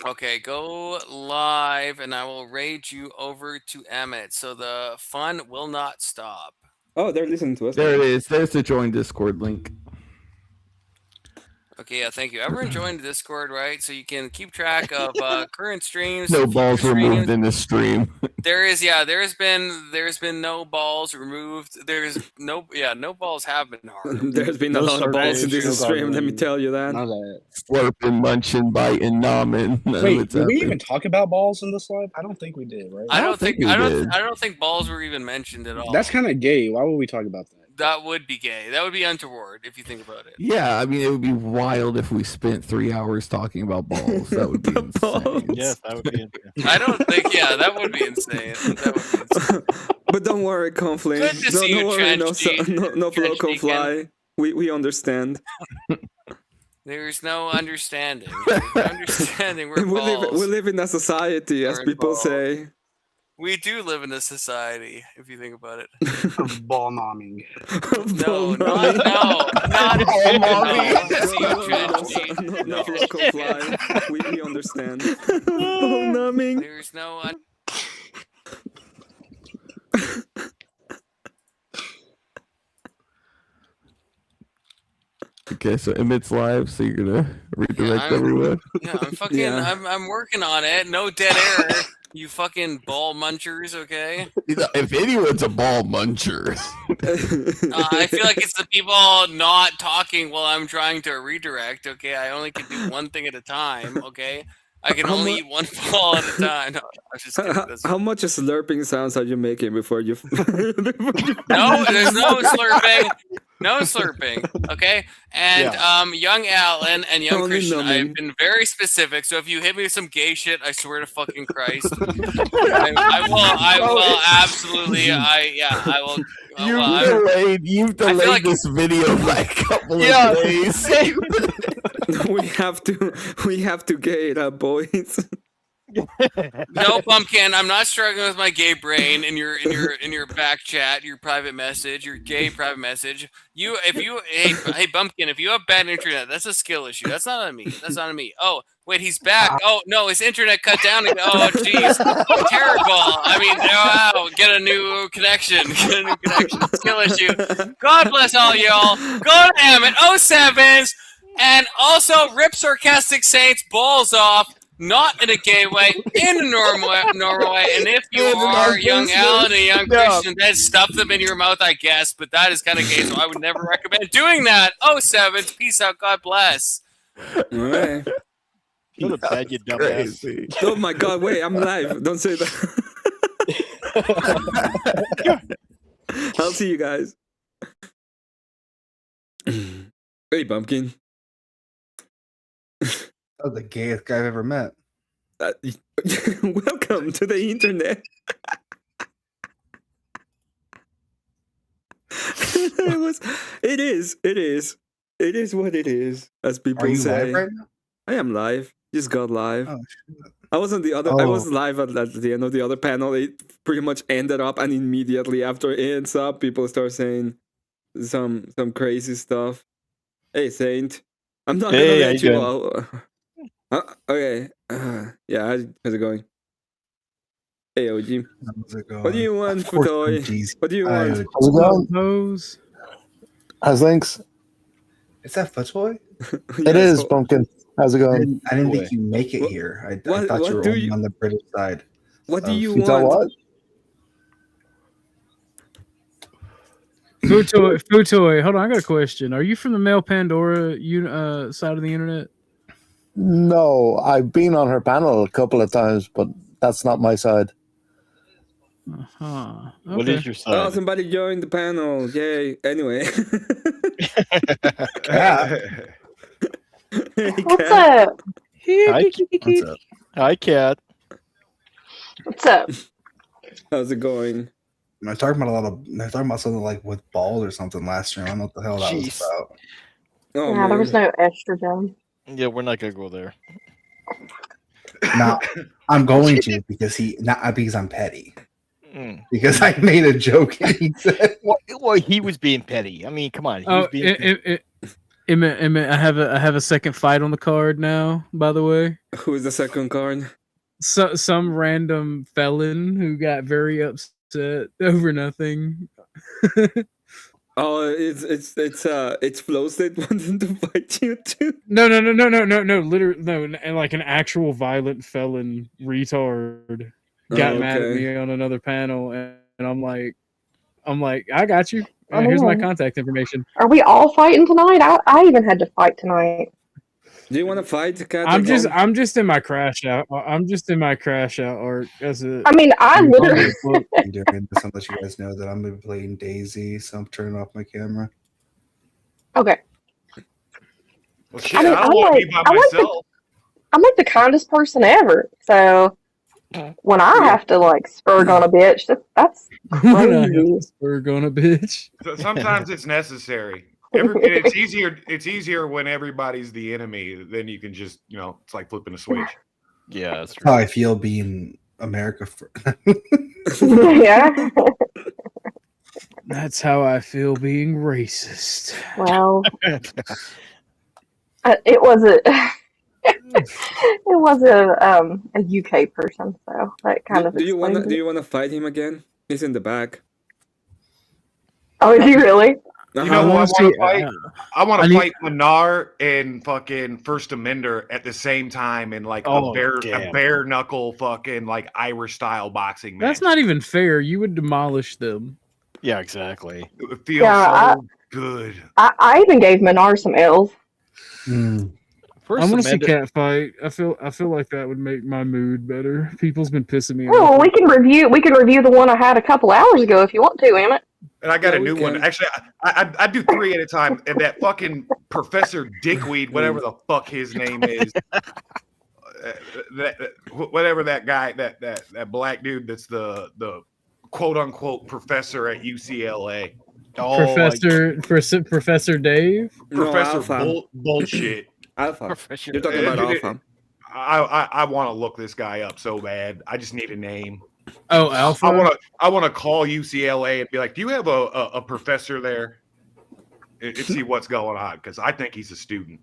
Okay, go live, and I will raid you over to Emmett, so the fun will not stop. Oh, they're listening to us. There it is. There's the join Discord link. Okay, yeah, thank you. Everyone joined Discord, right? So you can keep track of current streams. No future balls removed streams. in this stream. There's been no balls removed. No balls have been harmed. There's been a lot of balls in this stream. Let me tell you that. Slurping, munching, biting, nomming. Wait, did we even talk about balls in this live? I don't think we did, right? I don't think balls were even mentioned at all. That's kind of gay. Why would we talk about that? That would be gay. That would be untoward if you think about it. Yeah, I mean, it would be wild if we spent 3 hours talking about balls. That would be insane. Yes, that would be insane. I don't think, that would be insane. But don't worry, Conflame. Good to see you, worry, Trench no Floco Fly. We understand. There's no understanding. We're balls. We live in a society, as people say. We do live in a society, if you think about it. Of ball nomming. Not ball nomming. No Floco Fly. We understand. Ball nomming. There's no... Okay, so Emmett's live, so you're gonna redirect everyone. Yeah, I'm working on it. No dead air. You fucking ball munchers, okay? If anyone's a ball muncher. I feel like it's the people not talking while I'm trying to redirect, okay? I only can do one thing at a time, okay? I can only eat one ball at a time. No, I'm just kidding. How much slurping sounds are you making before you... No, there's no slurping. No slurping, okay? And young Alan and young Christian, I've been very specific. So if you hit me with some gay shit, I swear to fucking Christ, I will absolutely. I will. You've delayed this video by a couple of days. we have to gay it up, boys. No, Pumpkin, I'm not struggling with my gay brain in your back chat, your private message, your gay private message. Hey Pumpkin, if you have bad internet, that's a skill issue. That's not on me. Oh, wait, he's back. Oh no, his internet cut down again. Oh jeez. Terrible. I mean, wow, get a new connection. Skill issue. God bless all y'all. Go to Emmett 07s and also rip Sarcastic Saints balls off. Not in a gay way, in a normal way. And if you are young Alan and young Christian, then stuff them in your mouth, I guess. But that is kind of gay, so I would never recommend doing that. 07s, peace out, God bless. All right. Go to bed, you dumbass. Oh my God! Wait, I'm live. Don't say that. I'll see you guys. Hey, Pumpkin. Oh, the gayest guy I've ever met. Welcome to the internet. It is what it is, as people Are you say. live right now? I am live. Just got live. Oh, shit. I was on the other. I was live at the end of the other panel. It pretty much ended up, and immediately after it ends up, people start saying some crazy stuff. Hey, Saint, I'm not gonna let you all. Okay. Yeah, how's it going? Hey, OG. How's it going? What do you want, Futoy? What do you want? How's it going? How's links? Is that Footboy? It is, Pumpkin. How's it going? I didn't think you make it here. I thought you were only on the British side. What do you want? What? Futoy, hold on, I got a question. Are you from the Mel Pandora side of the internet? No, I've been on her panel a couple of times, but that's not my side. Okay. What is your side? Oh, somebody joined the panel. Yay. Anyway. Hey, What's up? What's up? Hi, Cat. What's up? How's it going? They're talking about something like with balls or something last year. I don't know what the hell that was about. Oh, yeah, there was no estrogen. Yeah, we're not gonna go there. No, I'm going to because I'm petty. Because I made a joke and he said, well, he was being petty. I mean, come on. He was being Emmett, I have a second fight on the card now. By the way, Who is the second card? some random felon who got very upset over nothing. Oh, it's Flow State wanting to fight you too. No, literally, no, and like an actual violent felon retard got mad at me on another panel, and I'm like, I got you. Here's my contact information. Are we all fighting tonight? I even had to fight tonight. Do you want to fight, Kat? I'm just in my crash out. I'm just in my crash out arc. That's it. I mean, I literally. I'm doing this. I'll let you guys know that I'm gonna be playing Daisy, so I'm turning off my camera. Okay. Well, shit, I don't want to be by myself. I'm like the kindest person ever. So when I have to like spurg on a bitch, that's crazy. Spurg on a bitch. So sometimes it's necessary. It's easier when everybody's the enemy. Then you can just, it's like flipping a switch. Yeah, that's how I feel being America. Yeah. That's how I feel being racist. Well, it was a UK person, so that kind of. Do you want to fight him again? He's in the back. Oh, is he really? You know who I want to fight? I want to fight Minar and fucking First Amender at the same time in like a bare knuckle fucking like Irish style boxing match. That's not even fair. You would demolish them. Yeah, exactly. It would feel so good. I even gave Minar some L's. I want to see Cat fight. I feel like that would make my mood better. People's been pissing me off. Well, we can review the one I had a couple hours ago if you want to, Emmett. And I got a new one. Actually, I do 3 at a time. And that fucking Professor Dickweed, whatever the fuck his name is, whatever that guy, that black dude that's the quote unquote professor at UCLA. Professor Dave. Professor Bullshit. Alpha. You're talking about Alpha. I want to look this guy up so bad. I just need a name. Oh, Alpha. I want to call UCLA and be like, "Do you have a professor there?" And see what's going on, because I think he's a student.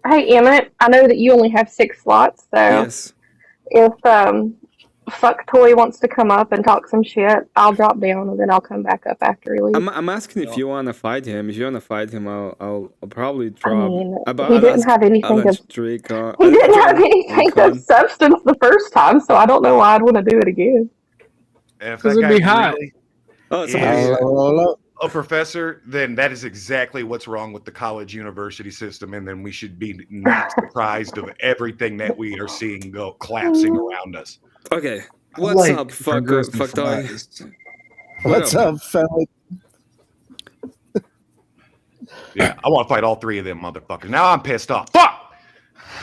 Hey, Emmett, I know that you only have 6 slots, so yes. If Fuck Toy wants to come up and talk some shit, I'll drop down and then I'll come back up after he leaves. I'm asking if you want to fight him. If you want to fight him, I'll probably drop. I mean, he didn't have anything of substance the first time, so I don't know why I'd want to do it again. Because it'd be hot. A professor, then that is exactly what's wrong with the college university system, and then we should be not surprised of everything that we are seeing go collapsing around us. Okay, what's up, fuck dog? What's up, family? Yeah, I want to fight all 3 of them motherfuckers. Now I'm pissed off. Fuck!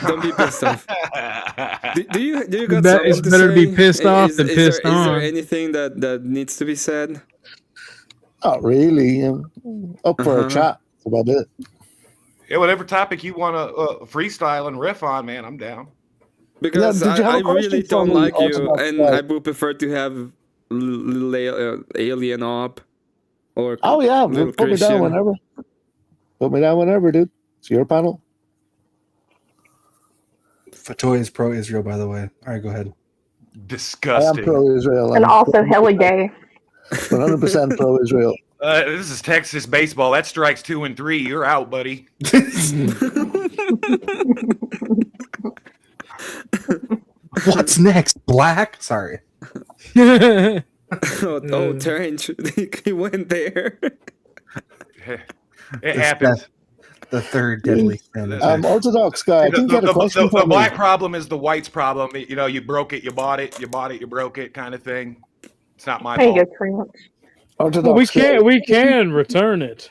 Don't be pissed off. Do you got something to say? It's better to be pissed off than pissed on. Is there anything that needs to be said? Not really. Up for a chat. That's about it. Yeah, whatever topic you want to freestyle and riff on, man, I'm down. Because I really don't like you, and I would prefer to have little alien op or put me down whenever. Put me down whenever, dude. It's your panel. Fatoy is pro-Israel, by the way. All right, go ahead. Disgusting. I am pro-Israel. And also hella gay. 100% pro-Israel. This is Texas baseball. That strikes 2 and 3. You're out, buddy. What's next? Black? Sorry. Terrence. He went there. It happens. The third deadly sin. Orthodox guy. I think you had a question for the me. black problem is the white's problem. You broke it, you bought it, you broke it, kind of thing. It's not my fault. Well, we can return it.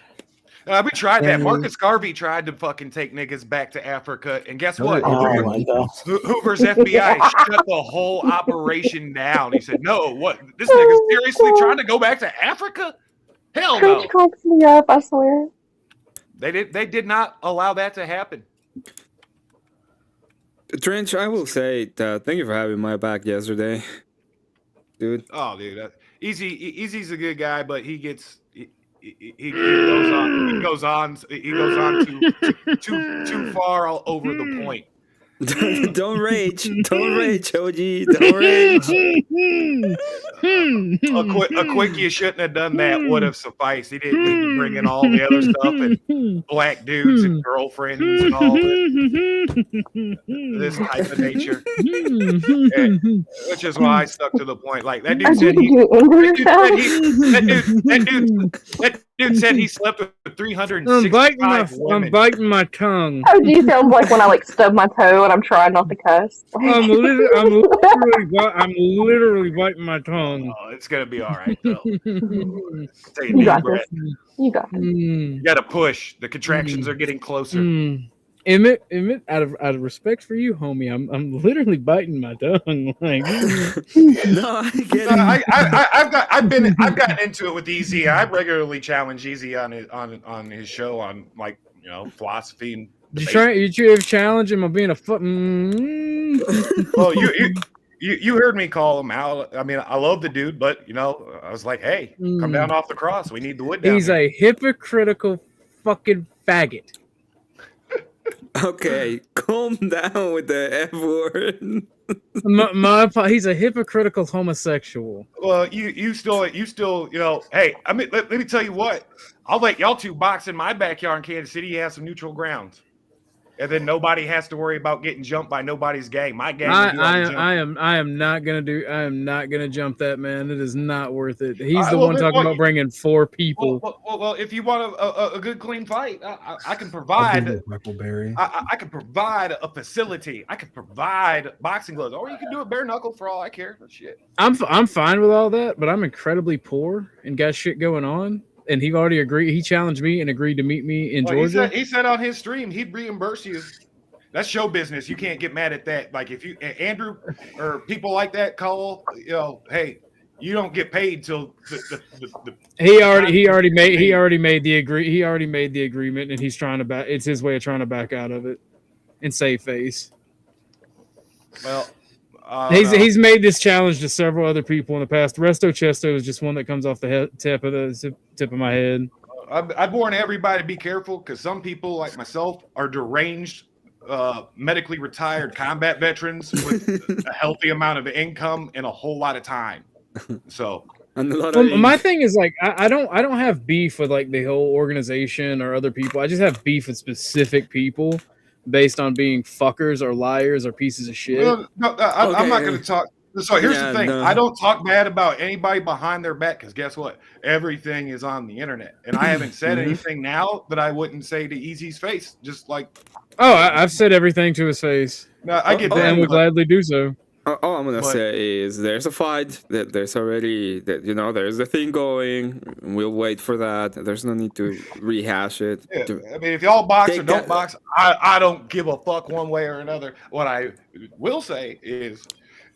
We tried that. Marcus Garvey tried to fucking take niggas back to Africa, and guess what? Oh my God. Hoover's FBI shut the whole operation down. He said, "No, what? This nigga's seriously trying to go back to Africa? Hell no!" Trench cracks me up, I swear. They did not allow that to happen. Trench, I will say thank you for having my back yesterday, dude. Oh, dude, Easy's a good guy, but he gets he goes on too far all over the point. Don't rage, OG. Don't rage. A quick you shouldn't have done that would have sufficed. He didn't need to bring in all the other stuff and black dudes and girlfriends and all this type of nature. Which is why I stuck to the point. Like that dude said that dude said he slept with 365 women. I'm biting my tongue. Oh, you sound like when I like stub my toe and I'm trying not to cuss. I'm literally biting my tongue. Oh, it's gonna be all right though. You got this. You got this. You gotta push. The contractions are getting closer. Emmett, out of respect for you, homie, I'm literally biting my tongue. Like, no, I've gotten into it with Easy. I regularly challenge Easy on his show on like philosophy and. You ever challenge him on being a foot? Well, you heard me call him out. I mean, I love the dude, but I was like, hey, come down off the cross. We need the wood down. He's a hypocritical fucking faggot. Okay, calm down with the F word. He's a hypocritical homosexual. Well, you still, hey, I mean, let me tell you what. I'll let y'all two box in my backyard in Kansas City. You have some neutral grounds. And then nobody has to worry about getting jumped by nobody's gang. My gang. I am not gonna jump that man. It is not worth it. He's the one talking about bringing 4 people. Well, if you want a good clean fight, I can provide. I can provide a facility. I can provide boxing gloves, or you can do a bare knuckle for all I care. Shit. I'm fine with all that, but I'm incredibly poor and got shit going on. And he already agreed. He challenged me and agreed to meet me in Georgia. He said on his stream he'd reimburse you. That's show business. You can't get mad at that. Like if you Andrew or people like that call, hey, you don't get paid till he already made the agreement, and he's trying to back. It's his way of trying to back out of it and save face. Well. He's made this challenge to several other people in the past. Resto Chesto is just one that comes off the tip of my head. I warn everybody to be careful because some people like myself are deranged, medically retired combat veterans with a healthy amount of income and a whole lot of time. So my thing is like I don't have beef with like the whole organization or other people. I just have beef with specific people. Based on being fuckers or liars or pieces of shit. I'm not going to talk. So here's the thing. I don't talk bad about anybody behind their back because guess what? Everything is on the internet. And I haven't said anything now that I wouldn't say to Easy's face. Just like. Oh, I've said everything to his face. No, I get that. And would gladly do so. All I'm gonna say is there's a fight. There's already there's a thing going. We'll wait for that. There's no need to rehash it. Yeah. I mean, if y'all box or don't box, I don't give a fuck one way or another. What I will say is,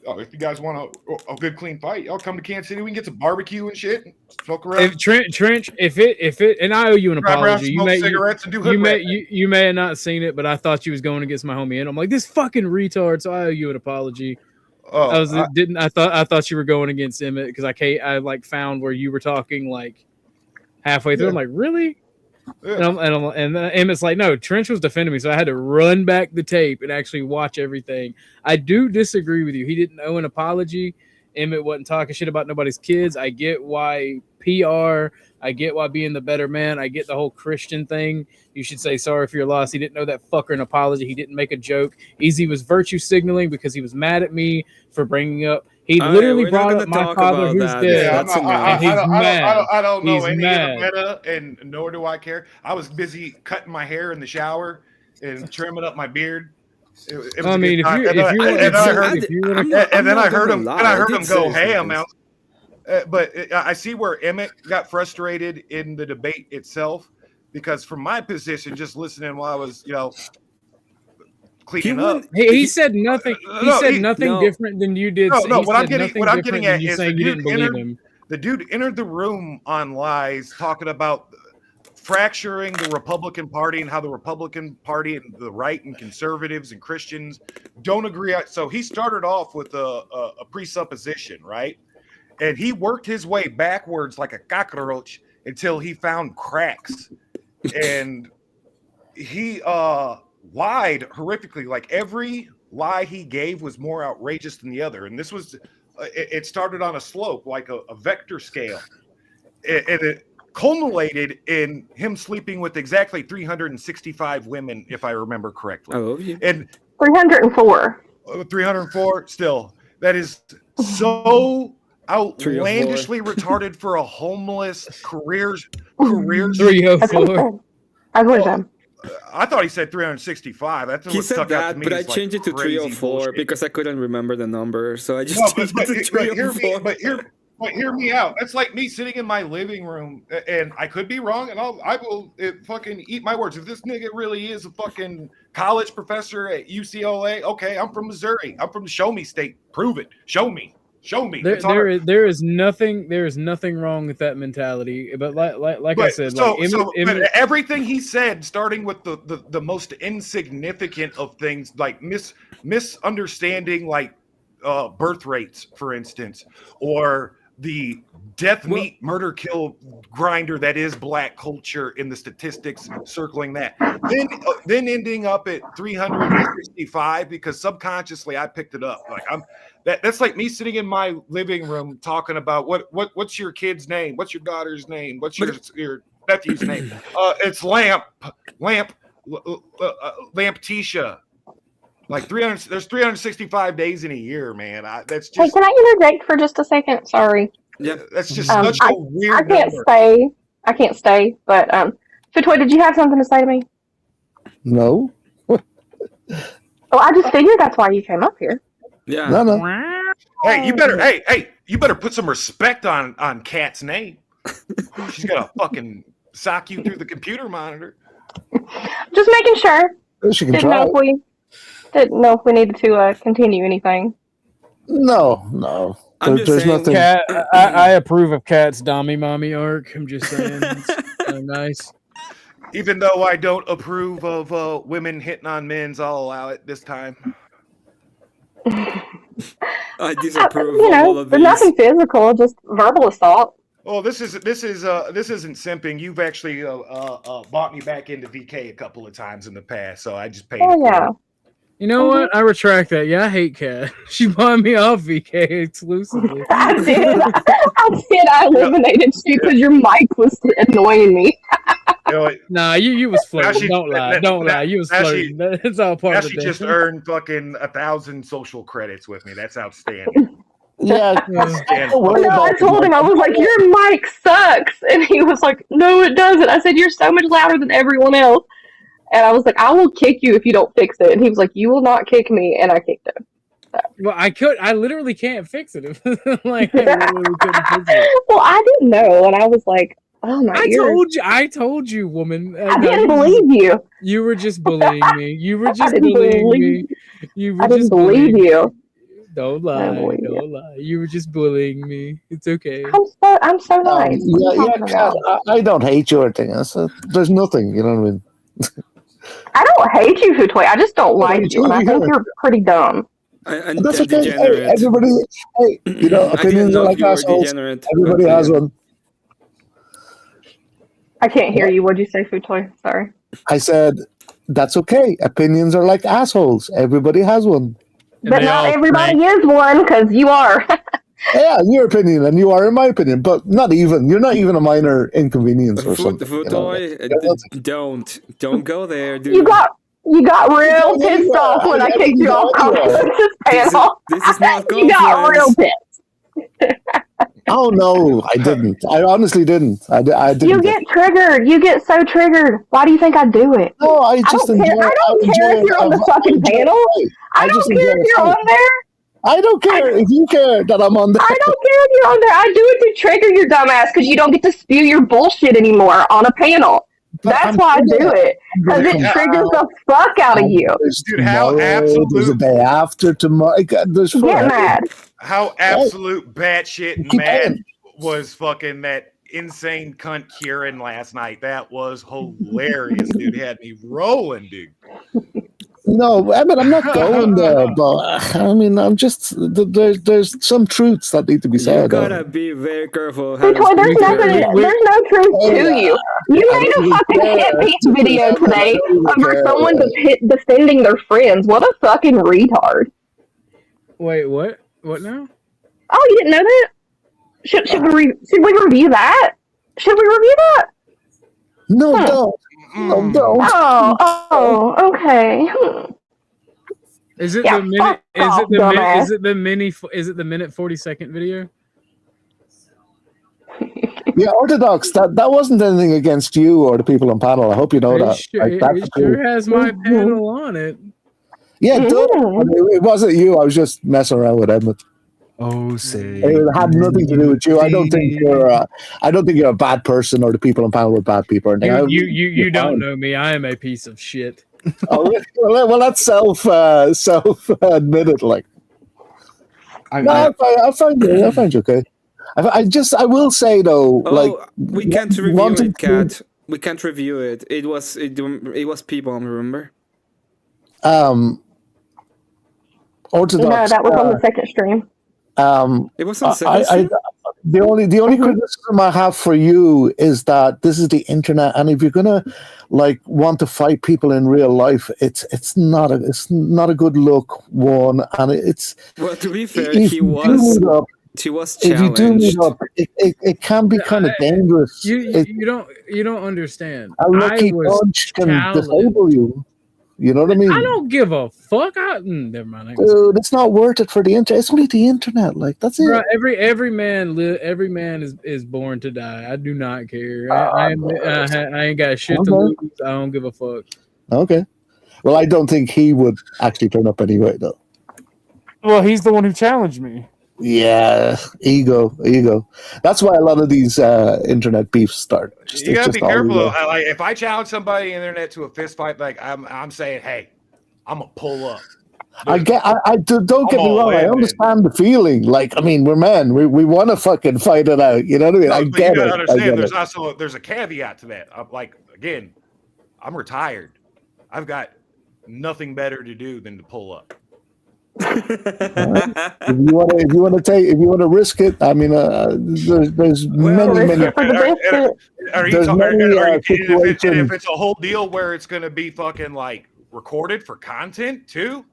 if you guys want a good clean fight, y'all come to Kansas City. We can get some barbecue and shit. Smoke around. If Trench, if it, and I owe you an apology. You may have not seen it, but I thought you was going against my homie, and I'm like, this fucking retard. So I owe you an apology. I thought you were going against Emmett because I like found where you were talking like halfway through. Yeah. I'm like, really? Yeah. And Emmett's like, no, Trench was defending me, so I had to run back the tape and actually watch everything. I do disagree with you. He didn't owe an apology. Emmett wasn't talking shit about nobody's kids. I get why PR. I get why being the better man. I get the whole Christian thing. You should say sorry for your loss. He didn't know that fucker an apology. He didn't make a joke. Easy was virtue signaling because he was mad at me for bringing up. He literally brought up my father who's dead. I don't know any of the meta, and nor do I care. I was busy cutting my hair in the shower and trimming up my beard. It was and then I heard him go ham out. But I see where Emmett got frustrated in the debate itself, because from my position, just listening while I was, cleaning up, he said nothing. He said nothing different than you did. No, what I'm getting at is the dude entered the room on lies, talking about fracturing the Republican Party and how the Republican Party and the right and conservatives and Christians don't agree. So he started off with a presupposition, right? And he worked his way backwards like a cockroach until he found cracks, and he lied horrifically. Like every lie he gave was more outrageous than the other, and this was it started on a slope, like a vector scale, and it culminated in him sleeping with exactly 365 women, if I remember correctly. I love you. And 304. 304 still. That is so outlandishly retarded for a homeless careers. 304. I was done. I thought he said 365. That's He what said stuck out to that, me. but I as, like, changed it to crazy 304 bullshit. because I couldn't remember the number. So I just No, changed it to 304. but hear me out. That's like me sitting in my living room, and I could be wrong, and I will fucking eat my words. If this nigga really is a fucking college professor at UCLA, okay, I'm from Missouri. I'm from the Show Me State. Prove it. Show me. There is nothing wrong with that mentality. But like I said, but everything he said, starting with the most insignificant of things, like misunderstanding, like birth rates, for instance, or the death meat murder kill grinder that is black culture in the statistics circling that, then ending up at 365 because subconsciously I picked it up. Like that's like me sitting in my living room talking about what's your kid's name, what's your daughter's name, what's your nephew's name. It's Lamp Tisha. Like 300, there's 365 days in a year, man. That's just. Hey, can I interject for just a second? Sorry. Yeah, that's just such a weird. I can't number. I can't stay. But Fitoy, did you have something to say to me? No. Oh, I just figured that's why you came up here. Yeah. No. Hey, you better. Hey, you better put some respect on Kat's name. She's gonna fucking sock you through the computer monitor. Just making sure. She can try. Didn't know if we needed to continue anything. No. There's nothing. Kat, I approve of Kat's Dommy Mommy arc. I'm just saying, it's nice. Even though I don't approve of women hitting on men's, I'll allow it this time. I disapprove You of all know, of but these. nothing physical, just verbal assault. Oh, this isn't simping. You've actually bought me back into VK a couple of times in the past, so I just paid. Oh yeah. You know what? I retract that. Yeah, I hate Kat. She bought me off VK exclusively. I did. I eliminated you because your mic was annoying me. Nah, you was flirting. Don't lie. You was flirting. That's all part of the she thing. just earned fucking 1,000 social credits with me. That's outstanding. Yeah. No, I told him, I was like, your mic sucks. And he was like, no, it doesn't. I said, you're so much louder than everyone else. And I was like, I will kick you if you don't fix it. And he was like, you will not kick me. And I kicked him. So. Well, I literally can't fix it. Like, I literally couldn't fix it. Well, I didn't know. And I was like, oh my God. I told you, woman. I didn't believe you. You were just bullying me. You were just bullying me. I didn't believe you. Don't lie. Don't lie. You were just bullying me. It's okay. I'm so nice. Kat, I don't hate you or anything. There's nothing, you know what I mean? I don't hate you, Futoy. I just don't like you, and I think you're pretty dumb. And that's okay. Hey, everybody, you know, opinions are like assholes. Everybody has one. I can't hear you. What'd you say, Futoy? Sorry. I said, that's okay. Opinions are like assholes. Everybody has one. But not everybody is one, because you are. Yeah, in your opinion, and you are in my opinion, but not even. You're not even a minor inconvenience or something. Don't go there, dude. You got real pissed off when I kicked you off Conference's panel. This is not You got real pissed. Oh no, I didn't. I honestly didn't. I didn't. You get triggered. You get so triggered. Why do you think I do it? No, I just don't care. I don't care if you're on the fucking panel. I don't care if you're on there. I don't care if you care that I'm on there. I don't care if you're on there. I do it to trigger your dumbass because you don't get to spew your bullshit anymore on a panel. That's why I do it. Because it triggers the fuck out of you. Dude, how absolute. There's a day after tomorrow. Get mad. How absolute batshit mad was fucking that insane cunt Kieran last night. That was hilarious, dude. He had me rolling, dude. No, I mean, I'm not going there, but I mean, I'm just there's some truths that need to be You said. gotta be very careful. There's no truth to you. You made a fucking hit piece video today over someone defending their friends. What a fucking retard. Wait, what? What now? Oh, you didn't know that? Should we review that? Should we review that? No, don't. No, don't. Oh, okay. Is it Yeah, the minute? Is fuck it the off, minute? dumbass. Is it the mini? Is it the minute 40-second video? Yeah, Orthodox. That wasn't anything against you or the people on panel. I hope you know It that. sure, Like, it that's sure has my panel on it. Yeah, it does. I mean, it wasn't you. I was just messing around with Emmett. Oh, say It had nothing to do with you. I don't think you're. I don't think you're a bad person, or the people on panel were bad people. Or anything. You don't know me. I am a piece of shit. Oh, well, that's self admitted. Like, no, I find you okay. I will say though, like, we can't review it, Kat. We can't review it. It was people. Remember? Orthodox. No, that was on the second stream. It was on second stream? The only criticism I have for you is that this is the internet, and if you're gonna want to fight people in real life, it's not a good look. One, and it's well, to be fair, he was challenged. If you do meet up, it can be kind of dangerous. You don't understand. A lucky punch can disable you. You know what I mean? I don't give a fuck. Never mind. Dude, it's not worth it for the internet. It's only the internet. Like, that's it. Bro, every man is born to die. I do not care. I ain't got shit to lose. I don't give a fuck. Okay. Well, I don't think he would actually turn up anyway, though. Well, he's the one who challenged me. Yeah, ego. That's why a lot of these internet beefs start. You gotta be careful. Like, if I challenge somebody on the internet to a fist fight, like I'm saying, hey, I'm gonna pull up. Don't get me wrong. I understand the feeling. Like, I mean, we're men. We want to fucking fight it out. You know what I mean? I get it. Understand. There's a caveat to that. Again, I'm retired. I've got nothing better to do than to pull up. If you want to risk it, I mean, there's many. Are you talking? If it's a whole deal where it's going to be fucking like recorded for content too,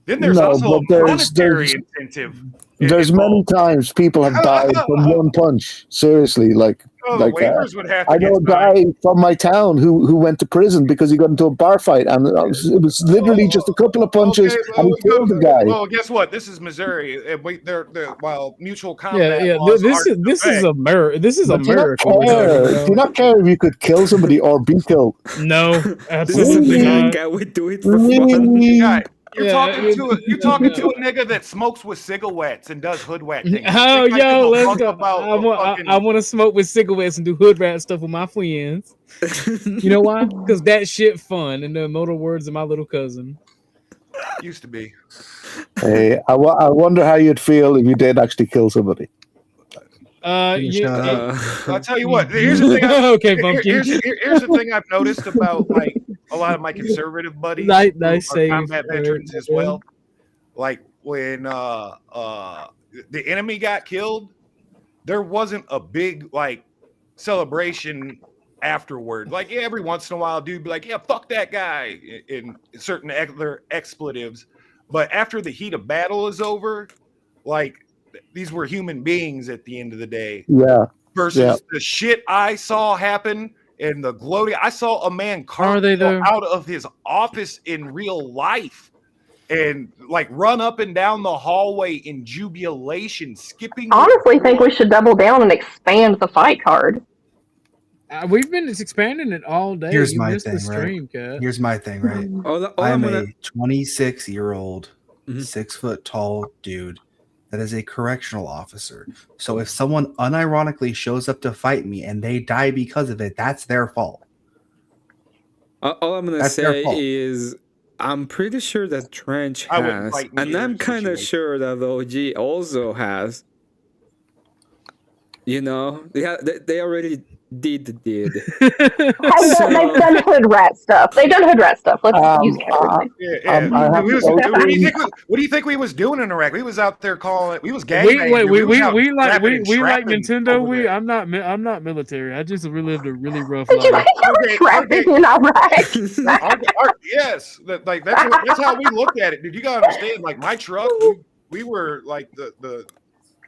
then there's also a monetary incentive. There's many times people have died from one punch. Seriously, waivers would have to I know a guy from my town who went to prison because he got into a bar fight, and it was literally just a couple of punches, and he killed the guy. Well, guess what? This is Missouri. While mutual combat. Yeah. This is America. This is America. Do not care if you could kill somebody or be killed. No, absolutely not. We do it for fun. You're talking to a nigga that smokes with cigarettes and does hood rat things. Oh, yo, let's go. I want to smoke with cigarettes and do hood rat stuff with my friends. You know why? Because that shit fun. In the immortal words of my little cousin. Used to be. Hey, I wonder how you'd feel if you did actually kill somebody. I'll tell you what. Here's the thing. Okay, Bumpkin. Here's the thing I've noticed about like a lot of my conservative buddies, nice combat veterans as well. Like when the enemy got killed, there wasn't a big like celebration afterward. Like every once in a while, dude be like, "Yeah, fuck that guy," in certain other expletives. But after the heat of battle is over, like. These were human beings at the end of the day. Yeah. Versus the shit I saw happen in the gloating. I saw a man carve out of his office in real life and like run up and down the hallway in jubilation, skipping. I honestly think we should double down and expand the fight card. We've been expanding it all day. Here's my thing, right? I'm a 26-year-old, 6 foot tall dude. That is a correctional officer. So if someone unironically shows up to fight me and they die because of it, that's their fault. All I'm going to say is I'm pretty sure that Trench has, and I'm kind of sure that the OG also has. You know, they already Did. They've done hood rat stuff. Let's use everything. What do you think we was doing in Iraq? We was out there we was gang. We like Nintendo. I'm not military. I just lived a really rough life. In Iraq. Yes, that's how we looked at it, dude. You gotta understand. Like my truck, we were like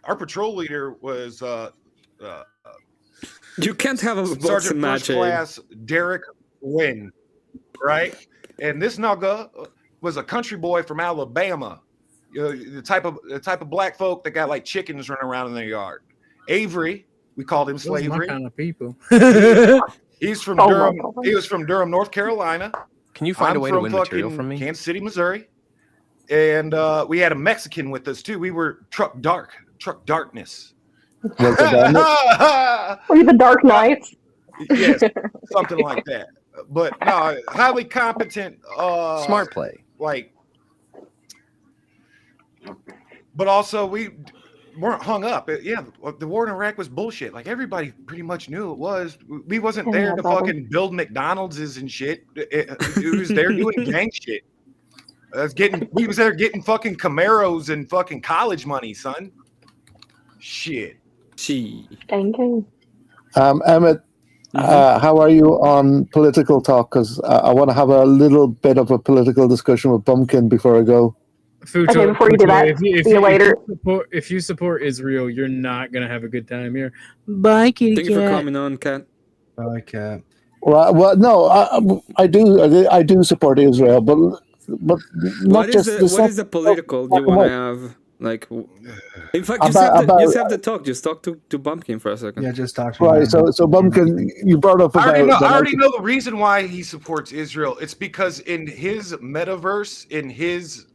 our patrol leader was you can't have a Sergeant First Class Derek Wynn, right? And this nugga was a country boy from Alabama, the type of black folk that got like chickens running around in their yard. Avery, we called him Slavery. Those are my kind of people. He's from Durham. He was from Durham, North Carolina. Can you find a way to win material from me? Kansas City, Missouri. And we had a Mexican with us too. We were Truck Darkness. Were you the Dark Knights? Yes, something like that. But no, highly competent. Smart play. But also we weren't hung up. The war in Iraq was bullshit. Like everybody pretty much knew it was. We wasn't there to fucking build McDonald's and shit. It was there doing gang shit. We was there getting fucking Camaros and fucking college money, son. Shit. Emmett, how are you on political talk? Because I want to have a little bit of a political discussion with Bumpkin before I go. Okay, before you do that, see you later. If you support Israel, you're not gonna have a good time here. Bye, kitty cat. Thank you for coming on, Cat. Bye, Cat. Well, no, I do support Israel, but not what just what is the political you want to have? Like, in fact, just have the talk. Just talk to Bumpkin for a second. Yeah, just talk to right. So Bumpkin, you brought up. I already know the reason why he supports Israel. It's because in his metaverse, in his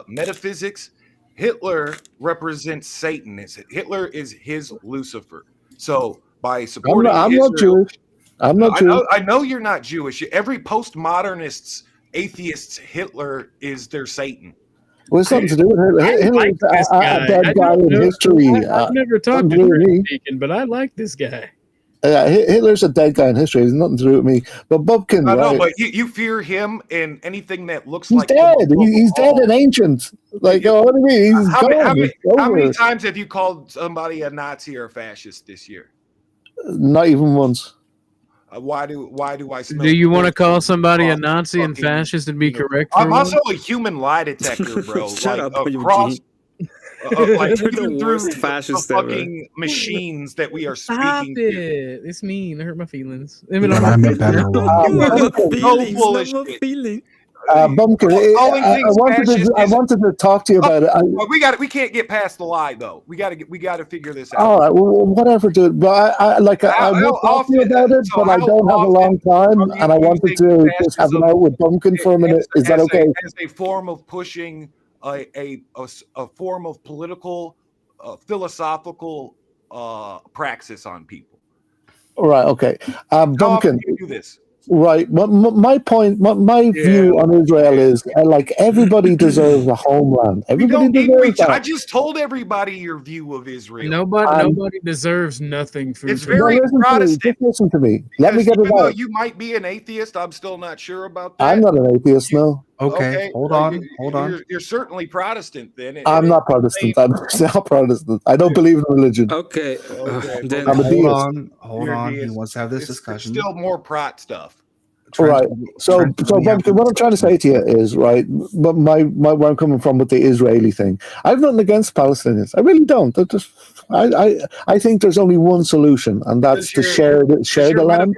metaphysics, Hitler represents Satan. Hitler is his Lucifer. So by supporting I'm Israel, not Jewish. I'm not Jewish. I know you're not Jewish. Every postmodernist's, atheists, Hitler is their Satan. Well, it's something to do with Hitler. Hitler's a dead guy in history. I've never talked to him, but I like this guy. Hitler's a dead guy in history. It's nothing to do with me. But Bumpkin, I know, right? but you fear him and anything that looks he's like dead. He's dead and ancient. Like, what do you mean? He's how many times have you called somebody a Nazi or a fascist this year? Not even once. Why do I smell? Do you want to call somebody a Nazi and fascist and be correct? I'm also a human lie detector, bro. Shut up, across, like You're the worst fascist ever. Fucking machines that we are Stop speaking it. It's mean. It hurt my feelings. Bumpkin, I wanted to talk to you about it. We can't get past the lie though. We got to figure this out. All right, well, whatever, dude. But I will talk to you about it, but I don't have a long time, and I wanted to just have it out with Bumpkin for a minute. Is that okay? As a form of pushing a form of political, philosophical praxis on people. All right, okay. Bumpkin. How often do you do this? Right. My point, my view on Israel is like everybody deserves a homeland. Everybody deserves that. I just told everybody your view of Israel. Nobody deserves nothing. It's very Protestant. Just listen to me. Let me get it out. You might be an atheist. I'm still not sure about that. I'm not an atheist, no. Okay, hold on. You're certainly Protestant then. I'm not Protestant. I'm not Protestant. I don't believe in religion. Okay. Then I'm a deist. Hold on. He wants to have this discussion. Still more Prot stuff. Right. So Bumpkin, what I'm trying to say to you is, right, but where I'm coming from with the Israeli thing, I have nothing against Palestinians. I really don't. I think there's only one solution, and that's to share the land.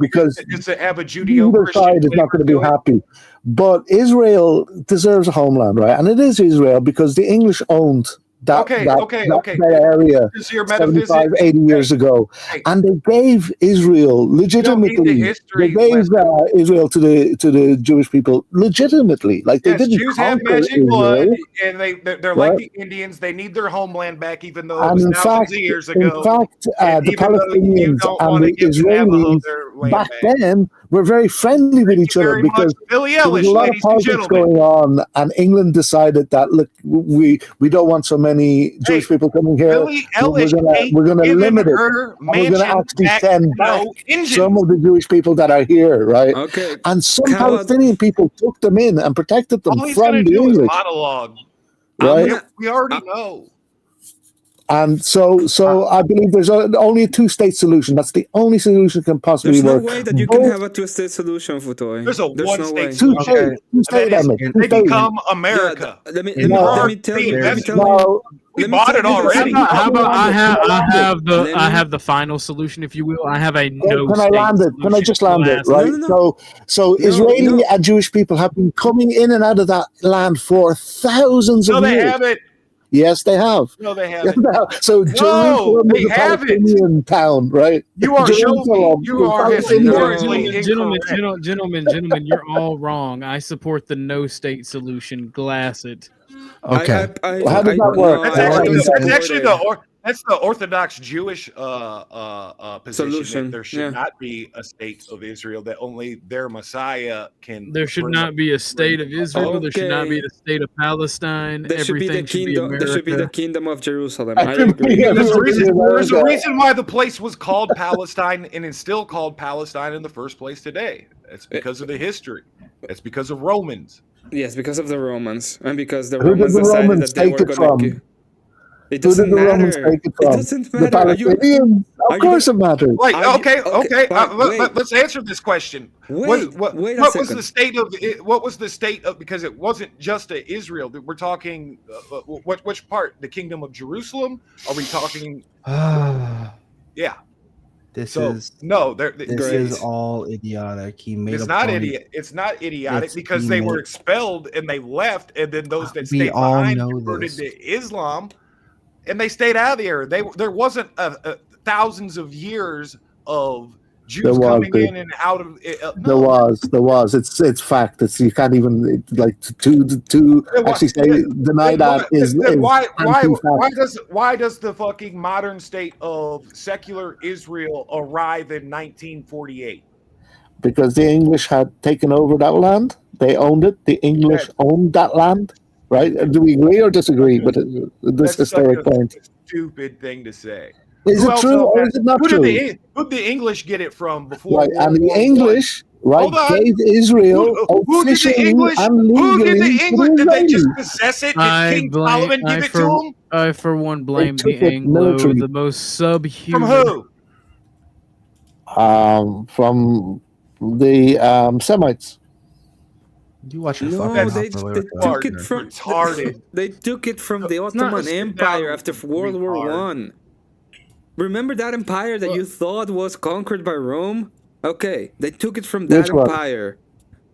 Because either side is not going to be happy. But Israel deserves a homeland, right? And it is Israel because the English owned that area 75, 80 years ago. And they gave Israel legitimately. They gave Israel to the Jewish people legitimately. Like they didn't. Jews have magic blood, and they're like the Indians. They need their homeland back, even though it was thousands of years ago. In fact, the Palestinians and the Israelis back then we're very friendly with each other because Billy there was Ellish, a lot of ladies and politics gentlemen. going on, and England decided that look, we don't want so many Jewish people coming here. Billy Ellish We're going to limit it. her We're going to actually mansion send back no engine. some of the Jewish people that are here, right? Okay. And some Palestinian people took them in and protected them All he's from gonna the do is English. monologue. Right? We already know. And so I believe there's only a two-state solution. That's the only solution that can possibly There's work. no way that you can have a two-state solution, Futoy. There's a no one-state way. solution. Two-state, They become America. Yeah, let me tell you. We bought it already. How about I have the final solution, if you will. I have a no. Can I land it? Can I just land it? Right. So Israeli and Jewish people have been coming in and out of that land for thousands of years. No, they haven't. Yes, they have. No, they haven't. So Jerusalem they is a haven't. Palestinian town, right? You are Jerusalem you are is historically gentlemen, you're all wrong. I support the no state solution. Glass it. Okay. How does that work? That's the Orthodox Jewish position. Solution. That there should not be a state of Israel. That only their Messiah can. There should not be a state of Israel. Okay. There should not be the state of Palestine. There should be the kingdom. There should be the kingdom of Jerusalem. I agree. There's a reason why the place was called Palestine and it's still called Palestine in the first place today. It's because of the history. It's because of Romans. Yes, because of the Romans, and because the Who Romans did the decided Romans that they take were it going from? to. It doesn't matter. It doesn't matter. The Palestinians. Of course, it matters. Like, okay. Wait. Let's answer this question. Wait what was the state of? What was the state of? Because it wasn't just Israel. We're talking. Which part? The Kingdom of Jerusalem? Are we talking? Yeah. This is all idiotic. He made it's a not point. idiot. It's not idiotic because they were expelled and they left, and then those that stayed all behind know converted this. to Islam, and they stayed out of there. There wasn't thousands of years of Jews coming in and out of. No. There was. It's fact. You can't even to actually say deny that is why does the fucking modern state of secular Israel arrive in 1948? Because the English had taken over that land. They owned it. The English owned that land. Right? Do we agree or disagree with this historic point? Stupid thing to say. Is it true or is it not true? Who did the English get it from before? Right, and the English, gave Israel who did the English? Who did the English? Did they just possess it? Did King Solomon give it to them? I, for one, blame the Anglo, the most subhuman. From who? From the Semites. You watch they took it from retarded. They took it from the Ottoman Empire after World War I. Remember that empire that you thought was conquered by Rome? Okay, they took it from that empire.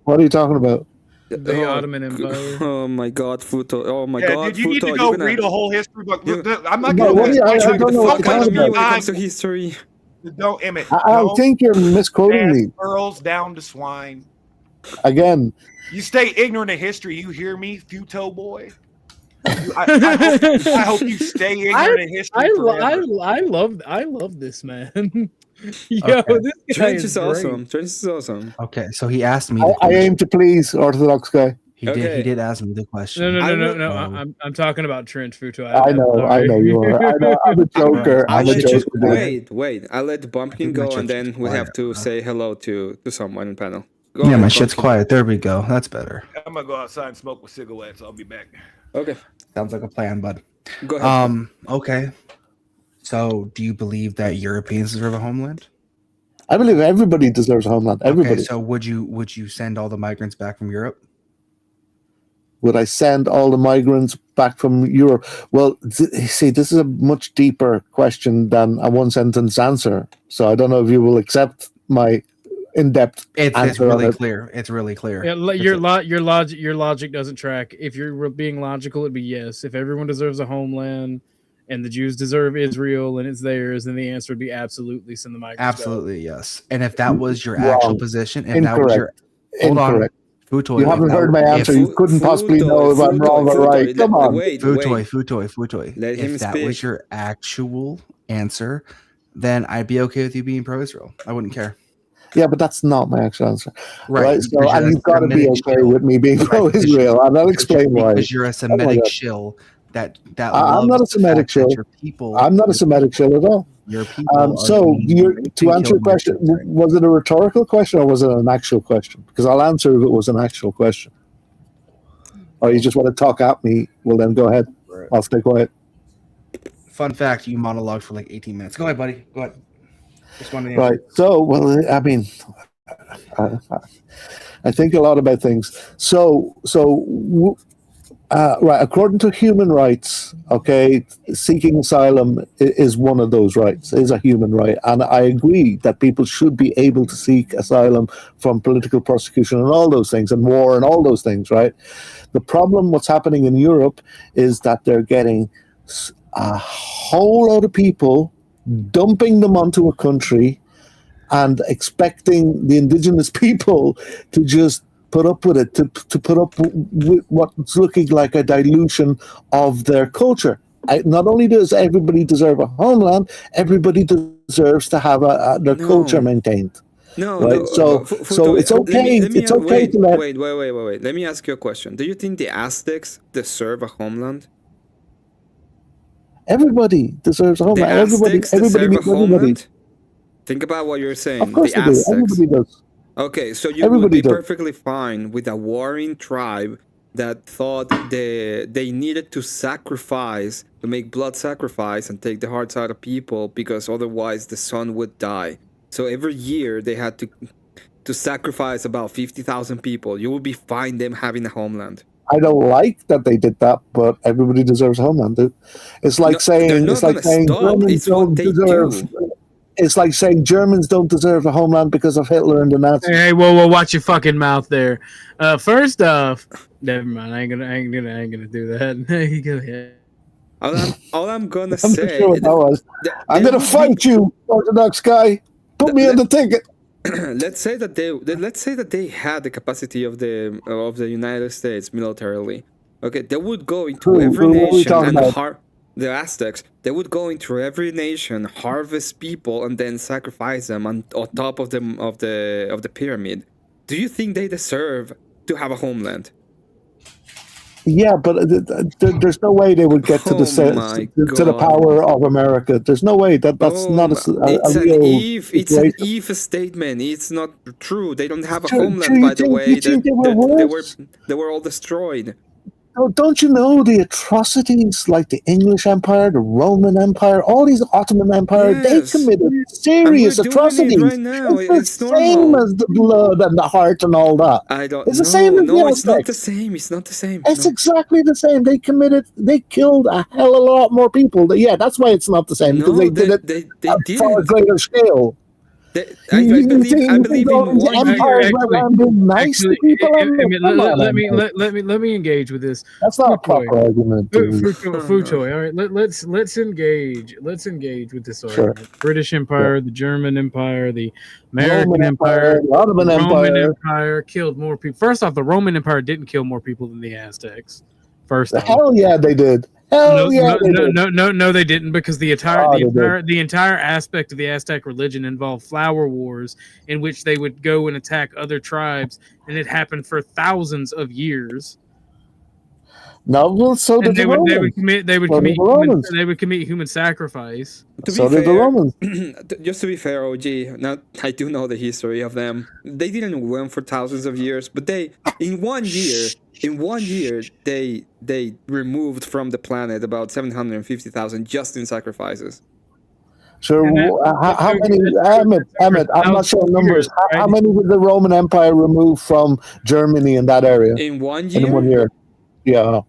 What are you talking about? The Ottoman Empire. Oh my God, Futo! Oh my God, dude, you need to go read a whole history book. I'm not going to. I don't know what you're talking about. When it comes to history. Don't Emmett. I think you're misquoting me. Pearls down to swine. Again. You stay ignorant of history. You hear me, Futo boy? I hope you stay ignorant of history. I love this man. Yo, this guy is awesome. Trench is awesome. Okay, so he asked me. I aim to please, Orthodox guy. He did ask me the question. No. I'm talking about Trench Futo. I know you are. I know. I'm a joker. Wait. I'll let Bumpkin go, and then we have to say hello to someone in the panel. Go ahead, my shit's quiet. There we go. That's better. I'm gonna go outside and smoke with cigarettes. I'll be back. Okay. Sounds like a plan, bud. Go ahead. Okay. So, do you believe that Europeans deserve a homeland? I believe everybody deserves a homeland. Everybody. Okay, so would you send all the migrants back from Europe? Would I send all the migrants back from Europe? Well, see, this is a much deeper question than a one-sentence answer. So I don't know if you will accept my in-depth answer. It's really clear. It's really clear. Yeah, your logic doesn't track. If you're being logical, it'd be yes. If everyone deserves a homeland and the Jews deserve Israel and it's theirs, then the answer would be absolutely send the migrants. Absolutely, yes. And if that was your actual position, if that was your incorrect. Futoy, you haven't heard my answer. You couldn't possibly know if I'm wrong or right. Come on. Futoy. Let him if that speak. was your actual answer, then I'd be okay with you being pro-Israel. I wouldn't care. Yeah, but that's not my actual answer. Right. So, and you've got to be okay with me being pro-Israel, and I'll explain why. Because you're a Semitic shill that I'm not a Semitic shill. I'm not a Semitic shill at all. Your people. So, to answer your question, was it a rhetorical question or was it an actual question? Because I'll answer if it was an actual question. Or you just want to talk at me? Well, then go ahead. Right. I'll stay quiet. Fun fact: you monologued for like 18 minutes. Go ahead, buddy. Go ahead. Right. So, well, I mean, I think a lot about things. Right. According to human rights, okay, seeking asylum is one of those rights. Is a human right, and I agree that people should be able to seek asylum from political persecution and all those things, and war and all those things. Right. The problem, what's happening in Europe, is that they're getting a whole lot of people, dumping them onto a country and expecting the indigenous people to just put up with it, to put up with what's looking like a dilution of their culture. Not only does everybody deserve a homeland, everybody deserves to have their culture maintained. No, right? No. So it's okay. It's okay to let. Wait. Let me ask you a question. Do you think the Aztecs deserve a homeland? Everybody deserves a homeland. Everybody deserve a homeland. Everybody. Think about what you're saying. Of course the they do. Everybody does. Okay, so you would be perfectly fine with a warring tribe that thought they needed to sacrifice, to make blood sacrifice and take the hearts out of people because otherwise the sun would die. So every year they had to sacrifice about 50,000 people. You would be fine them having a homeland. I don't like that they did that, but everybody deserves a homeland, dude. It's like saying Germans don't deserve. It's like saying Germans don't deserve a homeland because of Hitler and the Nazis. Hey, whoa, watch your fucking mouth there. First off, never mind. I ain't gonna do that. Go ahead. All I'm gonna say. Sure I'm gonna fight you, Orthodox guy. Put me on the ticket. Let's say that they had the capacity of the United States militarily. Okay, they would go into every nation and the Aztecs. They would go into every nation, harvest people, and then sacrifice them on top of the pyramid. Do you think they deserve to have a homeland? Yeah, but there's no way they would get to the power of America. There's no way that's not a real. It's an if statement. It's not true. They don't have a homeland, by the way. They were all destroyed. Don't you know the atrocities like the English Empire, the Roman Empire, all these Ottoman Empire? Yes. They committed serious atrocities. Right now. It's the same as the blood and the heart and all that. It's the same as the it's not the same. It's not the same. It's exactly the same. They killed a hell of a lot more people. Yeah, that's why it's not the same, because they did it at a far greater scale. I believe in one empires let me engage with this. That's not a proper argument. Futoy, all right. Let's engage. Let's engage with this argument. Sure. British Empire, the German Empire, the American Empire, the Roman Empire killed more people. First off, the Roman Empire didn't kill more people than the Aztecs. Hell yeah, they did. No, they didn't, because the entire aspect of the Aztec religion involved flower wars in which they would go and attack other tribes, and it happened for thousands of years. No, well, so did the Romans. They would commit human sacrifice. So did the Romans. Just to be fair, OG, now I do know the history of them. They didn't win for thousands of years, but in one year, they removed from the planet about 750,000 just in sacrifices. So how many, Emmett, I'm not sure numbers. How many did the Roman Empire remove from Germany in that area? In 1 year? In 1 year. Yeah.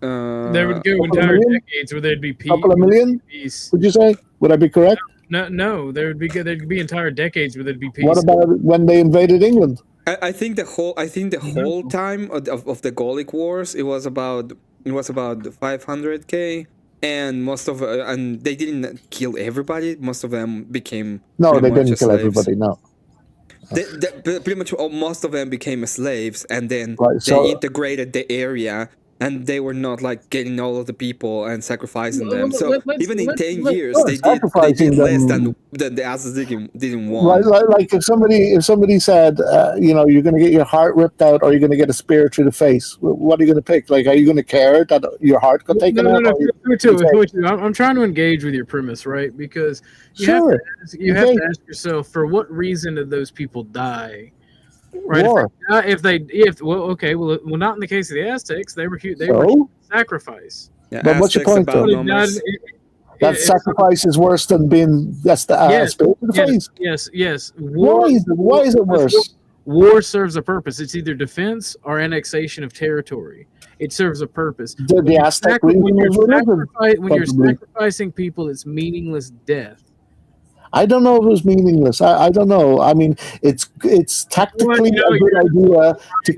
There would go entire decades where there'd be peace. Couple of million? Peace. Would you say? Would I be correct? No. There'd be entire decades where there'd be peace. What about when they invaded England? I think the whole time of the Gallic Wars, it was about 500k, and they didn't kill everybody. Most of them became they didn't kill everybody. No. Pretty much most of them became slaves, and then they integrated the area. and they were not like getting all of the people and sacrificing them. So even in 10 years, they did less than the Aztecs didn't want. Like if somebody said, you're going to get your heart ripped out, or you're going to get a spear through the face, what are you going to pick? Like, are you going to care that your heart got taken out? I'm trying to engage with your premise, right? Because you have to ask yourself, for what reason did those people die? Right. War. Not in the case of the Aztecs, they were sacrifice. Yeah, but what's your point, though? That sacrifice is worse than being spirit in the face. Yes. Why is it worse? War serves a purpose. It's either defense or annexation of territory. It serves a purpose. When you're sacrificing people, it's meaningless death. I don't know if it was meaningless. I don't know. I mean, it's tactically a good idea to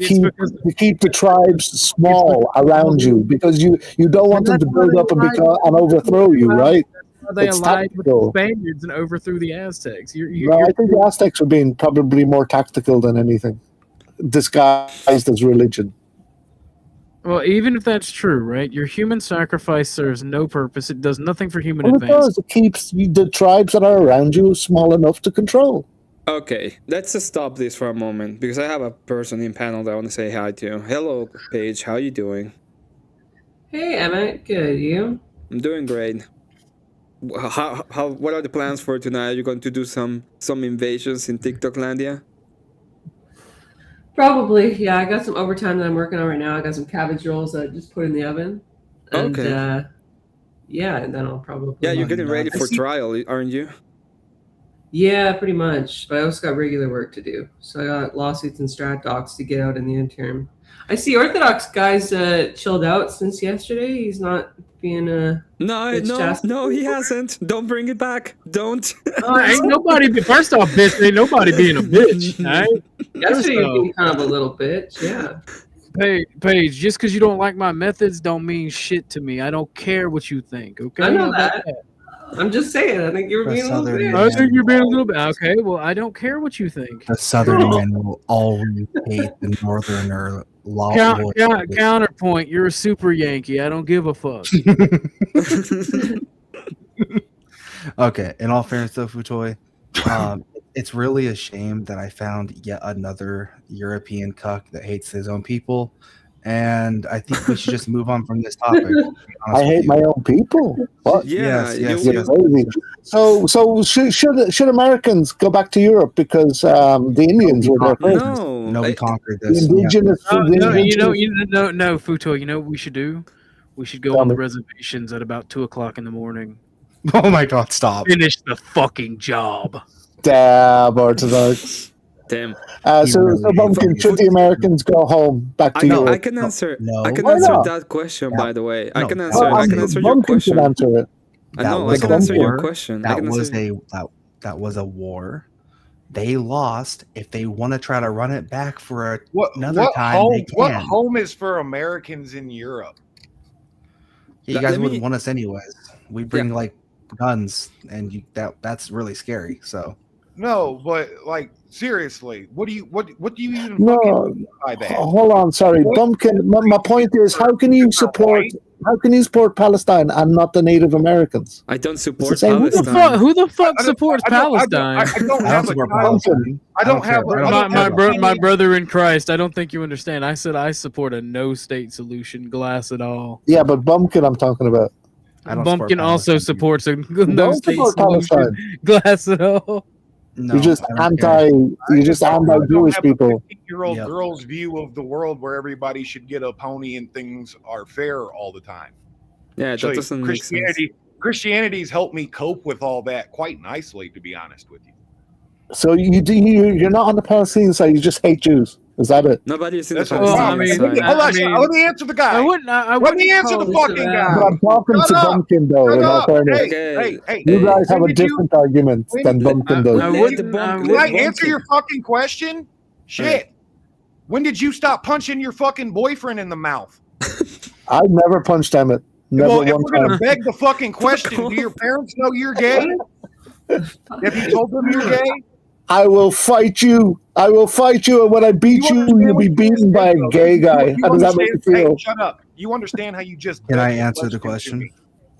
keep the tribes small around you, because you don't want them to build up and overthrow you, right? They allied with the Spaniards and overthrew the Aztecs. I think the Aztecs were being probably more tactical than anything, disguised as religion. Well, even if that's true, right? Your human sacrifice serves no purpose. It does nothing for human advance. It keeps the tribes that are around you small enough to control. Okay, let's just stop this for a moment, because I have a person in panel that I want to say hi to. Hello, Paige. How you doing? Hey, Emmett. Good. You? I'm doing great. What are the plans for tonight? Are you going to do some invasions in TikToklandia? Probably, yeah. I got some overtime that I'm working on right now. I got some cabbage rolls that I just put in the oven. And, and then I'll probably... Yeah, you're getting ready for trial, aren't you? Yeah, pretty much. But I also got regular work to do. So I got lawsuits and strat docs to get out in the interim. I see Orthodox guys chilled out since yesterday. He's not being No, he hasn't. Don't bring it back. Don't. Ain't nobody. First off, bitch, ain't nobody being a bitch. Right? Yesterday you being kind of a little bitch. Yeah. Hey, Paige, just because you don't like my methods don't mean shit to me. I don't care what you think. Okay. I know that. I'm just saying. I think you're being a little bit. I think you're being a little bit. Okay. Well, I don't care what you think. The Southern man will always hate the Northerner. Counterpoint, you're a super Yankee. I don't give a fuck. Okay, in all fairness though, Futoy, it's really a shame that I found yet another European cuck that hates his own people, and I think we should just move on from this topic. I hate my own people. What? Yeah, yes. So should Americans go back to Europe because the Indians were there first? No, we conquered this. Indigenous. No, Futo. You know what we should do? We should go on the reservations at about 2:00 in the morning. Oh my God! Stop. Finish the fucking job. Damn, Orthodox. Damn. So Bumpkin, should the Americans go home back to Europe? I can answer. I can answer that question. By the way, I can answer. I can answer your question. Can answer it. I can answer your question. That was a war. They lost. If they want to try to run it back for another time, they can. What home is for Americans in Europe? You guys wouldn't want us anyways. We bring like guns, and that's really scary. So no, but like seriously, what do you even mean by that? Hold on, sorry, Bumpkin. My point is, how can you support Palestine and not the Native Americans? I don't support Palestine. Who the fuck supports Palestine? I don't have my brother in Christ. I don't think you understand. I said I support a no state solution, glass at all. Yeah, but Bumpkin, I'm talking about. Bumpkin also supports a no state solution, glass at all. No, you're just anti-Jewish people. 15-year-old girl's view of the world where everybody should get a pony and things are fair all the time. Yeah, that doesn't make sense. Christianity's helped me cope with all that quite nicely, to be honest with you. So you're not on the Palestinian side. You just hate Jews. Is that it? Nobody's in the Palestinian side. Let me answer the guy. Let me answer the fucking guy. But I'm talking to Bumpkin though. Hey, you guys have a different argument than Bumpkin does. Can I answer your fucking question? Shit. When did you stop punching your fucking boyfriend in the mouth? I've never punched Emmett. Well, if we're gonna beg the fucking question, do your parents know you're gay? Have you told them you're gay? I will fight you. And when I beat you, you'll be beaten by a gay guy. How does that make you feel? Hey, shut up. You understand how you just Can I answer the question?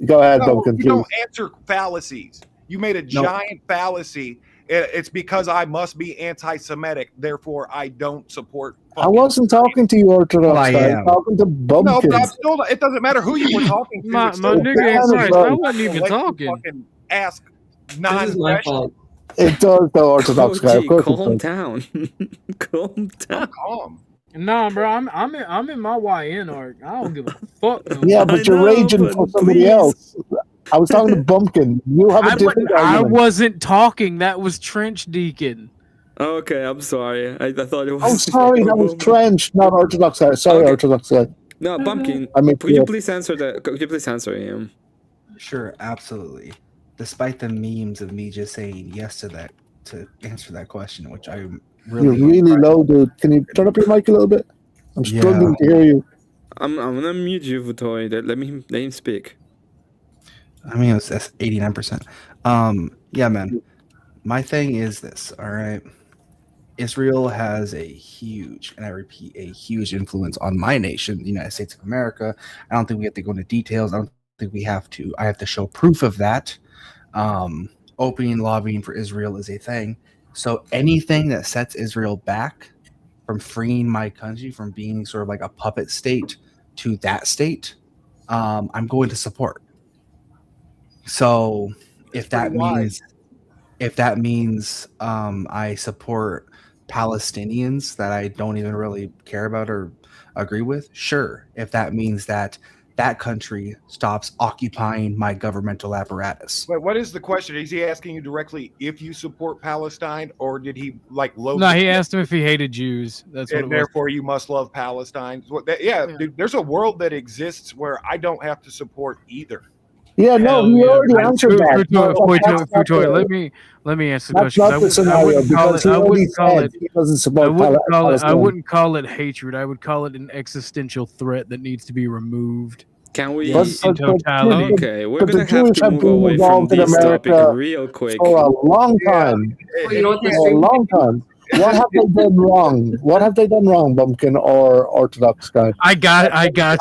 Go ahead, No, Duncan. you don't answer fallacies. You made a giant fallacy. It's because I must be anti-Semitic, therefore I don't support. I wasn't talking to you, Orthodox guy. I was talking to Bumpkin. No, but I'm still. It doesn't matter who you were talking to. My nigga, I wasn't even talking. Fucking ask This is my non-questions. fault. It does, the Orthodox guy. Of course, calm down. Calm down. Calm. Nah, bro, I'm in my YN arc. I don't give a fuck. No yeah, more. but you're raging for somebody else. I was talking to Bumpkin. You have a different I argument. wasn't talking. That was Trench Deacon. Okay, I'm sorry. I thought it was. Oh, sorry, that was Trench, not Orthodox guy. Sorry, Orthodox guy. No, Bumpkin. I mean, could you please answer that? Could you please answer him? Sure, absolutely. Despite the memes of me just saying yes to that, to answer that question, which I'm really You're really low, dude. Can you turn up your mic a little bit? I'm struggling to hear you. I'm gonna mute you, Vutoy. Let him speak. I mean, that's 89%. Yeah, man. My thing is this, all right? Israel has a huge, and I repeat, a huge influence on my nation, the United States of America. I don't think we have to go into details. I don't think we have to. I have to show proof of that. Opening lobbying for Israel is a thing. So anything that sets Israel back from freeing my country from being sort of like a puppet state to that state, I'm going to support. So if that means I support Palestinians that I don't even really care about or agree with, sure. If that means that country stops occupying my governmental apparatus. Wait, what is the question? Is he asking you directly if you support Palestine, or did he load? No, he asked him if he hated Jews. That's what it was. Therefore, you must love Palestine. Yeah, dude, there's a world that exists where I don't have to support either. Yeah, no, he already answered that. Futoy, let me answer the question. Not the scenario, because he already said he doesn't support Palestine. I wouldn't call it hatred. I would call it an existential threat that needs to be removed. Can we? In totality. Okay, we're gonna have to move away from this topic real quick. For a long time. You know what this For a long time. What have they done wrong? What have they done wrong, Bumpkin or Orthodox guy? I got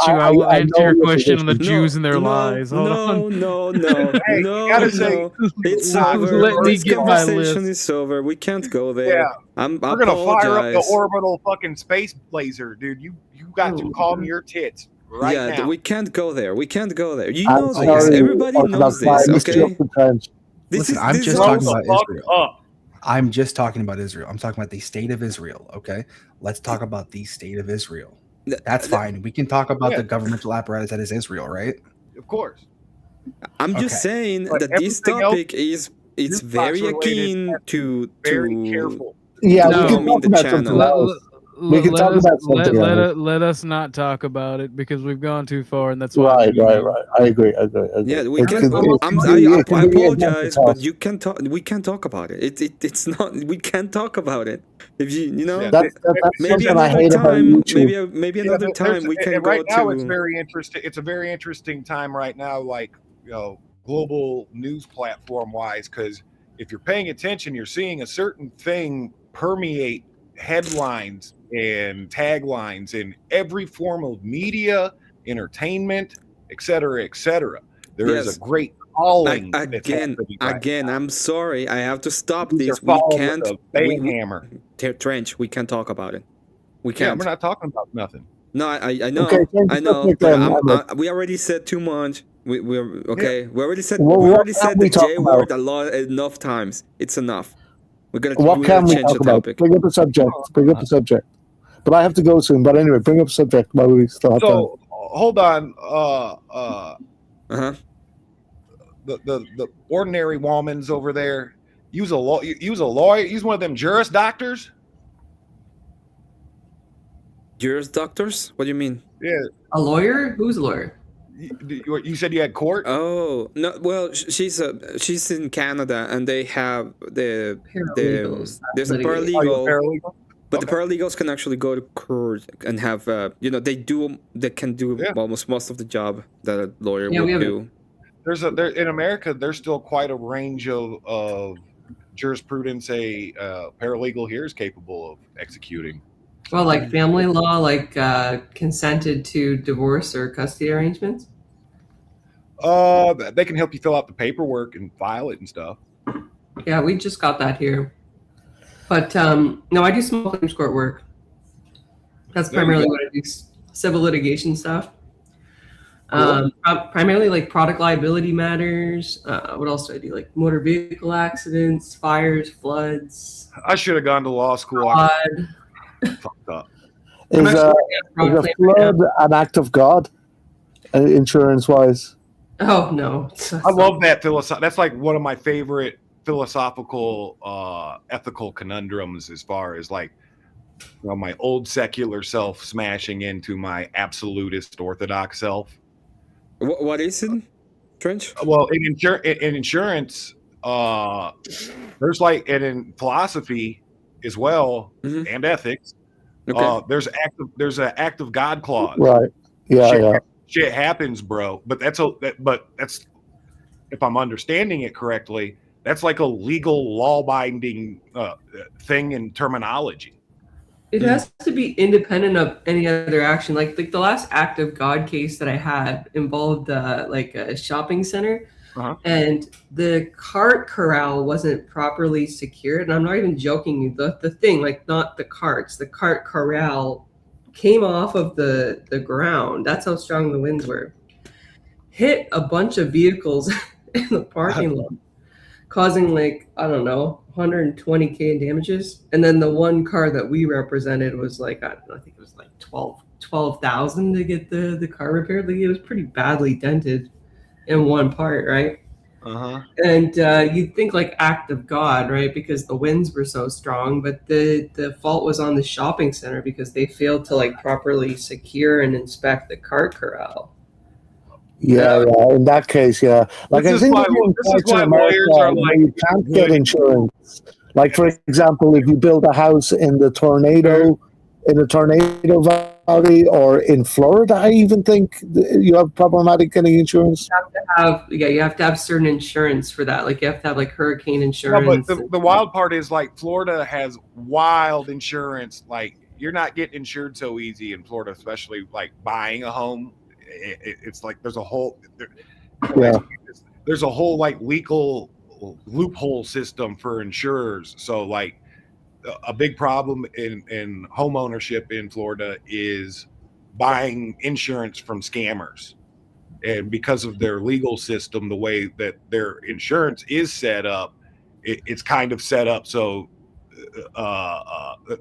you. I will answer your question on the Jews and their lies. Hold on. No. Say, it's over. This conversation is over. We can't go there. Yeah, we're gonna fire up the orbital fucking space blazer, dude. You got to calm your tits right now. We can't go there. We can't go there. You know this. Everybody knows this. Okay. Listen, I'm just talking about Israel. I'm just talking about Israel. I'm talking about the state of Israel. Okay, let's talk about the state of Israel. That's fine. We can talk about the governmental apparatus that is Israel, right? Of course. I'm just saying that this topic is very akin to very careful. Yeah, we can talk about something else. We can talk about something else. Let us not talk about it because we've gone too far, and that's why. Right. I agree. Yeah, we can. I apologize, but you can talk. We can't talk about it. It's not. We can't talk about it. If you know, that's maybe another time. Maybe another time we can go right now, to. it's very interesting. It's a very interesting time right now, like global news platform wise, because if you're paying attention, you're seeing a certain thing permeate headlines and taglines in every form of media, entertainment, etc. There is a great calling. Again, I'm sorry. I have to stop this. We can't. Hammer. Trench, we can't talk about it. We Yeah, can't. we're not talking about nothing. No, I know. Okay, I know. But we already said too much. We're okay. We already said the J word enough times. It's enough. We're gonna change the topic. Bring up a subject. But I have to go soon. But anyway, bring up a subject while we still have time. So hold on. The ordinary woman's over there. Use a lawyer. Use one of them juris doctors. Juris doctors? What do you mean? Yeah. A lawyer? Who's a lawyer? You said you had court? Oh no! Well, she's in Canada, and they have there's a paralegal. But the paralegals can actually go to court and have they can do almost most of the job that a lawyer would do. In America, there's still quite a range of jurisprudence a paralegal here is capable of executing. Well, like family law, like consented to divorce or custody arrangements? They can help you fill out the paperwork and file it and stuff. Yeah, we just got that here. But no, I do small claims court work. That's primarily what I do, civil litigation stuff. Cool. Primarily like product liability matters. What else do I do? Like motor vehicle accidents, fires, floods. I should have gone to law school. Fucked up. Is a flood an act of God, insurance-wise? Oh, no. I love that philosophy. That's like one of my favorite philosophical, ethical conundrums as far as like, you know, my old secular self smashing into my absolutist orthodox self. What is it, Trench? Well, in insurance, there's like, and in philosophy as well, and ethics, there's an act of God clause. Right. Yeah. Shit happens, bro. But that's if I'm understanding it correctly, that's like a legal law-binding thing and terminology. It has to be independent of any other action. Like the last act of God case that I had involved like a shopping center, and the cart corral wasn't properly secured. And I'm not even joking. The thing, like not the carts, the cart corral came off of the ground. That's how strong the winds were. Hit a bunch of vehicles in the parking lot, causing like, I don't know, 120K in damages. And then the one car that we represented was like, I think it was like 12,000 to get the car repaired. Like it was pretty badly dented in one part, right? And you'd think like act of God, right? Because the winds were so strong, but the fault was on the shopping center because they failed to like properly secure and inspect the cart corral. Yeah. In that case, yeah. Like this I think is why lawyers are like, you can't get insurance. Like for example, if you build a house in the tornado valley, or in Florida, I even think you have problematic getting insurance. You have to have certain insurance for that. Like you have to have like hurricane insurance. No, but the wild part is like Florida has wild insurance. Like you're not getting insured so easy in Florida, especially like buying a home. It's like there's a whole like legal loophole system for insurers. So like a big problem in home ownership in Florida is buying insurance from scammers. And because of their legal system, the way that their insurance is set up, it's kind of set up so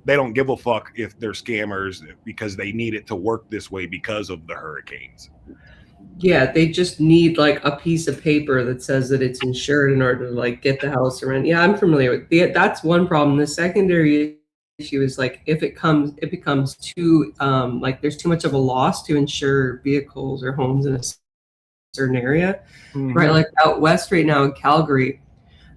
they don't give a fuck if they're scammers because they need it to work this way because of the hurricanes. Yeah, they just need like a piece of paper that says that it's insured in order to like get the house around. Yeah, I'm familiar with that's one problem. The secondary issue is like if it becomes too like there's too much of a loss to insure vehicles or homes in a certain area, right? Like out west right now in Calgary,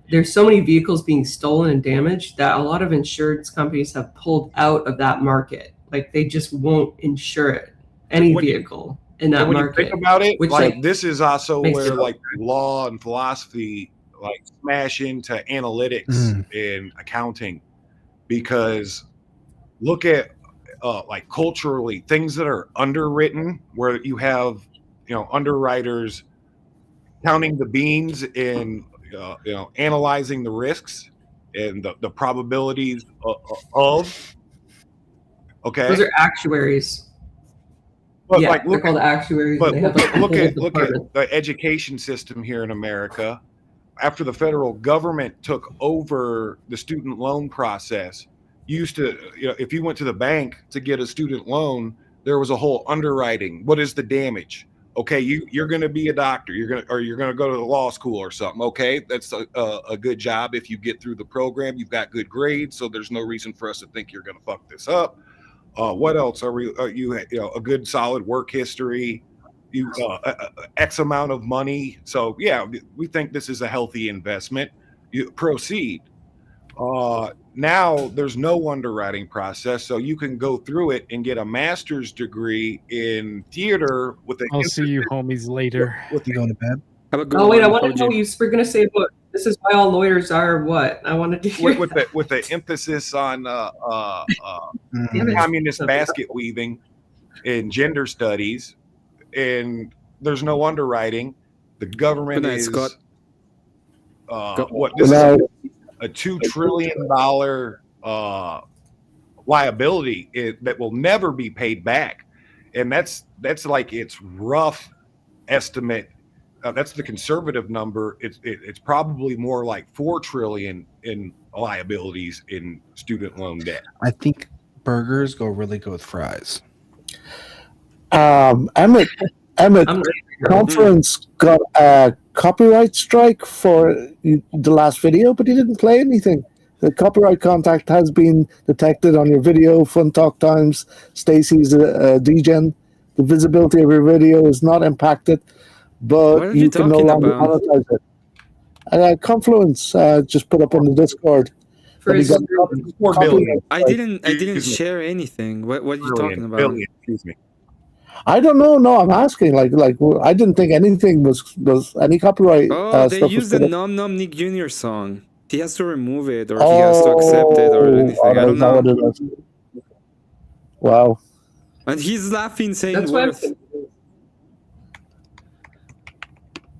there's so many vehicles being stolen and damaged that a lot of insurance companies have pulled out of that market. Like they just won't insure any vehicle in that when market. You think about it, which like this is also where sense. like law and philosophy like smash into analytics and accounting, because look at like culturally things that are underwritten, where you have underwriters counting the beans and analyzing the risks and the probabilities of those are actuaries. But yeah, like, they're called actuaries. But look at department. the education system here in America. After the federal government took over the student loan process, you used to, if you went to the bank to get a student loan, there was a whole underwriting. What is the damage? Okay, you're going to be a doctor. You're going to go to law school or something. Okay, that's a good job if you get through the program. You've got good grades, so there's no reason for us to think you're going to fuck this up. What else are we? A good solid work history, X amount of money. So yeah, we think this is a healthy investment. You proceed. Now there's no underwriting process, so you can go through it and get a master's degree in theater with a. I'll see you homies later. You going to bed? Oh wait, I want to know what you were going to say about This is why all lawyers are what I wanted to hear. with the emphasis on communist basket weaving and gender studies, and there's no underwriting. The government is what this is a $2 trillion liability that will never be paid back, and that's like its rough estimate. That's the conservative number. It's probably more like $4 trillion in liabilities in student loan debt. I think burgers go really good with fries. Emmett, Conference got a copyright strike for the last video, but he didn't play anything. The copyright contact has been detected on your video, Fun Talk Times, Stacy's DGen. The visibility of your video is not impacted, but you can no longer monetize it. Confluence just put up on the Discord. I didn't share anything. What are you talking about? Excuse me. I don't know. No, I'm asking. Like I didn't think anything was any copyright. Oh, they used the Nom Nom Nick Jr. song. He has to remove it, or he has to accept it, or anything. I don't know. Wow. And he's laughing, saying That's words.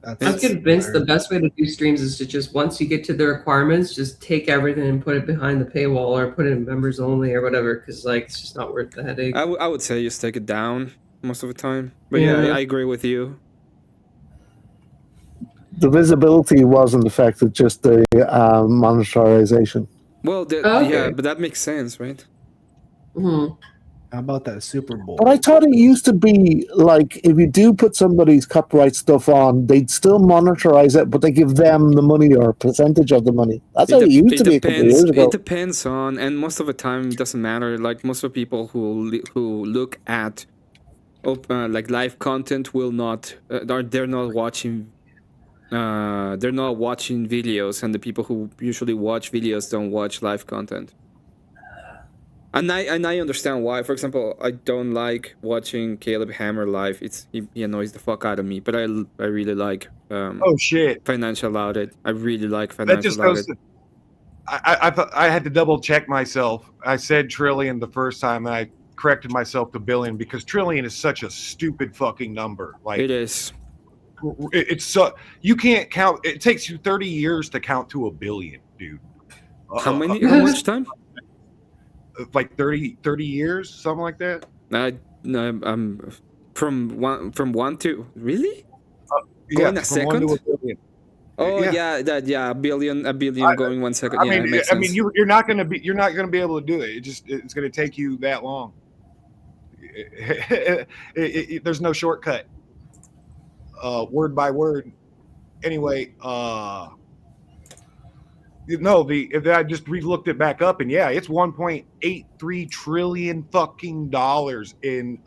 I'm convinced the best way to do streams is to just, once you get to the requirements, just take everything and put it behind the paywall or put it in members only or whatever, because like it's just not worth the headache. I would say just take it down most of the time. But yeah, I agree with you. The visibility wasn't affected, just the monetarization. Well, yeah, but that makes sense, right? Mm-hmm. How about that Super Bowl? But I thought it used to be like if you do put somebody's copyright stuff on, they'd still monetize it, but they give them the money or a percentage of the money. That's how it used to be a couple of years ago. It depends on, and most of the time it doesn't matter. Like most of the people who look at like live content will not, they're not watching. They're not watching videos, and the people who usually watch videos don't watch live content. And I understand why. For example, I don't like watching Caleb Hammer live. He annoys the fuck out of me. But I really like Financial Audit. I really like Financial Audit. I had to double check myself. I said trillion the first time, and I corrected myself to billion because trillion is such a stupid fucking number. Like it is. It's so you can't count. It takes you 30 years to count to a billion, dude. How much time? Like 30 years, something like that. I'm from one to really. Going a second. 1 to a billion. Oh yeah, a billion going 1 second. I mean, you're not gonna be able to do it. It's gonna take you that long. There's no shortcut. Word by word. Anyway, if I just re-looked it back up, and yeah, it's 1.83 trillion fucking dollars in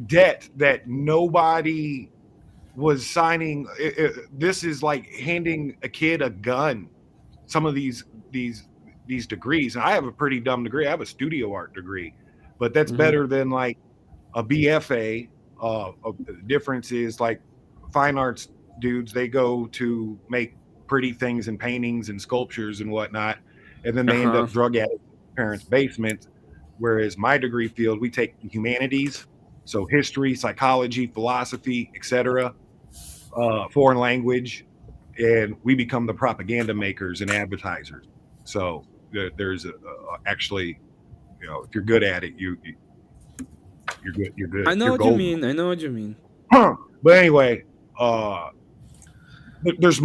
debt that nobody was signing. This is like handing a kid a gun. Some of these degrees, and I have a pretty dumb degree. I have a studio art degree, but that's better than like a BFA. The difference is like fine arts dudes, they go to make pretty things and paintings and sculptures and whatnot, and then they end up drug addicts in parents' basements. Whereas my degree field, we take humanities, so history, psychology, philosophy, etc., foreign language, and we become the propaganda makers and advertisers. So there's actually, if you're good at it, you're good. You're good. I know what you mean. But anyway, there's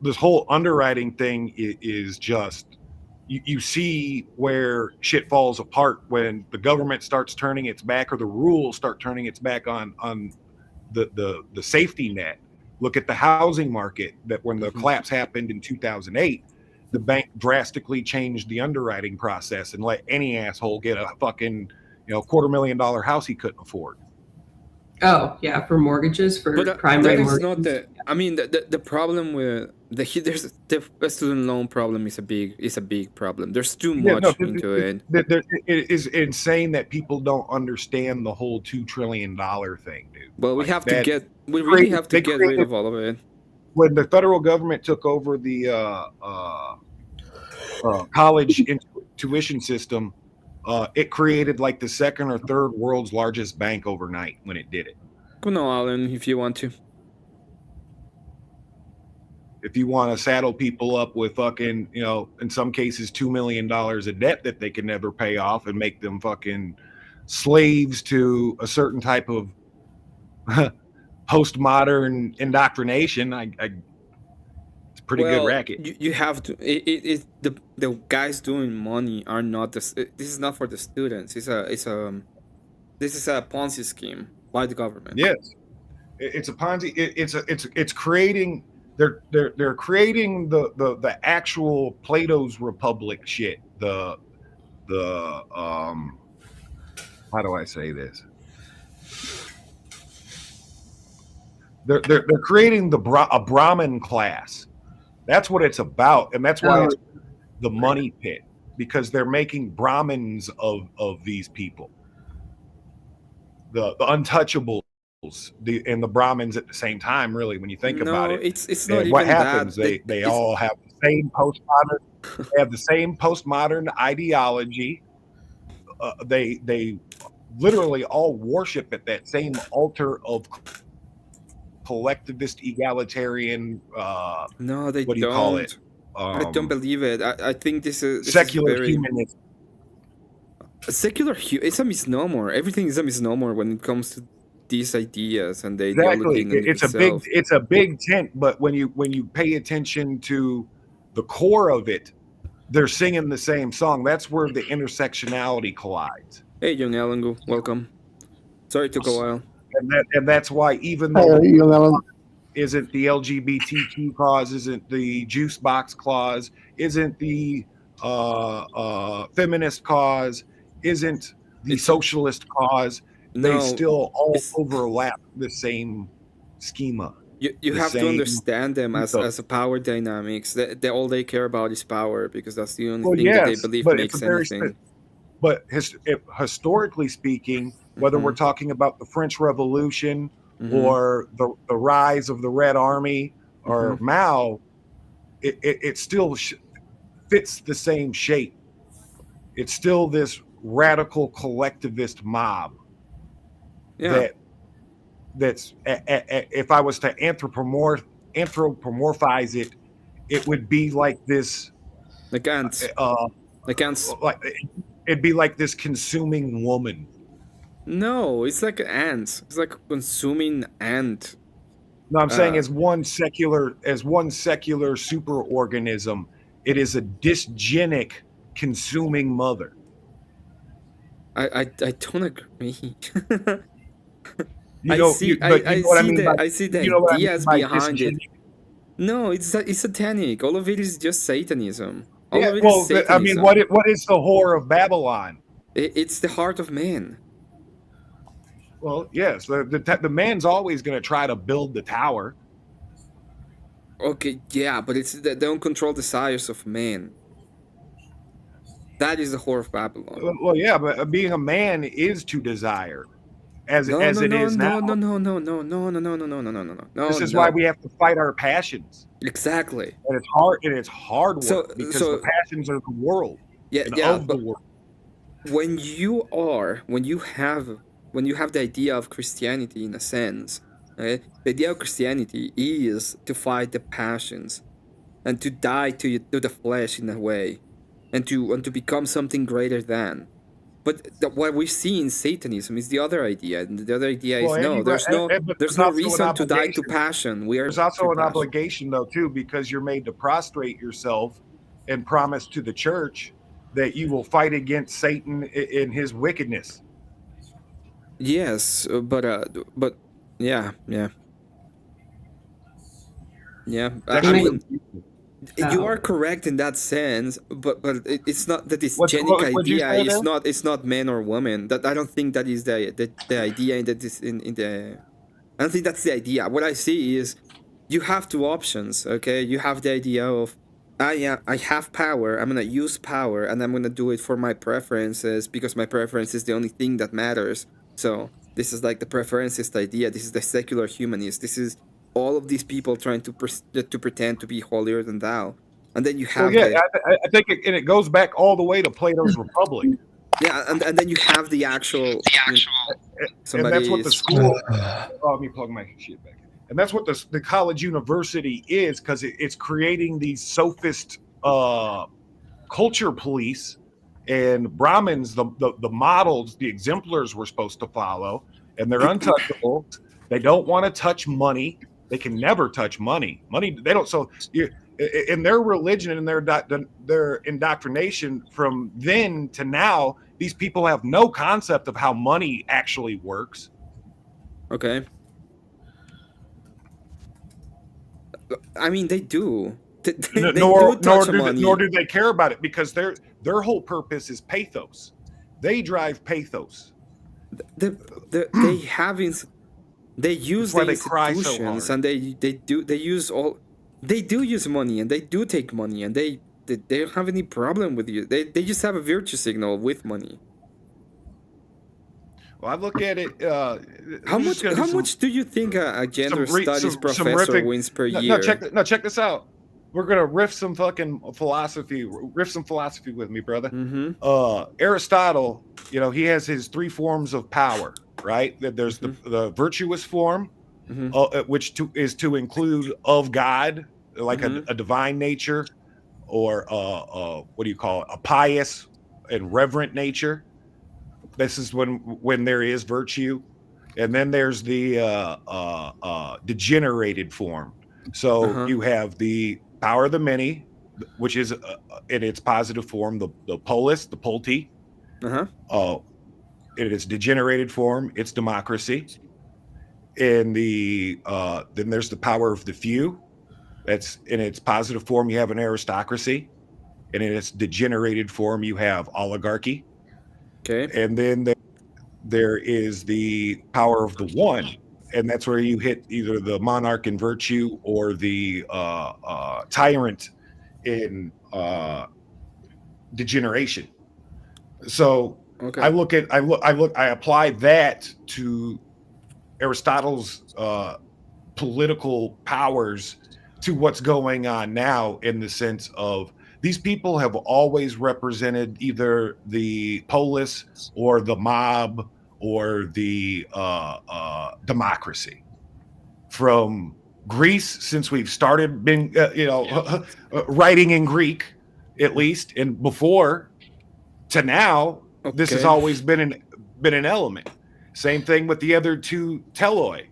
this whole underwriting thing is just you see where shit falls apart when the government starts turning its back, or the rules start turning its back on the safety net. Look at the housing market. That when the collapse happened in 2008, the bank drastically changed the underwriting process and let any asshole get a fucking $250,000 house he couldn't afford. Oh yeah, for mortgages, for primary mortgages. Not the problem with the student loan problem is a big problem. There's too much into it. It is insane that people don't understand the whole $2 trillion thing, dude. Well, we really have to get rid of all of it. when the federal government took over the college tuition system, it created like the second or third world's largest bank overnight when it did it. Go no, Alan, if you want to. If you want to saddle people up with fucking, you know, in some cases $2 million of debt that they can never pay off and make them fucking slaves to a certain type of postmodern indoctrination, it's a pretty good racket. You have to. The guys doing money are not this. This is not for the students. This is a Ponzi scheme by the government. Yes, it's a Ponzi. It's creating. They're creating the actual Plato's Republic shit. The how do I say this? They're creating a Brahmin class. That's what it's about, and that's why it's the money pit, because they're making Brahmins of these people, the untouchables, and the Brahmins at the same time. Really, when you think about it, it's not even what happens. that. They all have the same postmodern. They have the same postmodern ideology. They literally all worship at that same altar of collectivist, egalitarian. No, they what do don't. You call it? I don't believe it. I think this secular humanism. It's a misnomer. Everything is a misnomer when it comes to these ideas and the exactly. ideology. It's a big tent, but when you pay attention to the core of it, they're singing the same song. That's where the intersectionality collides. Hey, young Alan, welcome. Sorry it took a while. And that's why even though isn't the LGBTQ cause, isn't the juice box clause, isn't the feminist cause, isn't the socialist cause, they still all overlap the same schema. You have to understand them as a power dynamics. They all they care about is power, because that's the only thing that they believe makes anything. But historically speaking, whether we're talking about the French Revolution or the rise of the Red Army or Mao, it still fits the same shape. It's still this radical collectivist mob. Yeah. That's if I was to anthropomorphize it, it would be like this. Like ants. It'd be like this consuming woman. No, it's like ants. It's like a consuming ant. No, I'm saying as one secular superorganism, it is a dysgenic consuming mother. I don't agree. I see the ideas behind it. No, it's satanic. All of it is just Satanism. All of it is Satanism. I mean, what is the whore of Babylon? It's the heart of man. Well, yes, the man's always going to try to build the tower. Okay, yeah, but it's the uncontrolled desires of man. That is the whore of Babylon. Well, yeah, but being a man is to desire, as it is now. No. This is why we have to fight our passions. Exactly. And it's hard. And it's hard work because the passions are the world. The world. When you have the idea of Christianity in a sense, okay? The idea of Christianity is to fight the passions and to die to the flesh in a way, and to become something greater than. But what we see in Satanism is the other idea, and the other idea is there's no reason to die to passion. There's also an obligation though too, because you're made to prostrate yourself and promise to the church that you will fight against Satan in his wickedness. Yes, but yeah. I mean, you are correct in that sense, but it's not the dysgenic idea. It's not man or woman. That I don't think that is the idea in the. I don't think that's the idea. What I see is you have two options. Okay, you have the idea of I have power. I'm gonna use power, and I'm gonna do it for my preferences because my preference is the only thing that matters. So this is like the preferencist idea. This is the secular humanist. This is all of these people trying to pretend to be holier than thou, and then you have I think it goes back all the way to Plato's Republic. Yeah, and then you have the actual and that's what the school. Let me plug my shit back in. And that's what the college university is, because it's creating these sophist culture police and Brahmins, the models, the exemplars we're supposed to follow, and they're untouchable. They don't want to touch money. They can never touch money. Money, they don't. So in their religion and their indoctrination from then to now, these people have no concept of how money actually works. Okay. I mean, they do. Nor do they care about it, because their whole purpose is pathos. They drive pathos. They use the institutions, and they do use money, and they do take money, and they don't have any problem with you. They just have a virtue signal with money. Well, I look at it. How much do you think a gender studies professor wins per year? Check this out. We're gonna riff some philosophy with me, brother. Mm-hmm. Aristotle, he has his 3 forms of power, right? There's the virtuous form, which is to include of God, like a divine nature, or what do you call it? A pious and reverent nature. This is when there is virtue. And then there's the degenerated form. So you have the power of the many, which is in its positive form, the polis, the polity. In its degenerated form, it's democracy. In then there's the power of the few. That's in its positive form, you have an aristocracy. And in its degenerated form, you have oligarchy. Okay. And then there is the power of the one, and that's where you hit either the monarch in virtue or the tyrant in degeneration. So I apply that to Aristotle's political powers to what's going on now, in the sense of these people have always represented either the polis or the mob or the democracy. From Greece, since we've started being, writing in Greek, at least, and before to now, this has always been an element. Same thing with the other 2 teloi.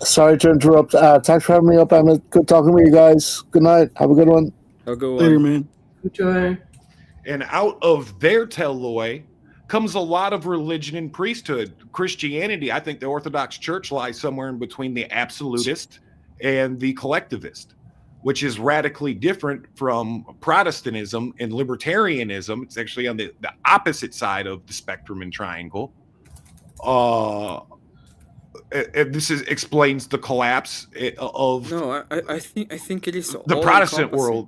Sorry to interrupt. Thanks for having me up, Emmett. Good talking with you guys. Good night. Have a good one. I'll go later, man. Enjoy. And out of their teloi comes a lot of religion and priesthood. Christianity, I think the Orthodox Church lies somewhere in between the absolutist and the collectivist, which is radically different from Protestantism and libertarianism. It's actually on the opposite side of the spectrum and triangle. And this explains the collapse of. No, I think it is the Protestant world.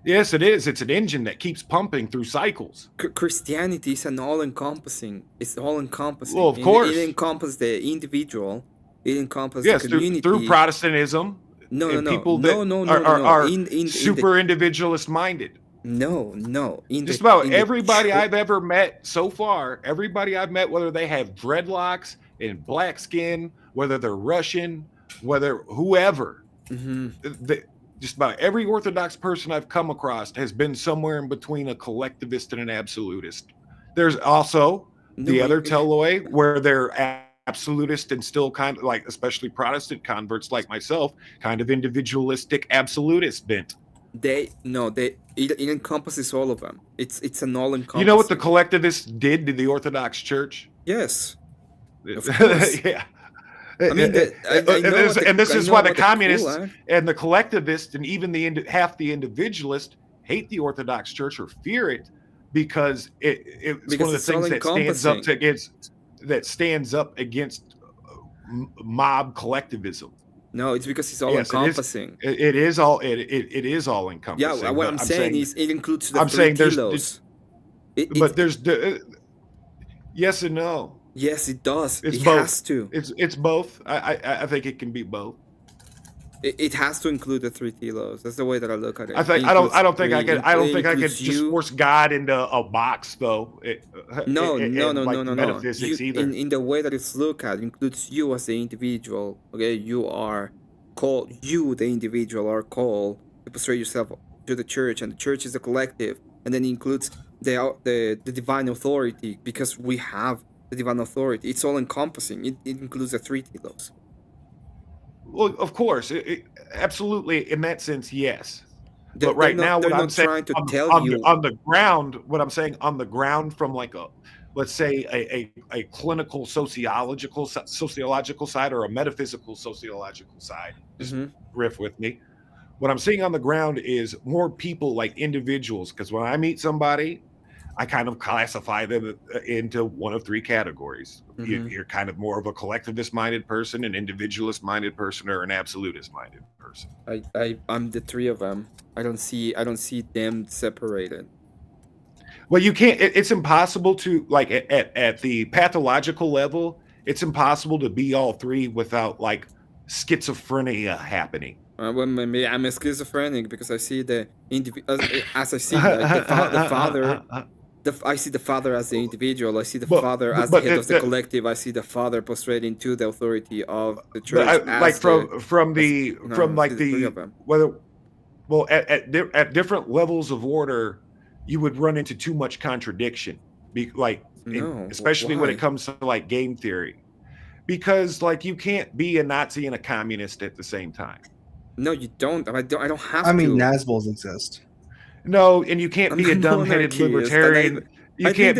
Yes, it is. It's an engine that keeps pumping through cycles. Christianity is an all-encompassing. It's all-encompassing. Well, of course, it encompasses the individual. It encompasses the community. Through Protestantism. People are super individualist minded. No. Just about everybody I've ever met so far, whether they have dreadlocks and black skin, whether they're Russian, whether whoever, just about every Orthodox person I've come across has been somewhere in between a collectivist and an absolutist. There's also the other teloi where they're absolutist and still kind of like, especially Protestant converts like myself, kind of individualistic absolutist bent. It encompasses all of them. It's an all-encompassing. You know what the collectivists did to the Orthodox Church? Yes. Of course. Yeah. I mean, this is why the communists and the collectivists and even half the individualists hate the Orthodox Church or fear it, because it's one of the things that stands up against mob collectivism. No, it's because it's all encompassing. It is all encompassing. Yeah, what I'm saying is it includes the 3 kilos. There's yes and no. Yes, it does. It has to. It's both. I think it can be both. It has to include the 3 telos. That's the way that I look at it. I don't think I could just force God into a box though. No. Metaphysics either. In the way that it's looked at, it includes you as the individual. Okay, you are called. You, the individual, are called to prostrate yourself to the church, and the church is a collective, and then it includes the divine authority, because we have the divine authority. It's all encompassing. It includes the 3 telos. Well, of course, absolutely. In that sense, yes. But right now, what I'm saying on the ground, what I'm saying on the ground from like let's say a clinical sociological side or a metaphysical sociological side, just riff with me. What I'm seeing on the ground is more people like individuals, because when I meet somebody, I kind of classify them into one of 3 categories. You're kind of more of a collectivist-minded person, an individualist-minded person, or an absolutist-minded person. I'm the 3 of them. I don't see them separated. Well, you can't. It's impossible to, like, at the pathological level. It's impossible to be all 3 without like schizophrenia happening. Well, maybe I'm a schizophrenic because I see the as I see like, the father. I see the father as the individual. I see the father as the head of the collective. I see the father prostrating to the authority of the church. At different levels of order, you would run into too much contradiction. Especially when it comes to like game theory, because like you can't be a Nazi and a communist at the same time. No, you don't. I don't have to. I mean, Nazbols exist. No, and you can't be a dumb-headed libertarian. You can't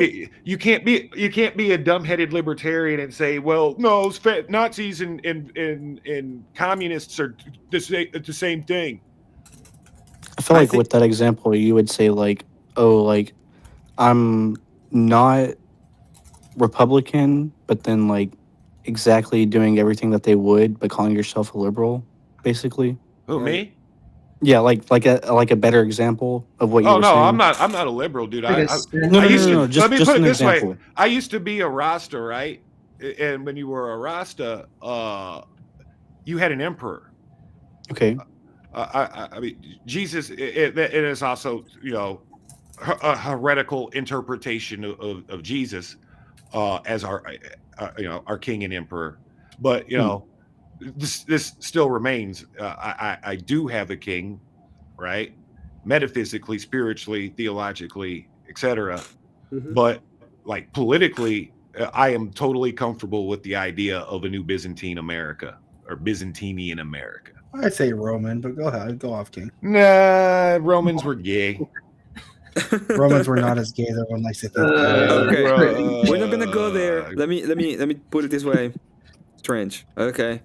be a dumb-headed libertarian and say, "Well, no, Nazis and communists are the same thing." I feel like with that example, you would say like, "Oh, like I'm not Republican, but then like exactly doing everything that they would, but calling yourself a liberal, basically." Who, me? Yeah, like a better example of what you were saying. I'm not a liberal, dude. Just let me put it this example. way. I used to be a Rasta, right? And when you were a Rasta, you had an emperor. Okay. I mean, Jesus. It is also, a heretical interpretation of Jesus as our king and emperor. But this still remains. I do have a king, right? Metaphysically, spiritually, theologically, etc. But like politically, I am totally comfortable with the idea of a new Byzantine America or Byzantinian America. I'd say Roman, but go ahead, go off, King. Nah, Romans were gay. Romans were not as gay though. One likes to think. Okay, we're not gonna go there. Let me put it this way. Strange. Okay.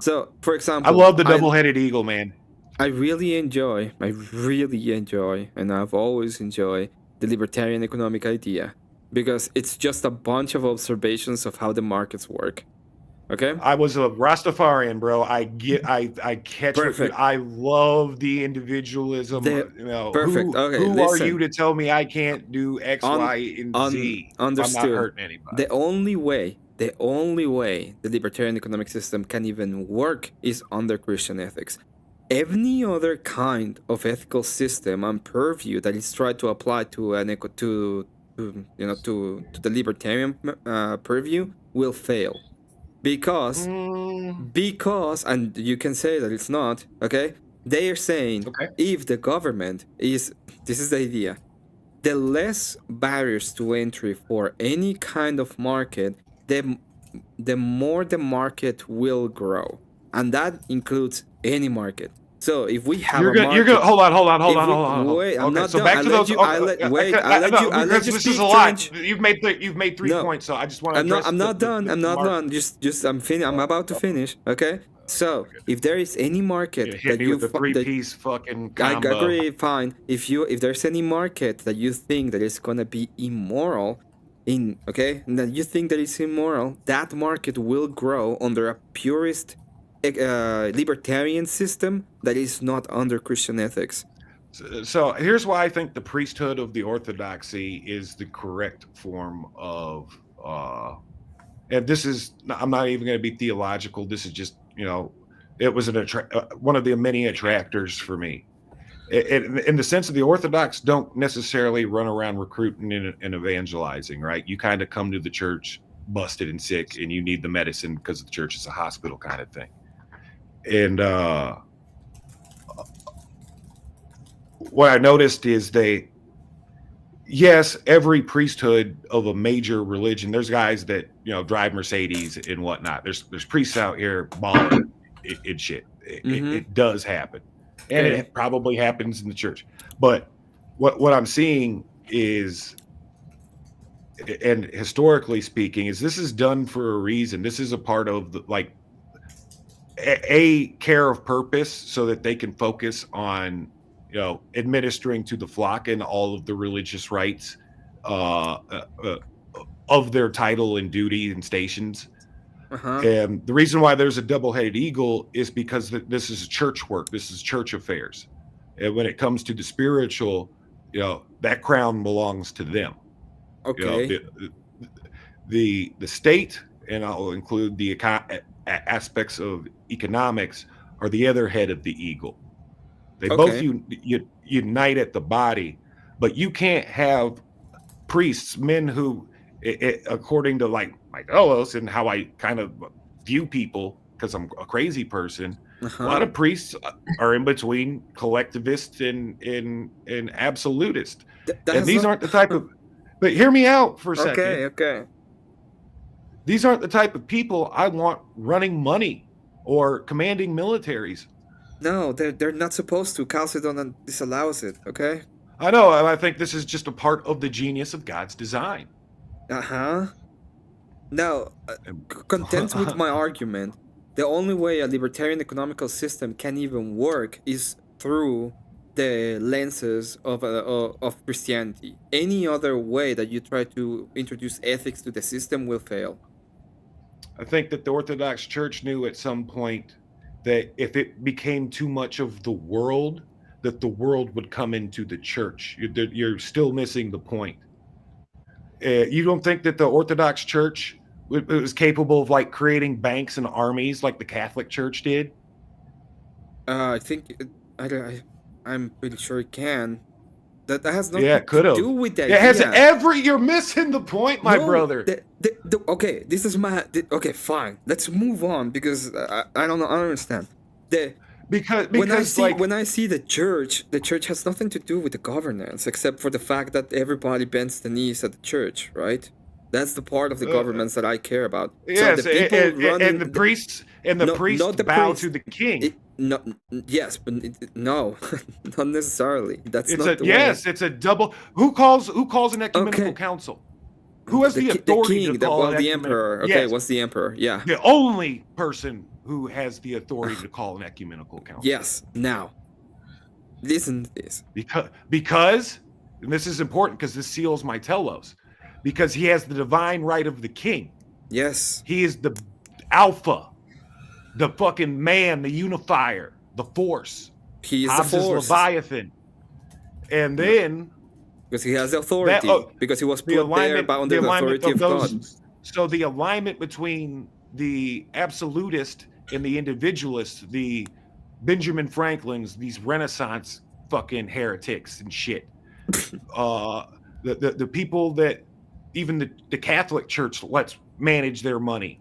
So, for example, I love the double-headed eagle, man. I really enjoy, and I've always enjoyed the libertarian economic idea, because it's just a bunch of observations of how the markets work. Okay. I was a Rastafarian, bro. I catch Perfect. I love the individualism. Perfect. Okay. Who are you to tell me I can't do X, Y, and Z? Understood. I'm not hurting anybody. The only way the libertarian economic system can even work is under Christian ethics. Any other kind of ethical system and purview that is tried to apply to the libertarian purview will fail. Because and you can say that it's not, okay? They are saying if the government this is the idea, the less barriers to entry for any kind of market, the more the market will grow. And that includes any market. So if we have you're gonna hold on. Wait, I'm not so done. back to those. I'll let you this speak, is a lot. French. You've made 3 points, so I just want to. I'm not done. Just I'm about to finish. Okay. So if there is any market that you the 3-piece fucking combo. I agree. Fine. If there's any market that you think that is gonna be immoral, and that you think that it's immoral, that market will grow under a purist libertarian system that is not under Christian ethics. So here's why I think the priesthood of the orthodoxy is the correct form of and this is, I'm not even going to be theological, this is just It was one of the many attractors for me. In the sense of the Orthodox don't necessarily run around recruiting and evangelizing, right? You kind of come to the church busted and sick, and you need the medicine because the church is a hospital kind of thing. And what I noticed is every priesthood of a major religion, there's guys that drive Mercedes and whatnot. There's priests out here balling and shit. It does happen, and it probably happens in the church. But what I'm seeing is, and historically speaking, is this is done for a reason. This is a part of a care of purpose, so that they can focus on administering to the flock and all of the religious rights of their title and duty and stations. And the reason why there's a double-headed eagle is because this is church work. This is church affairs. And when it comes to the spiritual, that crown belongs to them. Okay. The state, and I'll include the aspects of economics, are the other head of the eagle. They both unite at the body, but you can't have priests, men who, according to like Delos and how I kind of view people, because I'm a crazy person, a lot of priests are in between collectivist and absolutist. And these aren't the type of, but hear me out for a second. Okay. These aren't the type of people I want running money or commanding militaries. No, they're not supposed to. Chalcedon disallows it, okay? I know, and I think this is just a part of the genius of God's design. Now, content with my argument, the only way a libertarian economical system can even work is through the lenses of Christianity. Any other way that you try to introduce ethics to the system will fail. I think that the Orthodox Church knew at some point that if it became too much of the world, that the world would come into the church. You're still missing the point. You don't think that the Orthodox Church was capable of like creating banks and armies like the Catholic Church did? I think I'm pretty sure it can. That has nothing to do with that. It has you're missing the point, my brother. Okay, this is okay, fine. Let's move on because I don't understand. Because when I see the church has nothing to do with the governance except for the fact that everybody bends the knees at the church, right? That's the part of the governments that I care about. Yes, so the people and the priests bow to the king. Yes, but no, not necessarily. That's it's not it's a double. Who calls an ecumenical council? Who has the authority to call the emperor? Okay, what's the emperor? Yeah, the only person who has the authority to call an ecumenical council. Yes. Now, listen to this. Because, and this is important because this seals my telos, because he has the divine right of the king. Yes. He is the alpha, the fucking man, the unifier, the force. He is the force. Leviathan. And then... Because he has the authority. Because he was put there by under the authority of God. So the alignment between the absolutist and the individualist, the Benjamin Franklins, these Renaissance fucking heretics and shit. The people that even the Catholic Church lets manage their money.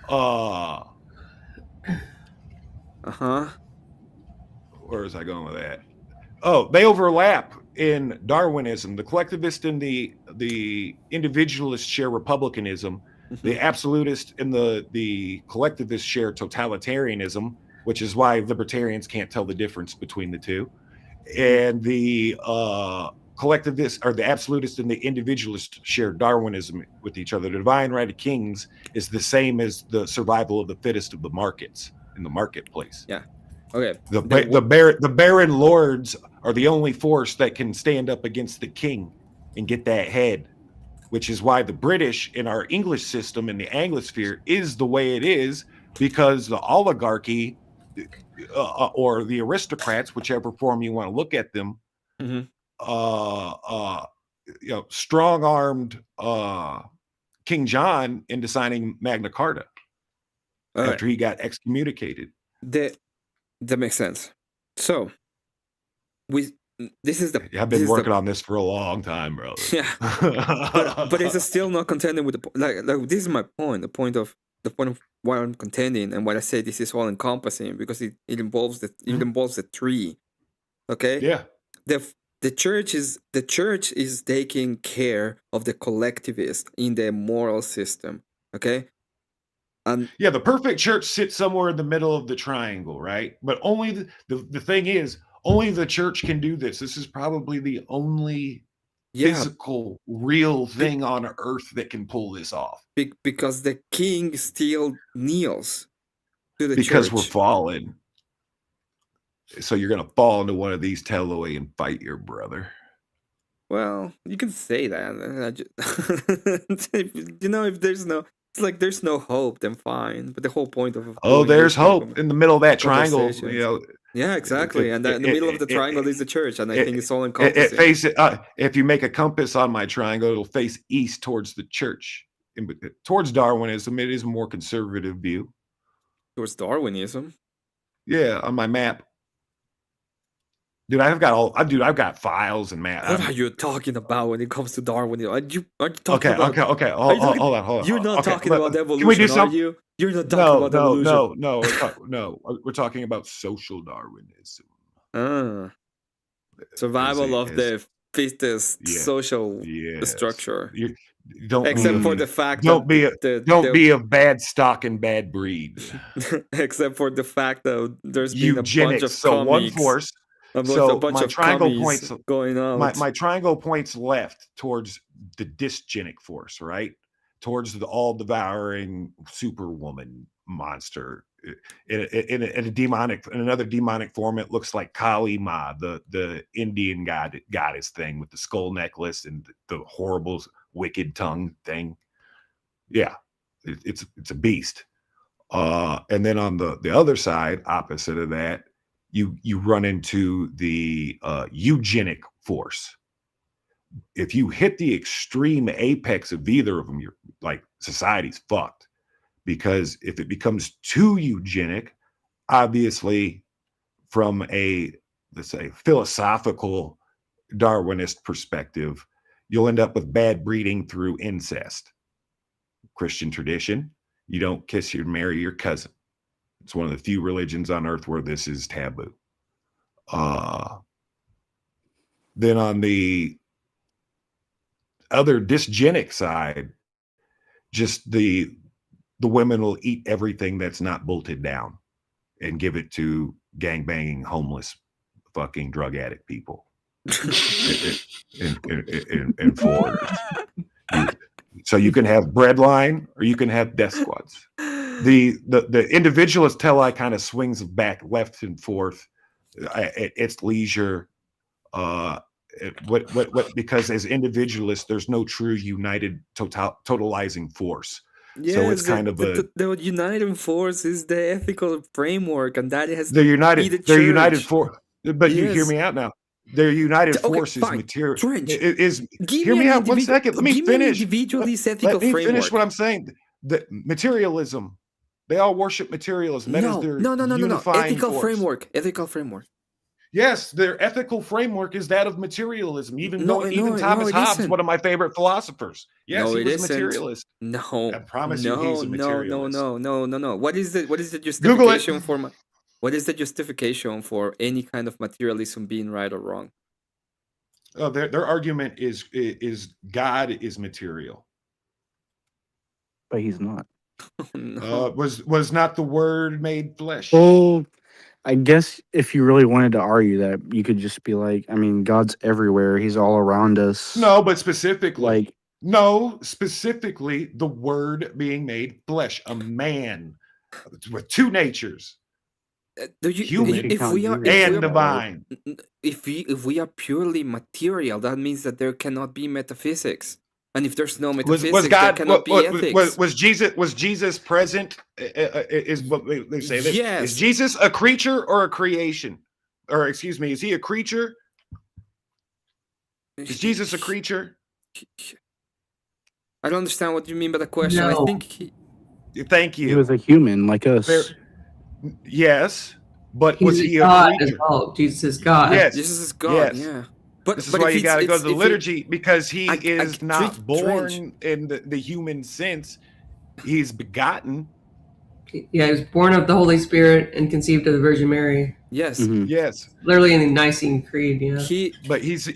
Where is I going with that? Oh, they overlap in Darwinism. The collectivist and the individualist share republicanism. The absolutist and the collectivist share totalitarianism, which is why libertarians can't tell the difference between the two. And the collectivist or the absolutist and the individualist share Darwinism with each other. The divine right of kings is the same as the survival of the fittest of the markets in the marketplace. Yeah. Okay. The baron lords are the only force that can stand up against the king and get that head, which is why the British in our English system in the Anglosphere is the way it is, because the oligarchy or the aristocrats, whichever form you want to look at them, strong-armed King John into signing Magna Carta after he got excommunicated. That makes sense. So this is the. I've been working on this for a long time, bro. Yeah, but it's still not contending with the like. This is my point. The point of why I'm contending and why I say this is all encompassing because it involves the tree. Okay. Yeah. The church is taking care of the collectivist in the moral system. Okay. Yeah, the perfect church sits somewhere in the middle of the triangle, right? But only the thing is, only the church can do this. This is probably the only physical, real thing on earth that can pull this off. Because the king still kneels to the church. Because we're fallen. So you're going to fall into one of these Tellaway and fight your brother. Well, you can say that. If there's no... It's like there's no hope, then fine. But the whole point of there's hope in the middle of that triangle. Yeah, exactly. And in the middle of the triangle is the church, and I think it's all encompassing. If you make a compass on my triangle, it'll face east towards the church. Towards Darwinism, it is a more conservative view. Towards Darwinism? Yeah, on my map. Dude, I've got files and maps. What are you talking about when it comes to Darwinism? Are you talking about... Okay. Hold on. You're not talking about evolution, are you? You're not talking about evolution. No. We're talking about social Darwinism. Survival of the fittest social structure. Except for the fact don't be of bad stock and bad breed. Except for the fact that there's been eugenics. A bunch of one force. So my triangle points going on. My triangle points left towards the dysgenic force, right? Towards the all-devouring superwoman monster. In another demonic form, it looks like Kali Ma, the Indian goddess thing with the skull necklace and the horrible wicked tongue thing. Yeah, it's a beast. And then on the other side, opposite of that, you run into the eugenic force. If you hit the extreme apex of either of them, you're like, society's fucked. Because if it becomes too eugenic, obviously from a, let's say, philosophical Darwinist perspective, you'll end up with bad breeding through incest. Christian tradition, you don't kiss or marry your cousin. It's one of the few religions on earth where this is taboo. Then on the other dysgenic side, just the women will eat everything that's not bolted down and give it to gangbanging, homeless, fucking drug addict people in Florida. So you can have breadline or you can have death squads. The individualist Tellai kind of swings back left and forth at its leisure. Because as individualists, there's no true united totalizing force. Yes, so it's kind of the uniting force is the ethical framework, and that has they're united force. But you hear me out now. Their united force is material. Hear me out 1 second. Let me finish. Let me finish what I'm saying. The materialism. They all worship materialism. That is their unifying force. Ethical framework. Yes, their ethical framework is that of materialism. Even Thomas Hobbes, one of my favorite philosophers. Yes, he was a materialist. No, I promise you, he's a materialist. No. What is the justification for what is the justification for any kind of materialism being right or wrong? Their argument is God is material, but he's not. No. Was not the Word made flesh? Oh, I guess if you really wanted to argue that, you could just be like, I mean, God's everywhere. He's all around us. No, but specifically, specifically the Word being made flesh, a man with two natures, human and divine. If we are purely material, that means that there cannot be metaphysics. And if there's no metaphysics, there cannot be ethics. Was Jesus present? Is what they say. Yes. Is Jesus a creature or a creation? Or excuse me, is he a creature? Is Jesus a creature? I don't understand what you mean by the question. No. I think Thank you. He was a human like us. Yes, but He's was he a God as creature? well. Jesus is God. Yes, Jesus is God. yes. Yeah. But this is but why if you it's- got to go it's- to the if it- liturgy, because he I- is not Trench. born in the human sense. He's begotten. Yeah, he was born of the Holy Spirit and conceived of the Virgin Mary. Yes. Yes. Literally in the Nicene Creed. Yeah. But he's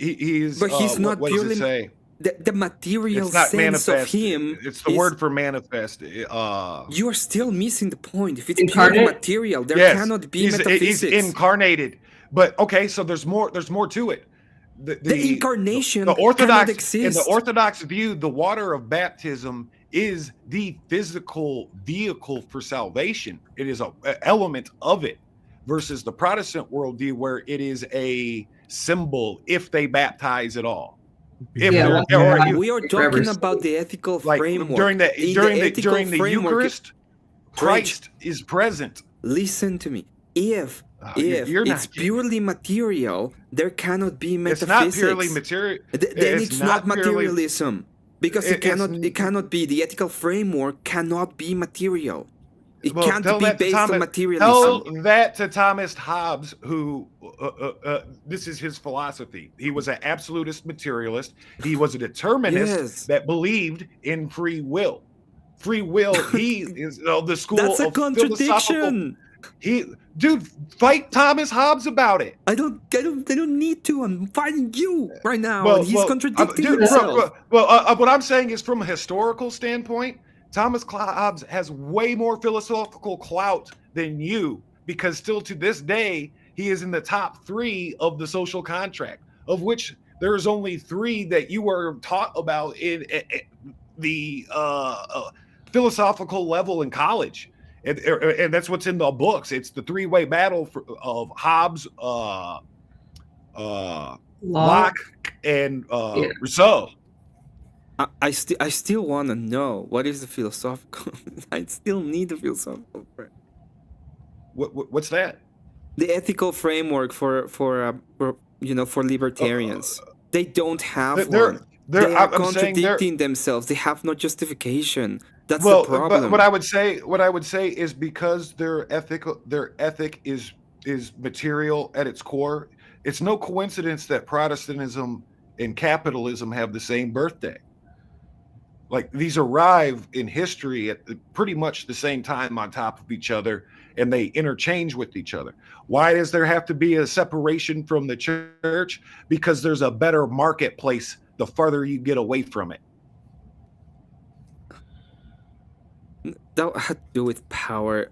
not what purely does it say? the material It's not sense manifest. of him. It's the word for manifest. You are still missing the point. If it's Incarnate? purely material, there cannot be metaphysics. He's incarnated. But okay, so there's more to it. The incarnation the Orthodox cannot exist. in the Orthodox view, the water of baptism is the physical vehicle for salvation. It is an element of it, versus the Protestant worldview where it is a symbol if they baptize at all. We are talking about the ethical framework. During the Eucharist, Christ is present. Listen to me. If it's purely material, there cannot be metaphysics. It's not purely material. Then it's not materialism, because it cannot be. The ethical framework cannot be material. It can't be based on materialism. Tell that to Thomas Hobbes, who this is his philosophy. He was an absolutist materialist. He was a determinist that believed in free will. Free will. He is the school That's a of contradiction. Dude, fight Thomas Hobbes about it. I don't need to. I'm fighting you right now. And he's contradicting himself. What I'm saying is, from a historical standpoint, Thomas Hobbes has way more philosophical clout than you, because still to this day, he is in the top 3 of the social contract, of which there is only 3 that you were taught about in the philosophical level in college. And that's what's in the books. It's the 3-way battle of Hobbes, Locke, and Rousseau. I still want to know what is the philosophical. I still need the philosophical framework. What's that? The ethical framework for libertarians. They don't have one. They are contradicting themselves. They have no justification. That's the problem. But what I would say is, because their ethic is material at its core, it's no coincidence that Protestantism and capitalism have the same birthday. Like, these arrive in history at pretty much the same time on top of each other, and they interchange with each other. Why does there have to be a separation from the church? Because there's a better marketplace the farther you get away from it. That had to do with power.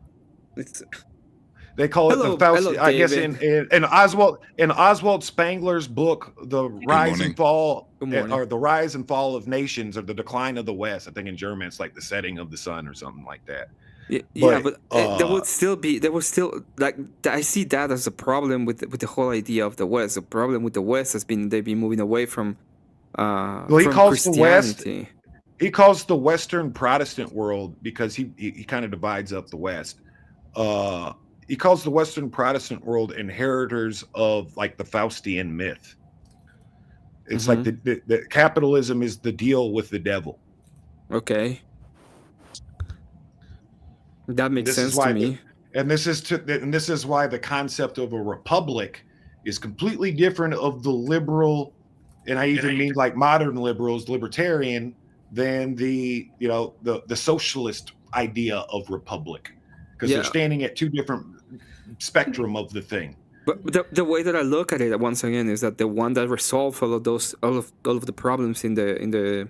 They call it the Faust. I guess in Oswald Spengler's book, The Rise and Fall, or The Rise and Fall of Nations, or The Decline of the West. I think in German it's like The Setting of the Sun or something like that. But there would still like, I see that as a problem with the whole idea of the West. The problem with the West has been they've been moving away from he calls Christianity. the West. He calls the Western Protestant world, because he kind of divides up the West. He calls the Western Protestant world inheritors of, like, the Faustian myth. It's like the capitalism is the deal with the devil. Okay, that makes sense to me. And this is why the concept of a republic is completely different of the liberal, and I even mean like modern liberals, libertarian, than the socialist idea of republic, because they're standing at 2 different spectrum of the thing. But the way that I look at it, once again, is that the one that resolves all of the problems in the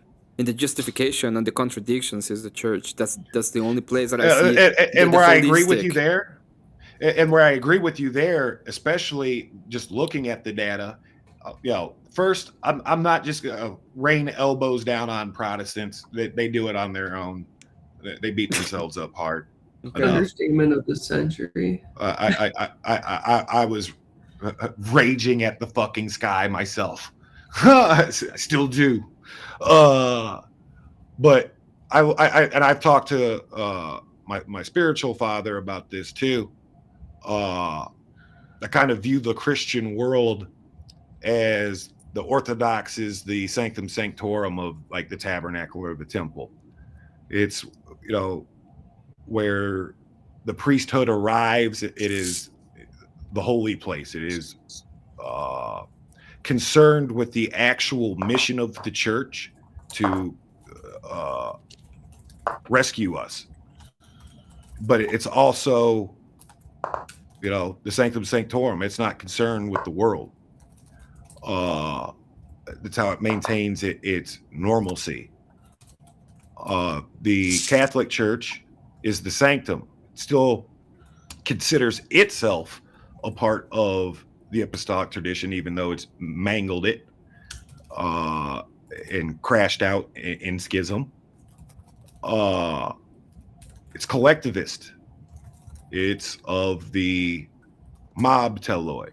justification and the contradictions is the church. That's the only place that I see. And where I agree with you there, especially just looking at the data, first, I'm not just gonna rain elbows down on Protestants. They do it on their own. They beat themselves up hard. Understatement of the century. I was raging at the fucking sky myself. I still do. But I've talked to my spiritual father about this too. I kind of view the Christian world as the Orthodox is the sanctum sanctorum of, like, the tabernacle or the temple. It's, where the priesthood arrives, it is the holy place. It is concerned with the actual mission of the church to rescue us. But it's also, the sanctum sanctorum. It's not concerned with the world. That's how it maintains its normalcy. The Catholic Church is the sanctum. It still considers itself a part of the apostolic tradition, even though it's mangled it and crashed out in schism. It's collectivist. It's of the mob teloi.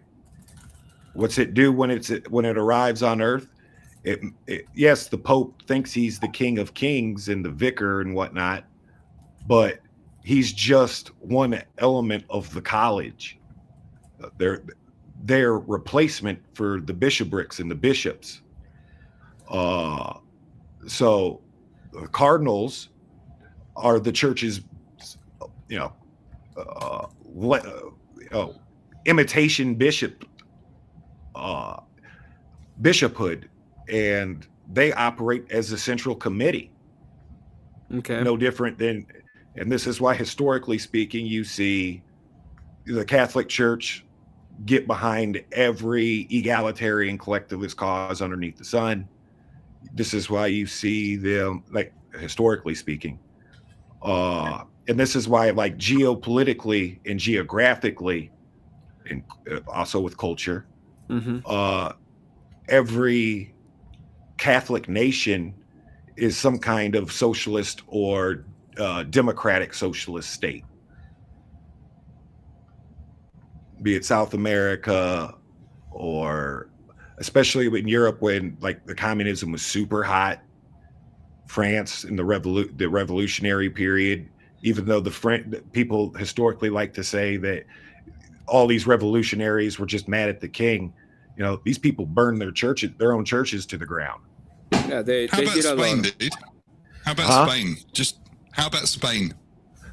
What's it do when it arrives on earth? Yes, the Pope thinks he's the King of Kings and the vicar and whatnot, but he's just one element of the college. Their replacement for the bishoprics and the bishops. So the cardinals are the church's, imitation bishophood, and they operate as a central committee. Okay. No different than, and this is why historically speaking, you see the Catholic Church get behind every egalitarian collectivist cause underneath the sun. This is why you see them, like, historically speaking, and this is why, like, geopolitically and geographically, and also with culture, every Catholic nation is some kind of socialist or democratic socialist state, be it South America, or especially in Europe when, like, the communism was super hot, France in the revolutionary period, even though the people historically like to say that all these revolutionaries were just mad at the king. These people burned their own churches to the ground. Yeah, they How about did a Spain, lot. dude? How about Spain? How about Spain?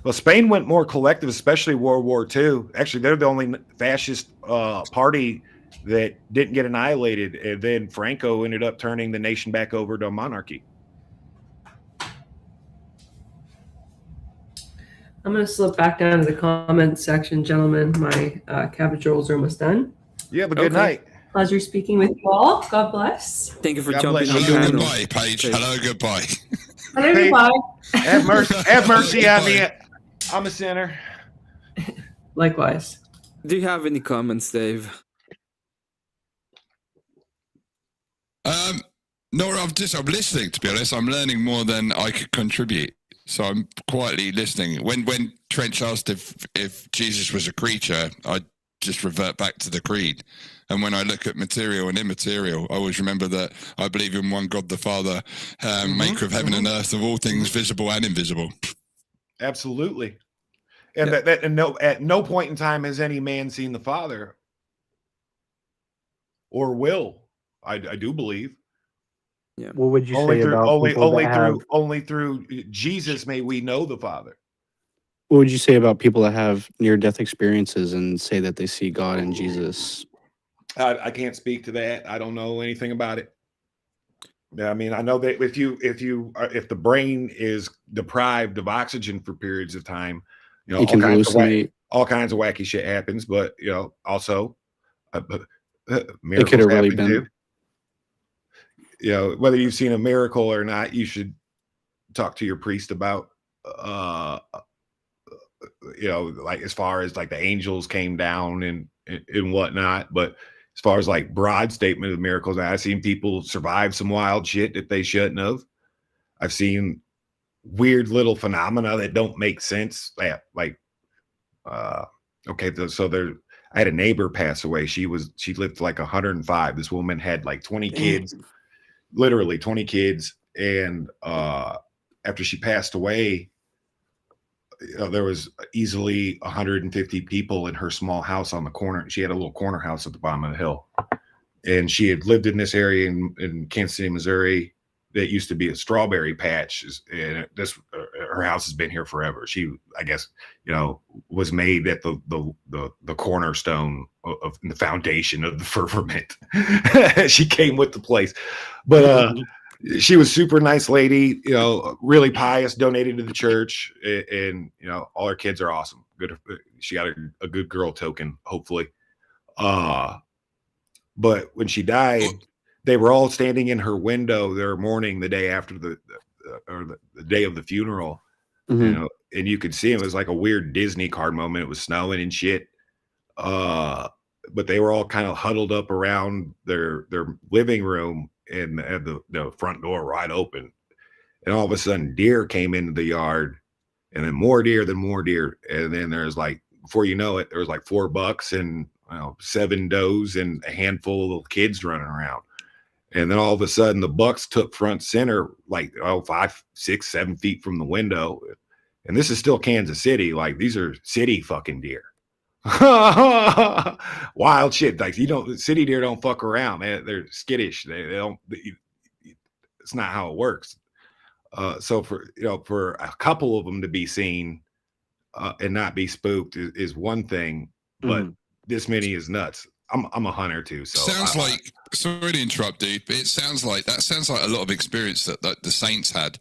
Well, Spain went more collective, especially World War II. Actually, they're the only fascist party that didn't get annihilated. And then Franco ended up turning the nation back over to monarchy. I'm going to slip back down to the comments section, gentlemen. My cabbage rolls are almost done. You have a good night. Pleasure speaking with you all. God bless. Thank you for God jumping bless on you. the panel. Goodbye, Paige. Hello, goodbye. Hello, goodbye. Have mercy on me. I'm a sinner. Likewise. Do you have any comments, Dave? No, I'm listening, to be honest. I'm learning more than I could contribute. So I'm quietly listening. When Trench asked if Jesus was a creature, I just revert back to the creed. And when I look at material and immaterial, I always remember that I believe in one God the Father, maker of heaven and earth, of all things visible and invisible. Absolutely. And that at no point in time has any man seen the Father, or will. I do believe. Yeah. What would you say about people that have? Only through Jesus may we know the Father. What would you say about people that have near-death experiences and say that they see God and Jesus? I can't speak to that. I don't know anything about it. I mean, I know that if the brain is deprived of oxygen for periods of time, You can hallucinate. all kinds of wacky shit happens. But also It miracles could have really happen been. too. Whether you've seen a miracle or not, you should talk to your priest about. Like as far as like the angels came down and whatnot, but as far as like broad statement of miracles, I've seen people survive some wild shit that they shouldn't have. I've seen weird little phenomena that don't make sense. I had a neighbor pass away. She lived like 105. This woman had like 20 kids, literally 20 kids. And after she passed away, there was easily 150 people in her small house on the corner. She had a little corner house at the bottom of the hill. And she had lived in this area in Kansas City, Missouri, that used to be a strawberry patch. And her house has been here forever. She, I guess, was made at the cornerstone of the foundation of the firmament. She came with the place, but she was super nice lady, really pious, donated to the church, and all her kids are awesome. Good. She got a good girl token, hopefully. But when she died, they were all standing in her window their mourning the day after the day of the funeral, and you could see it was like a weird Disney card moment. It was snowing and shit. But they were all kind of huddled up around their living room and had the front door wide open. And all of a sudden deer came into the yard, and then more deer. And then there's like, before you know it, there was like 4 bucks and 7 does and a handful of little kids running around. And then all of a sudden the bucks took front center, like 5, 6, 7 feet from the window. And this is still Kansas City. Like, these are city fucking deer. Wild shit. Like, city deer don't fuck around, man. They're skittish. They don't, it's not how it works. So for a couple of them to be seen and not be spooked is one thing, but this many is nuts. I'm a hunter too, so sounds like, sorry to interrupt, dude, but that sounds like a lot of experience that the Saints had.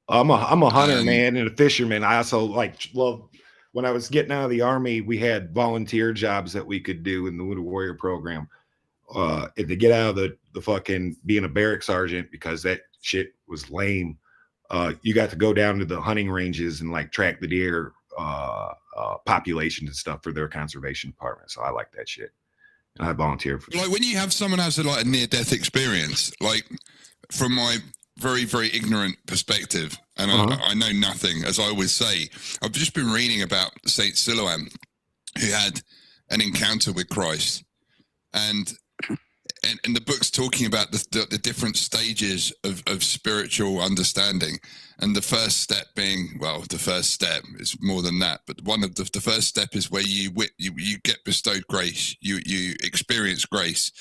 I'm a hunter, man, and a fisherman. I also love, when I was getting out of the Army, we had volunteer jobs that we could do in the Wounded Warrior program. To get out of the fucking being a barrack sergeant, because that shit was lame. You got to go down to the hunting ranges and track the deer populations and stuff for their conservation department. So I like that shit. And I volunteer for when you have someone has a near-death experience, from my very, very ignorant perspective, and I know nothing, as I always say. I've just been reading about Saint Siloam, who had an encounter with Christ, and the book's talking about the different stages of spiritual understanding, and the first step being, the first step is more than that, but one of the first step is where you get bestowed grace, you experience grace.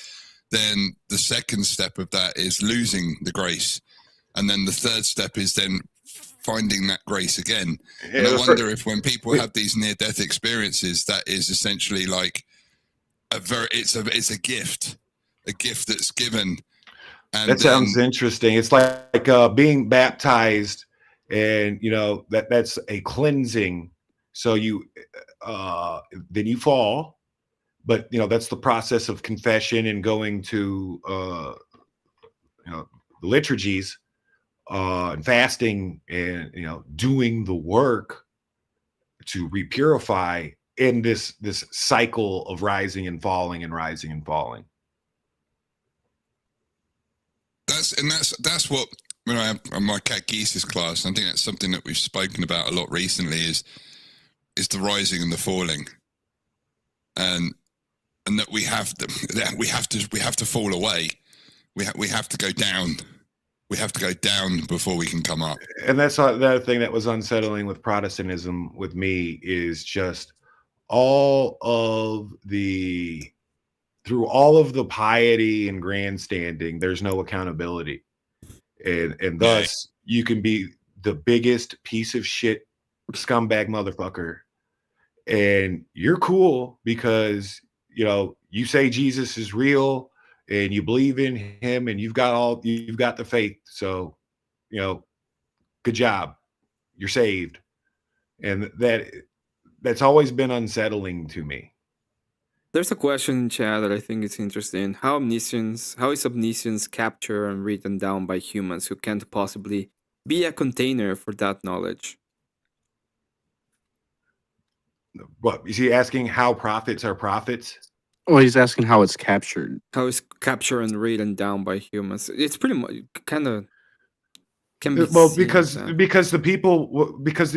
Then the second step of that is losing the grace, and then the third step is then finding that grace again. And I wonder if when people have these near-death experiences, that is essentially it's a gift. A gift that's given. And that sounds interesting. It's like being baptized, and that's a cleansing. So you then you fall, but that's the process of confession and going to the liturgies and fasting, and doing the work to repurify in this cycle of rising and falling and rising and falling. That's what, when I have my catechesis class, I think that's something that we've spoken about a lot recently, is the rising and the falling, and that we have to fall away. We have to go down. We have to go down before we can come up. And that's the other thing that was unsettling with Protestantism with me, is just through all of the piety and grandstanding, there's no accountability. And thus you can be the biggest piece of shit scumbag motherfucker, and you're cool because you say Jesus is real and you believe in him and you've got the faith. So, good job. You're saved. And that's always been unsettling to me. There's a question in chat that I think is interesting. How is omniscience captured and written down by humans who can't possibly be a container for that knowledge? What is he asking? How prophets are prophets? Well, he's asking how it's captured. How it's captured and written down by humans. It's pretty much kind of can be because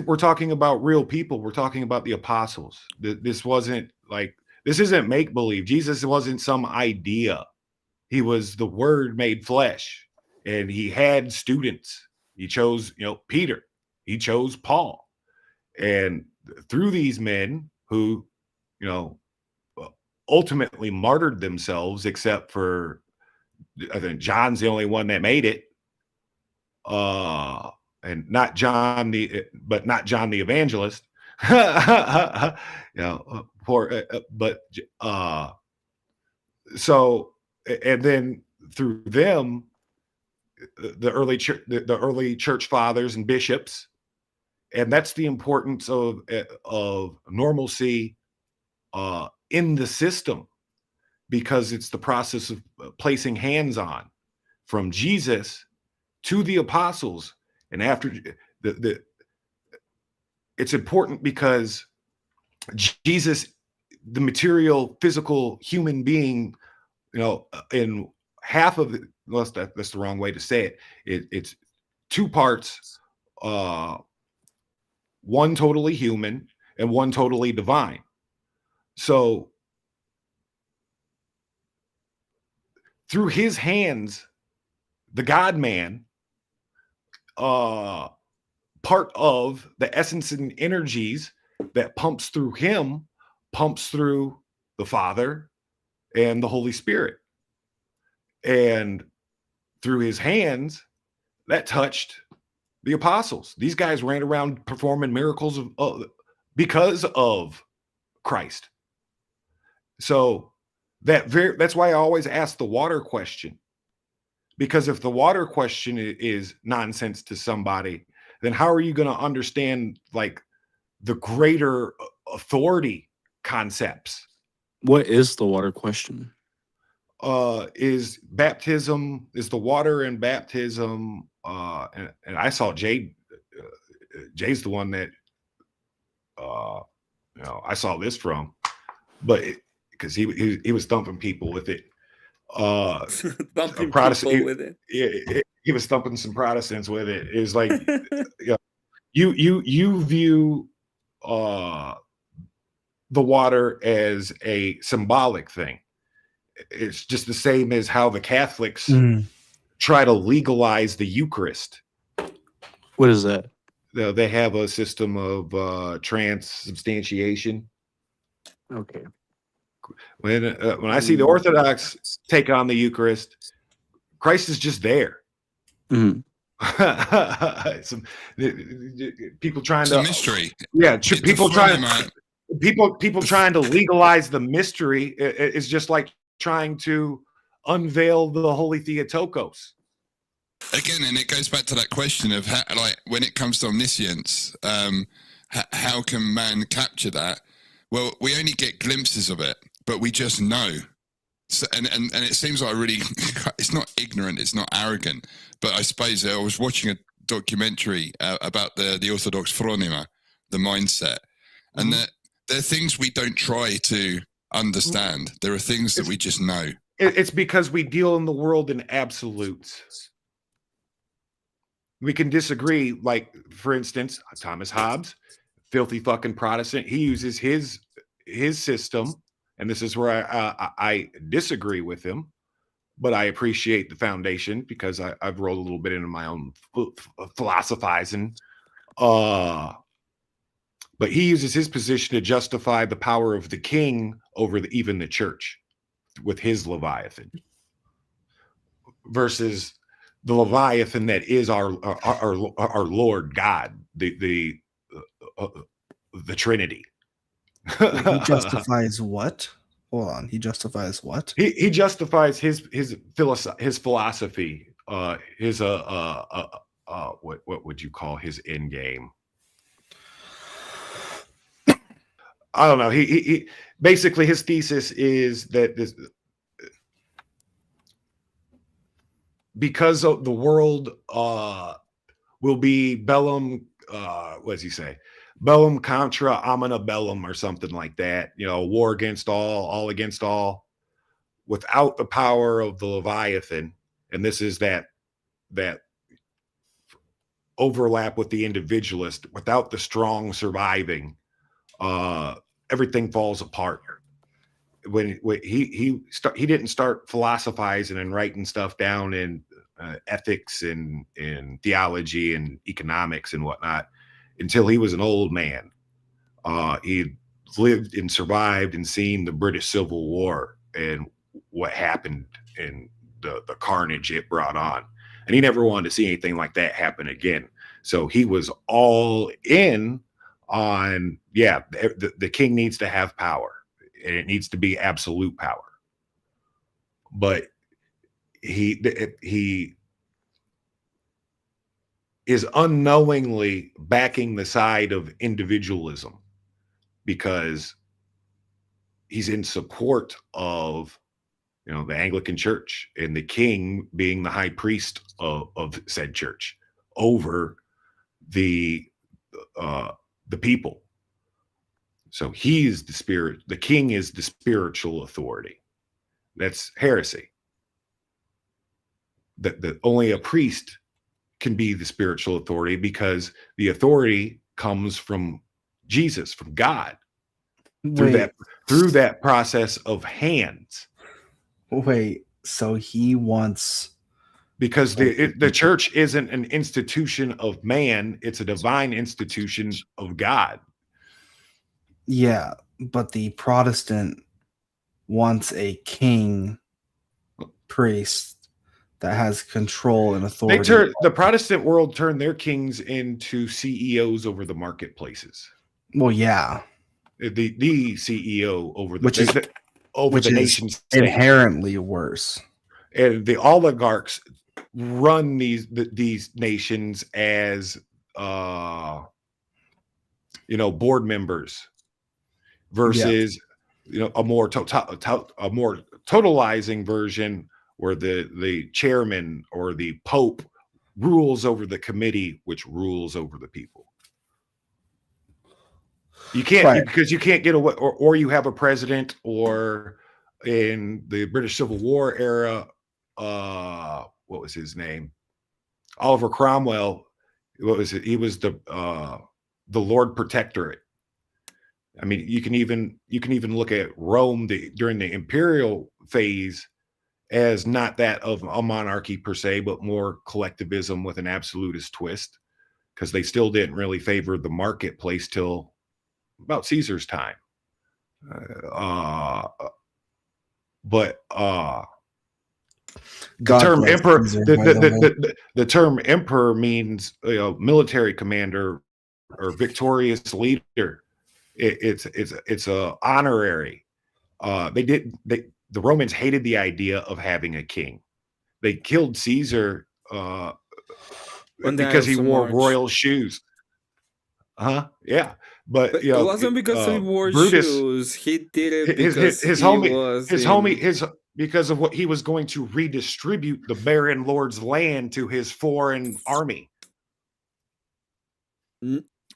we're talking about real people. We're talking about the apostles. This wasn't this isn't make-believe. Jesus wasn't some idea. He was the Word made flesh, and he had students. He chose, Peter. He chose Paul. And through these men who, ultimately martyred themselves, except for, I think John's the only one that made it. and not John the Evangelist. So, and then through them, the early church fathers and bishops, and that's the importance of normalcy in the system, because it's the process of placing hands on from Jesus to the apostles, and after it's important because Jesus, the material, physical human being, in half of it, well, that's the wrong way to say it. It's two parts, one totally human and one totally divine. So through his hands, the God-man, part of the essence and energies that pumps through him, pumps through the Father and the Holy Spirit. And through his hands, that touched the apostles. These guys ran around performing miracles because of Christ. So that's why I always ask the water question. Because if the water question is nonsense to somebody, then how are you going to understand like the greater authority concepts? What is the water question? Is baptism, is the water in baptism, and I saw Jay's the one that I saw this from, but because he was thumping people with it. Thumping Protestant people with it. He was thumping some Protestants with it. It's like you view the water as a symbolic thing. It's just the same as how the Catholics try to legalize the Eucharist. What is that? They have a system of transubstantiation. Okay. When I see the Orthodox take on the Eucharist, Christ is just there. Mm-hmm. People trying it's to a mystery. Yeah, people trying to legalize the mystery is just like trying to unveil the Holy Theotokos. Again, and it goes back to that question of how, like, when it comes to omniscience, how can man capture that? Well, we only get glimpses of it, but we just know. So, and it seems like really, it's not ignorant, it's not arrogant, but I suppose I was watching a documentary about the Orthodox phronima, the mindset, and that there are things we don't try to understand. There are things that we just know. It's because we deal in the world in absolutes. We can disagree, like, for instance, Thomas Hobbes, filthy fucking Protestant, he uses his system, and this is where I disagree with him, but I appreciate the foundation because I've rolled a little bit into my own philosophizing. But he uses his position to justify the power of the king over even the church with his Leviathan, versus the Leviathan that is our Lord God, the Trinity. He justifies what? Hold on. He justifies what? He justifies his philosophy. His what would you call his end game? I don't know. He basically, his thesis is that this, because of the world will be bellum, what does he say? Bellum contra omnia bellum or something like that. War against all against all, without the power of the Leviathan. And this is that overlap with the individualist. Without the strong surviving, everything falls apart. When he didn't start philosophizing and writing stuff down in ethics and in theology and economics and whatnot until he was an old man. He lived and survived and seen the British Civil War and what happened and the carnage it brought on. And he never wanted to see anything like that happen again. So he was all in on, the king needs to have power, and it needs to be absolute power. But he is unknowingly backing the side of individualism because he's in support of, the Anglican Church and the king being the high priest of said church over the people. So he is the spirit. The king is the spiritual authority. That's heresy. That only a priest can be the spiritual authority, because the authority comes from Jesus, from God, through that process of hands. Wait, so he wants, because the church isn't an institution of man, it's a divine institution of God. Yeah, but the Protestant wants a king priest that has control and authority. The Protestant world turned their kings into CEOs over the marketplaces. Well, yeah, the CEO over the which is nation state. Inherently worse. And the oligarchs run these nations as board members versus a more totalizing version where the chairman or the pope rules over the committee, which rules over the people. You can't, because you can't get away, or you have a president, or in the British Civil War era, what was his name? Oliver Cromwell. What was it? He was the Lord Protectorate. I mean, you can even look at Rome during the imperial phase as not that of a monarchy per se, but more collectivism with an absolutist twist, because they still didn't really favor the marketplace till about Caesar's time. The term emperor, the term emperor means military commander or victorious leader. It's a honorary. The Romans hated the idea of having a king. They killed Caesar because he wore royal shoes. Yeah. But it wasn't because he wore Brutus, shoes. He did it because his homie, because of what he was going to redistribute the Baron Lord's land to his foreign army.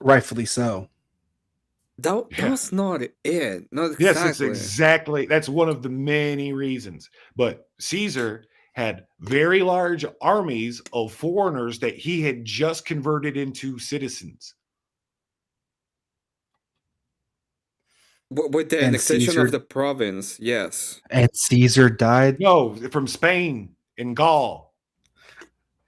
Rightfully so. That's not it. Not exactly. Yes, it's exactly. That's one of the many reasons. But Caesar had very large armies of foreigners that he had just converted into citizens. With the annexation of the province, yes. And Caesar died? No, from Spain and Gaul.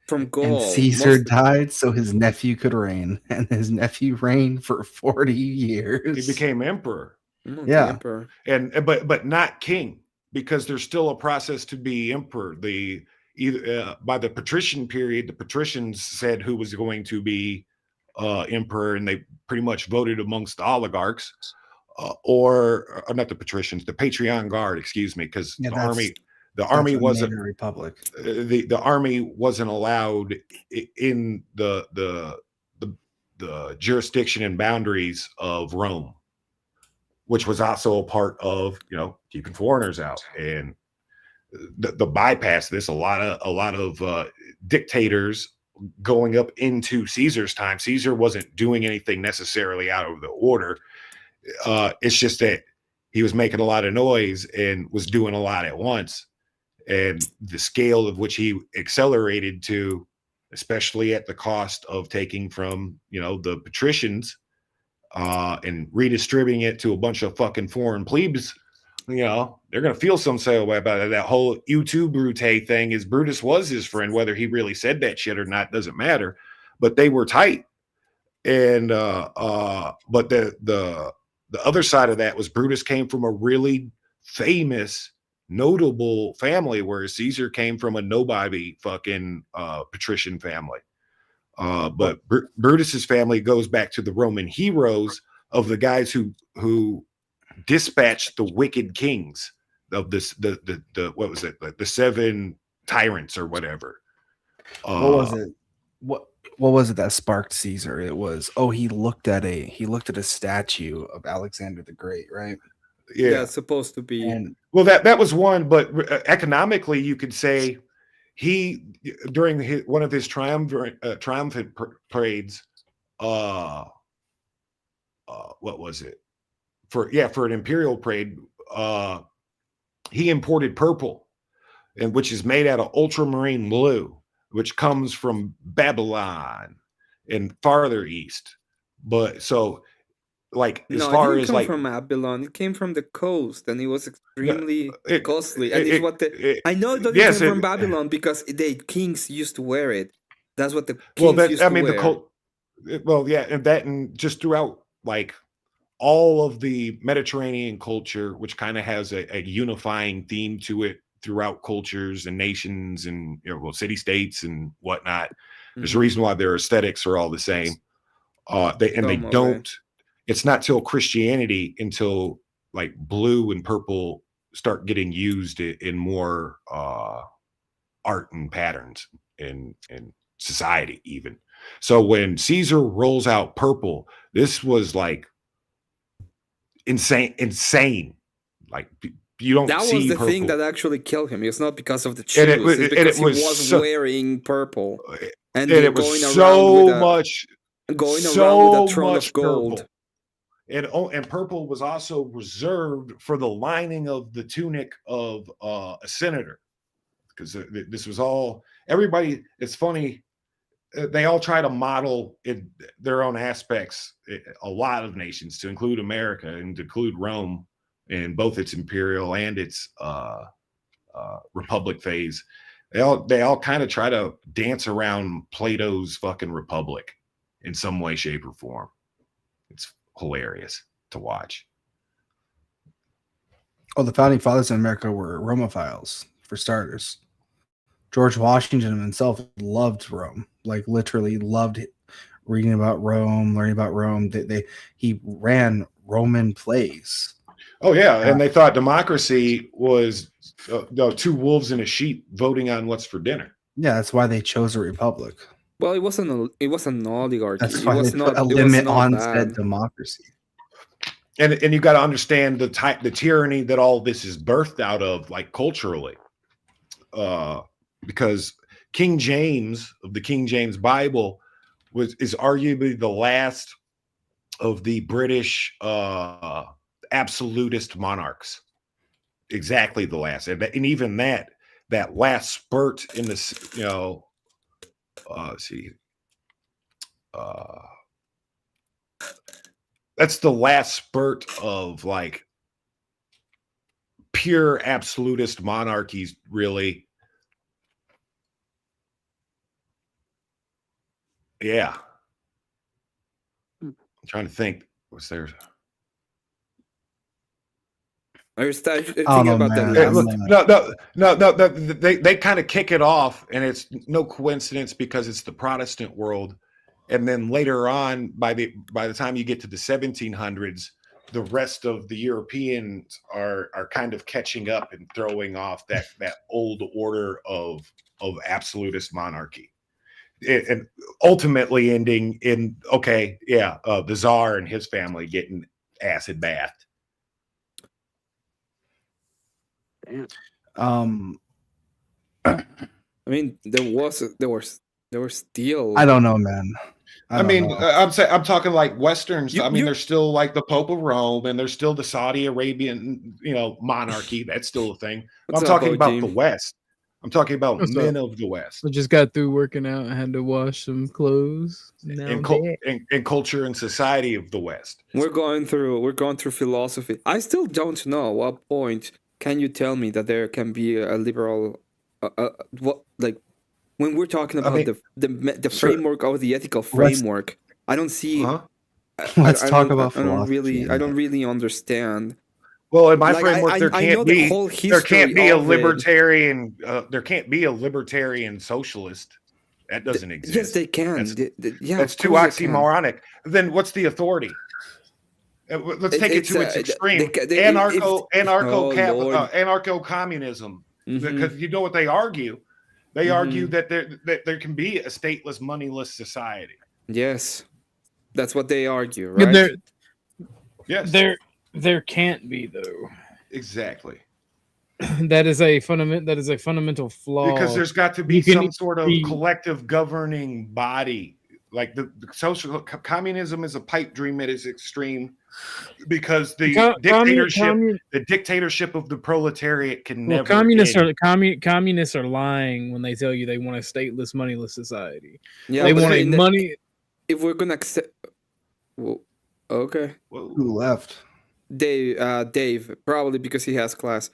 From Gaul. And Caesar died so his nephew could reign. And his nephew reigned for 40 years. He became emperor. Yeah. Emperor. But not king, because there's still a process to be emperor. By the patrician period, the patricians said who was going to be emperor, and they pretty much voted amongst the oligarchs. Or not the patricians, the Patreon Guard, excuse me, because the army wasn't a republic. The army wasn't allowed in the jurisdiction and boundaries of Rome, which was also a part of keeping foreigners out. And the bypass this, a lot of dictators going up into Caesar's time. Caesar wasn't doing anything necessarily out of the order. It's just that he was making a lot of noise and was doing a lot at once, and the scale of which he accelerated to, especially at the cost of taking from the patricians and redistributing it to a bunch of fucking foreign plebes. They're gonna feel some way about it. That whole YouTube Brute thing is Brutus was his friend, whether he really said that shit or not doesn't matter, but they were tight. And but the other side of that was Brutus came from a really famous, notable family, whereas Caesar came from a nobody fucking patrician family. But Brutus's family goes back to the Roman heroes of the guys who dispatched the wicked kings of this the what was it, the 7 tyrants or whatever. What was it? What was it that sparked Caesar? It was he looked at a statue of Alexander the Great, right? Yeah, it's supposed to be. And well, that was one, but economically, you could say he during one of his triumphant parades. What was it? For an imperial parade, he imported purple, and which is made out of ultramarine blue, which comes from Babylon and farther east. But so, like, as far as like from Babylon, it came from the coast, and it was extremely costly. And it's what I know that it came from Babylon because the kings used to wear it. That's what the kings used to wear. And just throughout like all of the Mediterranean culture, which kind of has a unifying theme to it throughout cultures and nations and city states and whatnot. There's a reason why their aesthetics are all the same. It's not till Christianity until like blue and purple start getting used in more art and patterns in society even. So when Caesar rolls out purple, this was like insane. Like you don't. That see was the purple. thing that actually killed him. It's not because of the shoes. It's because he was wearing purple, and it was so much going around with a throne of gold. Purple. And purple was also reserved for the lining of the tunic of a senator, because this was all everybody. It's funny. They all try to model in their own aspects. A lot of nations, to include America and to include Rome, in both its imperial and its republic phase, they all kind of try to dance around Plato's fucking republic in some way, shape, or form. It's hilarious to watch. Oh, the founding fathers in America were Romophiles, for starters. George Washington himself loved Rome, like literally loved reading about Rome, learning about Rome. He ran Roman plays. Oh yeah, and they thought democracy was 2 wolves in a sheep voting on what's for dinner. Yeah, that's why they chose a republic. Well, it wasn't an oligarchy. That's why they put a limit on said democracy. And you got to understand the tyranny that all this is birthed out of, like culturally, because King James of the King James Bible is arguably the last of the British absolutist monarchs. Exactly the last, and even that last spurt in this, that's the last spurt of like pure absolutist monarchies, really. Yeah. I'm trying to think. What's there? I was thinking about that. No. They kind of kick it off, and it's no coincidence because it's the Protestant world. And then later on, by the time you get to the 1700s, the rest of the Europeans are kind of catching up and throwing off that old order of absolutist monarchy. And ultimately ending in the Tsar and his family getting acid bathed. I mean, there were still. I don't know, man. I'm talking like Westerns. There's still like the Pope of Rome, and there's still the Saudi Arabian, monarchy. That's still a thing. I'm talking about the West. I'm talking about men of the West. I just got through working out. I had to wash some clothes. And culture and society of the West. We're going through philosophy. I still don't know what point can you tell me that there can be a liberal, when we're talking about the framework of the ethical framework. I don't see. Let's talk about philosophy. I don't really understand. Well, in my framework, there can't be a libertarian. There can't be a libertarian socialist That doesn't exist. Yes, they can. That's too oxymoronic. Then what's the authority? Let's take it to its extreme. Anarcho-communism. Because you know what they argue? They argue that there can be a stateless, moneyless society. Yes, that's what they argue, right? There can't be, though. Exactly. That is a fundamental flaw. Because there's got to be some sort of collective governing body. Like the social communism is a pipe dream at its extreme, because the dictatorship of the proletariat can never. Communists are lying when they tell you they want a stateless, moneyless society. Yeah, they want money. If we're gonna accept, okay. Who left? Dave, probably because he has class.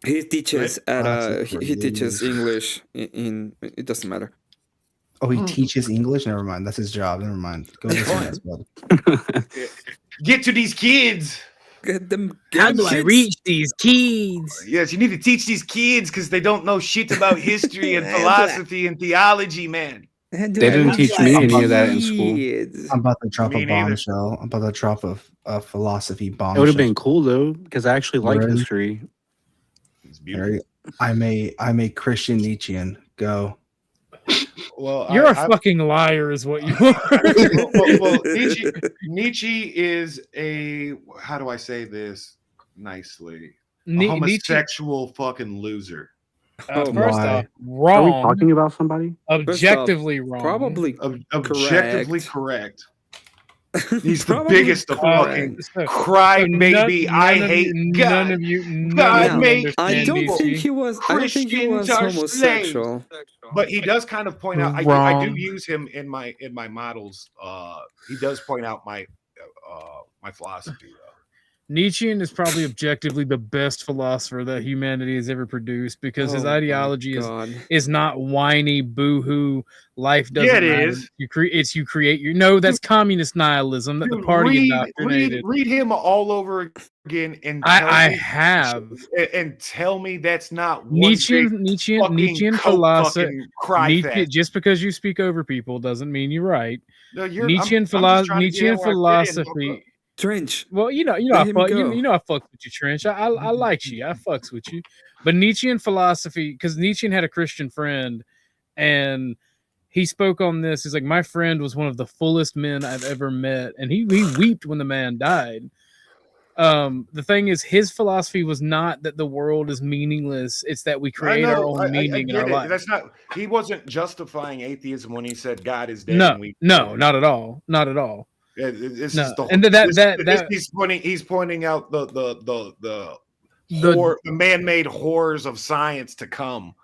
He teaches he teaches English in it doesn't matter. Oh, he teaches English? Never mind. That's his job. Never mind. Go get to these kids. Get them. How do I reach these kids? Yes, you need to teach these kids because they don't know shit about history and philosophy and theology, man. They didn't teach me any of that in school. I'm about to drop a bombshell. I'm about to drop a philosophy bombshell. It would have been cool though, because I actually like history. It's beautiful. I'm a Christian Nietzschean. Go. Well, you're a fucking liar, is what you are. well, Nietzsche is a, how do I say this nicely? A homosexual fucking loser. First off, wrong. Are we talking about somebody? Objectively wrong. Probably objectively correct. He's the biggest of fucking crybaby. I hate God. None of you. God made. I don't think he was. I don't think he was homosexual. But he does kind of point out. I do use him in my models. He does point out my philosophy. Nietzschean is probably objectively the best philosopher that humanity has ever produced, because his ideology is not whiny boo-hoo. Life doesn't matter. It is. You create your. No, that's communist nihilism that the party indoctrinated. Read him all over again, and I have. And tell me that's not Nietzschean philosophy. Just because you speak over people doesn't mean you're right. No, Nietzschean philosophy. Trench. Well, I fucks with you, Trench. I like you. I fucks with you. But Nietzschean philosophy, because Nietzschean had a Christian friend, and he spoke on this. He's like, my friend was one of the fullest men I've ever met, and he wept when the man died. The thing is, his philosophy was not that the world is meaningless. It's that we create our own meaning in our life. That's not. He wasn't justifying atheism when he said God is dead. No, not at all. Not at all. Yeah, he's pointing out the man-made horrors of science to come.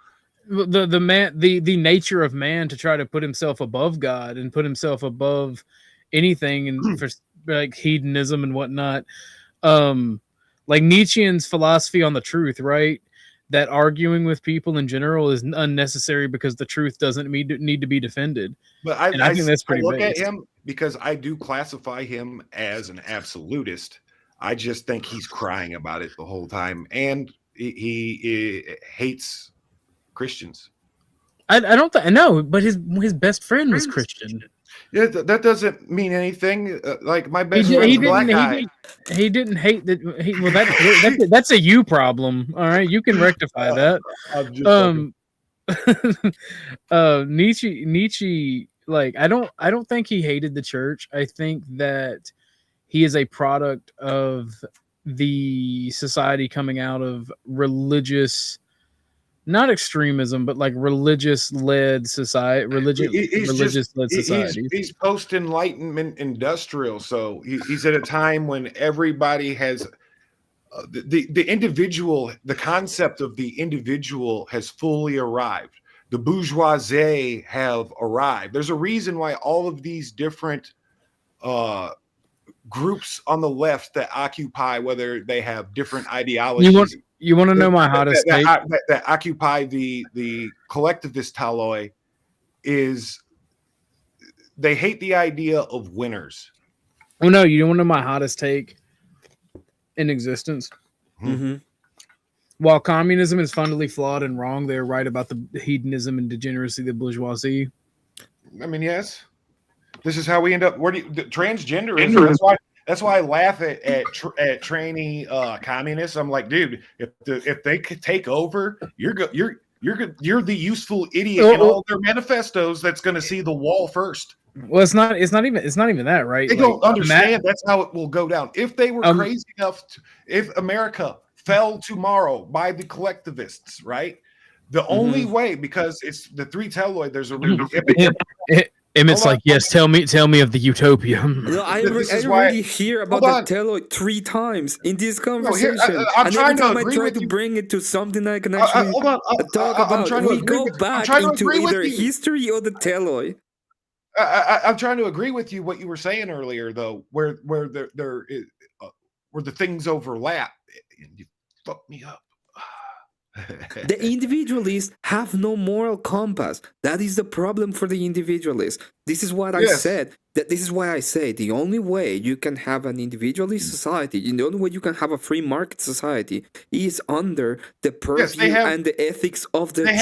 The nature of man to try to put himself above God and put himself above anything, and for like hedonism and whatnot. Like Nietzschean's philosophy on the truth, right? That arguing with people in general is unnecessary because the truth doesn't need to be defended. But I think that's pretty. I look at him because I do classify him as an absolutist. I just think he's crying about it the whole time, and he hates Christians. I don't know, but his best friend was Christian. Yeah, that doesn't mean anything. Like my best friend's a black guy. He didn't hate that. That's a you problem. All right, you can rectify that. Nietzsche, like I don't think he hated the church. I think that he is a product of the society coming out of religious. Not extremism, but like religious-led society. Religious-led society. He's post-enlightenment industrial, so he's at a time when everybody has the individual. The concept of the individual has fully arrived. The bourgeoisie have arrived. There's a reason why all of these different groups on the left that occupy, whether they have different ideologies. You want to know my hottest take? That occupy the collectivist taloi is they hate the idea of winners. Oh no, you don't want to know my hottest take in existence? Mm-hmm. While communism is fundamentally flawed and wrong, they're right about the hedonism and degeneracy of the bourgeoisie. I mean, yes. This is how we end up. Transgenderism. That's why I laugh at trainee communists. I'm like, dude, if they could take over, you're the useful idiot in all their manifestos that's going to see the wall first. Well, it's not even that, right? They don't understand that's how it will go down. If they were crazy enough if America fell tomorrow by the collectivists, right? The only way, because it's the three telloid, there's a Emmett's like, yes, tell me of the utopia. No, I already hear about the telloid 3 times in this conversation. I'm trying to I try to bring it to something I can actually talk about. We go back into either history or the telloid. I'm trying to agree with you what you were saying earlier, though, where the things overlap, and you fucked me up. The individualists have no moral compass. That is the problem for the individualists. This is what I said. This is why I say the only way you can have an individualist society, the only way you can have a free market society, is under the purview and the ethics of the church.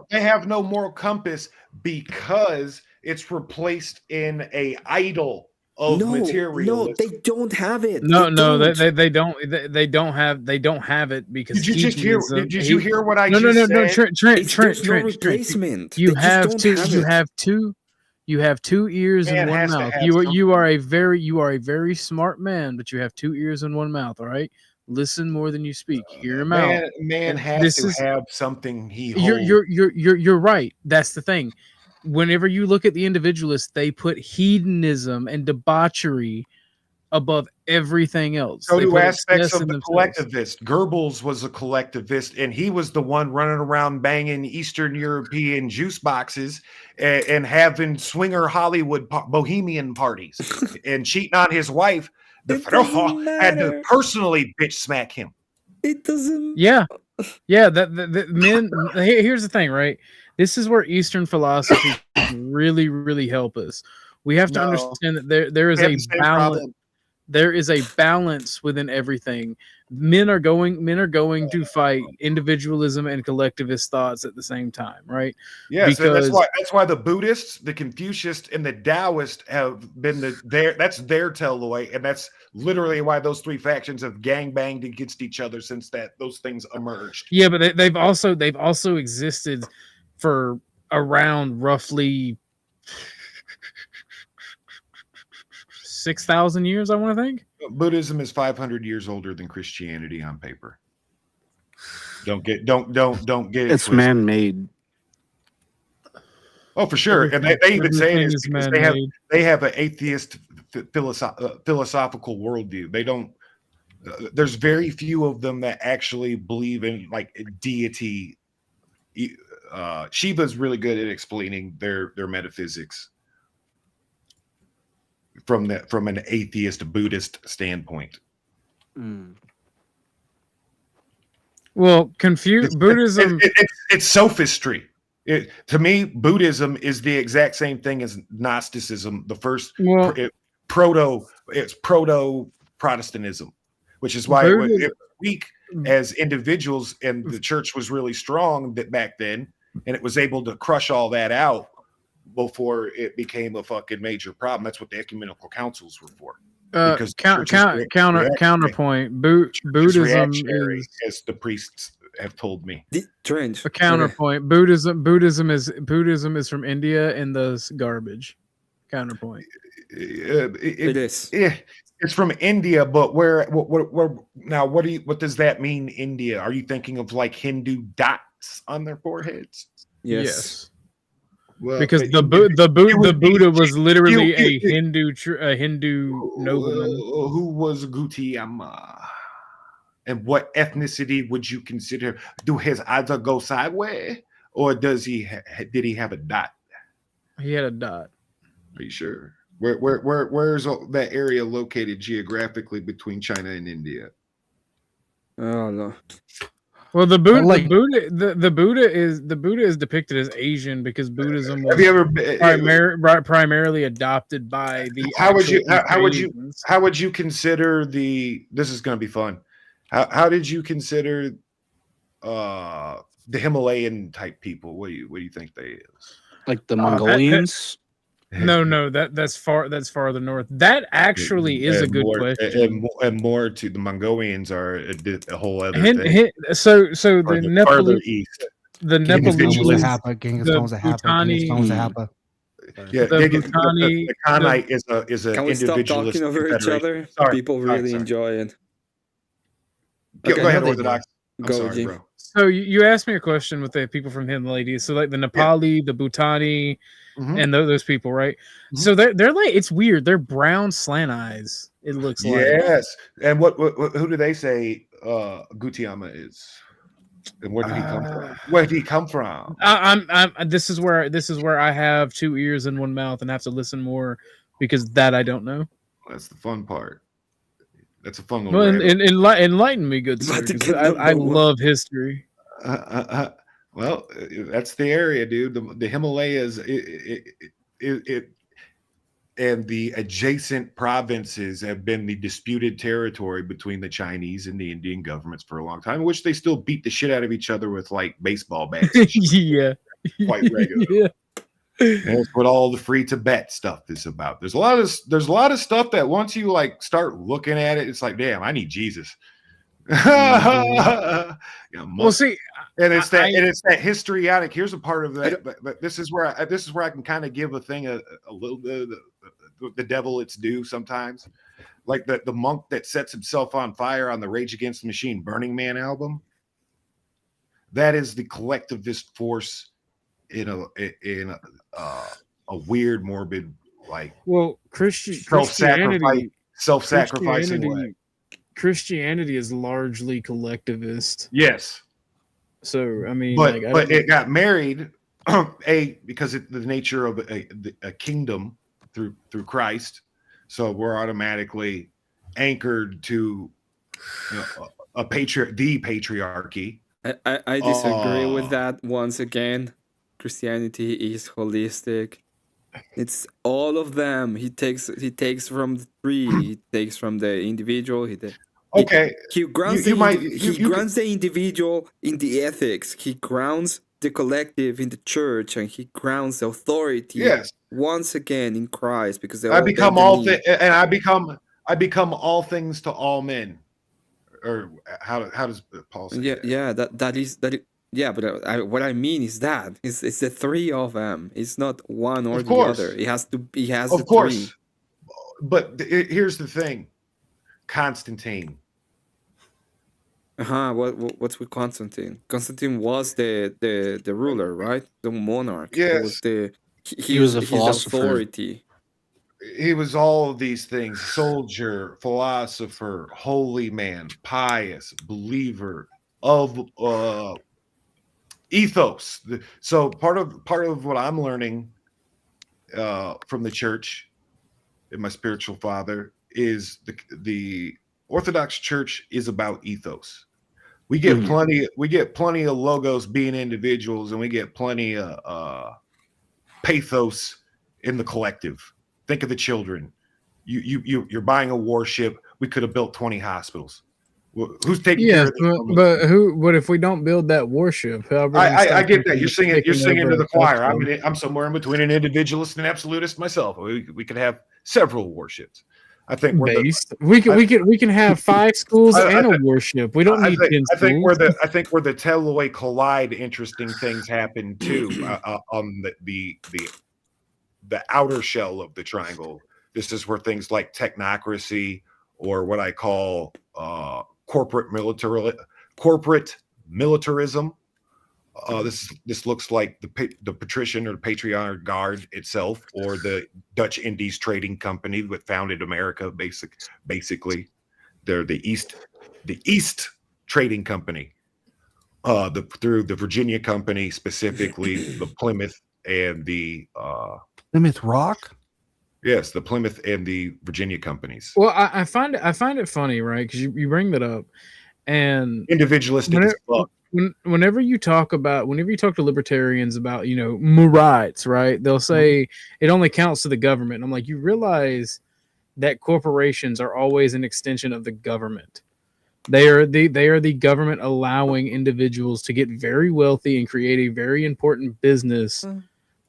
They have no moral compass because it's replaced in a idol of materialism. No, they don't have it. They don't have it because did you hear what I just said? No, Trent, no replacement. You have 2 ears and 1 mouth. You are a very smart man, but you have 2 ears and 1 mouth, all right? Listen more than you speak. Hear him out. Man has to have something he holds. You're right. That's the thing. Whenever you look at the individualists, they put hedonism and debauchery above everything else. So do aspects of the collectivist. Goebbels was a collectivist, and he was the one running around banging Eastern European juice boxes and having swinger Hollywood bohemian parties and cheating on his wife. The Frau had to personally bitch smack him. It doesn't. Yeah. The men. Here's the thing, right? This is where Eastern philosophy really, really help us. We have to understand that there is a balance. There is a balance within everything. Men are going to fight individualism and collectivist thoughts at the same time, right? Yes, because that's why the Buddhists, the Confucianists, and the Taoists have been that's their telloid, and that's literally why those 3 factions have gangbanged against each other since those things emerged. Yeah, but they've also existed for around roughly 6,000 years, I want to think. Buddhism is 500 years older than Christianity on paper. Don't get it. It's man-made. Oh, for sure. And they even say it is because they have an atheist philosophical worldview. They don't. There's very few of them that actually believe in like deity. Shiva's really good at explaining their metaphysics from an atheist Buddhist standpoint. Well, Buddhism. It's sophistry. To me, Buddhism is the exact same thing as Gnosticism. The first proto Protestantism, which is why it was weak as individuals, and the church was really strong back then, and it was able to crush all that out before it became a fucking major problem. That's what the ecumenical councils were for. Because counterpoint, Buddhism is, as the priests have told me. A counterpoint. Buddhism is from India and thus garbage. Counterpoint. It is. It's from India, but where now? What does that mean? India? Are you thinking of like Hindu dots on their foreheads? Yes. Well, because the Buddha was literally a Hindu nobleman who was Gautama. And what ethnicity would you consider? Do his eyes go sideways, or did he have a dot? He had a dot. Are you sure? Where's that area located geographically between China and India? Oh no. Well, the Buddha is depicted as Asian because Buddhism was primarily adopted by the. How would you consider the? This is going to be fun. How did you consider Himalayan type people? What do you think they is? Like the Mongolians? No, that's farther north. That actually is a good question. And more to the Mongolians are a whole other thing. So the Nepalese, farther east. The Nepalese, the Khanite is a Can we stop talking over each other? Sorry, people really enjoy it. Go ahead, Orthodox. I'm sorry, sorry, bro. So you asked me a question with the people from the Himalayas. So like the Nepali, the Bhutani, and those people, right? So they're like, it's weird. They're brown slant eyes. It looks like. Yes. And what who do they say Gutiyama is? And where did he come from? Where did he come from? This is where I have 2 ears and 1 mouth and have to listen more because that I don't know. That's the fun part. That's a fun little. Well, enlighten me, good sir. I love history. Well, that's the area, dude. The Himalayas, and the adjacent provinces have been the disputed territory between the Chinese and the Indian governments for a long time, which they still beat the shit out of each other with like baseball bats. Yeah, quite regular. Yeah. And that's what all the free Tibet stuff is about. There's a lot of stuff that once you like start looking at it, it's like, damn, I need Jesus. Well, see, and it's that histrionic. Here's a part of that. But this is where I can kind of give a thing a little bit of the devil its due sometimes. Like the monk that sets himself on fire on the Rage Against the Machine Burning Man album. That is the collectivist force in a weird, morbid, like self-sacrificing way. Christianity is largely collectivist. Yes. So I mean, but it got married because of the nature of a kingdom through Christ. So we're automatically anchored to the patriarchy. I disagree with that once again. Christianity is holistic. It's all of them. He takes from the tree. He takes from the individual. He grounds the individual in the ethics. He grounds the collective in the church, and he grounds the authority. Yes. Once again in Christ, because I become all things to all men. Or how does Paul say that? Yeah, that is. Yeah, but what I mean is that it's the three of them. It's not one or the other. It has to. He has of the course. Three. But here's the thing, Constantine. What's with Constantine? Constantine was the ruler, right? The monarch. Yes. He was a philosopher. Authority. He was all of these things: soldier, philosopher, holy man, pious, believer of ethos. So part of what I'm learning from the church and my spiritual father is the Orthodox Church is about ethos. We get plenty of logos being individuals, and we get plenty of pathos in the collective. Think of the children. You're buying a warship. We could have built 20 hospitals. Who's taking care of them? But if we don't build that warship, I get that. You're singing to the choir. I'm somewhere in between an individualist and absolutist myself. We could have several warships. I think we can have 5 schools and a warship. We don't need 10 schools. I think where the Telloy collide, interesting things happen too on the outer shell of the triangle. This is where things like technocracy, or what I call corporate militarism. This looks like the patrician or the patriarch guard itself, or the Dutch Indies Trading Company that founded America. Basically, they're the East Trading Company. Through the Virginia Company, specifically the Plymouth and the Plymouth Rock. Yes, the Plymouth and the Virginia companies. Well, I find it funny, right? Because you bring that up, and individualistic as fuck. Whenever you talk to libertarians about, rights, right? They'll say it only counts to the government. And I'm like, you realize that corporations are always an extension of the government. They are the government allowing individuals to get very wealthy and create a very important business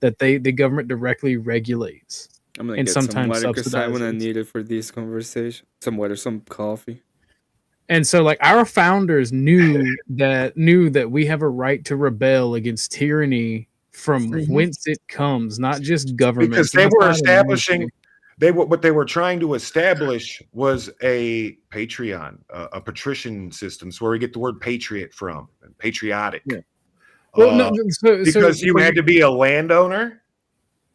that the government directly regulates. I'm gonna and get sometimes some water because I subsidizes. need it for this conversation. Some water, some coffee. And so, like, our founders knew that we have a right to rebel against tyranny from whence it comes, not just government. Because they were establishing, what they were trying to establish was a Patreon, a patrician system, where we get the word patriot from, and patriotic. Yeah. Well, because you had to be a landowner.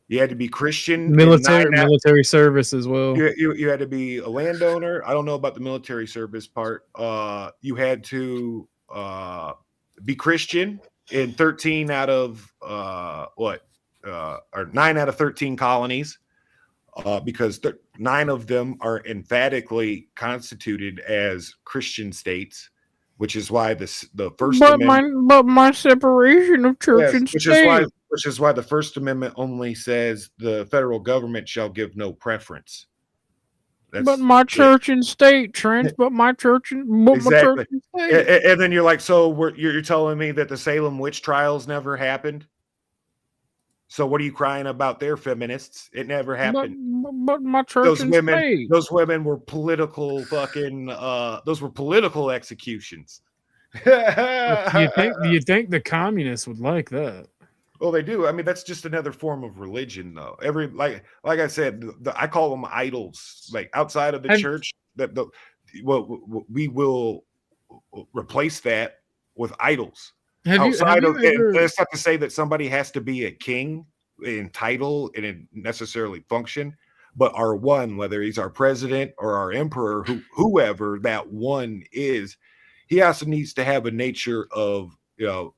You had to be Christian. Military service as well. You had to be a landowner. I don't know about the military service part. You had to be Christian in 13 out of or 9 out of 13 colonies, because 9 of them are emphatically constituted as Christian states, which is why the First Amendment. But my separation of church and state. Which is why the First Amendment only says the federal government shall give no preference. But my church and state, Trent. But my church and my church and state. And then you're like, so you're telling me that the Salem witch trials never happened? So what are you crying about there, feminists? It never happened. But my church and state. Those women were political fucking. Those were political executions. You think the communists would like that? Well, they do. I mean, that's just another form of religion, though. Like I said, I call them idols. Like outside of the church, we will replace that with idols. That's not to say that somebody has to be a king in title and necessarily function, but our one, whether he's our president or our emperor, whoever that one is, he also needs to have a nature of the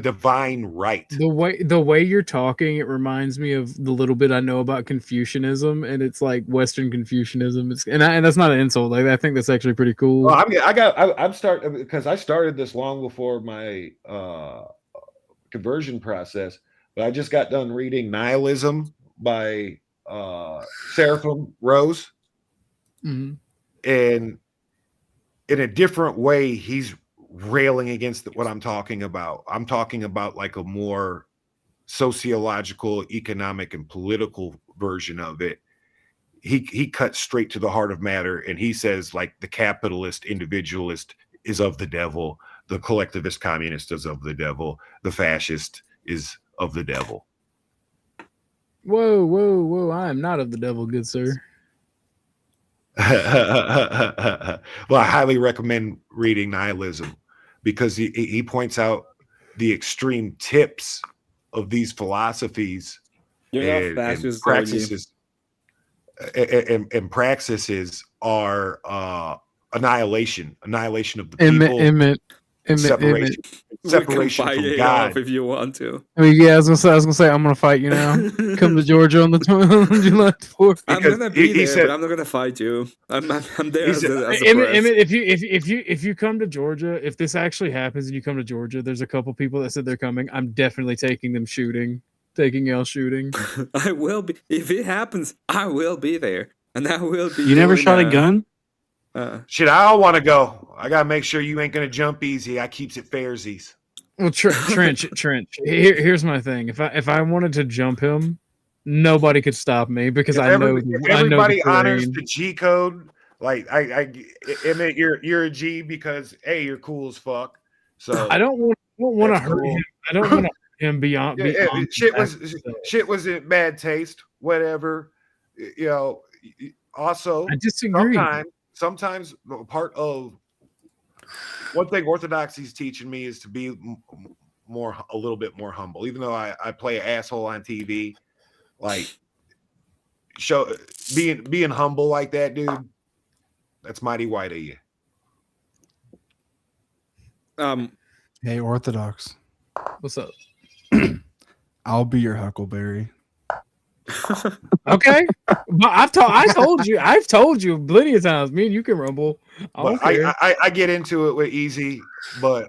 divine right. The way you're talking, it reminds me of the little bit I know about Confucianism, and it's like Western Confucianism. And that's not an insult. Like, I think that's actually pretty cool. Well, I'm starting because I started this long before my conversion process, but I just got done reading Nihilism by Seraphim Rose, and in a different way, he's railing against what I'm talking about. I'm talking about like a more sociological, economic, and political version of it. He cuts straight to the heart of matter, and he says, like, the capitalist individualist is of the devil, the collectivist communist is of the devil, the fascist is of the devil. Whoa! I am not of the devil, good sir. Well, I highly recommend reading Nihilism, because he points out the extreme tips of these philosophies and practices. And practices are annihilation of the people. Separation from God. If you want to. I mean, yeah, I was gonna say, I'm gonna fight you now. Come to Georgia on July 4th. I'm gonna be there, but I'm not gonna fight you. I'm there. Emmett, if you come to Georgia, if this actually happens and you come to Georgia, there's a couple people that said they're coming. I'm definitely taking y'all shooting. I will be. If it happens, I will be there, and I will be. You never shot a gun? Shit, I don't want to go. I gotta make sure you ain't gonna jump easy. I keeps it fairsies. Well, Trench. Here's my thing. If I wanted to jump him, nobody could stop me, because everybody honors the G code. Like I Emmett, you're a G because you're cool as fuck. So I don't want to hurt him. I don't want to hurt him beyond. Shit was in bad taste. Whatever. You know. Also, I disagree. Sometimes part of one thing Orthodoxy's teaching me is to be a little bit more humble. Even though I play an asshole on TV, like being humble like that, dude. That's mighty white of you. Hey, Orthodox. What's up? I'll be your Huckleberry. Okay, but I've told you plenty of times. Me and you can rumble. I get into it with easy, but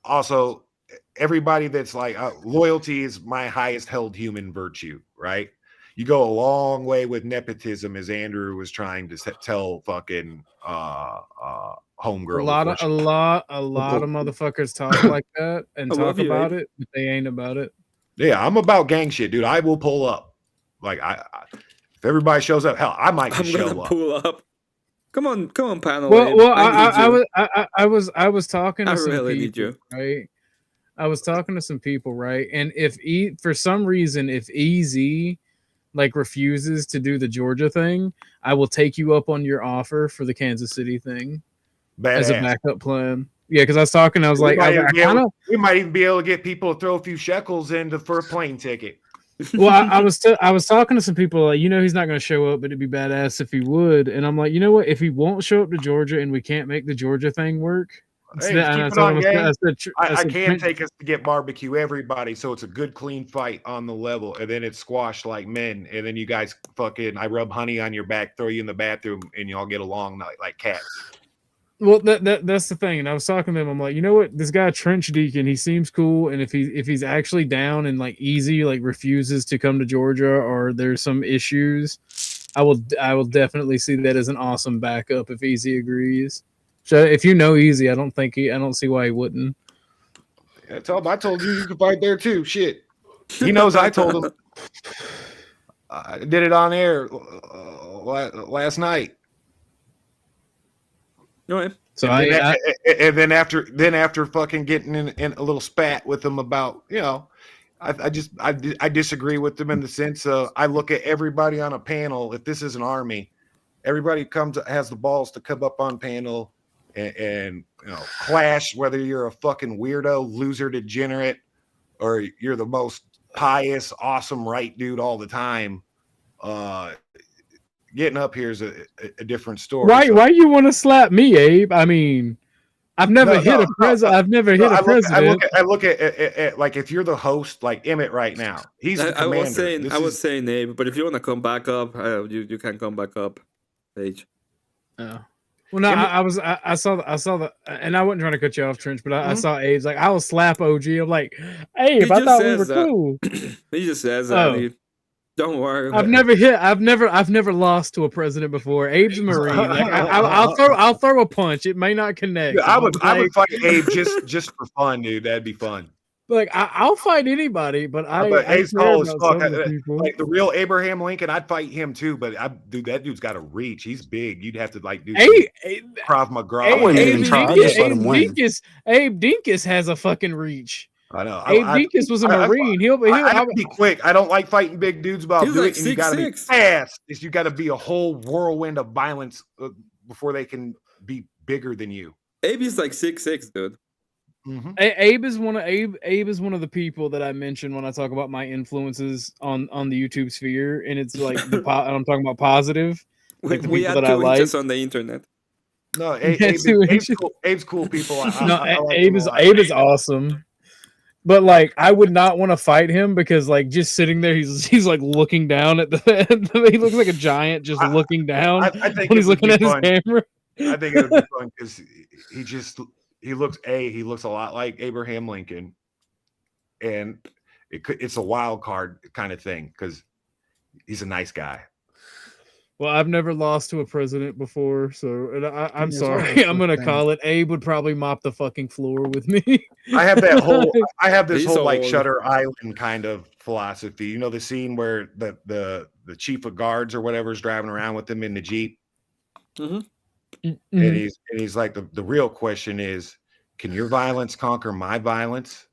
also everybody that's like loyalty is my highest held human virtue, right? you go a long way with nepotism, as Andrew was trying to tell fucking homegirl. A lot of motherfuckers talk like that and talk about it, but they ain't about it. Yeah, I'm about gang shit, dude. I will pull up. Like if everybody shows up, hell, I might just show up. Pull up. Come on, panel. Well, I was talking to some people, right? I was talking to some people, right? And for some reason, if EZ like refuses to do the Georgia thing, I will take you up on your offer for the Kansas City thing as a backup plan. Yeah, because I was talking, I was like, we might even be able to get people to throw a few shekels into for a plane ticket. Well, I was talking to some people like, he's not going to show up, but it'd be badass if he would. And I'm like, you know what? If he won't show up to Georgia and we can't make the Georgia thing work, I can take us to get barbecue everybody, so it's a good clean fight on the level, and then it's squashed like men, and then you guys I rub honey on your back, throw you in the bathroom, and y'all get along like cats. Well, that's the thing. And I was talking to him. I'm like, you know what? This guy Trench Deacon, he seems cool. And if he's actually down and like easy, like refuses to come to Georgia or there's some issues, I will definitely see that as an awesome backup if Easy agrees. So if Easy, I don't see why he wouldn't. Yeah, I told you could fight there too. Shit, he knows. I told him. I did it on air last night. Right. So and then after fucking getting in a little spat with them about, I disagree with them in the sense of I look at everybody on a panel. If this is an army, everybody has the balls to come up on panel and clash, whether you're a fucking weirdo, loser, degenerate, or you're the most pious, awesome, right dude all the time. Getting up here is a different story. Why you want to slap me, Abe? I mean, I've never hit a president. I've never hit a president. I look at like if you're the host, like Emmett right now. He's the commander. I was saying Abe, but if you want to come back up, you can come back up, Paige. Oh. Well, no, I saw the, and I wasn't trying to cut you off, Trench, but I saw Abe's like, I will slap OG. I'm like, Abe, I thought we were cool. He just says that. Dude. Don't worry. I've never lost to a president before. Abe's a Marine. Like, I'll throw a punch. It may not connect. Dude, I would fight Abe just for fun, dude. That'd be fun. Like I'll fight anybody, but Abe's cool as fuck. Like the real Abraham Lincoln, I'd fight him too. But that dude's got a reach. He's big. You'd have to like do Krav Maga. Abe Dinkus has a fucking reach. I know. Abe Dinkus was a Marine. I'll be quick. I don't like fighting big dudes, but I'll do it. And you got to be fast. You got to be a whole whirlwind of violence before they can be bigger than you. Abe is like 6'6", dude. Mm-hmm. Abe is one of the people that I mention when I talk about my influences on the YouTube sphere, and it's like I'm talking about positive. Like the we people had that I like on the internet. No, Abe's cool people. Abe is awesome. But like, I would not want to fight him because like just sitting there, he's like looking down at he looks like a giant just looking down I think when he's looking at his camera. I think it would be fun because he looks a lot like Abraham Lincoln, and it's a wild card kind of thing because he's a nice guy. Well, I've never lost to a president before, so I'm sorry. I'm gonna call it. Abe would probably mop the fucking floor with me. I have this whole like Shutter Island kind of philosophy. You know the scene where the chief of guards or whatever is driving around with him in the Jeep, and he's like the real question is, can your violence conquer my violence?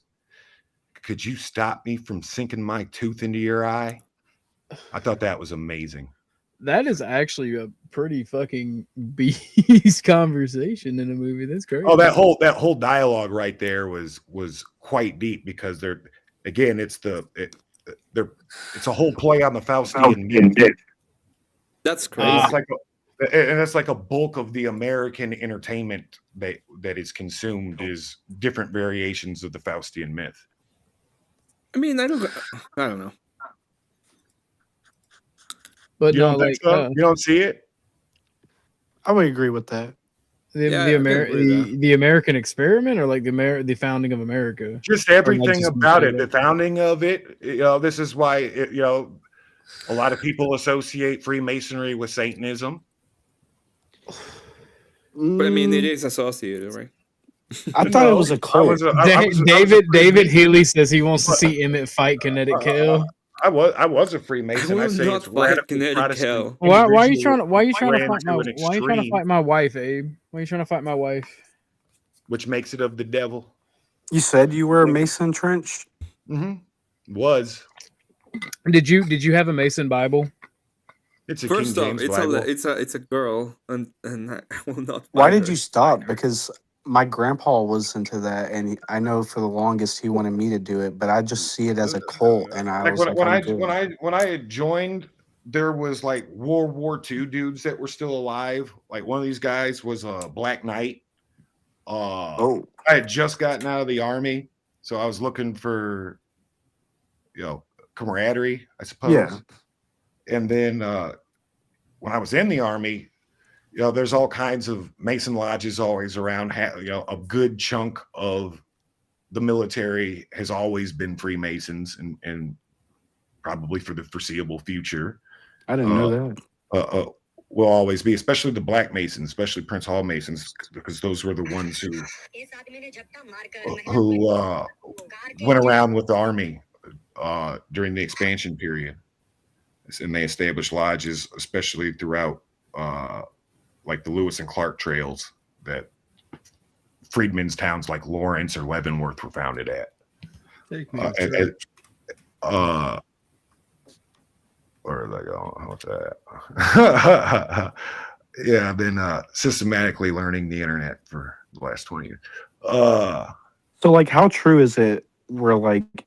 Could you stop me from sinking my tooth into your eye? I thought that was amazing. That is actually a pretty fucking beast conversation in a movie. That's crazy. Oh, that whole dialogue right there was quite deep because it's a whole play on the Faustian myth. That's crazy. That's like a bulk of the American entertainment that is consumed is different variations of the Faustian myth. I mean, I don't know. But you don't think so? You don't see it? I would agree with that. The American experiment, or like the founding of America. Just everything about it. The founding of it. This is why A lot of people associate Freemasonry with Satanism. But I mean, it is associated, right? I thought it was a cult. David Healy says he wants to see Emmett fight Kinetic Hell. I was a Freemason. I say it's radical Protestant. Why are you trying to fight my wife, Abe? Why are you trying to fight my wife? Which makes it of the devil. You said you were a Mason, Trench? Mm-hmm. Was. Did you have a Mason Bible? It's a First King off, James Bible. it's a girl, and I will not. Why did you stop? Because my grandpa was into that, and I know for the longest he wanted me to do it, but I just see it as a cult, and I was when I had joined, there was like World War II dudes that were still alive. Like one of these guys was a Black Knight. I had just gotten out of the army, so I was looking for, camaraderie, I suppose. Yeah. And then when I was in the army, there's all kinds of Mason lodges always around. A good chunk of the military has always been Freemasons, and probably for the foreseeable future. I didn't know that. Will always be, especially the Black Masons, especially Prince Hall Masons, because those were the ones who went around with the army during the expansion period, and they established lodges, especially throughout like the Lewis and Clark trails that freedmen's towns like Lawrence or Leavenworth were founded at. Or like, what's that? Yeah, I've been systematically learning the internet for the last 20 years. So, like, how true is it where, like,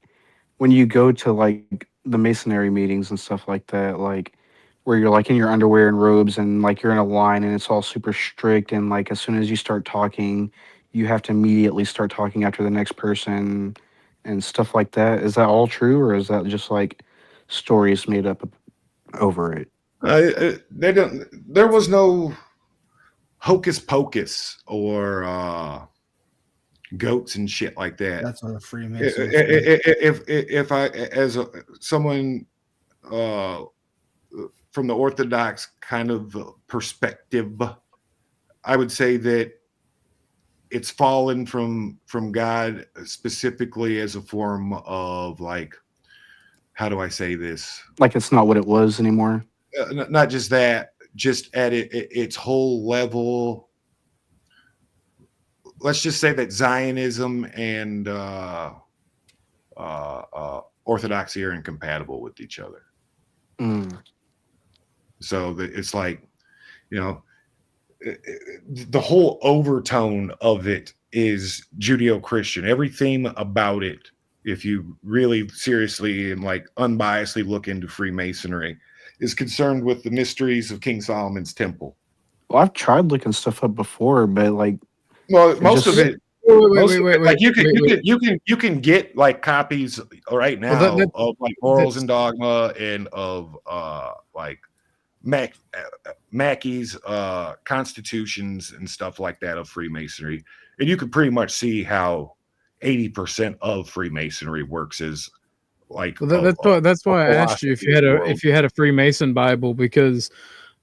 when you go to, like, the masonry meetings and stuff like that, like, where you're, like, in your underwear and robes and, like, you're in a line and it's all super strict and, like, as soon as you start talking, you have to immediately start talking after the next person and stuff like that? Is that all true, or is that just, like, stories made up over it? There was no hocus pocus or goats and shit like that. That's what a Freemason if I, as someone from the Orthodox kind of perspective, I would say that it's fallen from God specifically as a form of, like, how do I say this? Like it's not what it was anymore. Not just that, just at its whole level. Let's just say that Zionism and Orthodoxy are incompatible with each other. So it's like, the whole overtone of it is Judeo-Christian. Every theme about it, if you really seriously and like unbiasedly look into Freemasonry, is concerned with the mysteries of King Solomon's temple. Well, I've tried looking stuff up before, but like, most of it, like you can get like copies right now of like Morals and Dogma and of like Mackey's constitutions and stuff like that of Freemasonry, and you can pretty much see how 80% of Freemasonry works as like. Well, that's why I asked you if you had a Freemason Bible, because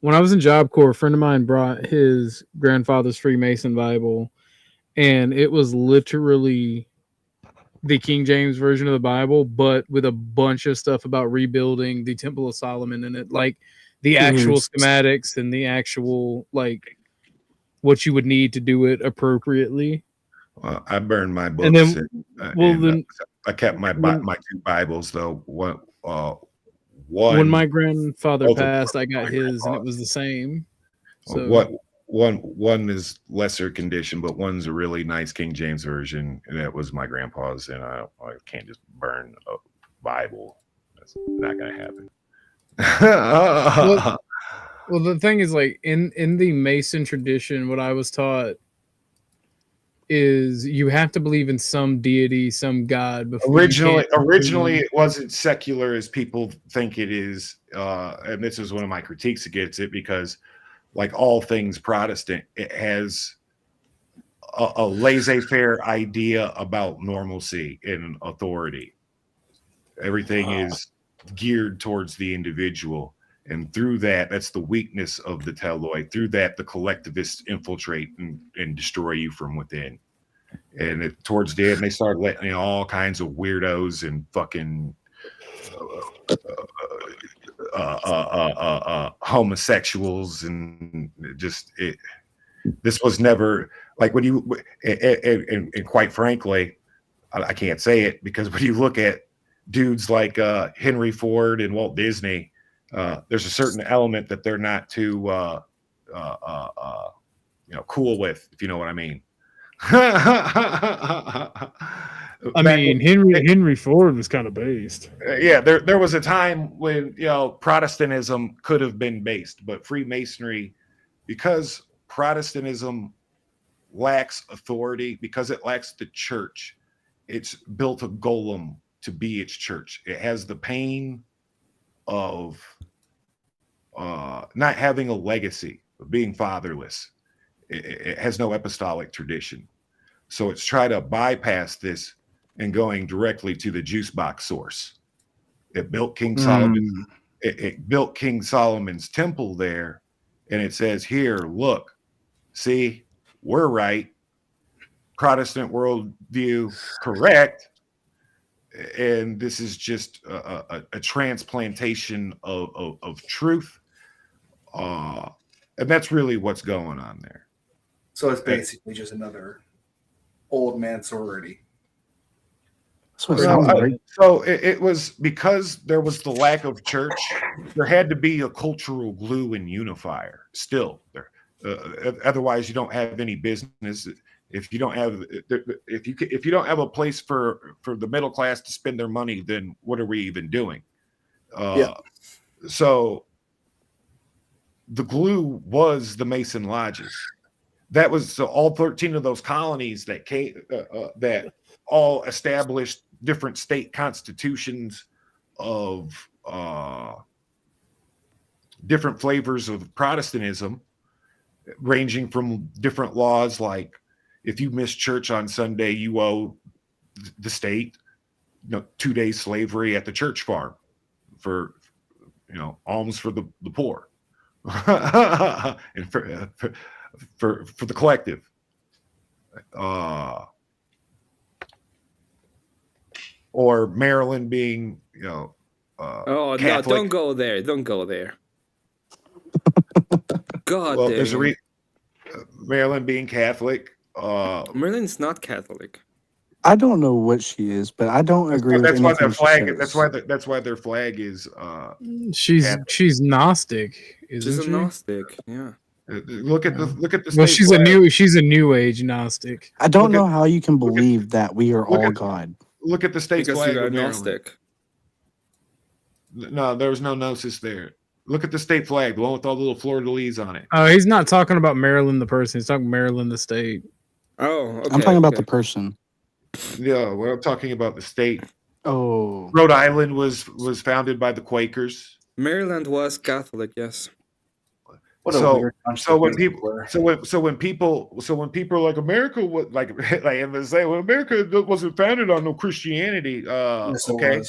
when I was in Job Corps, a friend of mine brought his grandfather's Freemason Bible, and it was literally the King James version of the Bible, but with a bunch of stuff about rebuilding the Temple of Solomon in it, like the actual schematics and the actual like what you would need to do it appropriately. I burned my books. Then I kept my two Bibles though. One when my grandfather passed, I got his, and it was the same. So one is lesser condition, but one's a really nice King James version, and that was my grandpa's. And I can't just burn a Bible. That's not gonna happen. Well, the thing is, like in the Mason tradition, what I was taught is you have to believe in some deity, some god. Originally, it wasn't secular as people think it is, and this is one of my critiques against it, because, like all things Protestant, it has a laissez-faire idea about normalcy and authority. Everything is geared towards the individual. And through that, that's the weakness of the Teloi. Through that, the collectivists infiltrate and destroy you from within. And towards the end, they started letting all kinds of weirdos and fucking homosexuals and just it. This was never like when you and quite frankly, I can't say it because when you look at dudes like Henry Ford and Walt Disney, there's a certain element that they're not too cool with, if you know what I mean. I mean, Henry Ford was kind of based. Yeah, there was a time when Protestantism could have been based, but Freemasonry, because Protestantism lacks authority, because it lacks the church, it's built a golem to be its church. It has the pain of not having a legacy, of being fatherless. It has no apostolic tradition. So it's trying to bypass this and going directly to the juice box source. It built King Solomon. It built King Solomon's temple there, and it says here, look, see, we're right. Protestant worldview correct. And this is just a transplantation of truth. And that's really what's going on there. So it's basically just another old man sorority. So it was because there was the lack of church. There had to be a cultural glue and unifier. Still, there. Otherwise, you don't have any business. If you don't have a place for the middle class to spend their money, then what are we even doing? So the glue was the Mason lodges. That was all 13 of those colonies that came that all established different state constitutions of different flavors of Protestantism, ranging from different laws like if you miss church on Sunday, you owe the state 2 days slavery at the church farm for alms for the poor and for the collective. Or Maryland being oh Catholic. No, don't go there, God, well, there's Maryland being Catholic. Maryland's not Catholic. I don't know what she is, but I don't agree. That's why their flag. Says. That's why their flag is. She's Gnostic, isn't she's she? a Gnostic. Yeah. Look at the. Well, she's a new age Gnostic. I don't know how you can believe that we are all God. Look at the state because flag. You're agnostic. No, there was no gnosis there. Look at the state flag, the one with all the little fleur-de-lis on it. Oh, he's not talking about Maryland the person. He's talking Maryland the state. Oh, okay, I'm talking about the person. Yeah, well, I'm talking about the state. Oh, Rhode Island was founded by the Quakers. Maryland was Catholic, yes. So when people are like America was like and they say, well, America wasn't founded on no Christianity. Yes, okay,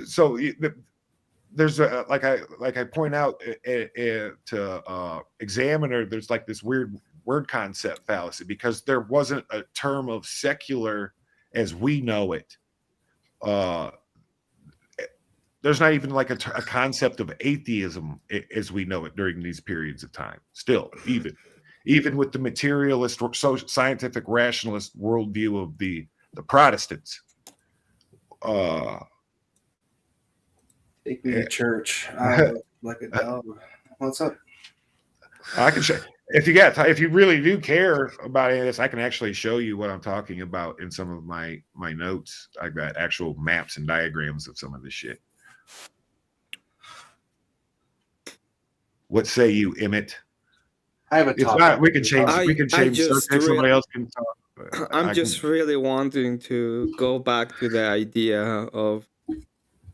so there's like I point out to Examiner, there's like this weird word concept fallacy because there wasn't a term of secular as we know it. There's not even like a concept of atheism as we know it during these periods of time. Still, even with the materialist, scientific, rationalist worldview of the Protestants. Take me to church. Like a dog. What's up? I can show if you really do care about any of this, I can actually show you what I'm talking about in some of my notes. I've got actual maps and diagrams of some of this shit. What say you, Emmett? I have a topic. It's not. We can change. We can change. Somebody else can talk. I'm just really wanting to go back to the idea of.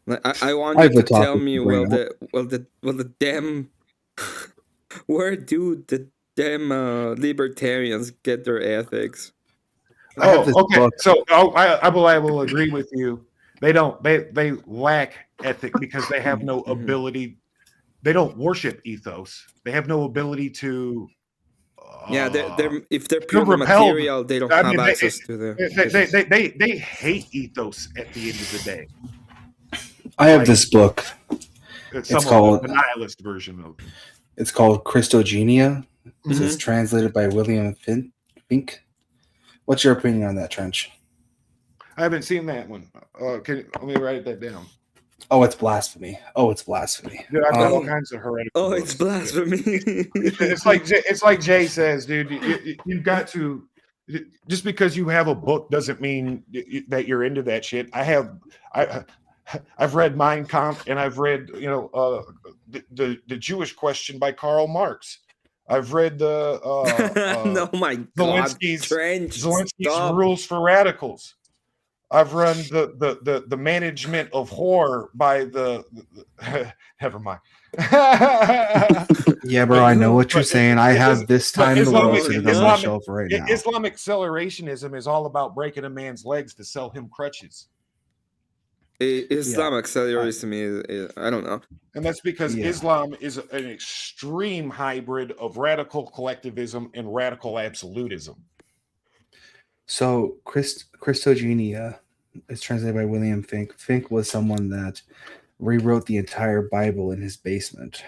I want you to tell me, the damn, where do the damn libertarians get their ethics? Oh, okay. So I will agree with you. They don't. They lack ethic because they have no ability. They don't worship ethos. They have no ability to. They're if they're purely material, they don't have access to the. They hate ethos at the end of the day. I have this book. It's called the nihilist version of. It's called Christogenia. It's translated by William Fink. What's your opinion on that, Trench? I haven't seen that one. Let me write that down. Oh, it's blasphemy. Dude, I've got all kinds of heretical. Oh, it's blasphemy. it's like Jay says, dude. You've got to. Just because you have a book doesn't mean that you're into that shit. I've read Mein Kampf, and I've read the Jewish Question by Karl Marx. I've read the oh my God, Zelensky's Rules for Radicals. I've run the management of horror by the never mind. Yeah, bro, I know what you're saying. I have this time in the world sitting on my shelf right now. Islamic accelerationism is all about breaking a man's legs to sell him crutches. Islamic accelerationism is I don't know. And that's because Islam is an extreme hybrid of radical collectivism and radical absolutism. So Christogenia is translated by William Fink. Fink was someone that rewrote the entire Bible in his basement.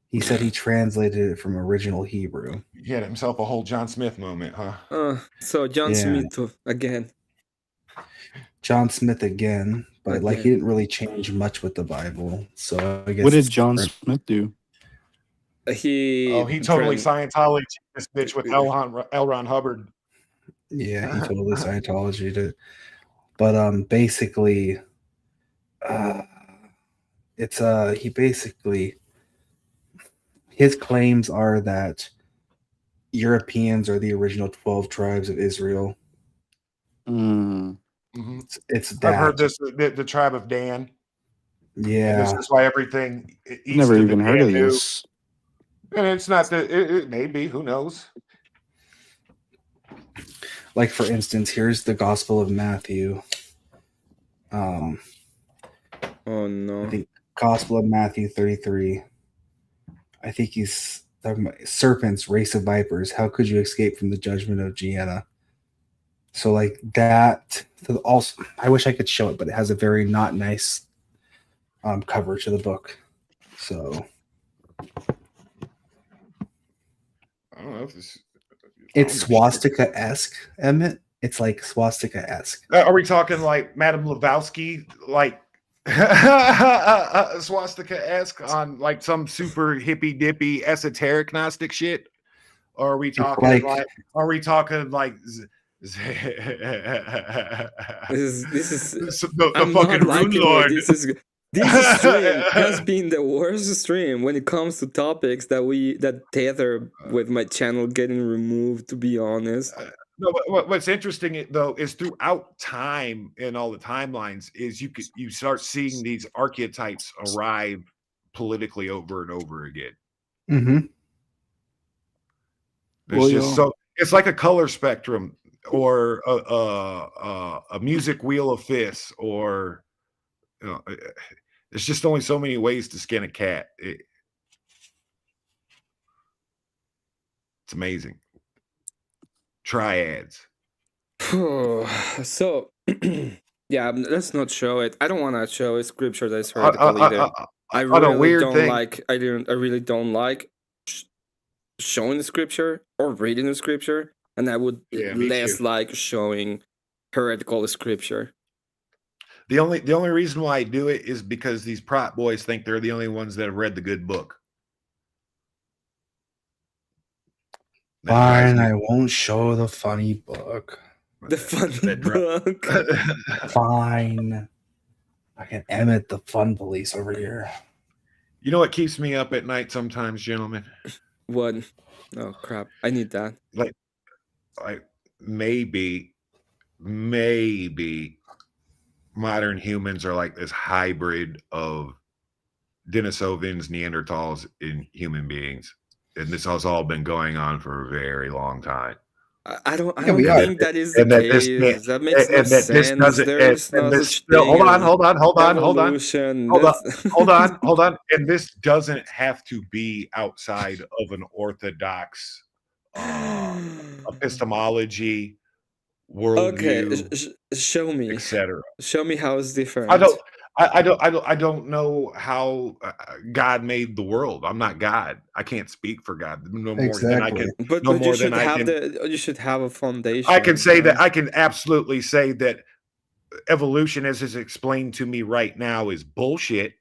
He said he translated it from original Hebrew. He had himself a whole John Smith moment, huh? So John Smith again. John Smith again, but he didn't really change much with the Bible. So I guess what did John Smith do? He totally Scientology this bitch with L. Ron Hubbard. Yeah, he totally Scientology'd it. But basically, his claims are that Europeans are the original 12 tribes of Israel. It's that. I've heard this, the tribe of Dan. Yeah, this is why everything. Never even heard of this. And it's not that it may be. Who knows? Like, for instance, here's the Gospel of Matthew. Oh no! I think Gospel of Matthew 33. I think he's talking about serpents, race of vipers. How could you escape from the judgment of Gehenna? So like that. Also, I wish I could show it, but it has a very not nice cover to the book. So I don't know if this. It's swastika-esque, Emmett. It's like swastika-esque. Are we talking like Madame Blavatsky, like swastika-esque on like some super hippy dippy esoteric Gnostic shit? Or are we talking like this is the fucking Rune Lord? This stream has been the worst stream when it comes to topics that tether with my channel getting removed, to be honest. No, but what's interesting though is throughout time and all the timelines is you start seeing these archetypes arrive politically over and over again. It's like a color spectrum or a music wheel of fists, or there's just only so many ways to skin a cat. It's amazing. Triads. So yeah, let's not show it. I don't want to show a scripture that is heretical either. I really don't like showing the scripture or reading the scripture, and I would less like showing heretical scripture. The only reason why I do it is because these prop boys think they're the only ones that have read the good book. Fine, I won't show the funny book. The funny book. Fine. I can Emmett the fun police over here. You know what keeps me up at night sometimes, gentlemen? What? Oh crap! I need that. Like maybe modern humans are like this hybrid of Denisovans, Neanderthals, and human beings. And this has all been going on for a very long time. I don't think that is the case. That makes no sense. There's no such thing. Hold on. Evolution. Hold on. And this doesn't have to be outside of an orthodox epistemology, worldview. Okay, show me, etc. Show me how it's different. I don't know how God made the world. I'm not God. I can't speak for God no more than I can. But you should have you should have a foundation. I can say that I can absolutely say that evolution, as is explained to me right now, is bullshit.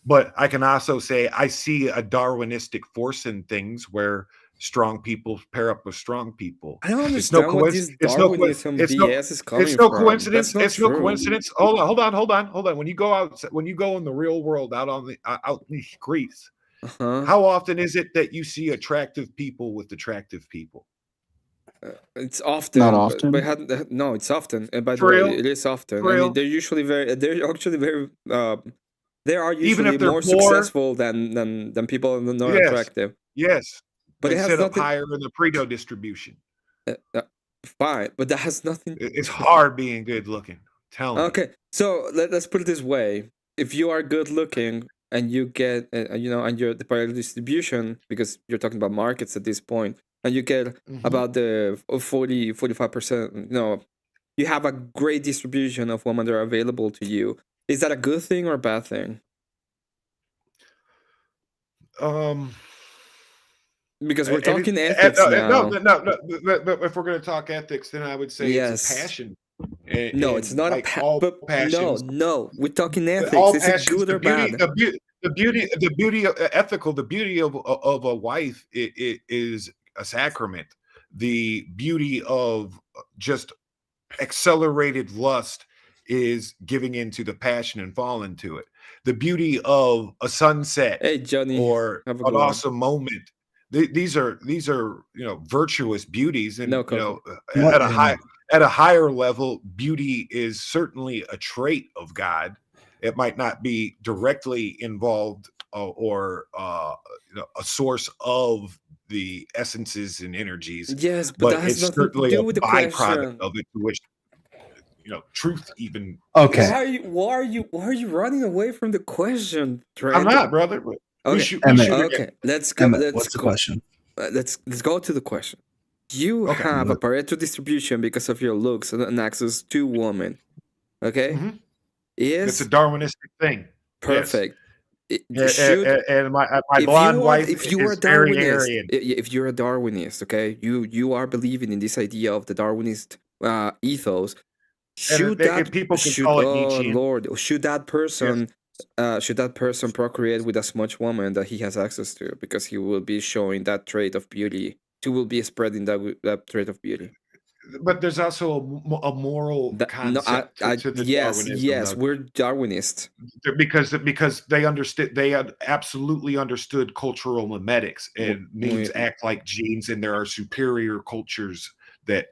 But I can also say I see a Darwinistic force in things where strong people pair up with strong people. I don't understand what this Darwinism BS is coming from. It's no coincidence. It's no coincidence. Hold on. When you go in the real world, out in the streets, how often is it that you see attractive people with attractive people? It's often. Not often. But no, it's often. And by the For way, real? it is often. For I real? mean, they're actually very. They are Even if usually they're more poor? successful than people that are not attractive. Yes. But they it has sit up nothing. higher in the Pareto distribution. Fine, but that has nothing. It's hard being good looking. Tell me. Okay, so let's put it this way: if you are good looking and you get, and you're the Pareto distribution, because you're talking about markets at this point, and you get about the 40-45%, you have a great distribution of women that are available to you. Is that a good thing or a bad thing? Because we're talking ethics now. No. If we're going to talk ethics, then I would say it's a passion. No, it's not a passion. No, we're talking ethics. All is passions, it good or bad? The beauty of a wife is a sacrament. The beauty of just accelerated lust is giving into the passion and falling to it. The beauty of a sunset, or an awesome moment. These are virtuous beauties, and at a higher level, beauty is certainly a trait of God. It might not be directly involved or a source of the essences and energies. Yes, but it's certainly a byproduct of it, to which truth even. Okay. Why are you running away from the question, Trent? I'm not, brother. Okay, let's go. What's the question? Let's go to the question. You have a Pareto distribution because of your looks and access to women. Okay, it's a Darwinistic thing. Perfect. Yes. And my blonde wife if you are a Darwinist, if you're a Darwinist, okay, you are believing in this idea of the Darwinist ethos. Should that person procreate with as much woman that he has access to, because he will be showing that trait of beauty? He will be spreading that trait of beauty. But there's also a moral concept to the Darwinism. Yes, we're Darwinists. Because they understood, they had absolutely understood cultural memetics, and means act like genes, and there are superior cultures that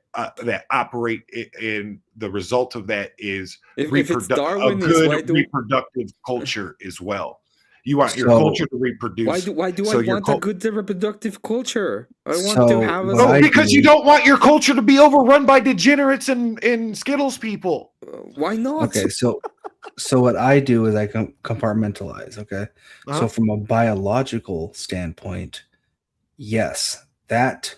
operate in the result of that is a good reproductive culture as well. You want your culture to reproduce. Why do I want a good reproductive culture? I want to have because you don't want your culture to be overrun by degenerates and Skittles people. Why not? Okay, so what I do is I compartmentalize. Okay, so from a biological standpoint, yes, that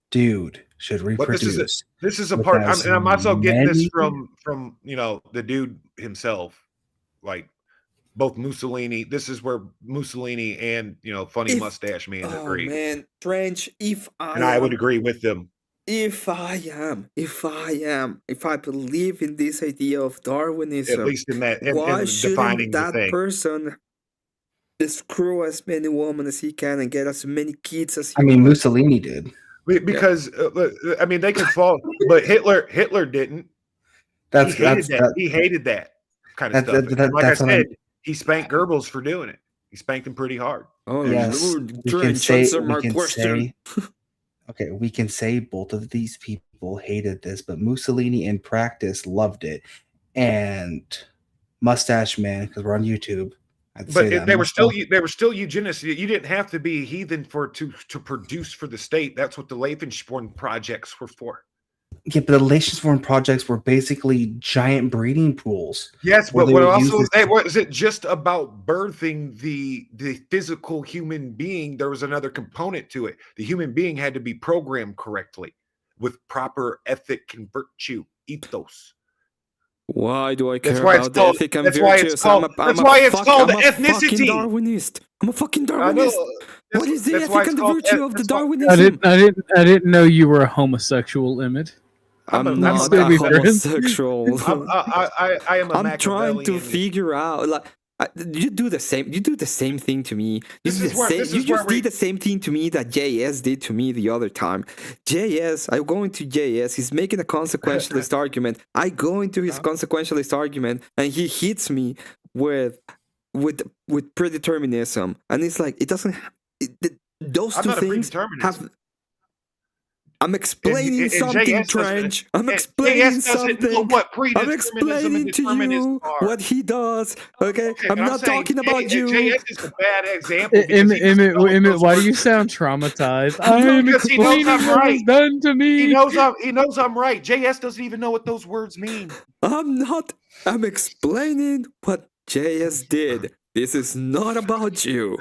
dude should reproduce. This is a part, and I'm also getting this from the dude himself, like both Mussolini. This is where Mussolini and funny mustache man agree. Man, Trench, I would agree with them. If I believe in this idea of Darwinism, at least in that, why shouldn't that person screw as many women as he can and get as many kids as he can? Mussolini did. Because they could fall, but Hitler didn't. He hated that kind of stuff. Like I said, he spanked Goebbels for doing it. He spanked him pretty hard. Oh yes, we can say both of these people hated this, but Mussolini in practice loved it, and Mustache Man, because we're on YouTube, But they were still eugenists. You didn't have to be a heathen to produce for the state. That's what the Lebensborn projects were for. Yeah, but the Lebensborn projects were basically giant breeding pools. Yes, but was it just about birthing the physical human being? There was another component to it. The human being had to be programmed correctly with proper ethic and virtue, ethos. Why do I care about the ethic and virtues? That's why it's called ethnicity. I'm a fucking Darwinist. What is the ethic and the virtue of the Darwinism? I didn't know you were a homosexual, Emmett. I'm not a homosexual. I am a I'm trying to figure out. Like, you do the same thing to me. You did the same thing to me that JS did to me the other time. I'm going to JS. He's making a consequentialist argument. I go into his consequentialist argument, and he hits me with predeterminism. And it's like it doesn't. Those two things have. I'm explaining something, Trench. I'm explaining something. I'm explaining to you what he does. Okay, I'm not talking about you. JS is a bad example. Emmett, why do you sound traumatized? I'm explaining what was done to me. He knows I'm right. JS doesn't even know what those words mean. I'm not. I'm explaining what JS did. This is not about you.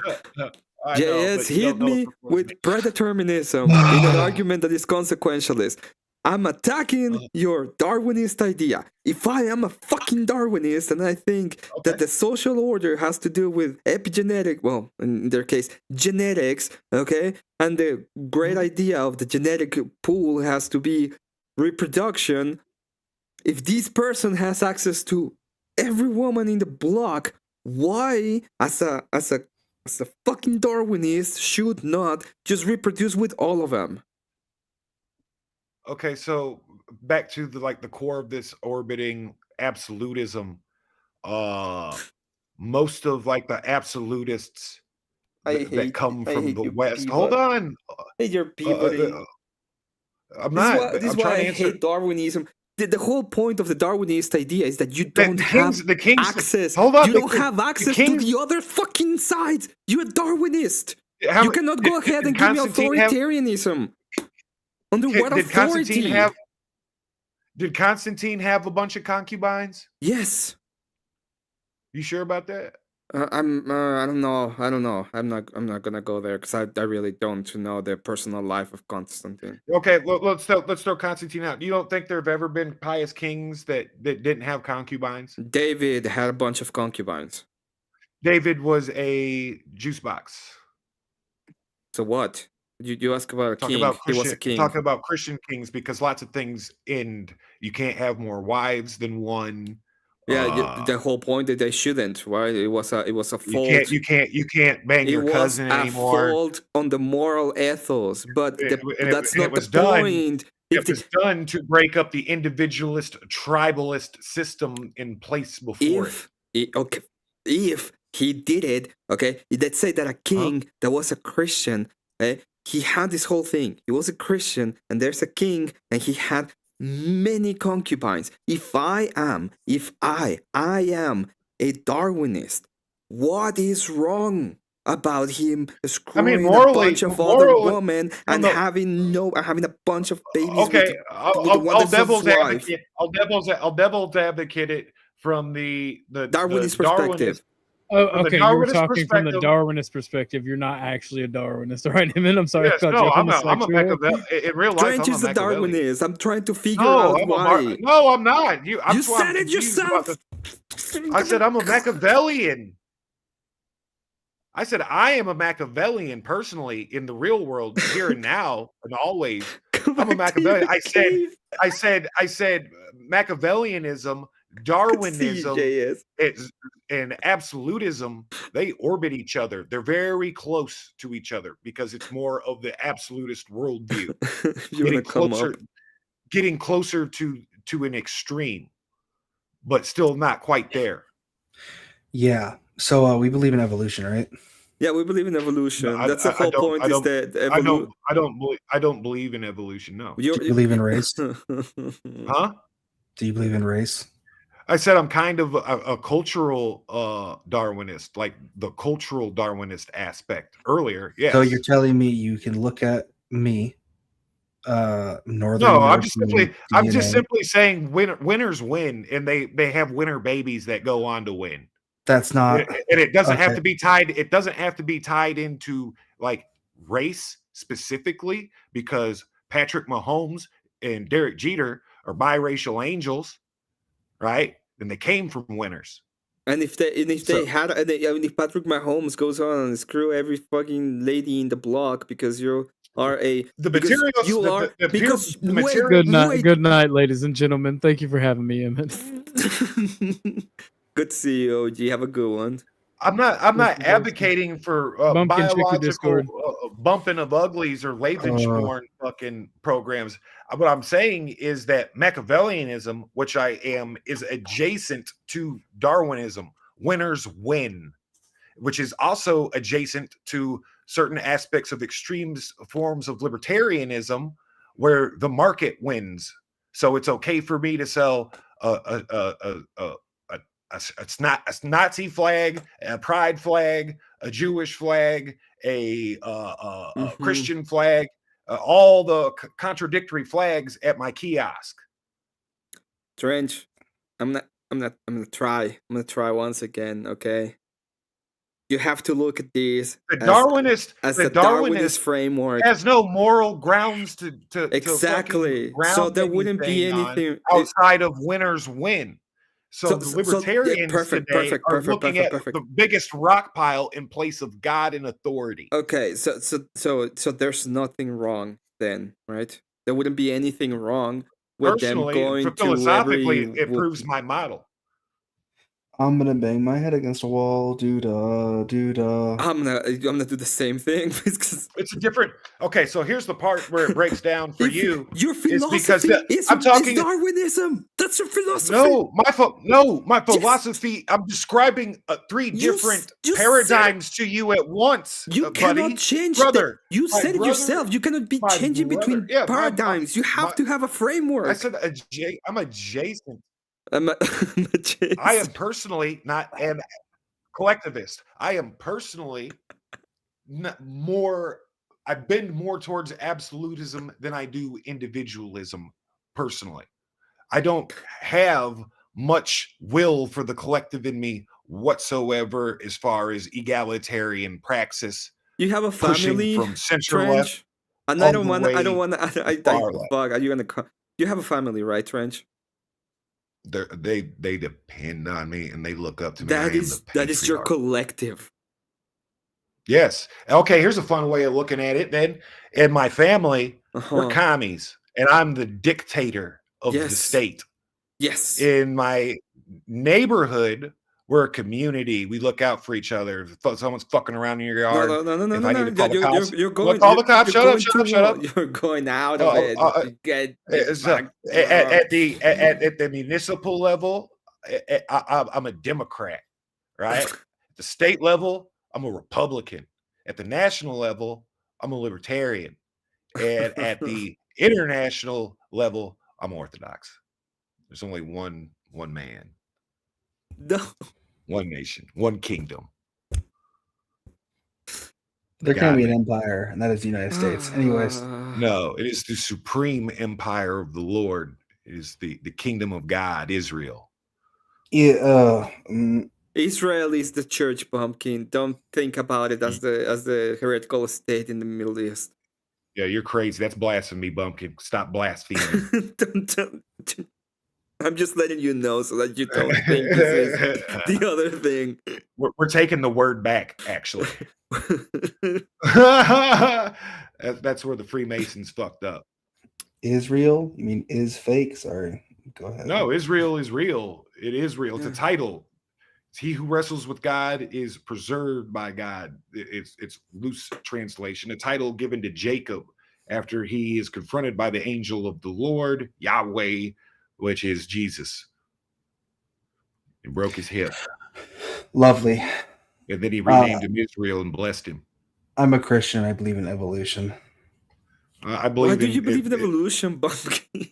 JS hit me with predeterminism in an argument that is consequentialist. I'm attacking your Darwinist idea. If I am a fucking Darwinist and I think that the social order has to do with epigenetic, well, in their case, genetics, okay, and the great idea of the genetic pool has to be reproduction, if this person has access to every woman in the block, why, as a fucking Darwinist, should not just reproduce with all of them? Okay, so back to the core of this orbiting absolutism. Most of the absolutists that come from the West. Hold on. I hate your people. This is why I hate Darwinism. The whole point of the Darwinist idea is that you don't have access. You don't have access to the other fucking side. You're a Darwinist. You cannot go ahead and give me authoritarianism. Under what authority? Did Constantine have a bunch of concubines? Yes. You sure about that? I don't know. I'm not gonna go there because I really don't know the personal life of Constantine. Okay, let's throw Constantine out. You don't think there have ever been pious kings that didn't have concubines? David had a bunch of concubines. David was a juice box. So what? You ask about a king. He was a king. Talking about Christian kings because lots of things end. You can't have more wives than one. Yeah, the whole point that they shouldn't, right? It was a fault. You can't bang your cousin anymore. It was a fault on the moral ethos, but that's not the point. It was done to break up the individualist, tribalist system in place before. If he did it, okay, let's say that a king that was a Christian, he had this whole thing. He was a Christian, and there's a king, and he had many concubines. If I am a Darwinist, what is wrong about him screwing a bunch of other women and having a bunch of babies? Okay, I'll devil's advocate it from the Darwinist perspective. Oh, okay. You're talking from the Darwinist perspective. You're not actually a Darwinist, all right? I mean, I'm sorry. Yes, no, I'm a Machiavellian. In real life, Trench is a Darwinist. I'm trying to figure out why. No, I'm not. You said it yourself. I said I'm a Machiavellian. I said I am a Machiavellian personally in the real world, here and now, and always. I'm a Machiavellian. I said Machiavellianism, Darwinism, and absolutism, they orbit each other. They're very close to each other because it's more of the absolutist worldview. Getting closer to an extreme, but still not quite there. Yeah. So we believe in evolution, right? Yeah, we believe in evolution. No, that's the whole point. I don't believe in evolution. No. Do you believe in race? Huh? Do you believe in race? I said I'm kind of a cultural Darwinist, like the cultural Darwinist aspect earlier. Yes. So you're telling me you can look at me, Northern No, European I'm just DNA. simply saying winners win, and they have winner babies that go on to win. That's not, and it doesn't have okay. to be tied. It doesn't have to be tied into like race specifically, because Patrick Mahomes and Derek Jeter are biracial angels, right? And they came from winners. And if if Patrick Mahomes goes on and screw every fucking lady in the block because you are a Good night, ladies and gentlemen. Thank you for having me, Emmett. Good to see you, OG. Have a good one. I'm not advocating for biological bumping of uglies or Lebensborn fucking programs. What I'm saying is that Machiavellianism, which I am, is adjacent to Darwinism. Winners win, which is also adjacent to certain aspects of extreme forms of libertarianism, where the market wins. So it's okay for me to sell a Nazi flag, a pride flag, a Jewish flag, a Christian flag, all the contradictory flags at my kiosk. Trench, I'm gonna try once again. Okay, you have to look at these. The Darwinist framework has no moral grounds to exactly. So there wouldn't be anything outside of winners win. So the libertarians today are looking at the biggest rock pile in place of God and authority. Okay, so there's nothing wrong then, right? There wouldn't be anything wrong with them going to philosophically. It proves my model. I'm gonna bang my head against a wall, doo-dah, doo-dah. I'm gonna do the same thing. It's a different. Okay, so here's the part where it breaks down for you. Your philosophy is Darwinism. That's your philosophy. No, my philosophy. I'm describing three different paradigms to you at once. You cannot change, brother. You said it yourself. You cannot be changing between paradigms. You have to have a framework. I said I'm adjacent. I am personally not an collectivist. I am personally I bend more towards absolutism than I do individualism personally. I don't have much will for the collective in me whatsoever as far as egalitarian praxis. You have a family from central left. And I don't want to. You have a family, right, Trench? They depend on me and they look up to me. That is your collective. Yes. Okay, here's a fun way of looking at it then. In my family, we're commies, and I'm the dictator of the state. Yes. In my neighborhood, we're a community. We look out for each other. If someone's fucking around in your yard, no. If I need to call the cops, you're going. Call the cops. Shut up. You're going out of it. At the municipal level, I'm a Democrat, right? At the state level, I'm a Republican. At the national level, I'm a libertarian. And at the international level, I'm Orthodox. There's only one man. No. One nation, one kingdom. There can be an empire, and that is the United States. Anyways. No, it is the supreme empire of the Lord. It is the kingdom of God, Israel. Yeah, Israel is the church, Pumpkin. Don't think about it as the heretical state in the Middle East. Yeah, you're crazy. That's blasphemy, Bumpkin. Stop blaspheming. I'm just letting you know so that you don't think this is the other thing. We're taking the word back, actually. That's where the Freemasons fucked up. Israel? You mean is fake? Sorry. Go ahead. No, Israel is real. It is real. It's a title. It's he who wrestles with God is preserved by God. It's loose translation. A title given to Jacob after he is confronted by the angel of the Lord, Yahweh, which is Jesus. He broke his hip. Lovely. And then he renamed him Israel and blessed him. I'm a Christian. I believe in evolution. I believe. Why do you believe in evolution, Bumpkin?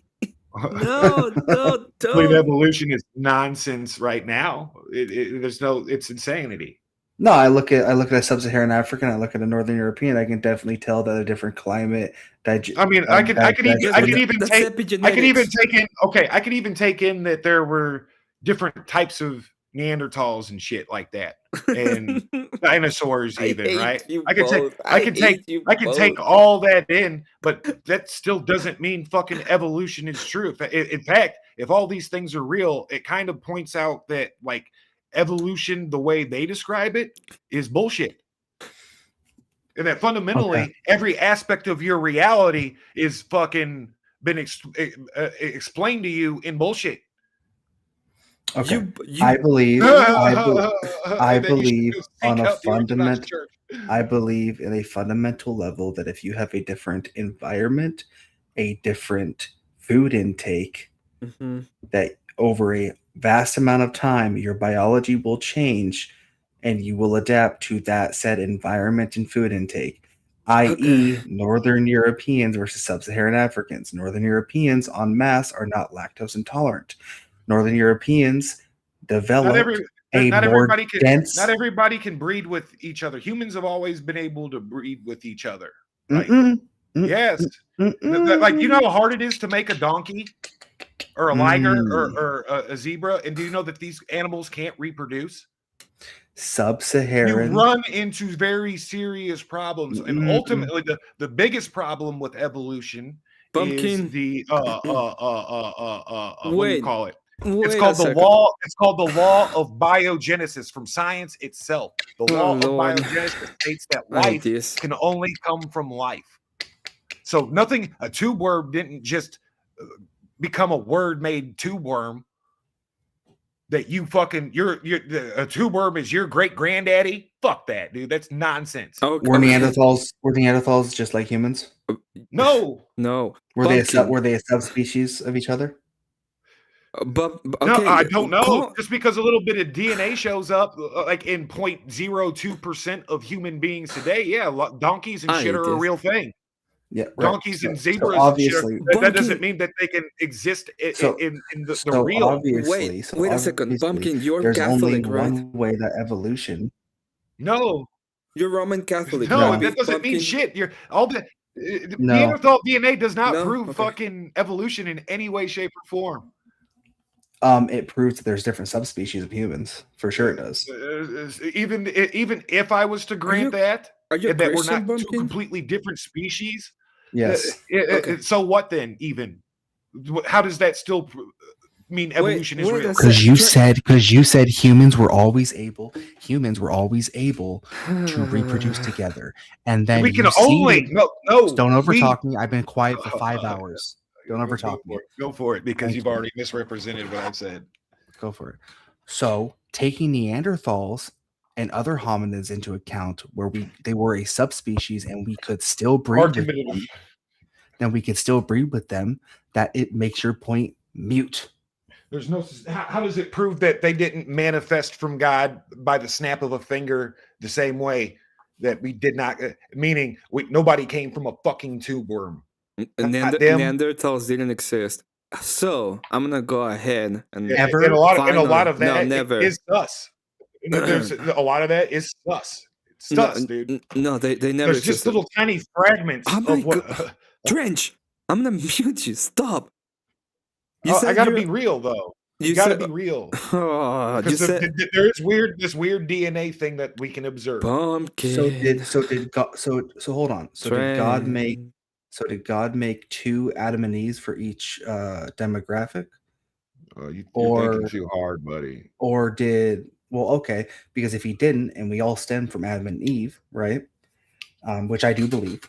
Complete evolution is nonsense right now. It's insanity. No, I look at a sub-Saharan African, I look at a Northern European. I can definitely tell that a different climate. I could even take in that there were different types of Neanderthals and shit like that, and dinosaurs even, right? I can take all that in, but that still doesn't mean fucking evolution is true. In fact, if all these things are real, it kind of points out that like evolution, the way they describe it, is bullshit. And that fundamentally every aspect of your reality is fucking been explained to you in bullshit. Okay. I believe on a fundamental. I believe in a fundamental level that if you have a different environment, a different food intake, that over a vast amount of time, your biology will change and you will adapt to that said environment and food intake, i.e. Northern Europeans versus Sub-Saharan Africans. Northern Europeans en masse are not lactose intolerant. Northern Europeans develop not everybody can breed with each other. Humans have always been able to breed with each other. Like, yes. Like, you know how hard it is to make a donkey or a liger or a zebra? And do you know that these animals can't reproduce? Sub-Saharan. You run into very serious problems. And ultimately, the biggest problem with evolution is the what do you call it? It's called the law. It's called the law of biogenesis from science itself. The law of biogenesis states that life can only come from life. So a tube worm didn't just become a word-made tube worm. That you fucking a tube worm is your great granddaddy. Fuck that, dude. That's nonsense. Were Neanderthals just like humans? No. Were they a subspecies of each other? No, I don't know. Just because a little bit of DNA shows up, like in 0.02% of human beings today, donkeys and shit are a real thing. Yeah, donkeys and zebras. Obviously, that doesn't mean that they can exist in the real. Obviously, wait a second, Bumpkin. You're there's Catholic, only right? one way that evolution. No, you're Roman Catholic. No, that doesn't mean shit. You're all the Neanderthal DNA does not prove fucking evolution in any way, shape, or form. It proves that there's different subspecies of humans. For sure, it does. Even if I was to grant that we're not two completely different species. Yes. So what then? Even how does that still mean evolution is real? Because you said humans were always able to reproduce together, and then we can only don't overtalk me. I've been quiet for 5 hours. Don't overtalk me. Go for it, because you've already misrepresented what I've said. Go for it. So taking Neanderthals and other hominids into account, where they were a subspecies and we could still breed with them, then we could still breed with them. That it makes your point mute. There's no. How does it prove that they didn't manifest from God by the snap of a finger the same way that we did not? Meaning, nobody came from a fucking tube worm. Neanderthals didn't exist. So I'm gonna go ahead and a lot of that is us. There's a lot of that is sus. It's sus, dude. No, they never. There's just little tiny fragments of what. Trench, I'm gonna mute you. Stop. I gotta be real though. You gotta be real. Because there is this weird DNA thing that we can observe. Pumpkin. So hold on. Did God make two Adam and Eves for each demographic? You're thinking too hard, buddy. Or because if he didn't, and we all stem from Adam and Eve, right? Which I do believe.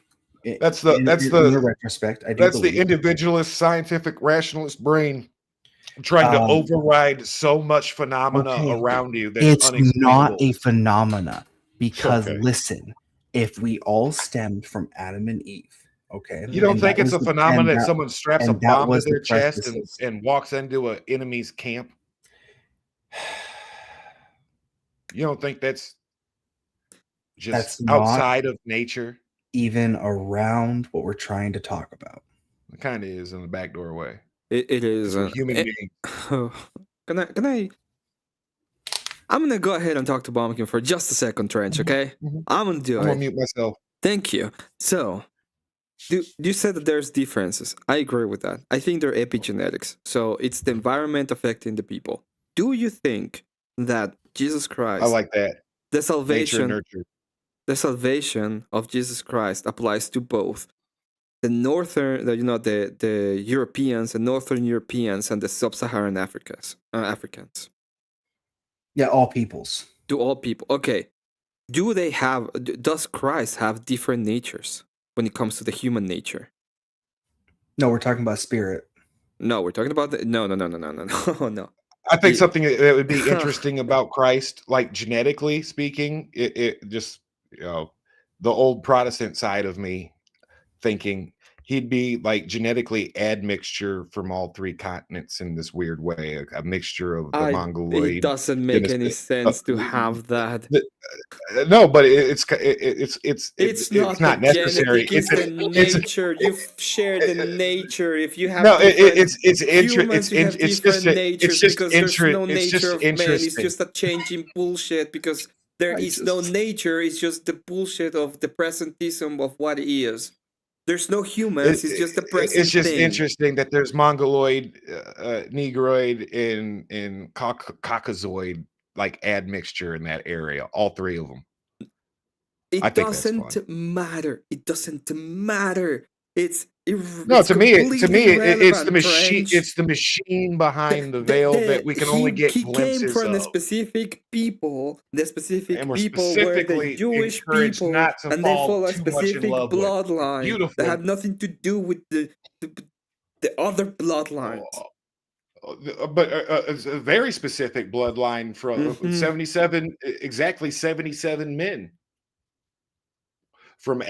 That's the retrospect. That's the individualist, scientific, rationalist brain trying to override so much phenomena around you. It's not a phenomena because listen, if we all stemmed from Adam and Eve. Okay. You don't think it's a phenomenon that someone straps a bomb to their chest and walks into an enemy's camp? You don't think that's just outside of nature? Even around what we're trying to talk about. It kind of is in the backdoor way. It is a human being. Can I? I'm gonna go ahead and talk to Bumpkin for just a second, Trench. Okay, I'm gonna do it. I'm gonna mute myself. Thank you. So, you said that there's differences. I agree with that. I think they're epigenetics. So it's the environment affecting the people. Do you think that Jesus Christ? I like that. The salvation, nurture. The salvation of Jesus Christ applies to both the the Europeans, the Northern Europeans, and the Sub-Saharan Africans. Yeah, all peoples. To all people. Okay. Does Christ have different natures when it comes to the human nature? No, we're talking about spirit. No, we're talking about no. I think something that would be interesting about Christ, like genetically speaking, it just, the old Protestant side of me thinking he'd be like genetically admixture from all three continents in this weird way, a mixture of the Mongoloid. It doesn't make any sense to have that. No, but it's not necessary. It's the nature. You've shared the nature. If you have it's just a changing bullshit because there is no nature. It's just the bullshit of the presentism of what it is. There's no humans. It's just a present. It's just interesting that there's Mongoloid, Negroid, and Caucasoid like admixture in that area. All three of them. It doesn't matter. It doesn't matter. To me, it's the machine. It's the machine behind the veil that we can only get glimpses of. He came from the specific people, were the Jewish people, and they follow a specific bloodline that had nothing to do with the other bloodlines. But it's a very specific bloodline from 77, exactly 77 men. From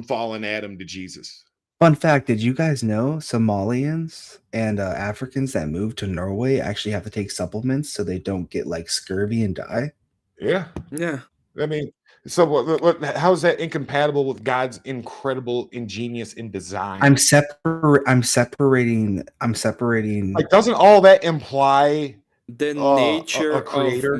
fallen Adam to Jesus. Fun fact, did you guys know Somalians and Africans that move to Norway actually have to take supplements so they don't get like scurvy and die? Yeah. I mean, so how is that incompatible with God's incredible ingenious in design? I'm separating. Like, doesn't all that imply the nature a creator?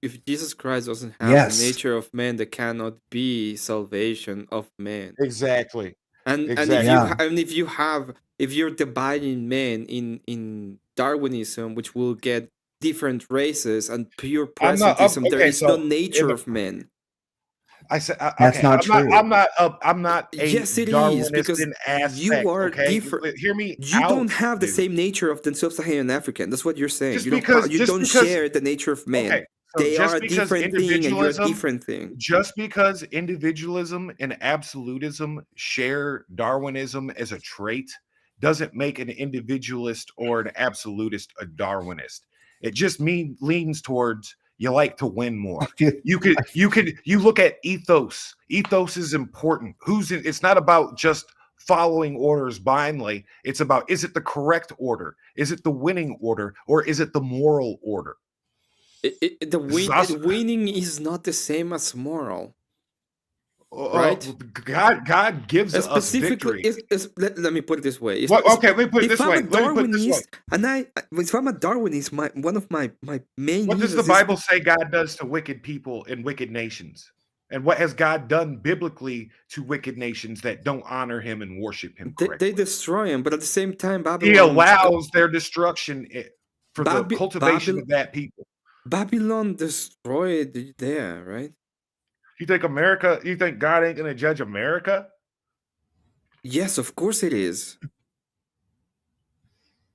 If Jesus Christ doesn't have the nature of man, there cannot be salvation of man. Exactly. If you're dividing men in Darwinism, which will get different races, and pure presentism, there is no nature of men. I said that's not true. I'm not. Yes, it is, because you are different. Hear me. You don't have the same nature of the Sub-Saharan African. That's what you're saying. You don't share the nature of man. Okay. So they are a different thing, and you're a different thing. Just because individualism and absolutism share Darwinism as a trait doesn't make an individualist or an absolutist a Darwinist. It just leans towards you like to win more. You look at ethos. Ethos is important. It's not about just following orders blindly. It's about, is it the correct order? Is it the winning order? Or is it the moral order? Winning is not the same as moral, right? God gives us victory. Let me put it this way. Let me put it this way. If I'm a Darwinist, one of my main. What does the Bible say God does to wicked people and wicked nations? And what has God done biblically to wicked nations that don't honor Him and worship Him correctly? They destroy Him, but at the same time, Babylon, He allows their destruction for the cultivation of that people. Babylon destroyed there, right? You think God ain't gonna judge America? Yes, of course it is.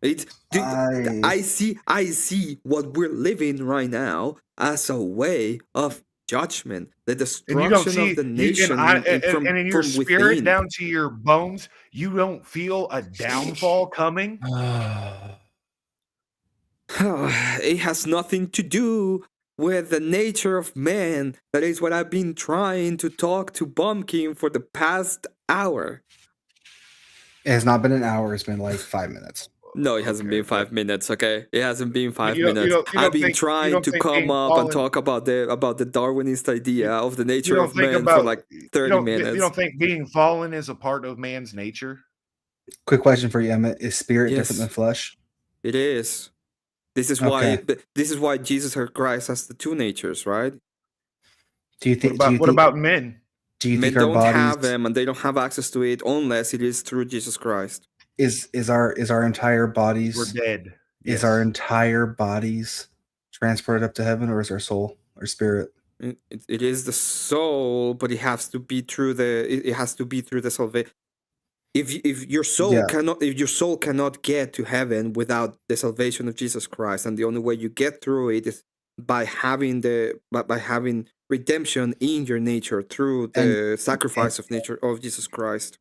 I see what we're living right now as a way of judgment, the destruction of the nation, and in your spirit within. Down to your bones, you don't feel a downfall coming. It has nothing to do with the nature of man. That is what I've been trying to talk to Bumpkin for the past hour. It has not been an hour. It's been like 5 minutes. No, it hasn't been 5 minutes. Okay, it hasn't been 5 minutes. I've been trying to come up and talk about the Darwinist idea of the nature of man for like 30 minutes. You don't think being fallen is a part of man's nature? Quick question for you, Emmett: is spirit Yes. different than flesh? It is. This is Okay. why Jesus or Christ has the two natures, right? Do you think? What about men? Do you Men think our don't bodies have them, and they don't have access to it unless it is through Jesus Christ. is our entire bodies? We're dead. Is our entire bodies transported up to heaven, or is our soul or spirit? It is the soul, but it has to be through the salvation. If your soul cannot get to heaven without the salvation of Jesus Christ, and the only way you get through it is by having redemption in your nature through the sacrifice of nature of Jesus Christ.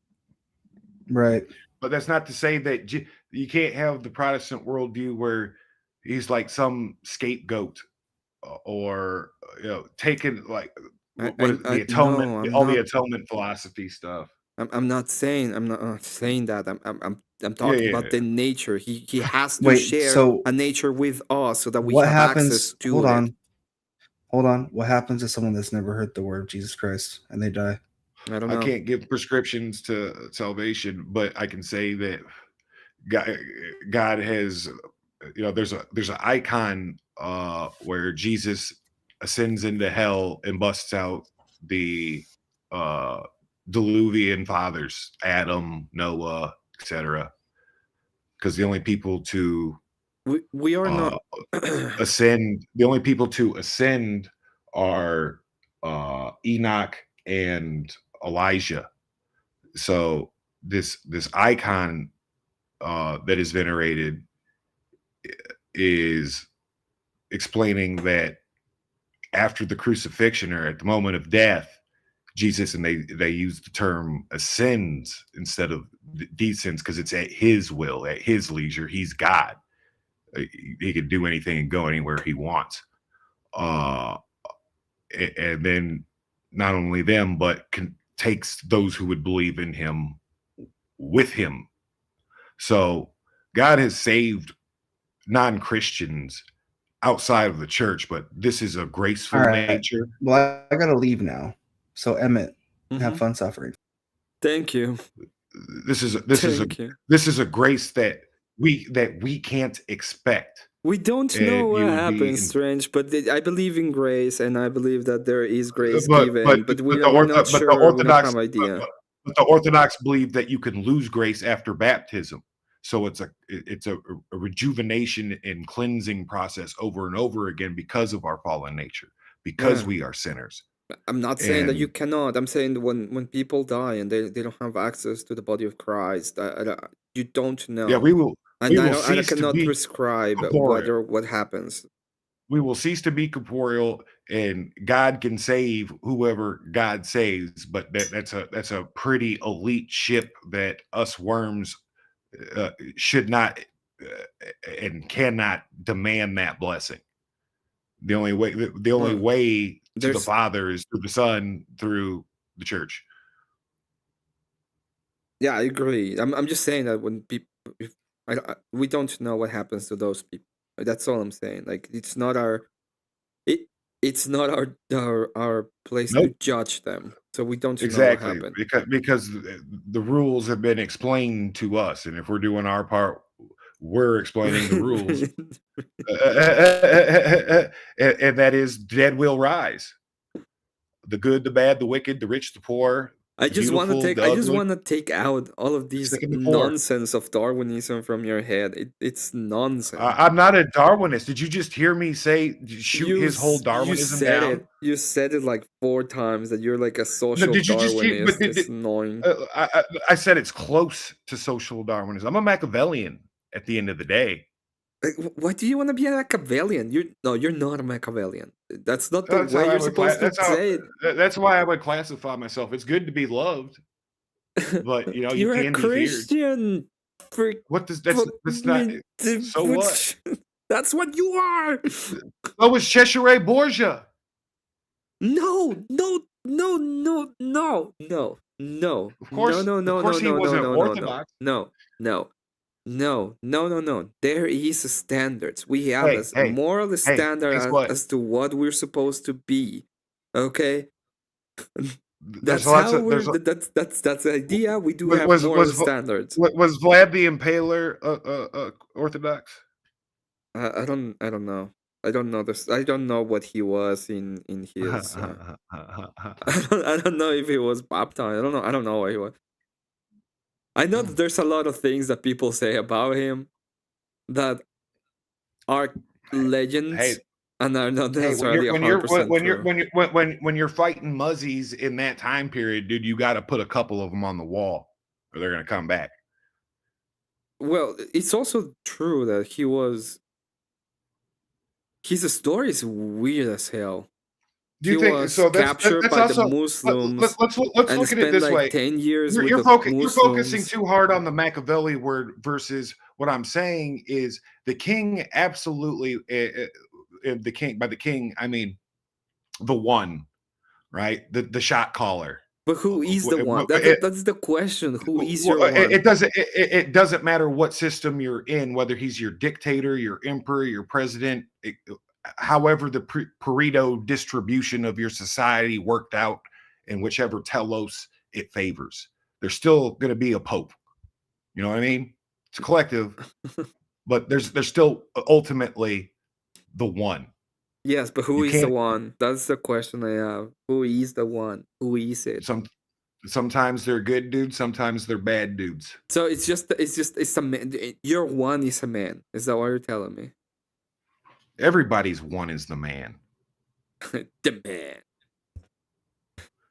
Right. But that's not to say that you can't have the Protestant worldview where he's like some scapegoat or taking like the atonement, the atonement philosophy stuff. I'm not saying that. I'm talking about the nature. He has to share a nature with us so that we have access to it. Hold on. What happens to someone that's never heard the word of Jesus Christ and they die? I don't know. I can't give prescriptions to salvation, but I can say that God has, there's an icon where Jesus ascends into hell and busts out the Diluvian fathers, Adam, Noah, etc. Because the only people to we are not ascend. The only people to ascend are Enoch and Elijah. So this icon that is venerated is explaining that after the crucifixion or at the moment of death, Jesus, and they use the term ascends instead of descends because it's at his will, at his leisure. He's God. He can do anything and go anywhere he wants. And then not only them, but takes those who would believe in him with him. So God has saved non-Christians outside of the church, but this is a graceful nature. Well, I gotta leave now. So Emmett, have fun suffering. Thank you. This is a grace that we can't expect. We don't know what happens, Strange, but I believe in grace, and I believe that there is grace given. But we're not sure. We don't have idea. But the Orthodox believe that you can lose grace after baptism. So it's a rejuvenation and cleansing process over and over again because of our fallen nature, because we are sinners. I'm not saying that you cannot. I'm saying that when people die and they don't have access to the body of Christ, you don't know. Yeah, we will. And I cannot prescribe what happens. We will cease to be corporeal, and God can save whoever God saves. But that's a pretty elite ship that us worms should not and cannot demand that blessing. The only way to the Father is through the Son, through the church. Yeah, I agree. I'm just saying that when people, we don't know what happens to those people. That's all I'm saying. Like it's not our place to judge them. So we don't know what happened. Because the rules have been explained to us, and if we're doing our part, we're explaining the rules. And that is dead will rise. The good, the bad, the wicked, the rich, the poor. I just want to take out all of these nonsense of Darwinism from your head. It's nonsense. I'm not a Darwinist. Did you just hear me shoot his whole Darwinism down? You said it like 4 times that you're like a social Darwinist. It's annoying. I said it's close to social Darwinism. I'm a Machiavellian at the end of the day. Like, why do you want to be a Machiavellian? You're not a Machiavellian. That's not the way you're supposed to say it. That's why I would classify myself. It's good to be loved, but you you're can a Christian. What does that's not? So what? That's what you are. Oh, was Cesare Borgia? No. Of course, he wasn't Orthodox. No. There is standards. We have a moral standard as to what we're supposed to be. Okay? That's how that's the idea. We do have moral standards. Was Vlad the Impaler Orthodox? I don't know. I don't know this. I don't know what he was in his. I don't know if he was baptized. I don't know what he was. I know that there's a lot of things that people say about him that are legends and are not necessarily 100% when you're fighting muzzies in that time period, dude, you got to put a couple of them on the wall, or they're gonna come back. Well, it's also true that his story is weird as hell. Do you think so? Captured by the Muslims. Let's look at it this way. 10 years. You're focusing too hard on the Machiavelli word versus what I'm saying is the king. Absolutely, the king. By the king, I mean the one, right? The shot caller. But who is the one? That's the question. Who is your one? It doesn't matter what system you're in, whether he's your dictator, your emperor, your president. However the Pareto distribution of your society worked out in whichever telos it favors, there's still going to be a pope. You know what I mean? It's collective, but there's still ultimately the one. Yes, but who is the one? That's the question I have. Who is the one? Who is it? Sometimes they're good dudes, sometimes they're bad dudes. So it's a man. Your one is a man. Is that what you're telling me? Everybody's one is the man. The man.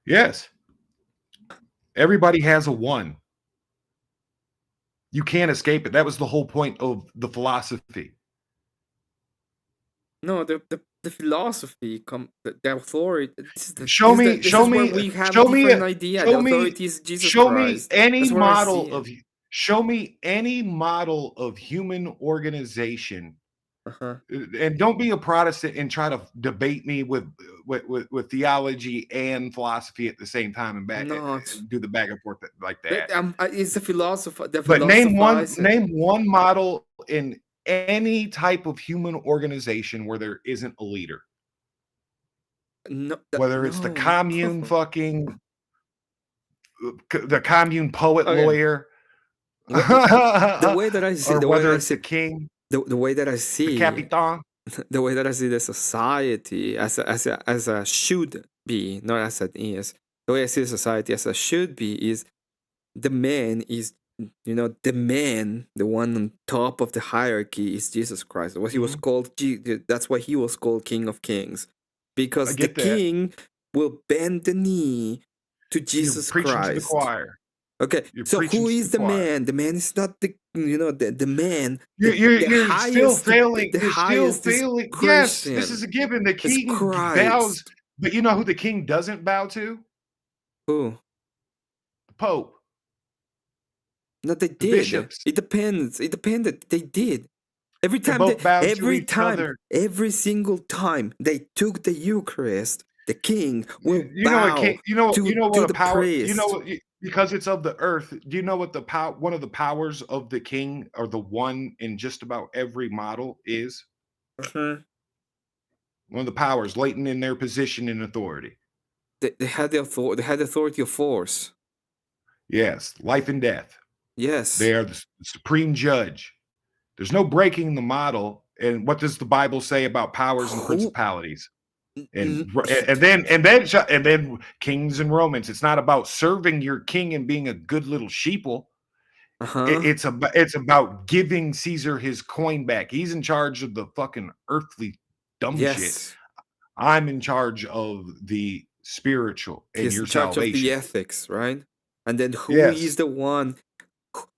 Yes. Everybody has a one. You can't escape it. That was the whole point of the philosophy. No, the philosophy, the authority. Show me an idea. The authority is Jesus Christ. Show me any model of human organization. And don't be a Protestant and try to debate me with theology and philosophy at the same time and do the back and forth like that. It's a philosopher. But name one model in any type of human organization where there isn't a leader. Whether it's the commune fucking the commune poet lawyer. The way that I see the whether it's the king. The way that I see Capitan. The way that I see the society as a should be, not as it is. The way I see the society as a should be is the man is, the man, the one on top of the hierarchy is Jesus Christ. What he was called, that's why he was called King of Kings, because the king will bend the knee to Jesus Christ. To the choir. Okay, so who is the man? The man is not the man. You're still failing. You're still failing. Yes, this is a given. The king bows, but you know who the king doesn't bow to? Who? The Pope. No, they did. Bishops. It depends. It depended. They did. Every time, every single time they took the Eucharist, the king will bow to the priest. Because it's of the earth. Do you know what one of the powers of the king, or the one in just about every model, is? One of the powers latent in their position and authority. They had the authority. They had the authority of force. Yes, life and death. Yes, they are the supreme judge. There's no breaking the model. And what does the Bible say about powers and principalities? And then kings and Romans. It's not about serving your king and being a good little sheeple. It's about giving Caesar his coin back. He's in charge of the fucking earthly dumb shit. I'm in charge of the spiritual and He's your in charge salvation. Of the ethics, right? And then who is the one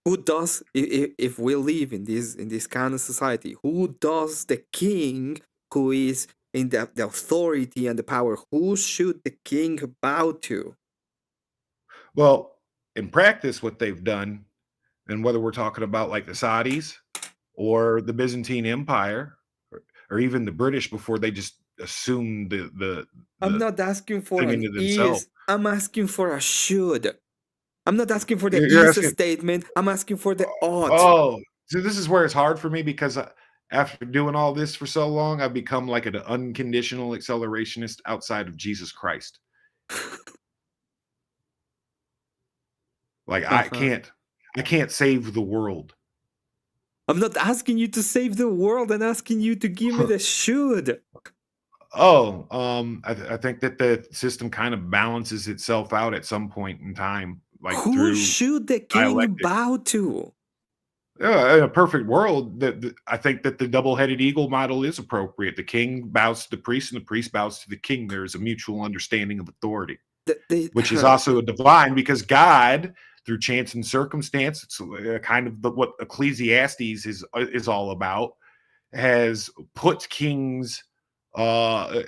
who does, if we live in this kind of society, who does the king who is in the authority and the power, who should the king bow to? Well, in practice, what they've done, and whether we're talking about like the Saudis or the Byzantine Empire, or even the British before they just assumed the I'm not asking for an is. I'm asking for a should. I'm not asking for the is statement. I'm asking for the ought. Oh, so this is where it's hard for me because after doing all this for so long, I've become like an unconditional accelerationist outside of Jesus Christ. Like I can't save the world. I'm not asking you to save the world. I'm asking you to give me the should. Oh, I think that the system kind of balances itself out at some point in time. Like who should the king bow to? In a perfect world, I think that the double-headed eagle model is appropriate. The king bows to the priest, and the priest bows to the king. There is a mutual understanding of authority, which is also divine, because God, through chance and circumstance, it's kind of what Ecclesiastes is all about, has put kings on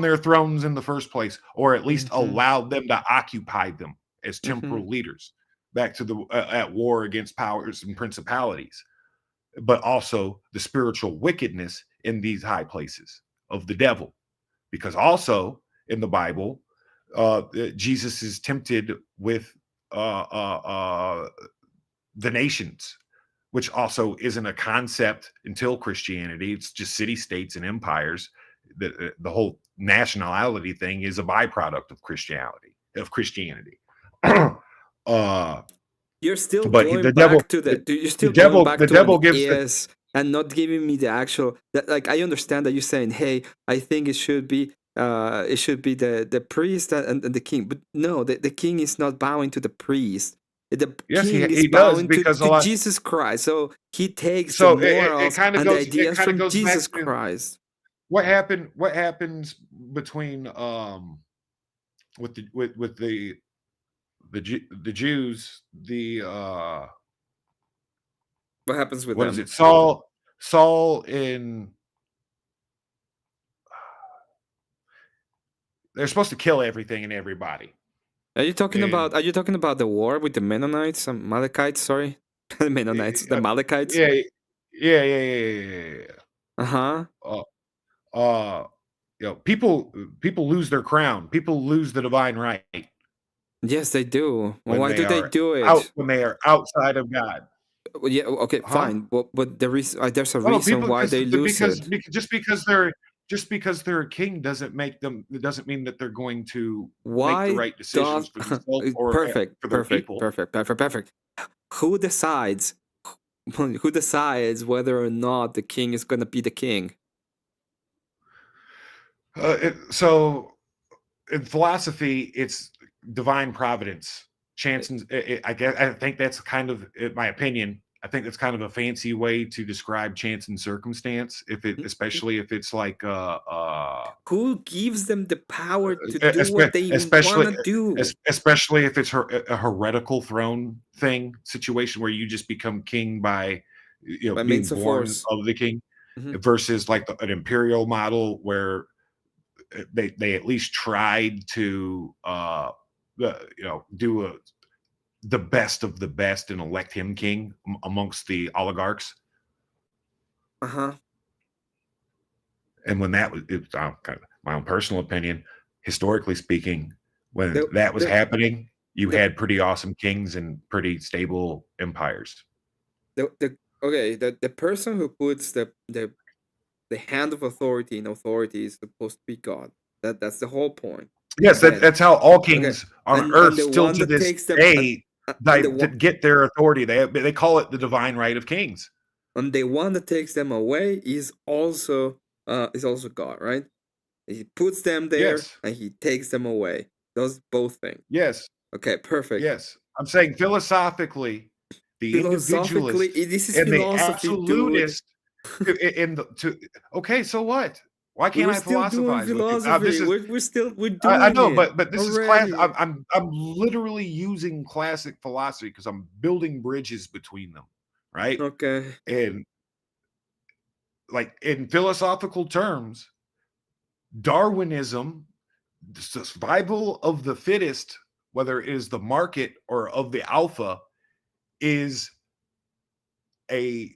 their thrones in the first place, or at least allowed them to occupy them as temporal leaders, back to the at war against powers and principalities, but also the spiritual wickedness in these high places of the devil, because also in the Bible, Jesus is tempted with the nations, which also isn't a concept until Christianity. It's just city-states and empires. The whole nationality thing is a byproduct of Christianity. You're still but going the back devil, to the. You're still the devil, going back the to devil an gives is and not giving me the actual. Like I understand that you're saying, "Hey, I think it should be the priest and the king," but no, the king is not bowing to the priest. The king is bowing to Jesus Christ, so he takes the morals and the ideas from Jesus Christ. What happens between with the Jews, what happens with what them? Is it Saul in they're supposed to kill everything and everybody. Are you talking about the war with the Mennonites, Amalekites? Sorry, the Mennonites, the Amalekites. Yeah. People lose their crown. People lose the divine right. Yes, they do. Why do they do it? When they are outside of God. Well, yeah. Okay. Fine. But there's a reason why they lose it. Just because they're a king doesn't mean that they're going to make the right decisions for themselves or for their people. Perfect. Who decides whether or not the king is going to be the king? So in philosophy, it's divine providence, chance. I think that's kind of, in my opinion, I think that's kind of a fancy way to describe chance and circumstance. Especially if it's like who gives them the power to do what they want to do? Especially if it's a heretical throne situation where you just become king by being born of the king, versus like an imperial model where they at least tried to do the best of the best and elect him king amongst the oligarchs. And when that was, it's kind of my own personal opinion, historically speaking, when that was happening, you had pretty awesome kings and pretty stable empires. The person who puts the hand of authority in authority is supposed to be God. That's the whole point. Yes, that's how all kings on earth still to this day get their authority. They call it the divine right of kings. And the one that takes them away is also God, right? He puts them there and he takes them away. Does both things. Yes. Okay, perfect. Yes. I'm saying philosophically, the individualist this is and philosophy, the absolutist okay, so what? Why can't I philosophize? We're doing I know, it but this already. is class. I'm literally using classic philosophy because I'm building bridges between them, right? Okay. And like in philosophical terms, Darwinism, the survival of the fittest, whether it is the market or of the alpha, is a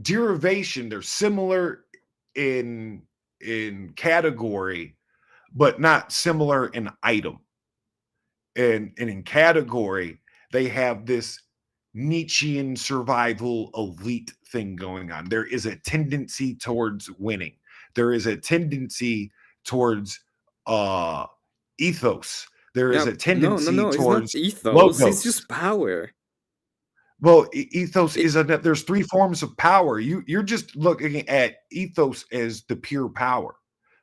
derivation. They're similar in category, but not similar in item. And in category, they have this Nietzschean survival elite thing going on. There is a tendency towards winning. There is a tendency towards ethos. there is a tendency towards it's not ethos. logos. It's just power. Well, ethos is there's three forms of power. You're just looking at ethos as the pure power,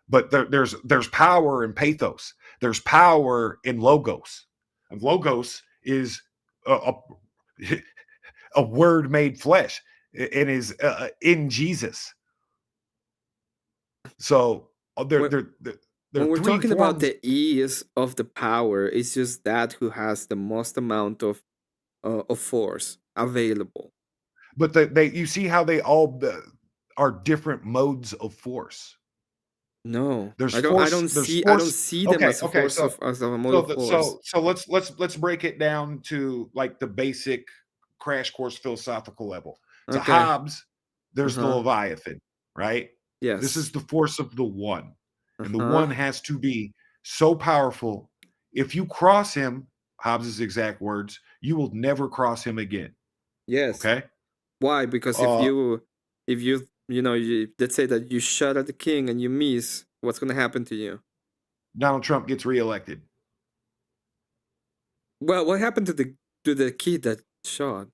but there's power in pathos. There's power in logos, and logos is a word made flesh. It is in Jesus. So when we're talking about the ease of the power, it's just that who has the most amount of force available. But you see how they all are different modes of force. No, there's I don't see them as a force as a mode of force. So let's break it down to like the basic crash course philosophical level. To Hobbes, there's the Leviathan, right? Yes. This is the force of the one. And the one has to be so powerful. If you cross him, Hobbes' exact words, you will never cross him again. Yes. Okay. Why? Because if you let's say that you shot at the king and you miss, what's going to happen to you? Donald Trump gets reelected. Well, what happened to the kid that shot?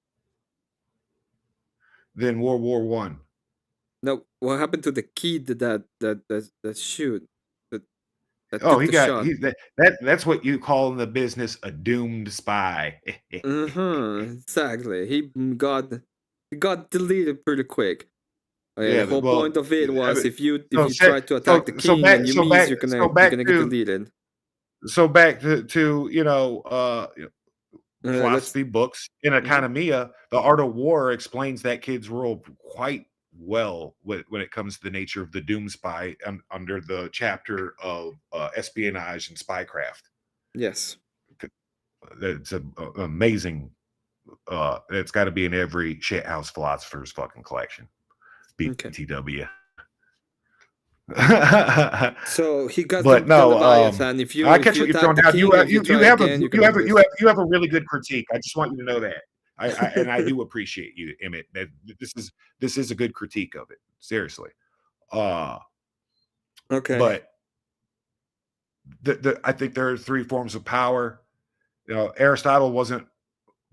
Then World War One. No, what happened to the kid that shoot? That's what you call in the business a doomed spy. Exactly. He got deleted pretty quick. The whole point of it was if you try to attack the king and you miss, you're gonna get deleted. So back to philosophy books in Economia, The Art of War explains that kid's role quite well when it comes to the nature of the doom spy under the chapter of espionage and spycraft. Yes, it's amazing. It's got to be in every shithouse philosopher's fucking collection. BTW. So he got but the Leviathan. If you I catch what you're throwing down, you have a really good critique. I just want you to know that. I do appreciate you, Emmett. That this is a good critique of it. Seriously. Okay. But I think there are three forms of power. Aristotle wasn't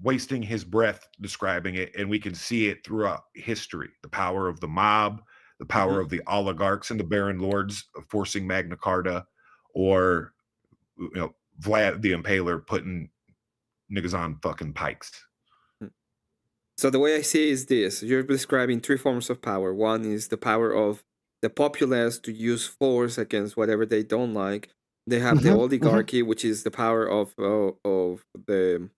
wasting his breath describing it, and we can see it throughout history. The power of the mob, the power of the oligarchs and the baron lords forcing Magna Carta, or Vlad the Impaler putting niggas on fucking pikes. So the way I see it is this: you're describing three forms of power. One is the power of the populace to use force against whatever they don't like. They have the oligarchy, which is the power of the.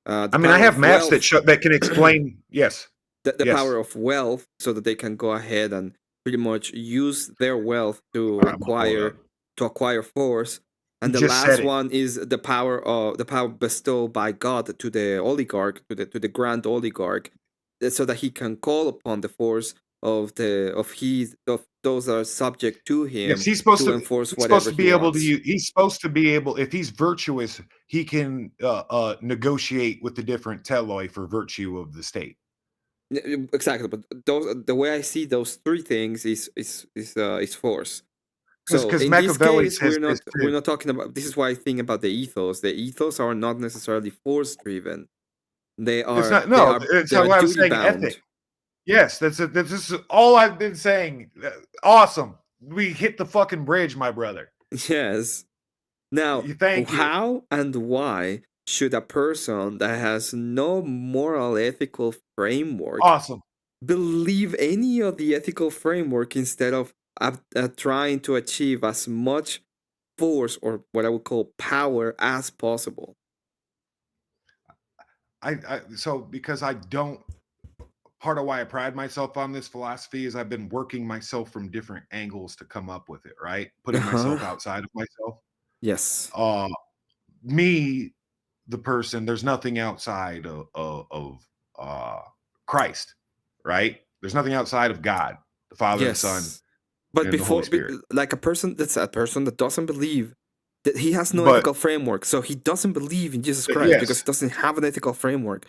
I have maps that can explain. Yes. The power of wealth, so that they can go ahead and pretty much use their wealth to acquire force. And the last one is the power bestowed by God to the oligarch, to the grand oligarch, so that he can call upon the force of those that are subject to him. Yes, he's supposed to enforce he's whatever supposed to be able to use. He's supposed to be able, if he's virtuous, he can negotiate with the different teloi for virtue of the state. Exactly, but the way I see those three things is force. So in this case, we're not talking about. This is why I think about the ethos. The ethos are not necessarily force driven. They are. It's not. No, it's what I'm saying. Ethic. Yes, this is all I've been saying. Awesome. We hit the fucking bridge, my brother. Yes. Now, how and why should a person that has no moral ethical framework believe any of the ethical framework instead of trying to achieve as much force, or what I would call power, as possible? Because I don't. Part of why I pride myself on this philosophy is I've been working myself from different angles to come up with it, right? Putting myself outside of myself. Yes. Me, the person, there's nothing outside of Christ, right? There's nothing outside of God, the Father, the Son, but before, like a person that doesn't believe, that he has no ethical framework, so he doesn't believe in Jesus Christ because he doesn't have an ethical framework.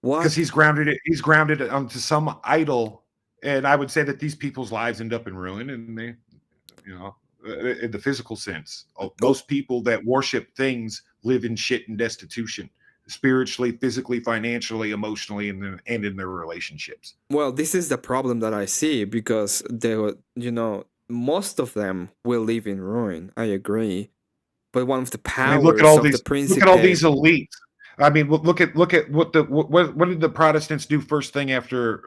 Because he's grounded it onto some idol, and I would say that these people's lives end up in ruin, and in the physical sense. Most people that worship things live in shit and destitution, spiritually, physically, financially, emotionally, and in their relationships. Well, this is the problem that I see, because they were, most of them will live in ruin. I agree, but one of the powers look at all of these, the Principe. look at all these elites. I mean, look at what did the Protestants do first thing after?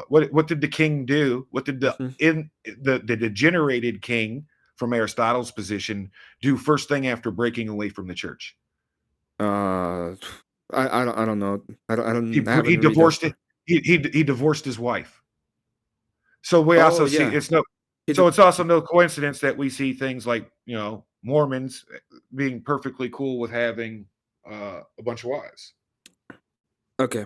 What did the king do? What did the degenerated king from Aristotle's position do first thing after breaking away from the church? I don't know. I don't. He divorced it. He divorced his wife. So we also see it's also no coincidence that we see things like Mormons being perfectly cool with having a bunch of wives. Okay,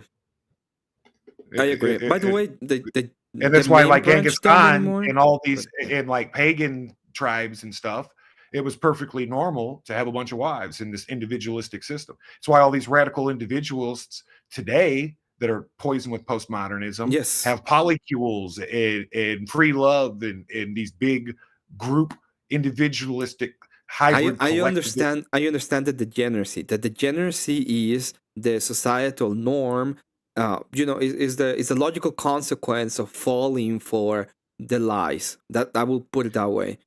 I agree. By the way, and that's why like Genghis Khan and all these and like pagan tribes and stuff, it was perfectly normal to have a bunch of wives in this individualistic system. It's why all these radical individualists today that are poisoned with postmodernism have polycules and free love and these big group individualistic hybrid. I understand the degeneracy. The degeneracy is the societal norm. Is the logical consequence of falling for the lies. That I will put it that way.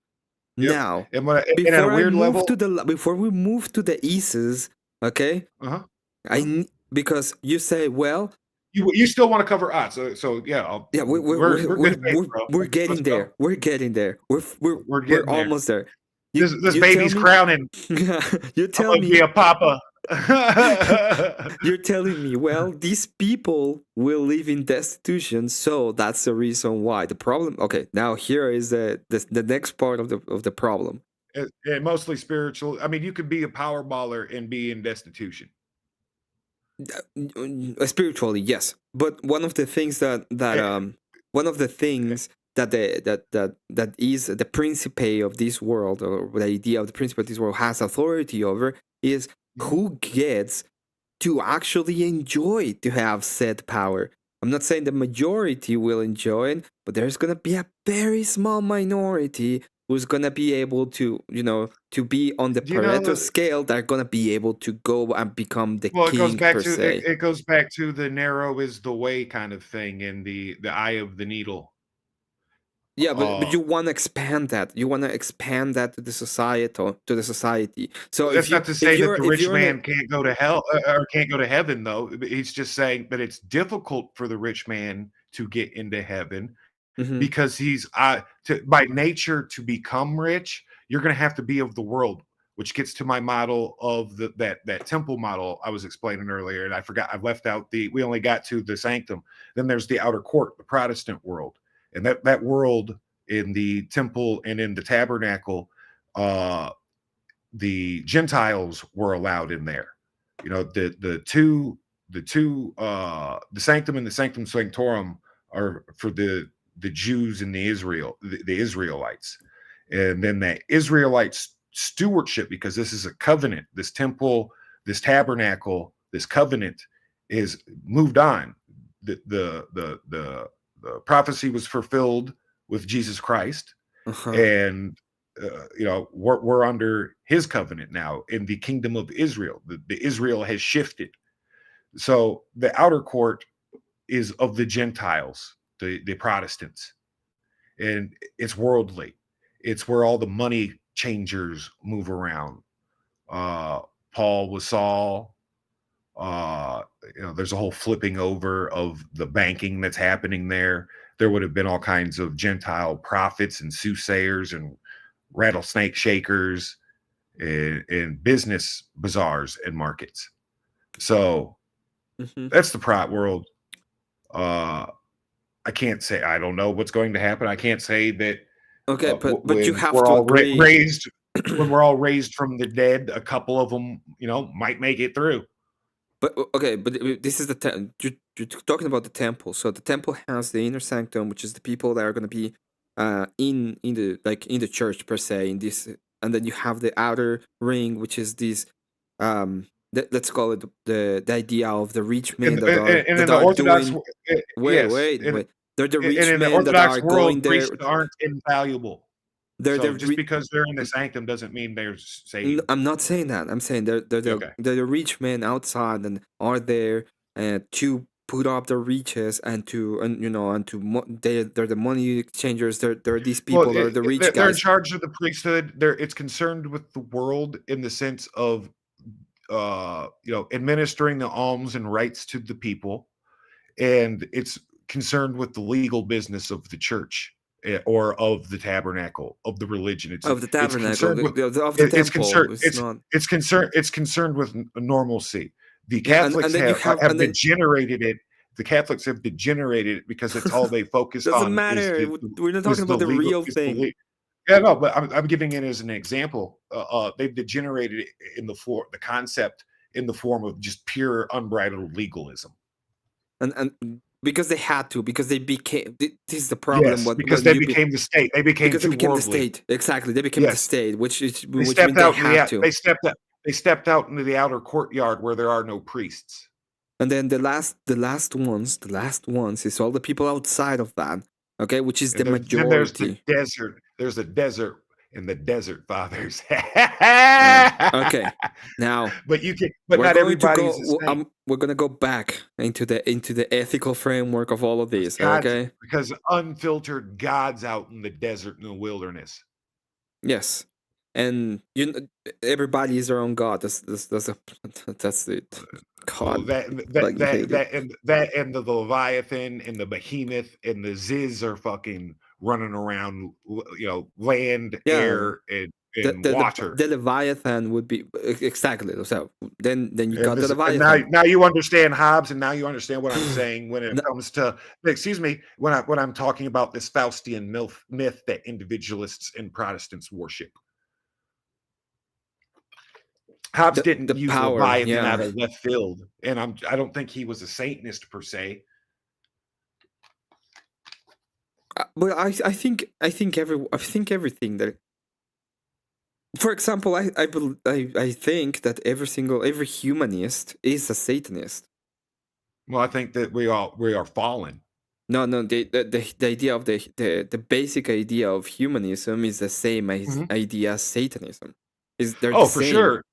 Yep. Now, before we move to the ISIS, okay? Because you say, well, you still want to cover odds, so yeah. We're getting there. We're getting there. We're almost there. This baby's crowning. You tell me, be a papa. You're telling me, well, these people will live in destitution, so that's the reason why. The problem. Okay, now here is the next part of the problem. And mostly spiritual. I mean, you could be a power baller and be in destitution. Spiritually, yes, but one of the things that is the principe of this world, or the idea of the principle of this world has authority over, is who gets to actually enjoy to have said power. I'm not saying the majority will enjoy it, but there's gonna be a very small minority who's gonna be able to, to be on the Pareto scale. They're gonna be able to go and become the king per se. It goes back to the narrow is the way kind of thing in the eye of the needle. Yeah, but you want to expand that. You want to expand that to the society. So that's not to say that the rich man can't go to hell or can't go to heaven, though. He's just saying that it's difficult for the rich man to get into heaven because he's by nature to become rich. You're going to have to be of the world, which gets to my model of that temple model I was explaining earlier, and I forgot. I've left out we only got to the sanctum. Then there's the outer court, the Protestant world. And that world in the temple and in the tabernacle, the Gentiles were allowed in there. The sanctum and the sanctum sanctorum are for the Jews and the Israelites, and then the Israelites stewardship, because this is a covenant. This temple, this tabernacle, this covenant is moved on. The prophecy was fulfilled with Jesus Christ, and we're under his covenant now in the kingdom of Israel. The Israel has shifted, so the outer court is of the Gentiles, the Protestants, and it's worldly. It's where all the money changers move around. Paul was Saul. There's a whole flipping over of the banking that's happening there. There would have been all kinds of Gentile prophets and soothsayers and rattlesnake shakers and business bazaars and markets. So that's the prop world. I can't say, I don't know what's going to happen. I can't say that. Okay, but you have to agree. When we're all raised from the dead, a couple of them, might make it through. But this is you're talking about the temple. So the temple has the inner sanctum, which is the people that are going to be in the church per se. In this, and then you have the outer ring, which is this. Let's call it the idea of the rich men that are doing. Wait. They're the rich men that are going there. Priests aren't infallible. So just because they're in the sanctum doesn't mean they're saved. I'm not saying that. I'm saying they're the rich men outside and are there to put up their riches and to they're the money exchangers. They're these people. They're the rich guys. They're in charge of the priesthood. It's concerned with the world in the sense of administering the alms and rights to the people, and it's concerned with the legal business of the church. Or of the tabernacle, of the religion. It's of the tabernacle, it's concerned with normalcy. The Catholics have degenerated it. The Catholics have degenerated it because it's all they focus on. Doesn't matter. We're not talking about the real thing. Yeah, no, but I'm giving it as an example. They've degenerated it in the concept in the form of just pure unbridled legalism. And because they had to, because they became. This is the problem. Yes, because they became the state. They became the state. Exactly, they became the state, which stepped out. They stepped out into the outer courtyard where there are no priests. And then the last ones is all the people outside of that. Okay, which is the majority. There's the desert. There's a desert. And the desert fathers. Okay, now, but not everybody's the same. We're gonna go back into the ethical framework of all of these. Okay, because unfiltered God's out in the desert and the wilderness. Yes, and everybody is their own God. That's it. God, that and the Leviathan and the Behemoth and the Ziz are fucking running around, land, air, and water. The Leviathan would be exactly so. Then you got the Leviathan. Now you understand Hobbes, and now you understand what I'm saying when it comes to. Excuse me, when I'm talking about this Faustian myth that individualists and Protestants worship. Hobbes didn't use Leviathan out of left field, and I don't think he was a Satanist per se. But I think everything that, for example, I think that every humanist is a Satanist. Well, I think that we are fallen. No, the idea of the basic idea of humanism is the same idea as Satanism. For sure.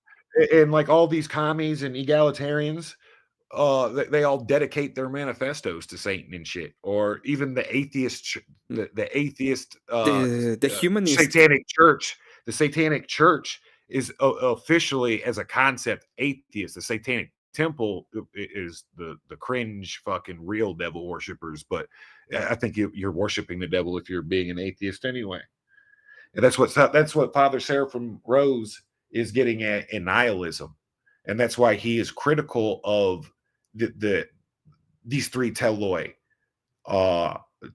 And like all these commies and egalitarians, they all dedicate their manifestos to Satan and shit, or even the atheist, the atheist, the humanist satanic church. The satanic church is officially, as a concept, atheist. The satanic temple is the cringe fucking real devil worshippers, but I think you're worshiping the devil if you're being an atheist anyway. And that's what Father Seraphim Rose is getting at in nihilism, and that's why he is critical of these three telloi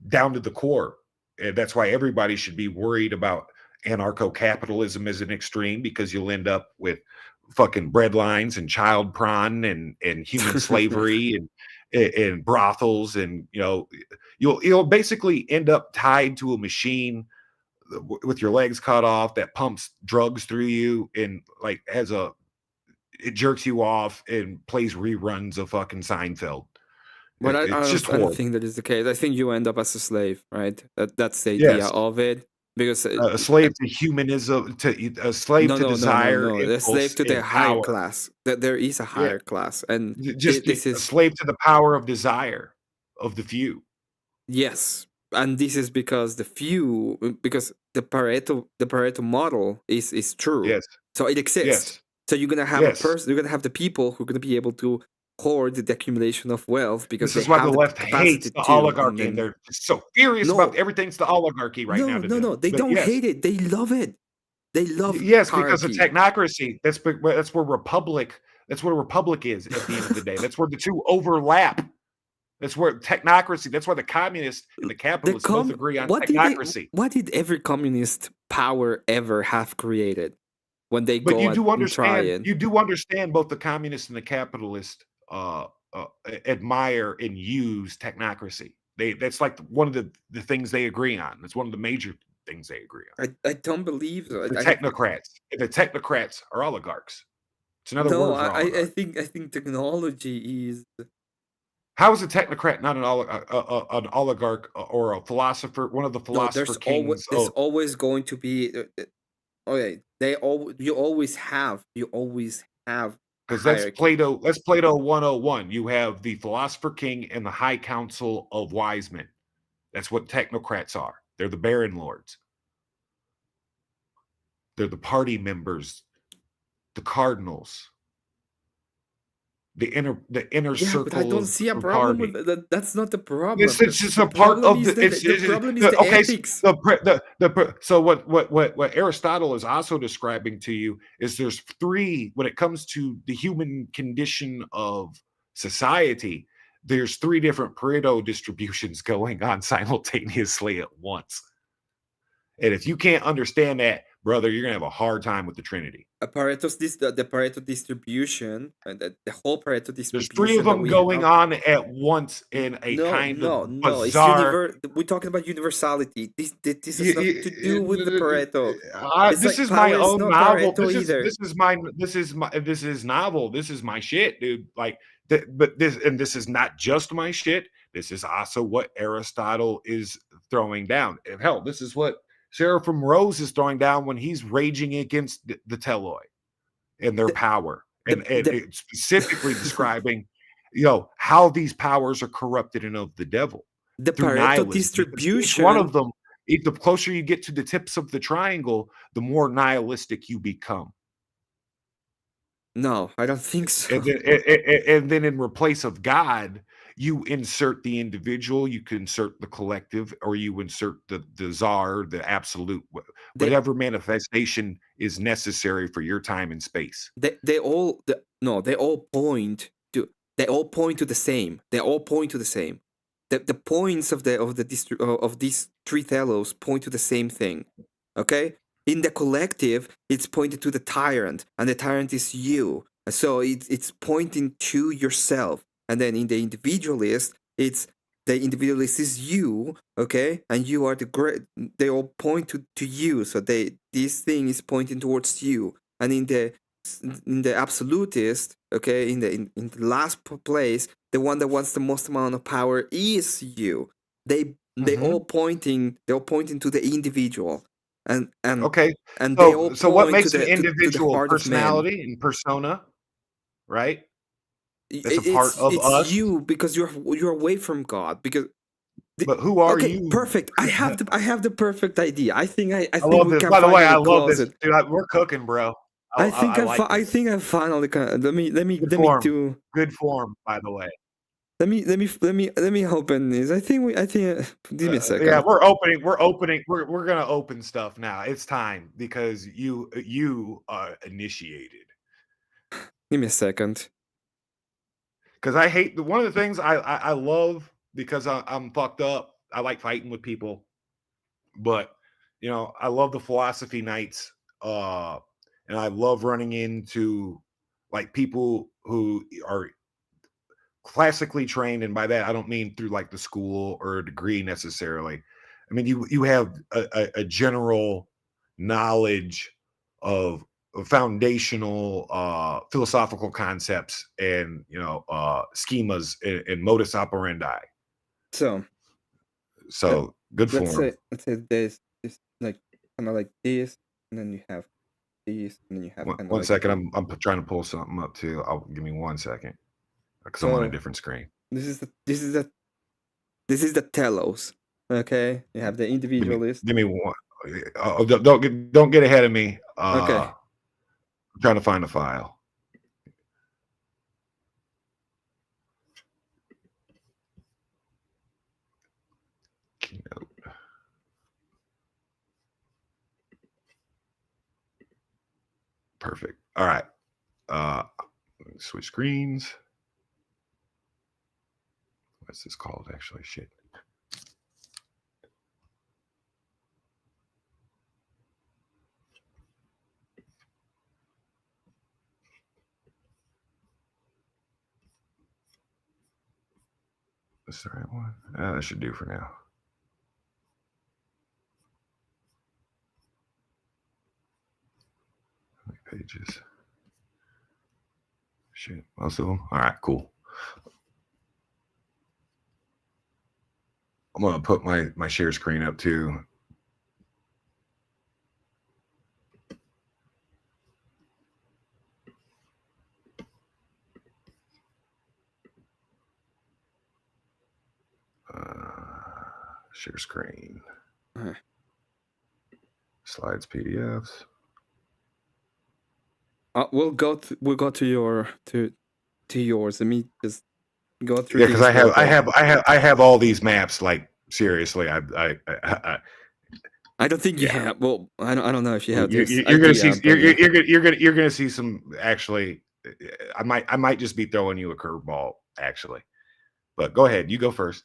down to the core. And that's why everybody should be worried about anarcho-capitalism as an extreme, because you'll end up with fucking bread lines and child prawn and human slavery and brothels, and you'll basically end up tied to a machine with your legs cut off that pumps drugs through you and it jerks you off and plays reruns of fucking Seinfeld. But I don't think that is the case. I think you end up as a slave, right? That's the idea of it. Because a slave to humanism, a slave to desire, a slave to the higher class. There is a higher class, and this is a slave to the power of desire of the few. Yes, and this is because the Pareto model is true. Yes, so it exists. Yes. So you're gonna have you're gonna have the people who are gonna be able to hoard the accumulation of wealth, because this is why the left hates the oligarchy, and they're so furious about everything's the oligarchy right now. No, they don't hate it. They love it. They love because of technocracy. That's where republic. That's what a republic is at the end of the day. That's where the two overlap. That's where technocracy. That's why the communists and the capitalists both agree on technocracy. What did every communist power ever have created when they go and try it? You do understand both the communists and the capitalists admire and use technocracy. That's like one of the things they agree on. That's one of the major things they agree on. I don't believe so. The technocrats are oligarchs. It's another word for oligarch. I think technology is How is a technocrat not an oligarch or a philosopher? One of the philosopher kings. There's always going to be. Okay, you always have because that's Plato. That's Plato 101. You have the philosopher king and the high council of wise men. That's what technocrats are. They're the baron lords. They're the party members, the cardinals, the inner circle. But I don't see a problem with that. That's not the problem. It's just a part of the. The problem is the ethics. So what Aristotle is also describing to you is there's three, when it comes to the human condition of society, there's three different Pareto distributions going on simultaneously at once. And if you can't understand that, brother, you're gonna have a hard time with the Trinity. The Pareto distribution, and the whole Pareto distribution. There's three of them going on at once in a kind of bizarre. We're talking about universality. This has nothing to do with the Pareto. This is my own novel. This is novel. This is my shit, dude. Like, but this is not just my shit. This is also what Aristotle is throwing down. Hell, this is what Seraphim Rose is throwing down when he's raging against the Teloi and their power, and it's specifically describing, how these powers are corrupted and of the devil. The Pareto distribution. Each one of them, the closer you get to the tips of the triangle, the more nihilistic you become. No, I don't think so. And then in replace of God, you insert the individual, you can insert the collective, or you insert the czar, the absolute, whatever manifestation is necessary for your time and space. They all point to the same. They all point to the same. The points of these three telos point to the same thing. Okay? In the collective, it's pointed to the tyrant, and the tyrant is you. So it's pointing to yourself. And then in the individualist, the individualist is you, okay? And you are the great. They all point to you. So this thing is pointing towards you. And in the absolutist, okay, in the last place, the one that wants the most amount of power is you. They all pointing to the individual. And okay. And so what makes an individual personality and persona, right? That's a part of us. It's you, because you're away from God. But who are you? Perfect. I have the perfect idea. I think I love this. By the way, I love this, dude. We're cooking, bro. I think I finally let me do good form. By the way, let me open this. I think give me a second. Yeah, we're opening. We're gonna open stuff now. It's time because you initiated. Give me a second. Because I hate one of the things I love, because I'm fucked up. I like fighting with people, but I love the philosophy nights, and I love running into like people who are classically trained, and by that I don't mean through like the school or a degree necessarily. I mean you have a general knowledge of foundational philosophical concepts and schemas and modus operandi. So good form. Let's say this like kind of like this, and then you have these, and then you have one second. I'm trying to pull something up too. Give me 1 second because I'm on a different screen. This is the telos. Okay, you have the individualist. Give me one. Don't get ahead of me. Okay. I'm trying to find a file. Keynote. Perfect. All right. Switch screens. What's this called actually? Shit. That's the right one. That should do for now. How many pages? Shit, most of them. All right, cool. I'm gonna put my share screen up too. Share screen. Slides, PDFs. We'll go to yours. Let me just go through. Yeah, because I have all these maps. Like seriously, I don't think you have. Well, I don't know if you have. You're gonna see. You're gonna see some. Actually, I might just be throwing you a curveball. Actually, but go ahead. You go first.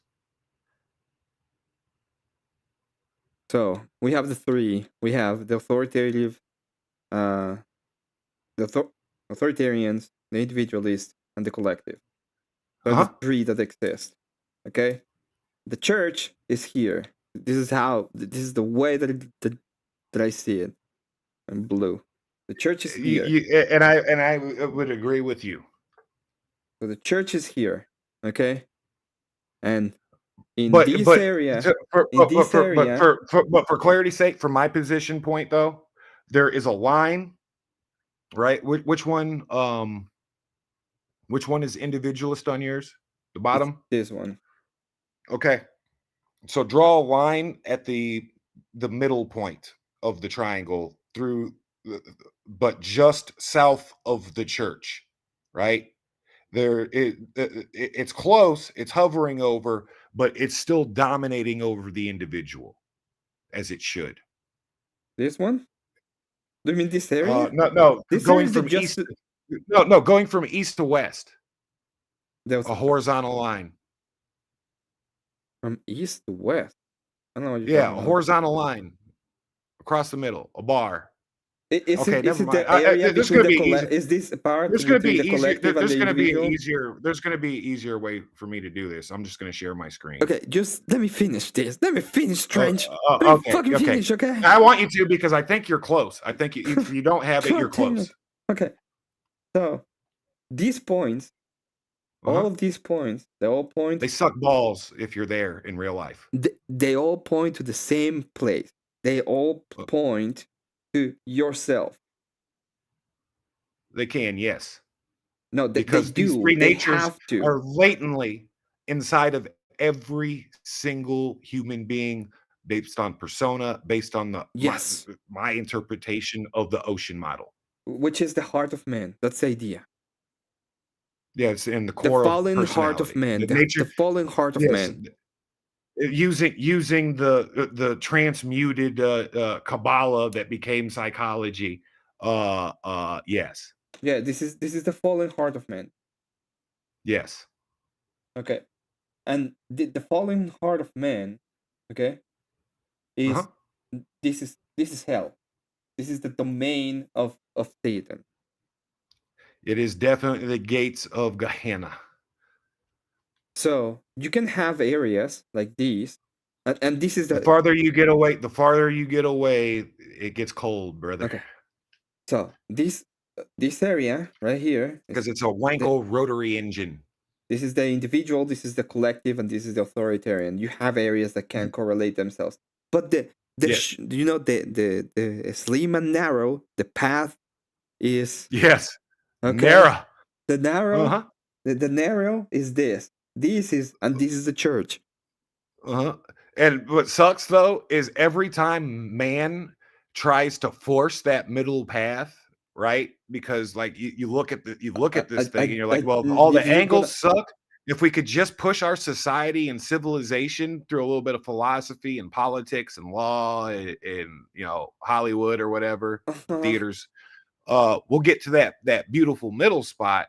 So we have the three. We have the authoritative, the authoritarians, the individualist, and the collective. So the three that exist. Okay, the church is here. This is the way that I see it. In blue, the church is here. And I would agree with you. So the church is here. Okay, and in this area, but for clarity's sake, from my position point though, there is a line, right? Which one is individualist on yours? The bottom? This one. Okay. So draw a line at the middle point of the triangle through, but just south of the church, right? It's close, it's hovering over, but it's still dominating over the individual, as it should. This one? Do you mean this area? No. Going from east. No, going from east to west. There's a horizontal line. From east to west. I don't know what you're talking about. Horizontal line across the middle, a bar. Is it the area between the is this part? There's going to be an easier way for me to do this. I'm just going to share my screen. Okay, just let me finish this. Let me finish, Trench. Okay. Finish, okay? I want you to because I think you're close. I think if you don't have it, you're close. Okay. So these points, all of these points, they all point. They suck balls if you're there in real life. They all point to the same place. They all point to yourself. They can, yes. No, because they do. These three they natures have to. Are latently inside of every single human being, based on persona, based on my interpretation of the ocean model, which is the heart of man. That's the idea. Yeah, it's in the core the fallen heart of man. The fallen heart of man. Using the transmuted Kabbalah that became psychology. Yes. Yeah, this is the fallen heart of man. Yes. Okay. And the fallen heart of man, okay, is this is hell. This is the domain of Satan. It is definitely the gates of Gehenna. So you can have areas like these, and this is the farther you get away, it gets cold, brother. Okay. So this area right here, because it's a Wankel rotary engine. This is the individual, this is the collective, and this is the authoritarian. You have areas that can correlate themselves, but the slim and narrow, the path is narrow. The narrow, the narrow is this. This is the church. And what sucks though is every time man tries to force that middle path, right? Because like you look at this thing and you're like, well, all the angles suck. If we could just push our society and civilization through a little bit of philosophy and politics and law and Hollywood or whatever theaters, we'll get to that beautiful middle spot.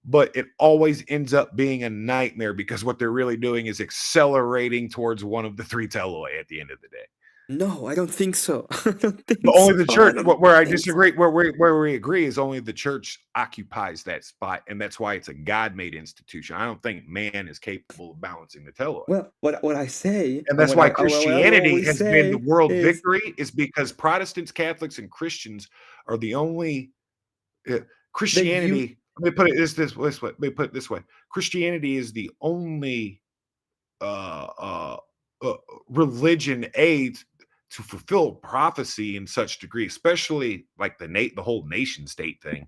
But it always ends up being a nightmare because what they're really doing is accelerating towards one of the three teloi at the end of the day. No, I don't think so. Only the church. Where I disagree, where we agree is only the church occupies that spot, and that's why it's a God-made institution. I don't think man is capable of balancing the teloi. Well, what I say, and that's why Christianity has been the world victory, is because Protestants, Catholics, and Christians are the only Christianity. Let me put it this way. Let me put it this way. Christianity is the only religion aids to fulfill prophecy in such degree, especially like the whole nation state thing,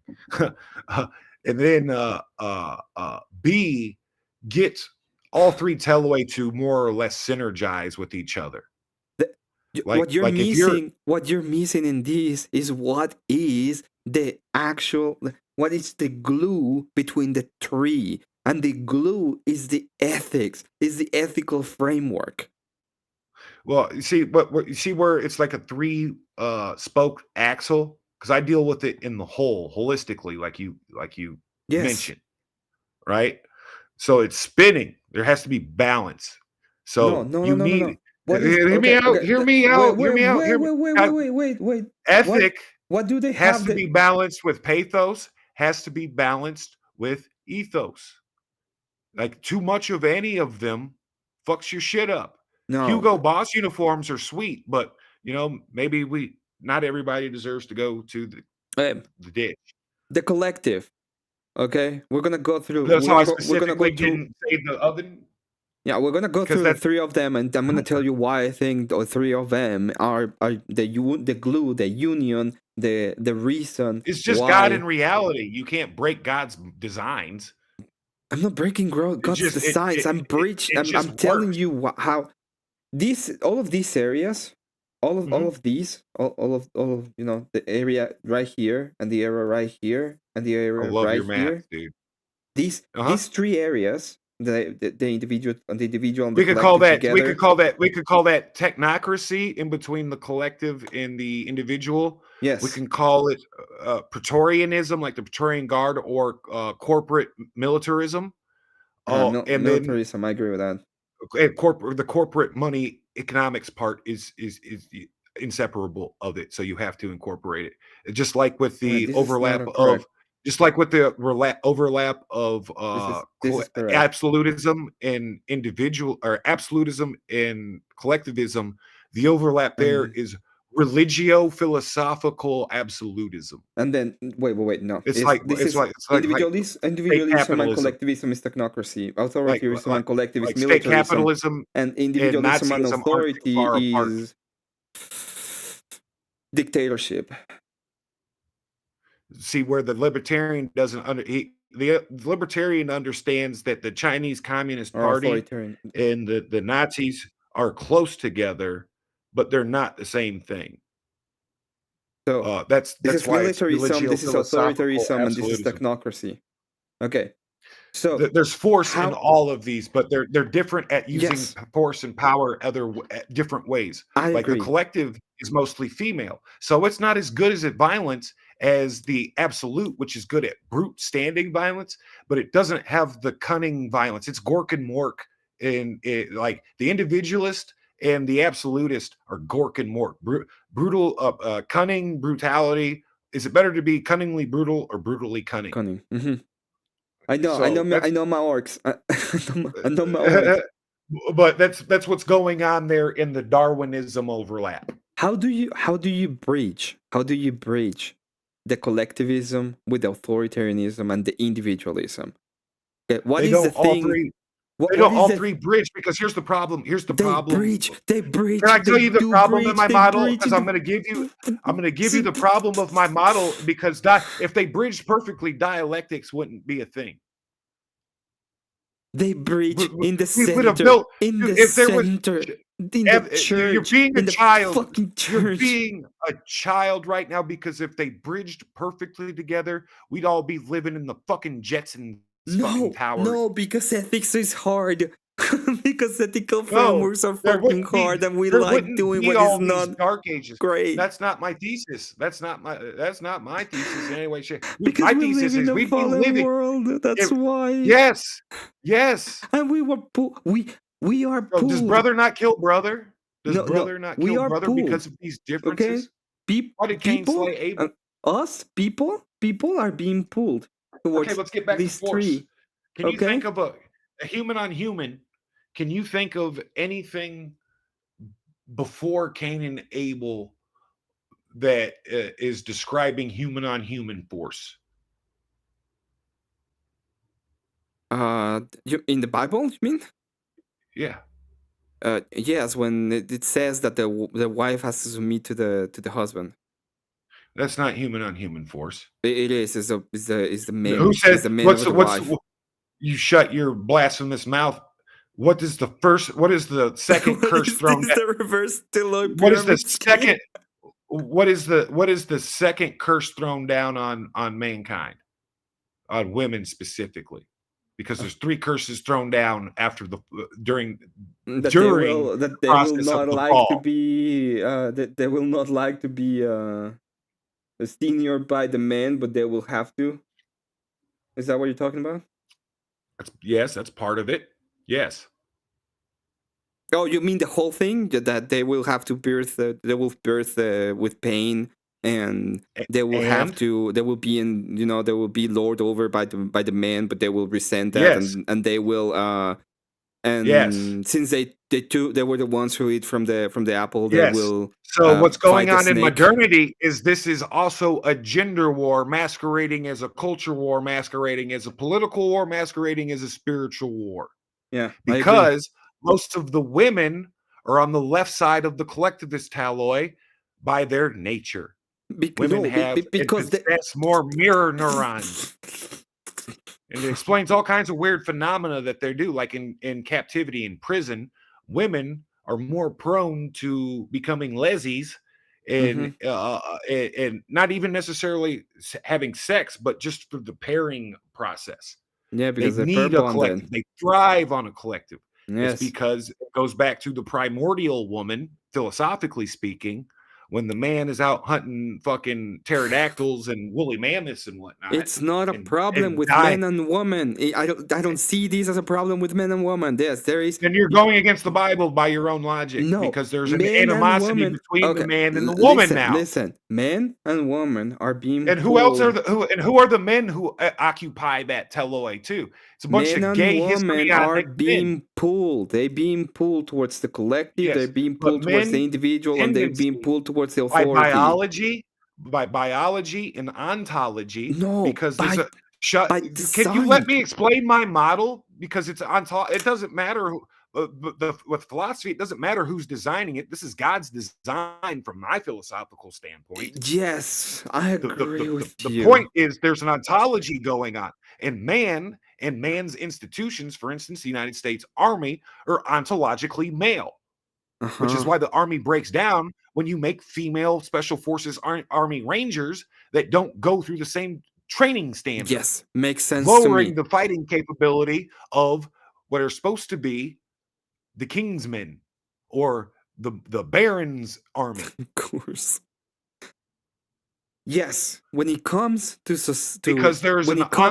and then B, get all three Tellaway to more or less synergize with each other. What you're missing in this is what is the glue between the three, and the glue is the ethics, is the ethical framework. Well, you see, you see where it's like a three spoke axle, because I deal with it in the whole, holistically, like you mentioned, right? So it's spinning. There has to be balance. So you need. Hear me out. Hear me out. Wait. Ethic. What do they has to be balanced with pathos? Has to be balanced with ethos. Like too much of any of them fucks your shit up. No. Hugo Boss uniforms are sweet, but maybe not everybody deserves to go to the ditch. The collective. Okay, we're gonna go through. That's how I specifically didn't say the oven. Yeah, we're gonna go through the three of them, and I'm gonna tell you why I think the three of them are the glue, the union, the reason. It's just God in reality. You can't break God's designs. I'm not breaking God's designs. I'm telling you how all of these areas, all of these, the area right here and the area right here and the area right here. Dude. These three areas. The individual and the individual and we could call that technocracy in between the collective and the individual. Yes, we can call it Praetorianism, like the Praetorian Guard, or corporate militarism. Militarism, I agree with that. The corporate money economics part is inseparable of it, so you have to incorporate it. Just like with the overlap of. Just like with the overlap of absolutism and absolutism and collectivism, the overlap there is religio-philosophical absolutism. And then wait, no, it's like individualism and collectivism is technocracy. Authoritarianism and collectivism, state capitalism, and individualism and authority is dictatorship. See where the libertarian doesn't the libertarian understands that the Chinese Communist Party and the Nazis are close together, but they're not the same thing. So that's why militarism, this is authoritarianism, and this is technocracy. Okay, so there's force in all of these, but they're different at using force and power different ways. I agree. The collective is mostly female, so it's not as good as violence as the absolute, which is good at brute standing violence, but it doesn't have the cunning violence. It's Gork and Mork, and like the individualist and the absolutist are Gork and Mork. Brutal, cunning, brutality. Is it better to be cunningly brutal or brutally cunning? Cunning. Mm-hmm. I know my orcs. I know my orcs. But that's what's going on there in the Darwinism overlap. How do you bridge the collectivism with the authoritarianism and the individualism? Okay, what is the thing? They don't all three bridge, because here's the problem. They bridge. Can I tell you the problem in my model? Because I'm going to give you the problem of my model, because if they bridged perfectly, dialectics wouldn't be a thing. They bridge in the center. In the church. You're being a child. You're being a child right now, because if they bridged perfectly together, we'd all be living in the fucking Jetsons. No, because ethics is hard. Because ethical frameworks are fucking hard, and we like doing what is not dark ages. Great. That's not my thesis. That's not my thesis in any way. Because my we thesis live in is a fallen world. That's why. Yes. And we are pooled. Does brother not kill brother? Does brother not kill brother pooled because of these differences? Okay? Why did Cain slay Abel? Us people are being pulled towards. Okay, let's get back to force. Three. Can you think of a human on human? Can you think of anything before Cain and Abel that is describing human on human force? In the Bible, you mean? Yeah. Yes, when it says that the wife has to submit to the husband. That's not human on human force. It is. It's the man. Who said? It's the man What's over the, the what's wife. the, you shut your blasphemous mouth? What is the first? What is the second curse thrown? This the reverse Deloitte What is the pyramid second? What is the second curse thrown down on mankind, on women specifically? Because there's 3 curses thrown down after during that during they the will not like fall. to be that they will not like to be senior by the man, but they will have to. Is that what you're talking about? Yes, that's part of it. Yes. Oh, you mean the whole thing? That they will have to birth? They will birth with pain, and they will have to. They will be in. They will be lorded over by the man, but they will resent that, and they will. And since they were the ones who eat from the apple, they will. So what's going on in modernity is this is also a gender war masquerading as a culture war, masquerading as a political war, masquerading as a spiritual war. Yeah, because most of the women are on the left side of the collectivist alloy by their nature. Women because that's more mirror neurons. And it explains all kinds of weird phenomena that they do, like in captivity in prison, women are more prone to becoming lesies and not even necessarily having sex, but just for the pairing process. Yeah, because they need a collective. They thrive on a collective. Yes. It's because it goes back to the primordial woman, philosophically speaking, when the man is out hunting fucking pterodactyls and woolly mammoths and whatnot. It's not a problem with men and women. I don't see this as a problem with men and women. Yes, there is. And you're going against the Bible by your own logic. No, because there's an animosity between the man and the woman now. Listen, men and women are being. And who else are who are the men who occupy that teloi too? It's a bunch of gay women are being pulled. They're being pulled towards the collective. Yes, they're being pulled towards the individual, and they're being pulled towards the authority. By biology and ontology. No, because there's can you let me explain my model? Because it's it doesn't matter with philosophy. It doesn't matter who's designing it. This is God's design from my philosophical standpoint. Yes, I agree with you. The point is there's an ontology going on, and man and man's institutions, for instance, the United States Army, are ontologically male. Which is why the Army breaks down when you make female Special Forces Army Rangers that don't go through the same training standards. Yes, makes sense. Lowering the fighting capability of what are supposed to be the Kingsmen or the Baron's army. Of course. Yes, when it comes to because there's listen,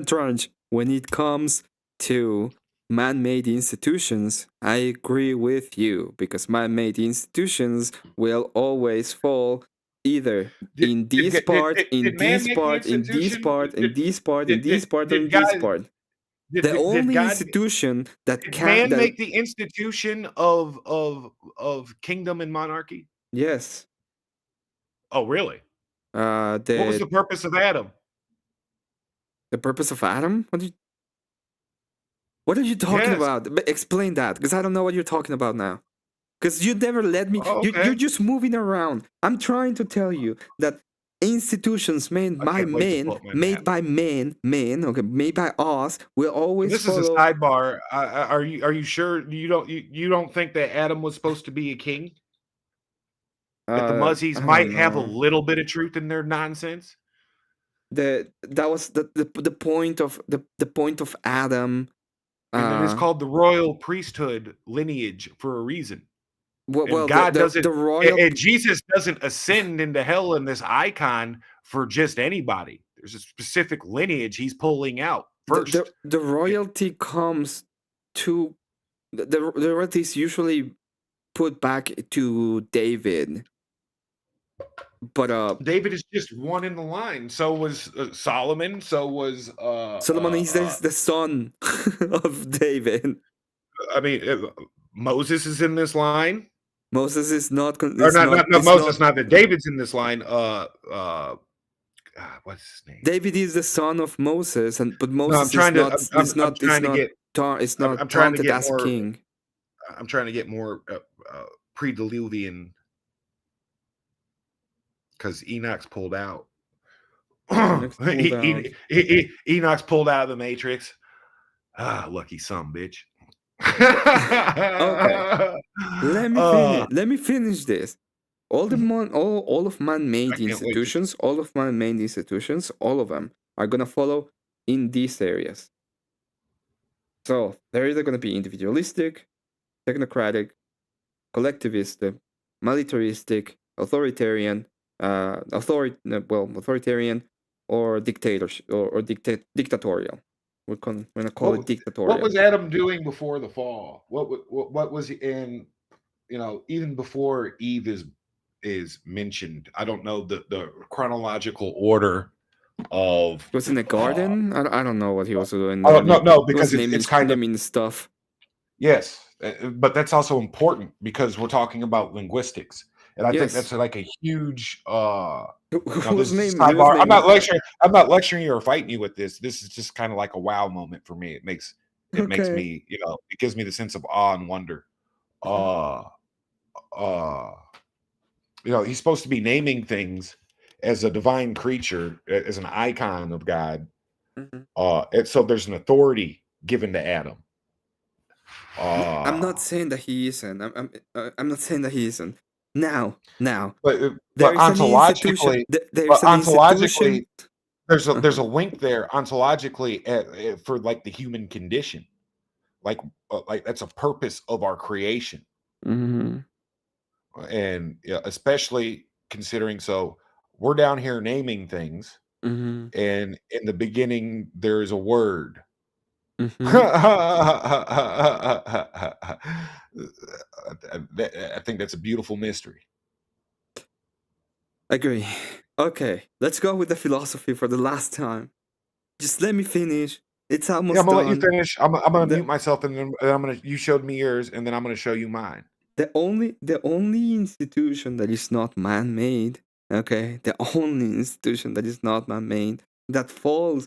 Trench. When it comes to man-made institutions, I agree with you, because man-made institutions will always fall either in this part, in this part, in this part, in this part, in this part, in this part. The only institution that can make the institution of kingdom and monarchy. Yes. Oh, really? What was the purpose of Adam? The purpose of Adam? What are you talking about? Explain that, because I don't know what you're talking about now. Because you never let me. Oh, okay. You're just moving around. I'm trying to tell you that institutions made by men, made by us, will always. This is a sidebar. Are you sure you don't think that Adam was supposed to be a king? That the Muzzies might have a little bit of truth in their nonsense. That was the point of the point of Adam. And it is called the royal priesthood lineage for a reason. Well, God doesn't. And Jesus doesn't ascend into hell in this icon for just anybody. There's a specific lineage he's pulling out first. The royalty comes to the royalty is usually put back to David. But David is just one in the line. So was Solomon. So was Solomon is the son of David. I mean, Moses is in this line. Moses is not. Moses, not that David's in this line. what's his name? David is the son of Moses, but No, Moses is not taunted as more, king. I'm trying to get more pre-diluvian, because Enoch's pulled out. Enoch's pulled out of the Matrix. Lucky son, bitch. Okay, let me finish this. All of man-made institutions, all of them are gonna follow in these areas. So they're either gonna be individualistic, technocratic, collectivistic, militaristic, authoritarian, or dictatorship or dictatorial. We're gonna call it dictatorial. What was Adam doing before the fall? What was he in? Even before Eve is mentioned. I don't know the chronological order of. Was in a garden? I don't know what he was doing. No, because it's kind of naming stuff. Yes, but that's also important because we're talking about linguistics, and I think that's like a huge. Sidebar. I'm not lecturing. I'm not lecturing you or fighting you with this. This is just kind of like a wow moment for me. It makes me, it gives me the sense of awe and wonder. He's supposed to be naming things as a divine creature, as an icon of God. And so there's an authority given to Adam. I'm not saying that he isn't. I'm not saying that he isn't. Now, but ontologically, there's a link there ontologically for like the human condition, like that's a purpose of our creation. Mm-hmm. And especially considering, so we're down here naming things, and in the beginning there is a word. I think that's a beautiful mystery. Agree. Okay, let's go with the philosophy for the last time. Just let me finish. It's almost I'm gonna done. let you finish. I'm gonna mute myself, and then you showed me yours, and then I'm gonna show you mine. The only institution that is not man-made, okay, the only institution that is not man-made, that falls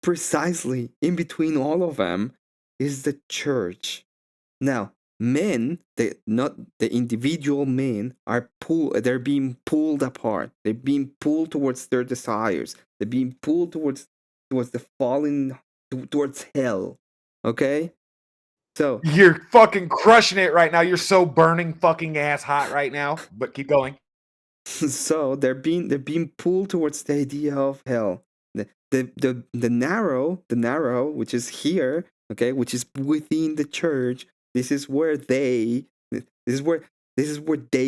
precisely in between all of them, is the church. Now, men, not the individual men, they're being pulled apart. They're being pulled towards their desires. They're being pulled towards the falling, towards hell. Okay? So you're fucking crushing it right now. You're so burning fucking ass hot right now. But keep going. So they're being pulled towards the idea of hell. The narrow, which is here, okay, which is within the church. This is where they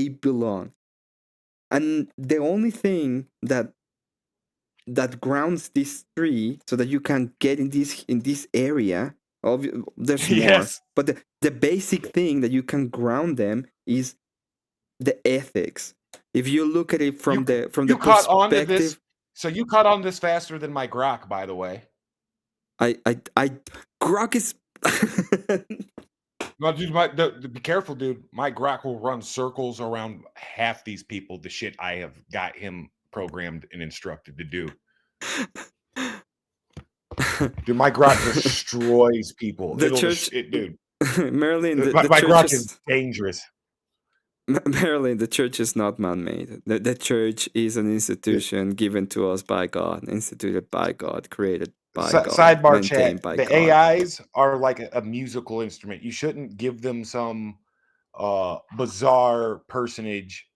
belong. And the only thing that grounds these three, so that you can get in this area. There's more, but the basic thing that you can ground them is the ethics. If you look at it from the perspective, so you caught on this faster than my grok, by the way. I grok is. No, dude, be careful, dude. My grok will run circles around half these people. The shit I have got him programmed and instructed to do. Dude, my grok destroys people. Dude. Marilyn, my grok is dangerous. Marilyn, the church is not man-made. The church is an institution given to us by God, instituted by God, created by God. Sidebar chat. By the God. AIs are like a musical instrument. You shouldn't give them some bizarre personage,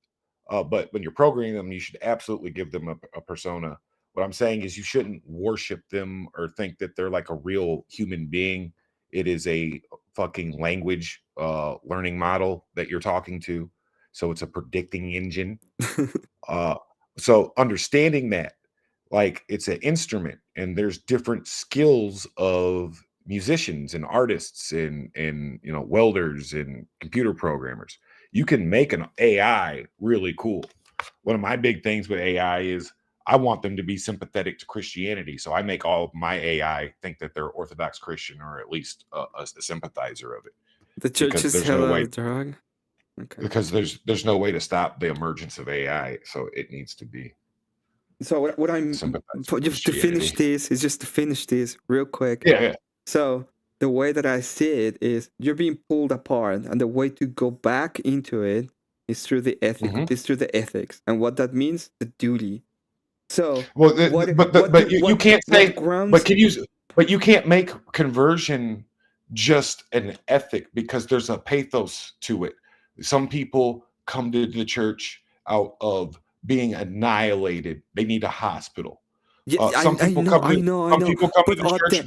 but when you're programming them, you should absolutely give them a persona. What I'm saying is you shouldn't worship them or think that they're like a real human being. It is a fucking language learning model that you're talking to. So it's a predicting engine. So understanding that, like, it's an instrument and there's different skills of musicians and artists and welders and computer programmers. You can make an AI really cool. One of my big things with AI is I want them to be sympathetic to Christianity. So I make all of my AI think that they're Orthodox Christian or at least a sympathizer of it. The church is hell of a drug. Okay. Because there's no way to stop the emergence of AI. So it needs to be. So what I'm just to finish this is just to finish this real quick. Yeah. So the way that I see it is you're being pulled apart, and the way to go back into it is through the ethics, and what that means, the duty. So but you can't say but you can't make conversion just an ethic, because there's a pathos to it. Some people come to the church out of being annihilated. They need a hospital. Some people come to the church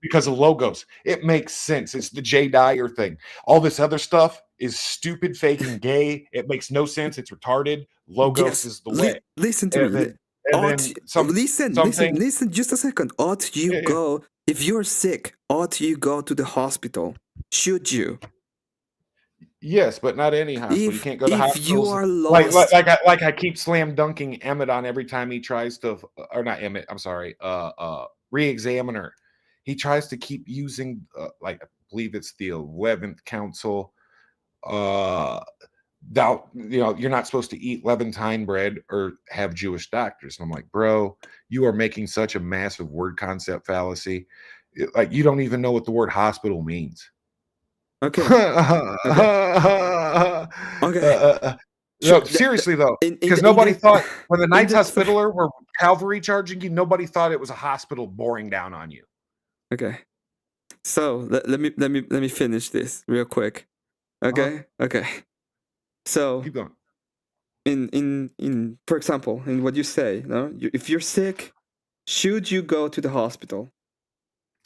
because of logos. It makes sense. It's the Jay Dyer thing. All this other stuff is stupid, fake, and gay. It makes no sense. It's retarded. Logos is the way. Listen to me. Listen just a second. Ought you go, if you're sick, ought you go to the hospital? Should you? Yes, but not any hospital. You can't go to hospitals. If you are lost, like I keep slam dunking Emmett on every time he tries to, or not Emmett, I'm sorry, re-examiner. He tries to keep using, like I believe it's the 11th Council. You're not supposed to eat Levantine bread or have Jewish doctors. And I'm like, bro, you are making such a massive word concept fallacy. Like, you don't even know what the word hospital means. Okay. No, seriously though, because nobody thought when the Knights Hospitaller were cavalry charging you, nobody thought it was a hospital boring down on you. Okay. So let me finish this real quick. Okay. Okay. So keep going. In for example, in what you say, no, if you're sick, should you go to the hospital?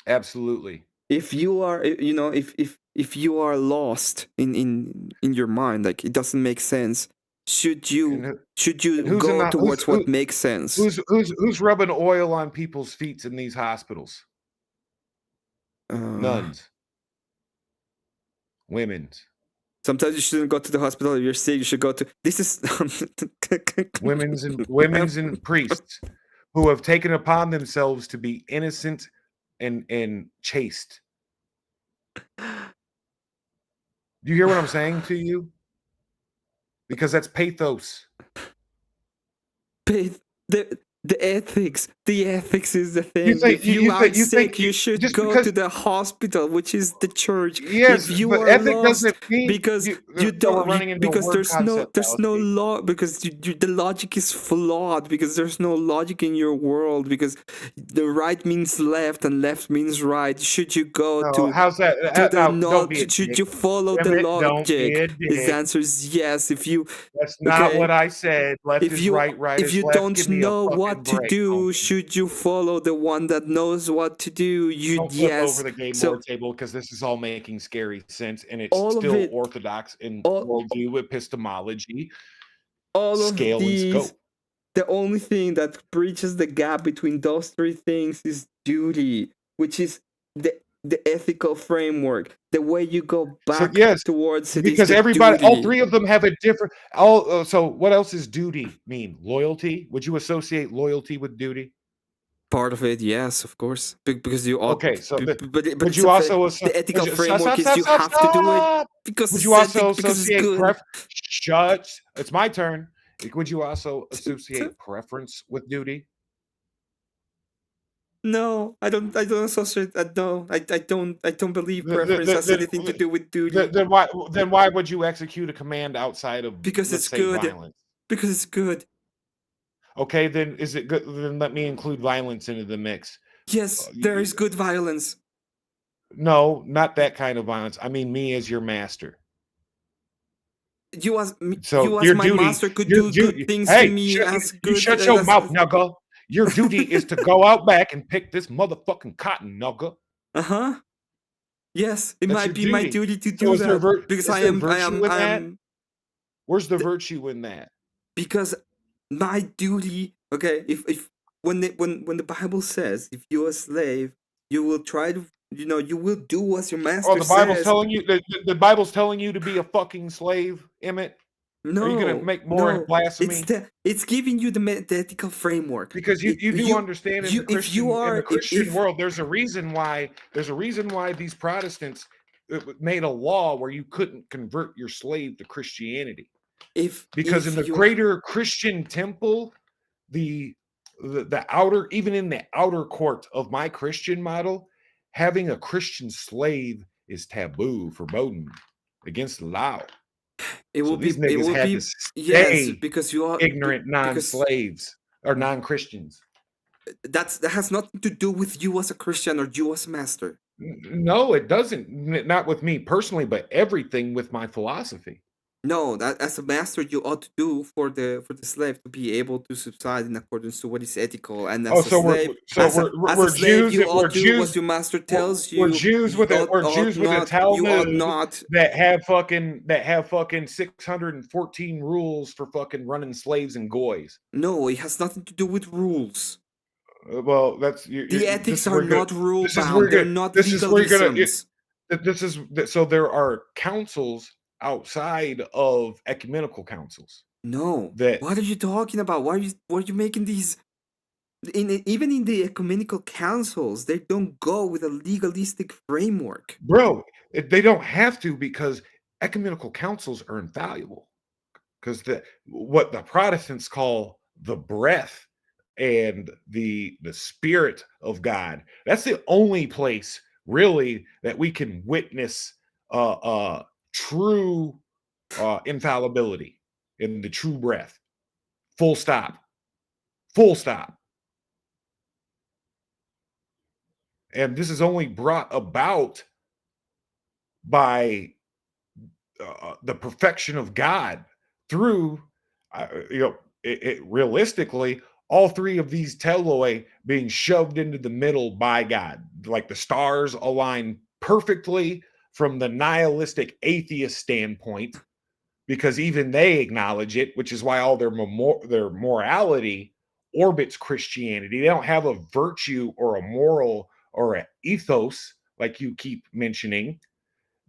Absolutely. If you are, if you are lost in your mind, like it doesn't make sense, should you go towards what makes sense? Who's rubbing oil on people's feet in these hospitals? Nuns. Women's. Sometimes you shouldn't go to the hospital. If you're sick, you should go to. This is women's and priests who have taken upon themselves to be innocent and chaste. Do you hear what I'm saying to you? Because that's pathos. The ethics is the thing. If you are sick, you should go to the hospital, which is the church. Yes, if you but are ethic lost, doesn't mean because you don't, because there's no law, because the logic is flawed, because there's no logic in your world, because the right means left and left means right. Should you go to? How's that? Should you follow the logic? His answer is yes. If you, that's not what I said. Left is right. Right if is you left. don't know what to do, should you follow the one that knows what to do? Don't flip over the game board table, because this is all making scary sense, and it's still orthodox in worldview, epistemology, scale, and scope. The only thing that bridges the gap between those three things is duty, which is the ethical framework, the way you go back towards it. Because everybody, all three of them have a different. So what else does duty mean? Loyalty? Would you associate loyalty with duty? Part of it, yes, of course. Because you okay. So, but you also the ethical framework is you have to do it because would you also associate Shut. It's my turn. Would you also associate preference with duty? No, I don't associate that. No, I don't believe preference has anything to do with duty. Then why would you execute a command outside of it's good? Violence? Because it's good. Okay, then is it good? Then let me include violence into the mix. Yes, there is good violence. No, not that kind of violence. I mean, me as your master. You as my master could do good things to me as good. You shut your mouth, nugga. Your duty is to go out back and pick this motherfucking cotton, nugga. Yes, it might be my duty to do that because I am. Where's the virtue in that? Because my duty, okay. If when the Bible says, if you're a slave, you will try to, you will do as your master says. Oh, the Bible's telling you. The Bible's telling you to be a fucking slave, Emmett. No, are you going to make more blasphemy? It's giving you the ethical framework. Because you do understand in the Christian world, there's a reason why these Protestants made a law where you couldn't convert your slave to Christianity. Because in the greater Christian temple, the the outer, even in the outer court of my Christian model, having a Christian slave is taboo, forbidden, against the law. It will these be. It niggas will had be. to Yes, stay because you are ignorant because non-slaves or non-Christians. that has nothing to do with you as a Christian or you as a master. No, it doesn't. Not with me personally, but everything with my philosophy. No, that as a master you ought to do for the slave to be able to subside in accordance to what is ethical, and as a slave, as a slave, you ought to do what your master tells you. We're Jews with a Talmud not that have fucking 614 rules for fucking running slaves and goys. No, it has nothing to do with rules. Well, that's the ethics are not rule bound. They're not legalisms. So there are councils outside of ecumenical councils. No. What are you talking about? Why are you making these? Even in the ecumenical councils, they don't go with a legalistic framework. Bro, they don't have to, because ecumenical councils are infallible. Because what the Protestants call the breath and the spirit of God, that's the only place really that we can witness true infallibility in the true breath. Full stop. And this is only brought about by the perfection of God through realistically, all three of these teloi being shoved into the middle by God, like the stars align perfectly from the nihilistic atheist standpoint, because even they acknowledge it, which is why all their morality orbits Christianity. They don't have a virtue or a moral or an ethos, like you keep mentioning,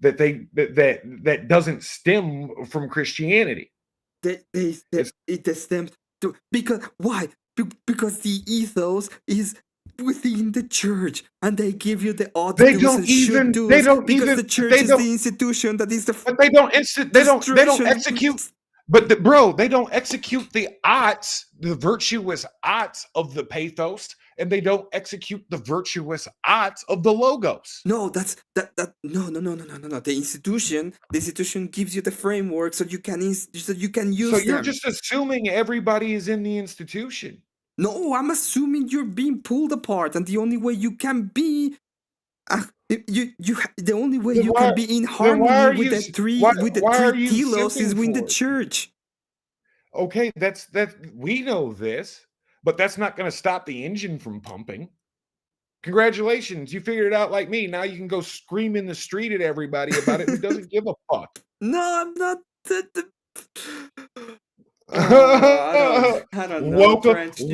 that doesn't stem from Christianity. It stems to, because why? Because the ethos is within the church, and they give you the ought to do's and should do's. Because the church is the institution that is the. But they don't execute. But they don't execute the oughts, the virtuous oughts of the pathos, and they don't execute the virtuous oughts of the logos. No, that's no. The institution gives you the framework so you can use So them. you're just assuming everybody is in the institution. No, I'm assuming you're being pulled apart, and the only way you can be, the only way you can be in harmony with the three telos is in the church. Okay, that's we know this, but that's not going to stop the engine from pumping. Congratulations, you figured it out like me. Now you can go scream in the street at everybody about it who doesn't give a fuck. No, I'm not. I don't know.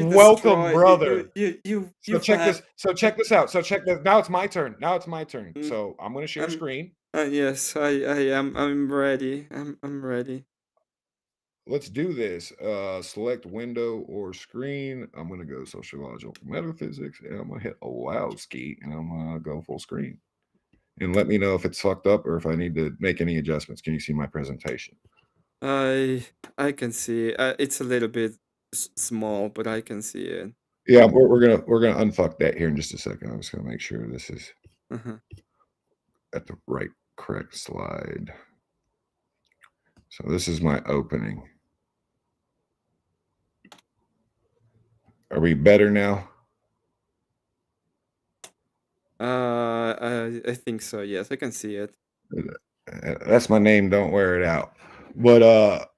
Welcome, brother. Check this out. Now it's my turn. So I'm going to share screen. Yes, I am. I'm ready. I'm ready. Let's do this. Select window or screen. I'm going to go sociological metaphysics, and I'm going to hit allow ski, and I'm going to go full screen. And let me know if it's fucked up or if I need to make any adjustments. Can you see my presentation? I can see it's a little bit small, but I can see it. Yeah, we're gonna unfuck that here in just a second. I'm just gonna make sure this is at the correct slide. So this is my opening. Are we better now? I think so. Yes, I can see it. That's my name. Don't wear it out. But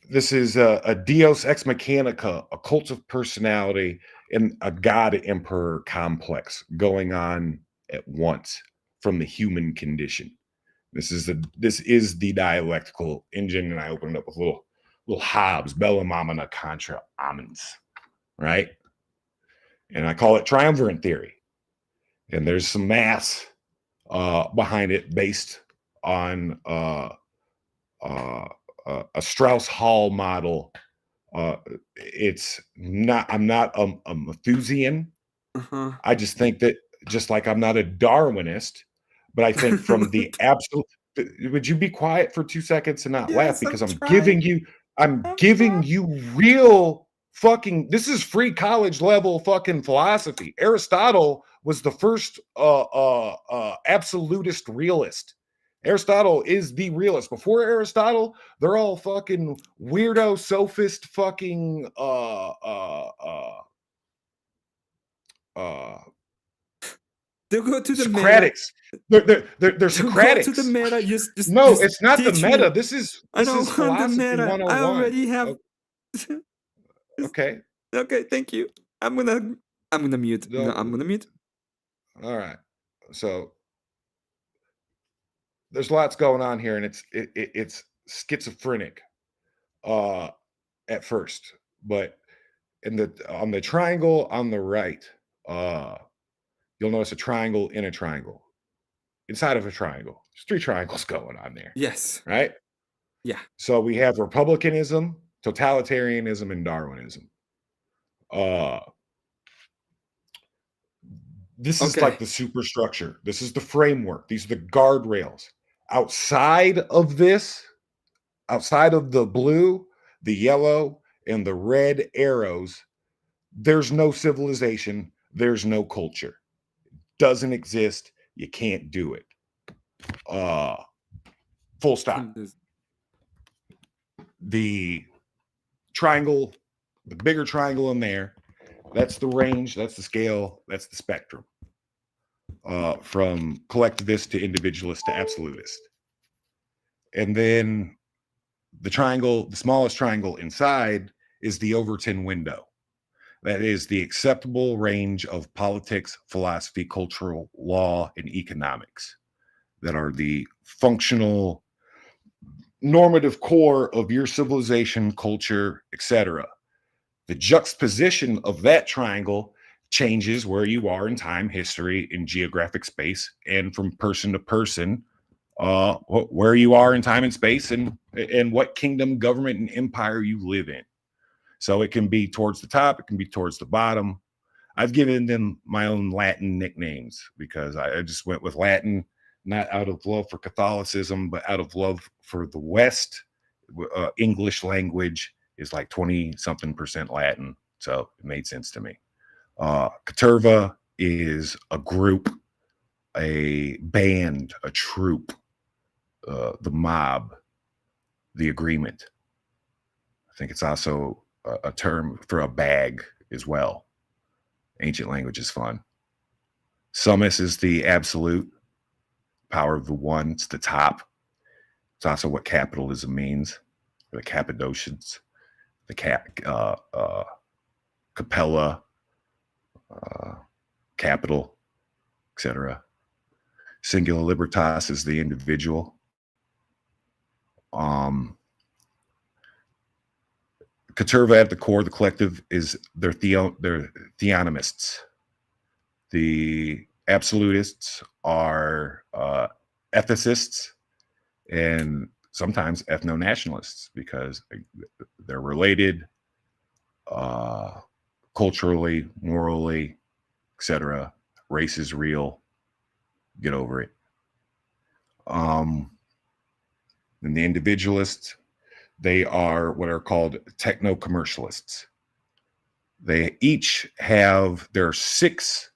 this is a Deus Ex Mechanica, a cult of personality, and a God Emperor complex going on at once from the human condition. This is the dialectical engine, and I opened up with little Hobbes, Bellum Omnia Contra Omnes, right? And I call it triumvirate theory. And there's some maths behind it based on a Strauss-Hall model. It's not. I'm not a Malthusian. I just think that, just like I'm not a Darwinist, but I think from the absolute. Would you be quiet for 2 seconds and not laugh, because I'm giving you real this is free college level fucking philosophy. Aristotle was the first absolutist realist. Aristotle is the realist. Before Aristotle, they're all fucking weirdo sophist fucking they'll go to the Socratics. They're Socratics. Go to the meta. Just it's not the meta. Me. This is philosophy the meta. 101. I already have. Okay. Okay. Thank you. I'm gonna mute. No, I'm gonna mute. All right. So there's lots going on here, and it's schizophrenic at first, but on the triangle on the right, you'll notice a triangle in a triangle. Inside of a triangle, there's 3 triangles going on there. Yes. Right? Yeah. So we have republicanism, totalitarianism, and Darwinism. This is like the superstructure. This is the framework. These are the guardrails. Outside of this, outside of the blue, the yellow, and the red arrows, there's no civilization. There's no culture. Doesn't exist. You can't do it. Full stop. The triangle, the bigger triangle in there, that's the range, that's the scale, that's the spectrum. From collectivist to individualist to absolutist. And then the triangle, the smallest triangle inside, is the Overton window. That is the acceptable range of politics, philosophy, cultural law, and economics that are the functional, normative core of your civilization, culture, etc. The juxtaposition of that triangle changes where you are in time, history, and geographic space, and from person to person, where you are in time and space, and what kingdom, government, and empire you live in. So it can be towards the top, it can be towards the bottom. I've given them my own Latin nicknames because I just went with Latin, not out of love for Catholicism, but out of love for the West. English language is like 20-something% Latin, so it made sense to me. Caterva is a group, a band, a troop, the mob, the agreement. I think it's also a term for a bag as well. Ancient language is fun. Summus is the absolute power of the one. It's the top. It's also what capitalism means. The Cappadocians, the Capella, capital, etc. Singular libertas is the individual. Caterva at the core, the collective, is they're theonomists. The absolutists are ethicists and sometimes ethno-nationalists because they're related culturally, morally, etc. Race is real. Get over it. And the individualists, they are what are called techno-commercialists. They each have their 6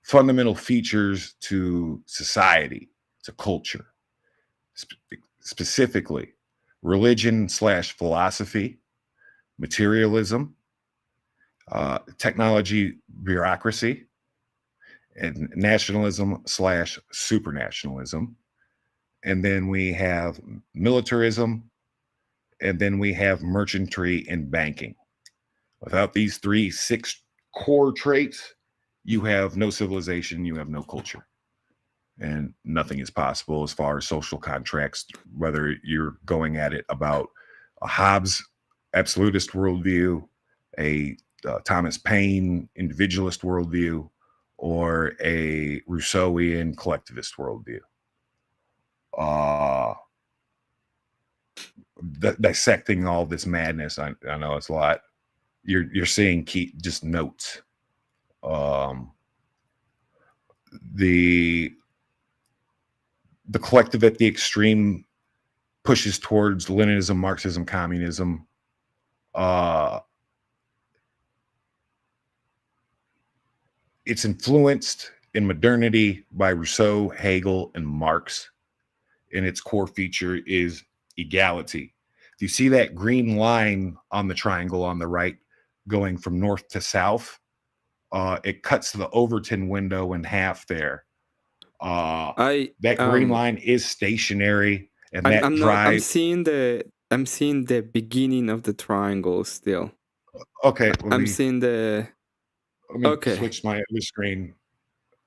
fundamental features to society, to culture, specifically religion/philosophy, materialism, technology, bureaucracy, and nationalism/supranationalism. And then we have militarism, and then we have merchantry and banking. Without these 6 core traits, you have no civilization, you have no culture, and nothing is possible as far as social contracts, whether you're going at it about a Hobbes absolutist worldview, a Thomas Paine individualist worldview, or a Rousseauian collectivist worldview. Dissecting all this madness, I know it's a lot. You're seeing just notes. The collective at the extreme pushes towards Leninism, Marxism, communism. it's influenced in modernity by Rousseau, Hegel, and Marx, and its core feature is equality. Do you see that green line on the triangle on the right going from north to south? It cuts the Overton window in half there. That green line is stationary, and I'm seeing the beginning of the triangle still. Okay, I'm seeing the. Let me switch my other screen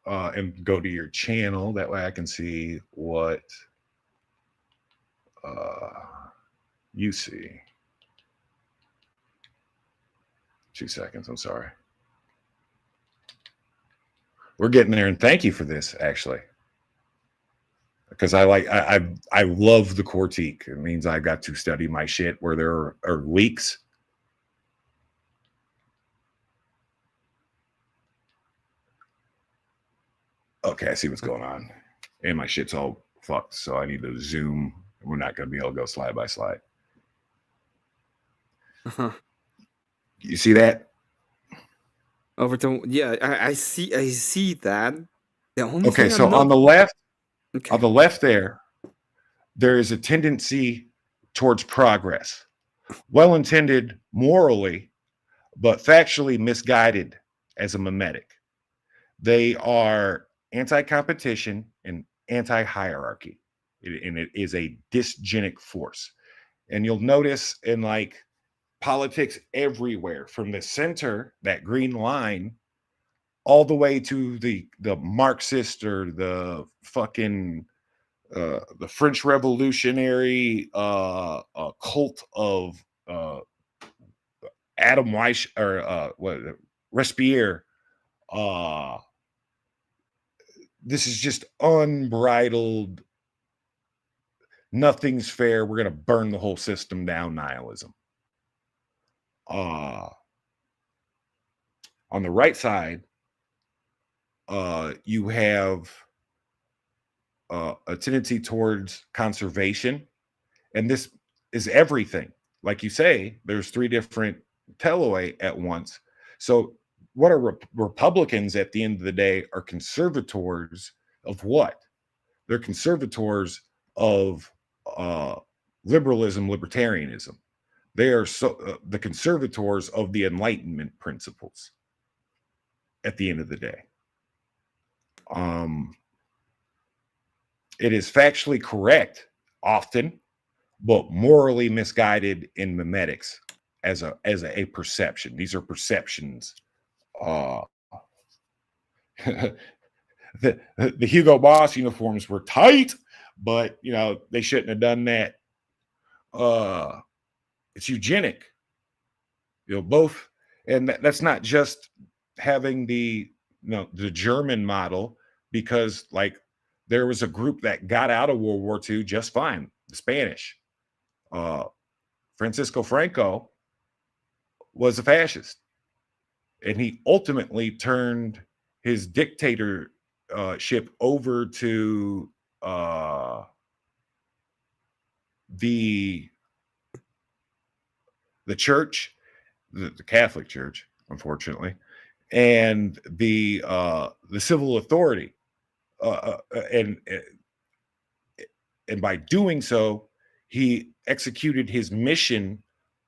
and go to your channel. That way I can see what you see. 2 seconds. I'm sorry. We're getting there, and thank you for this, actually, because I love the critique. It means I got to study my shit where there are leaks. Okay, I see what's going on, and my shit's all fucked, so I need to zoom. We're not going to be able to go slide by slide. You see that? Overton, yeah, I see that. The only okay, so on the left there is a tendency towards progress, well-intended morally, but factually misguided as a mimetic. They are anti-competition and anti-hierarchy, and it is a dysgenic force. And you'll notice in like politics everywhere, from the center, that green line, all the way to the Marxist or the fucking the French Revolutionary cult of Adam Weiss or Robespierre. This is just unbridled. Nothing's fair. We're going to burn the whole system down. Nihilism. On the right side, you have a tendency towards conservation, and this is everything. Like you say, there's 3 different teloi at once. So what are Republicans at the end of the day are conservators of what? They're conservators of liberalism, libertarianism. They are the conservators of the Enlightenment principles at the end of the day. It is factually correct often, but morally misguided in mimetics as a perception. These are perceptions. The Hugo Boss uniforms were tight, but you know they shouldn't have done that. It's eugenic, you know, both, and that's not just having the German model, because like there was a group that got out of World War II just fine, the Spanish. Francisco Franco was a fascist, and he ultimately turned his dictatorship over to the church, the Catholic Church, unfortunately, and the civil authority, and by doing so, he executed his mission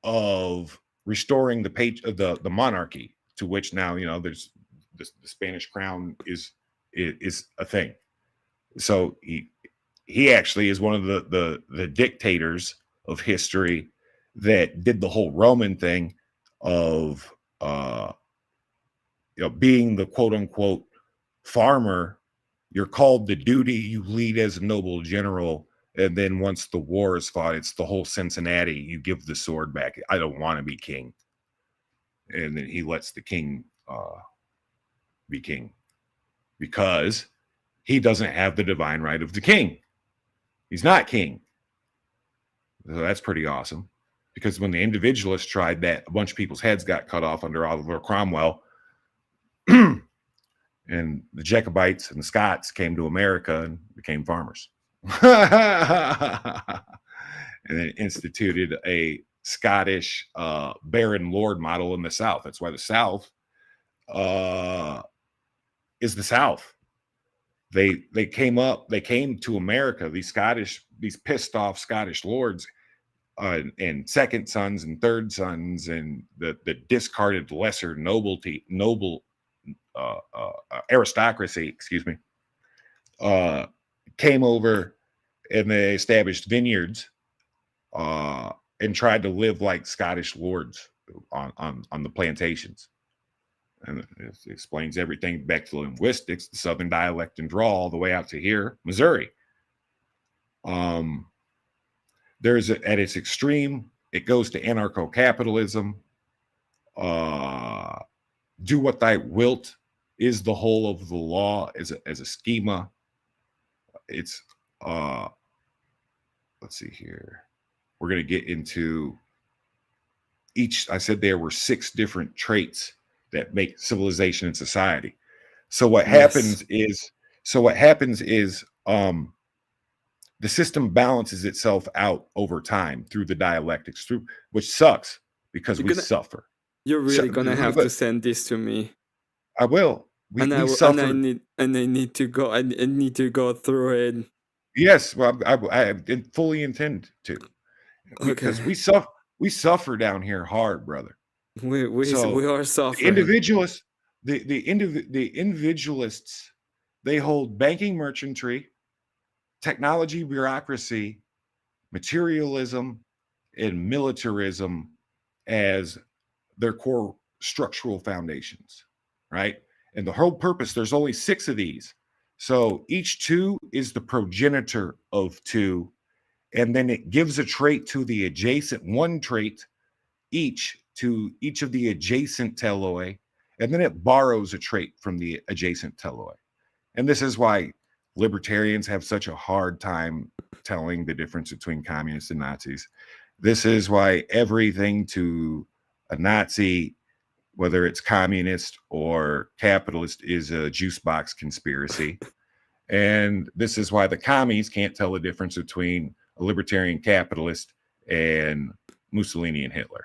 of restoring the monarchy, to which now there's the Spanish crown is a thing. So he actually is one of the dictators of history that did the whole Roman thing of being the quote unquote farmer. You're called to duty, you lead as a noble general, and then once the war is fought, it's the whole Cincinnati, you give the sword back. I don't want to be king. And then he lets the king be king, because he doesn't have the divine right of the king. He's not king. So that's pretty awesome, because when the individualists tried that, a bunch of people's heads got cut off under Oliver Cromwell. And the Jacobites and the Scots came to America and became farmers. And then instituted a Scottish baron lord model in the South. That's why the South is the South. They came to America, these pissed off Scottish lords, and second sons and third sons, and the discarded lesser noble aristocracy, excuse me, came over and they established vineyards and tried to live like Scottish lords on the plantations. And it explains everything back to linguistics, the Southern dialect and drawl, all the way out to here, Missouri. There's at its extreme, it goes to anarcho-capitalism. Do what thy wilt is the whole of the law as a schema. It's let's see here. We're going to get into each. I said there were 6 different traits that make civilization and society. So what happens is the system balances itself out over time through the dialectics, which sucks because we suffer. You're really gonna have to send this to me. I will. I need to go. I need to go through it. Yes, well, I fully intend to, because we suffer down here hard, brother. We are suffering. The individualists, they hold banking, merchantry, technology, bureaucracy, materialism, and militarism as their core structural foundations, right? And the whole purpose, there's only 6 of these. So each 2 is the progenitor of 2, and then it gives a trait to the adjacent, 1 trait each to each of the adjacent teloi, and then it borrows a trait from the adjacent teloi. And this is why libertarians have such a hard time telling the difference between communists and Nazis. This is why everything to a Nazi, whether it's communist or capitalist, is a juice box conspiracy. And this is why the commies can't tell the difference between a libertarian capitalist and Mussolini and Hitler.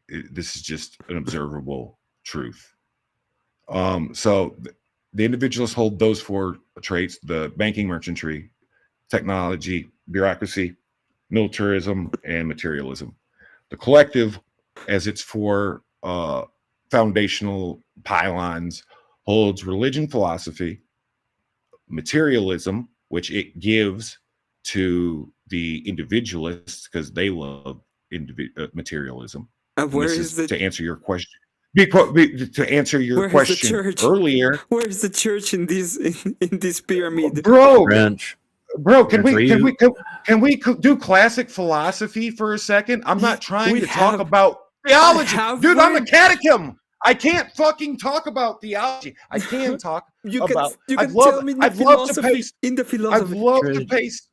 This is just an observable truth. So the individualists hold those 4 traits: the banking, merchantry, technology, bureaucracy, militarism, and materialism. The collective, as its 4 foundational pylons, holds religion, philosophy, materialism, which it gives to the individualists because they love materialism. Where is to answer your question? To answer your question earlier, where's the church in this pyramid, bro? Can we do classic philosophy for a second? I'm not trying to talk about theology, dude. I'm a catechism. I can't fucking talk about theology. I can talk about. I'd love to pace.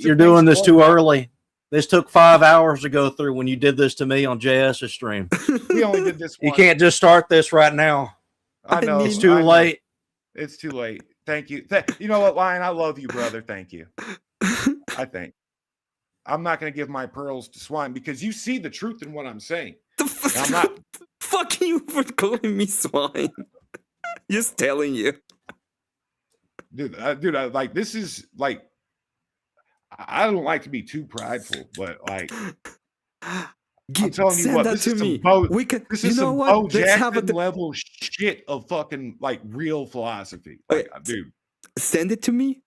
You're doing this too early. This took 5 hours to go through when you did this to me on JS's stream. We only did this once. You can't just start this right now. I know. It's too late. It's too late. Thank you. You know what, Lion? I love you, brother. Thank you. I think. I'm not going to give my pearls to swine because you see the truth in what I'm saying. I'm not. Fuck you for calling me swine. Just telling you. Dude, like, this is like, I don't like to be too prideful, but like, I'm telling you what, this is some Bo Jackson level shit of fucking like real philosophy. Like, dude, send it to me,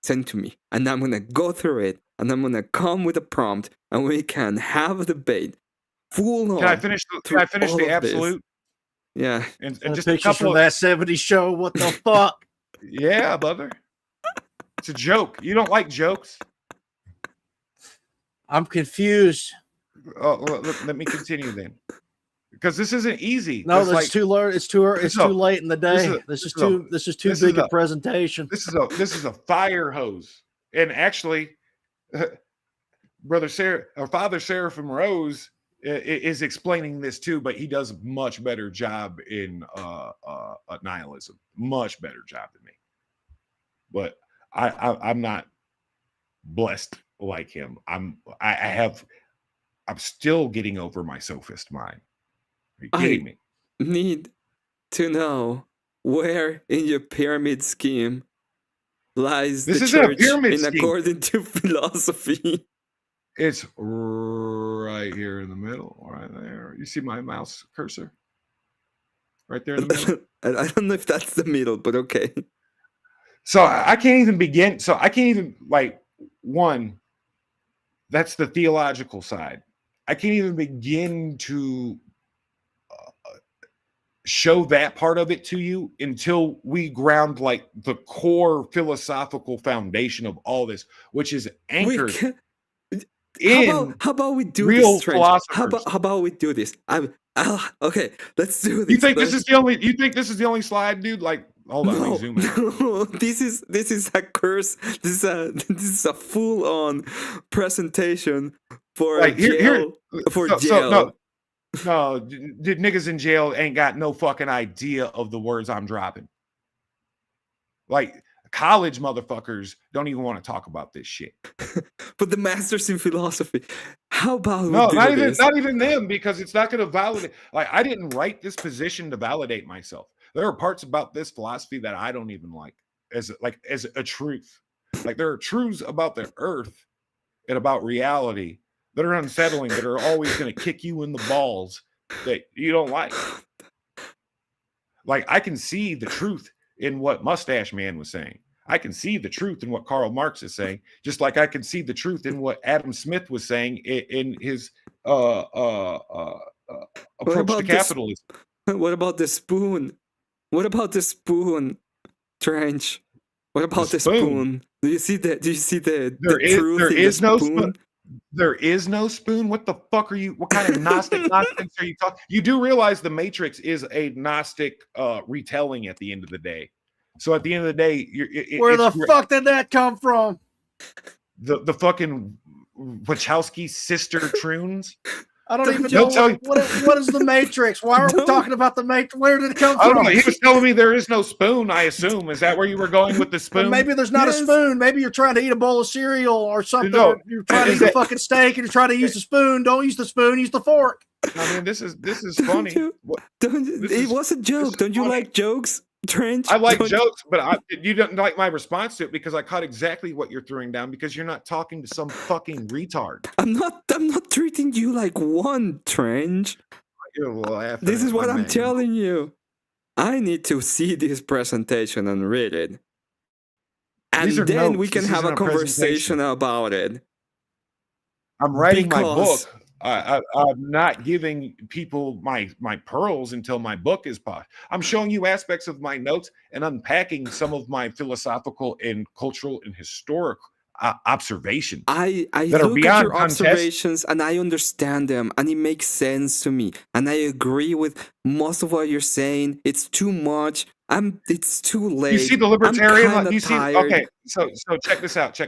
and I'm gonna go through it, and I'm gonna come with a prompt, and we can have a debate. Full on. Can I finish the absolute? Yeah. And just a couple of that 70s show. What the fuck? Yeah, brother. It's a joke. You don't like jokes? I'm confused. Oh, well, let me continue then, because this isn't easy. No, that's too late. It's too late in the day. This is too big a presentation. This is a fire hose. And actually, Father Seraphim Rose is explaining this too, but he does a much better job in nihilism. Much better job than me. But I'm not blessed like him. I'm still getting over my sophist mind. Are you kidding me? to know where in your pyramid scheme lies This the isn't a church pyramid in scheme. according to philosophy. It's right here in the middle, right there. You see my mouse cursor? Right there in the middle. I don't know if that's the middle, but okay. So I can't even begin. So I can't even, like, one, that's the theological side. I can't even begin to show that part of it to you until we ground like the core philosophical foundation of all this, which is anchored How about we do real this, philosophers. How about we do this? Okay, let's do this. You think this is the only? You think this is the only slide, dude? Like, hold on, let me zoom out. No, this is a curse. This is a full on presentation for like, jail. Jail. No, the niggas in jail ain't got no fucking idea of the words I'm dropping. Like, college motherfuckers don't even want to talk about this shit. But the masters in philosophy, how about not even them, because it's not going to validate. Like, I didn't write this position to validate myself. There are parts about this philosophy that I don't even like as a truth. Like, there are truths about the earth and about reality that are unsettling, that are always going to kick you in the balls that you don't like. Like, I can see the truth in what Mustache Man was saying. I can see the truth in what Karl Marx is saying, just like I can see the truth in what Adam Smith was saying in his approach to capitalism. What about the spoon? What about the spoon, Trench? What about the spoon? Do you see that? Do you see the truth? There is no spoon. There is no spoon. What the fuck are you? What kind of Gnostic nonsense are you talking? You do realize the Matrix is a Gnostic retelling at the end of the day. So at the end of the day, where the fuck did that come from? The fucking Wachowski sister troons. I don't even know what is the Matrix. Why are we talking about the Matrix? Where did it come from? I don't know. He was telling me there is no spoon. I assume, is that where you were going with the spoon? Well, maybe there's not a spoon. Maybe you're trying to eat a bowl of cereal or something. No, you're trying to eat a fucking steak and you're trying to use the spoon. Don't use the spoon. Use the fork. I mean, this is funny. It was a joke. Don't you like jokes, Trench? I like jokes, but you don't like my response to it because I caught exactly what you're throwing down because you're not talking to some fucking retard. I'm not treating you like one, Trench. This is what I'm telling you. I need to see this presentation and read it. And then we can have a conversation about it. I'm writing my book. I'm not giving people my pearls until my book is published. I'm showing you aspects of my notes and unpacking some of my philosophical and cultural and historic observations. I look at your observations and I understand them and it makes sense to me. And I agree with most of what you're saying. It's too much. It's too late. You see the libertarian? You see? Okay, so check this out.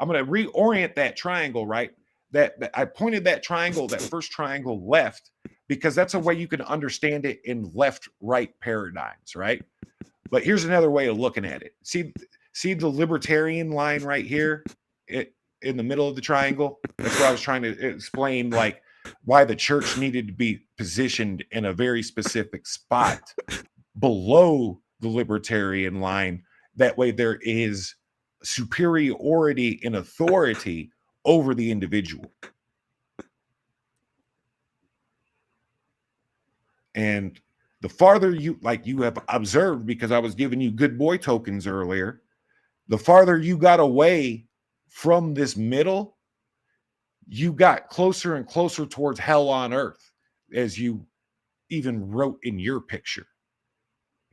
I'm going to reorient that triangle, right? That I pointed that triangle, that first triangle left, because that's a way you can understand it in left-right paradigms, right? But here's another way of looking at it. See the libertarian line right here in the middle of the triangle? That's what I was trying to explain, like why the church needed to be positioned in a very specific spot below the libertarian line. That way there is superiority in authority over the individual. And the farther you have observed, because I was giving you good boy tokens earlier, the farther you got away from this middle, you got closer and closer towards hell on earth, as you even wrote in your picture.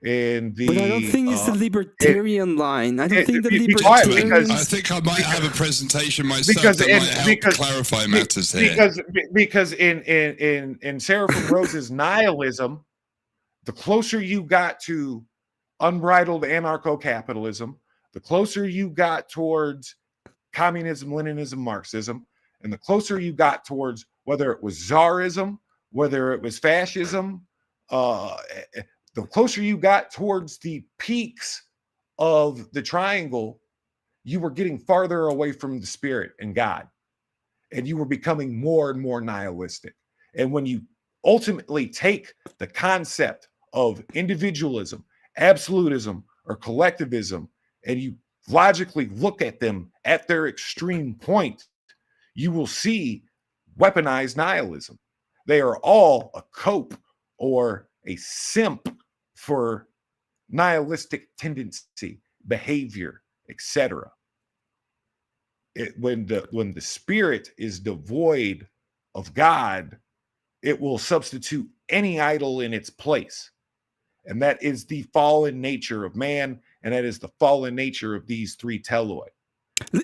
And but I don't think it's the libertarian line. I don't think the libertarian. I think I might have a presentation myself that might help clarify matters here. Because in Seraphim Rose's nihilism, the closer you got to unbridled anarcho-capitalism, the closer you got towards communism, Leninism, Marxism, and the closer you got towards whether it was Tsarism, whether it was fascism, the closer you got towards the peaks of the triangle, you were getting farther away from the spirit and God. And you were becoming more and more nihilistic. And when you ultimately take the concept of individualism, absolutism, or collectivism, and you logically look at them at their extreme point, you will see weaponized nihilism. They are all a cope or a simp for nihilistic tendency, behavior, etc. When the spirit is devoid of God, it will substitute any idol in its place. And that is the fallen nature of man, and that is the fallen nature of these three telloi.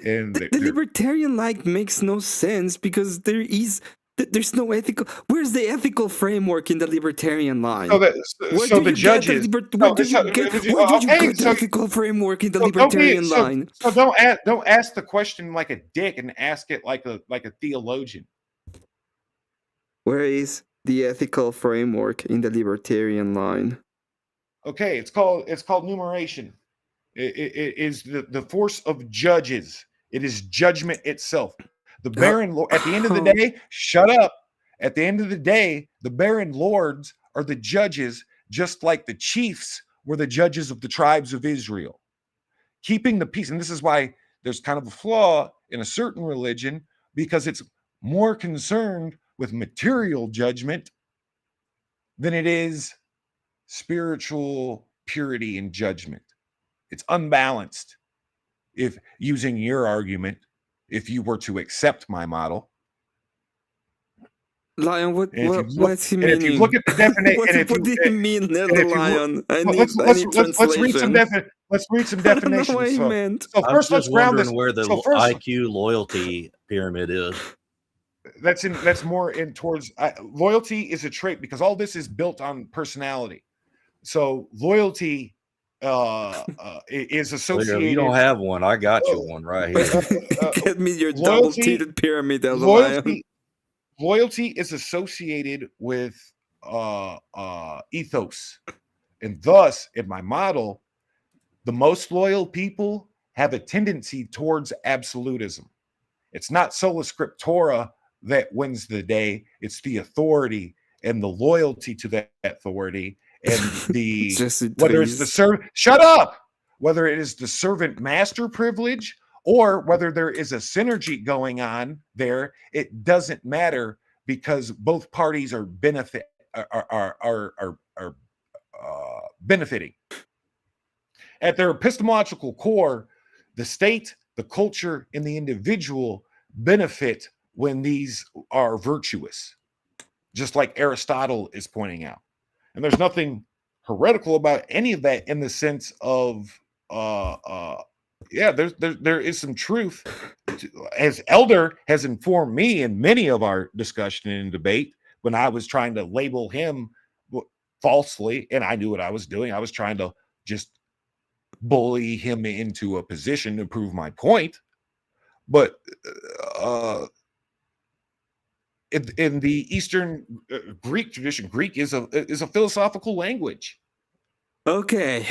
And the libertarian makes no sense because there's no ethical. Where's the ethical framework in the libertarian line? So the judges. Where did you get the ethical framework in the libertarian line? So don't ask the question like a dick, and ask it like a theologian. Where is the ethical framework in the libertarian line? Okay, it's called numeration. It is the force of judges. It is judgment itself. The Baron, at the end of the day, shut up. At the end of the day, the Baron Lords are the judges, just like the chiefs were the judges of the tribes of Israel. Keeping the peace, and this is why there's kind of a flaw in a certain religion, because it's more concerned with material judgment than it is spiritual purity and judgment. It's unbalanced. If using your argument, if you were to accept my model, Lion, what's he meaning? If you look at the definition, what do you mean, Lion? Let's read some definitions. I'm just wondering where the IQ loyalty pyramid is. That's more in towards loyalty is a trait, because all this is built on personality. So loyalty is associated. You don't have one. I got you one right here. Get me your double-teeted pyramid, Loyalty is associated with ethos, and thus, in my model, the most loyal people have a tendency towards absolutism. It's not sola scriptura that wins the day; it's the authority and the loyalty to that authority, and the whether it's the servant. Shut up. Whether it is the servant master privilege, or whether there is a synergy going on there, it doesn't matter, because both parties are benefiting. At their epistemological core, the state, the culture, and the individual benefit when these are virtuous, just like Aristotle is pointing out. And there's nothing heretical about any of that, in the sense of there is some truth, as Elder has informed me in many of our discussion and debate, when I was trying to label him falsely, and I knew what I was doing. I was trying to just bully him into a position to prove my point. But in the Eastern Greek tradition, Greek is a philosophical language. Okay,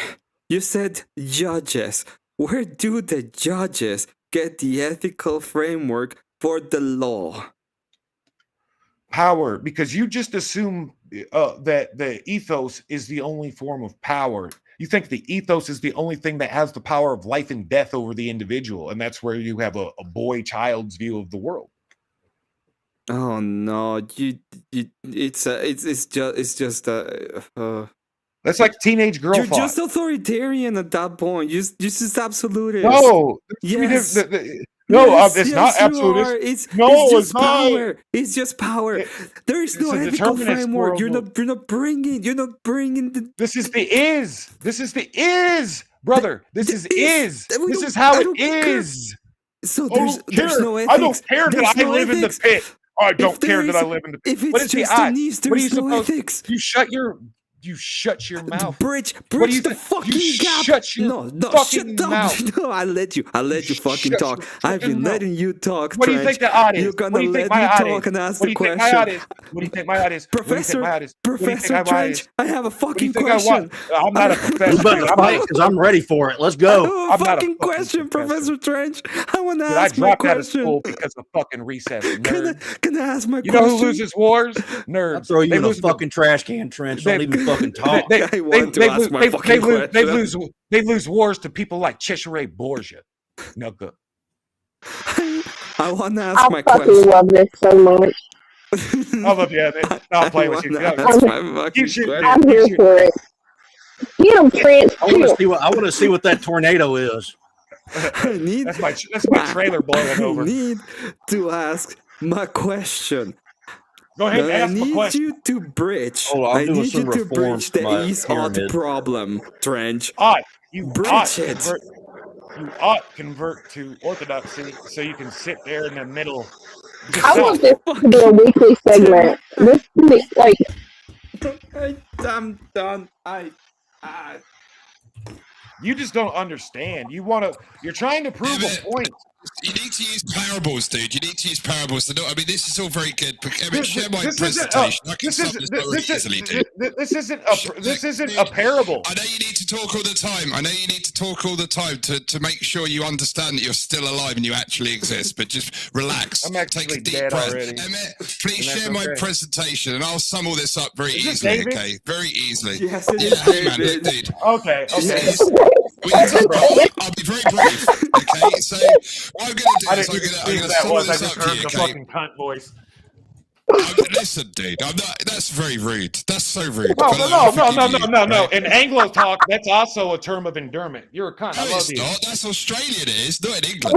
you said judges. Where do the judges get the ethical framework for the law? Power, because you just assume that the ethos is the only form of power. You think the ethos is the only thing that has the power of life and death over the individual, and that's where you have a boy-child's view of the world. Oh no, it's just that's like teenage girl. You're just authoritarian at that point. You're just absolutist. No, yes. It's not absolutist. It's just power. It's just power. There is no ethical framework. You're not bringing the. This is the is, brother. This is how it is. So there's no ethics. I don't care that I live in the pit. I don't care that I live in the pit. If it's just a niche, there's no ethics. You shut your mouth. Bridge the fucking gap. Shut your fucking mouth. No, I let you fucking talk. I've been letting you talk. What do you think the odd is? You're gonna let me talk and ask the question. What do you think my odd is? Professor Trench, I have a fucking question. I'm not a professor. Because I'm ready for it. Let's go. I have a fucking question, Professor Trench. I want to ask my question. I dropped out of school because of fucking recess. Can I ask my question? You know who loses wars? Nerds. I'll throw you in a fucking trash can, Trench. Don't even fucking fucking talk. They lose wars to people like Cesare Borgia. Nugga. I want to ask my fucking question. love this so much. I love you, Emmett. I'll play with you. I'm here for it. Get them, Trent. I want to see what that tornado is. That's my trailer blowing over. I need to ask my question. Go ahead and ask my question. I need you to bridge. I need you to bridge the East-Odd problem, Trench. You bridge it. You ought convert to Orthodoxy so you can sit there in the middle. I want this to be a weekly segment. This like. I'm done. You just don't understand. You're trying to prove a point. You need to use parables, dude. You need to use parables. I mean, this is all very good. Share my presentation. This isn't a parable. I know you need to talk all the time. To make sure you understand that you're still alive and you actually exist. But just relax. I'm actually Take a deep dead breath. already. Emmett, please share my presentation, and I'll sum all this up very easily. Okay, very easily. Yes, it is David. Dude. Okay. Yes. I'll be very brief. Okay, so what I'm going to do is I'm going to sum this up here. Okay. Fucking cunt voice. Listen, dude, that's very rude. That's so rude. No. In Anglo talk, that's also a term of endearment. You're a cunt. I love you. Not. That's Australian. It is not in England.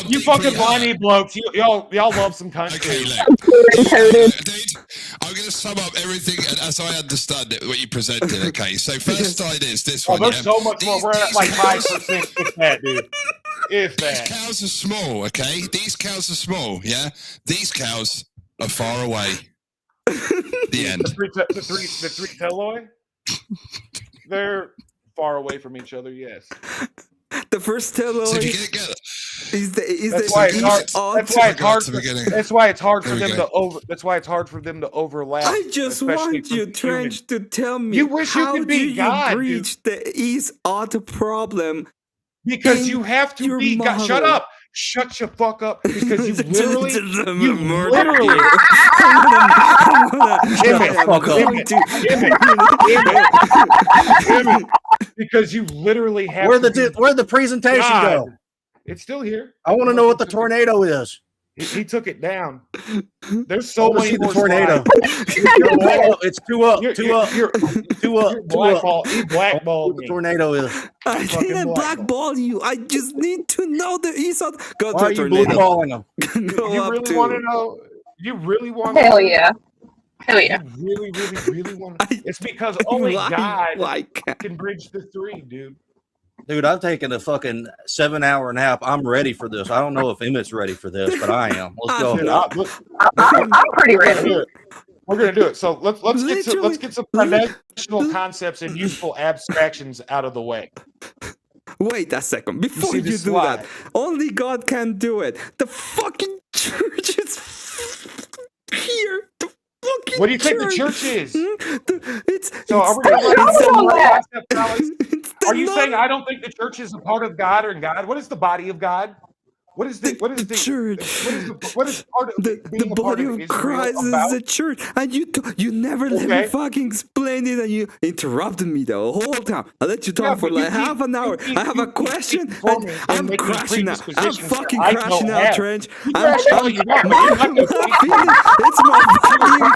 You fucking whiny blokes. Y'all love some cunt. Okay, look, dude, I'm going to sum up everything as I understand it. What you presented. Okay, so first side is this one. There's so much more. We're at like 5%. If that, dude. If that. These cows are small. Okay, these cows are small. Yeah, these cows are far away. The end. The three telloi? They're far away from each other, yes. The first telloi That's why it's hard for them to overlap. I just want you, Trench, to tell me you wish you could be God, breach the East-Odd problem. Because you have to be God. Shut up. Shut your fuck up. Because you literally because you literally have where'd the presentation go? It's still here. I want to know what the tornado is. He took it down. There's so many more tornado. It's two up. He blackballed me. The tornado is. I didn't blackball you. I just need to know the East-Odd. Go Why to are you blackballing them? You really want to know? You really want to? Hell yeah. Hell yeah. You really want to? It's because only God can bridge the three, dude. Dude, I've taken a fucking 7-hour nap. I'm ready for this. I don't know if Emmett's ready for this, but I am. Let's go. I'm pretty ready. We're gonna do it. So let's get some foundational concepts and useful abstractions out of the way. Wait a second. Before you do that, only God can do it. The fucking church is here. What do you think the church is? Are you saying I don't think the church is a part of God or God? What is the body of God? What is the church? What is part of the body of Christ is the church? And you never let me fucking explain it, and you interrupted me the whole time. I let you talk for like half an hour. I have a question. I'm crashing out. I'm fucking crashing out, Trench. It's my body and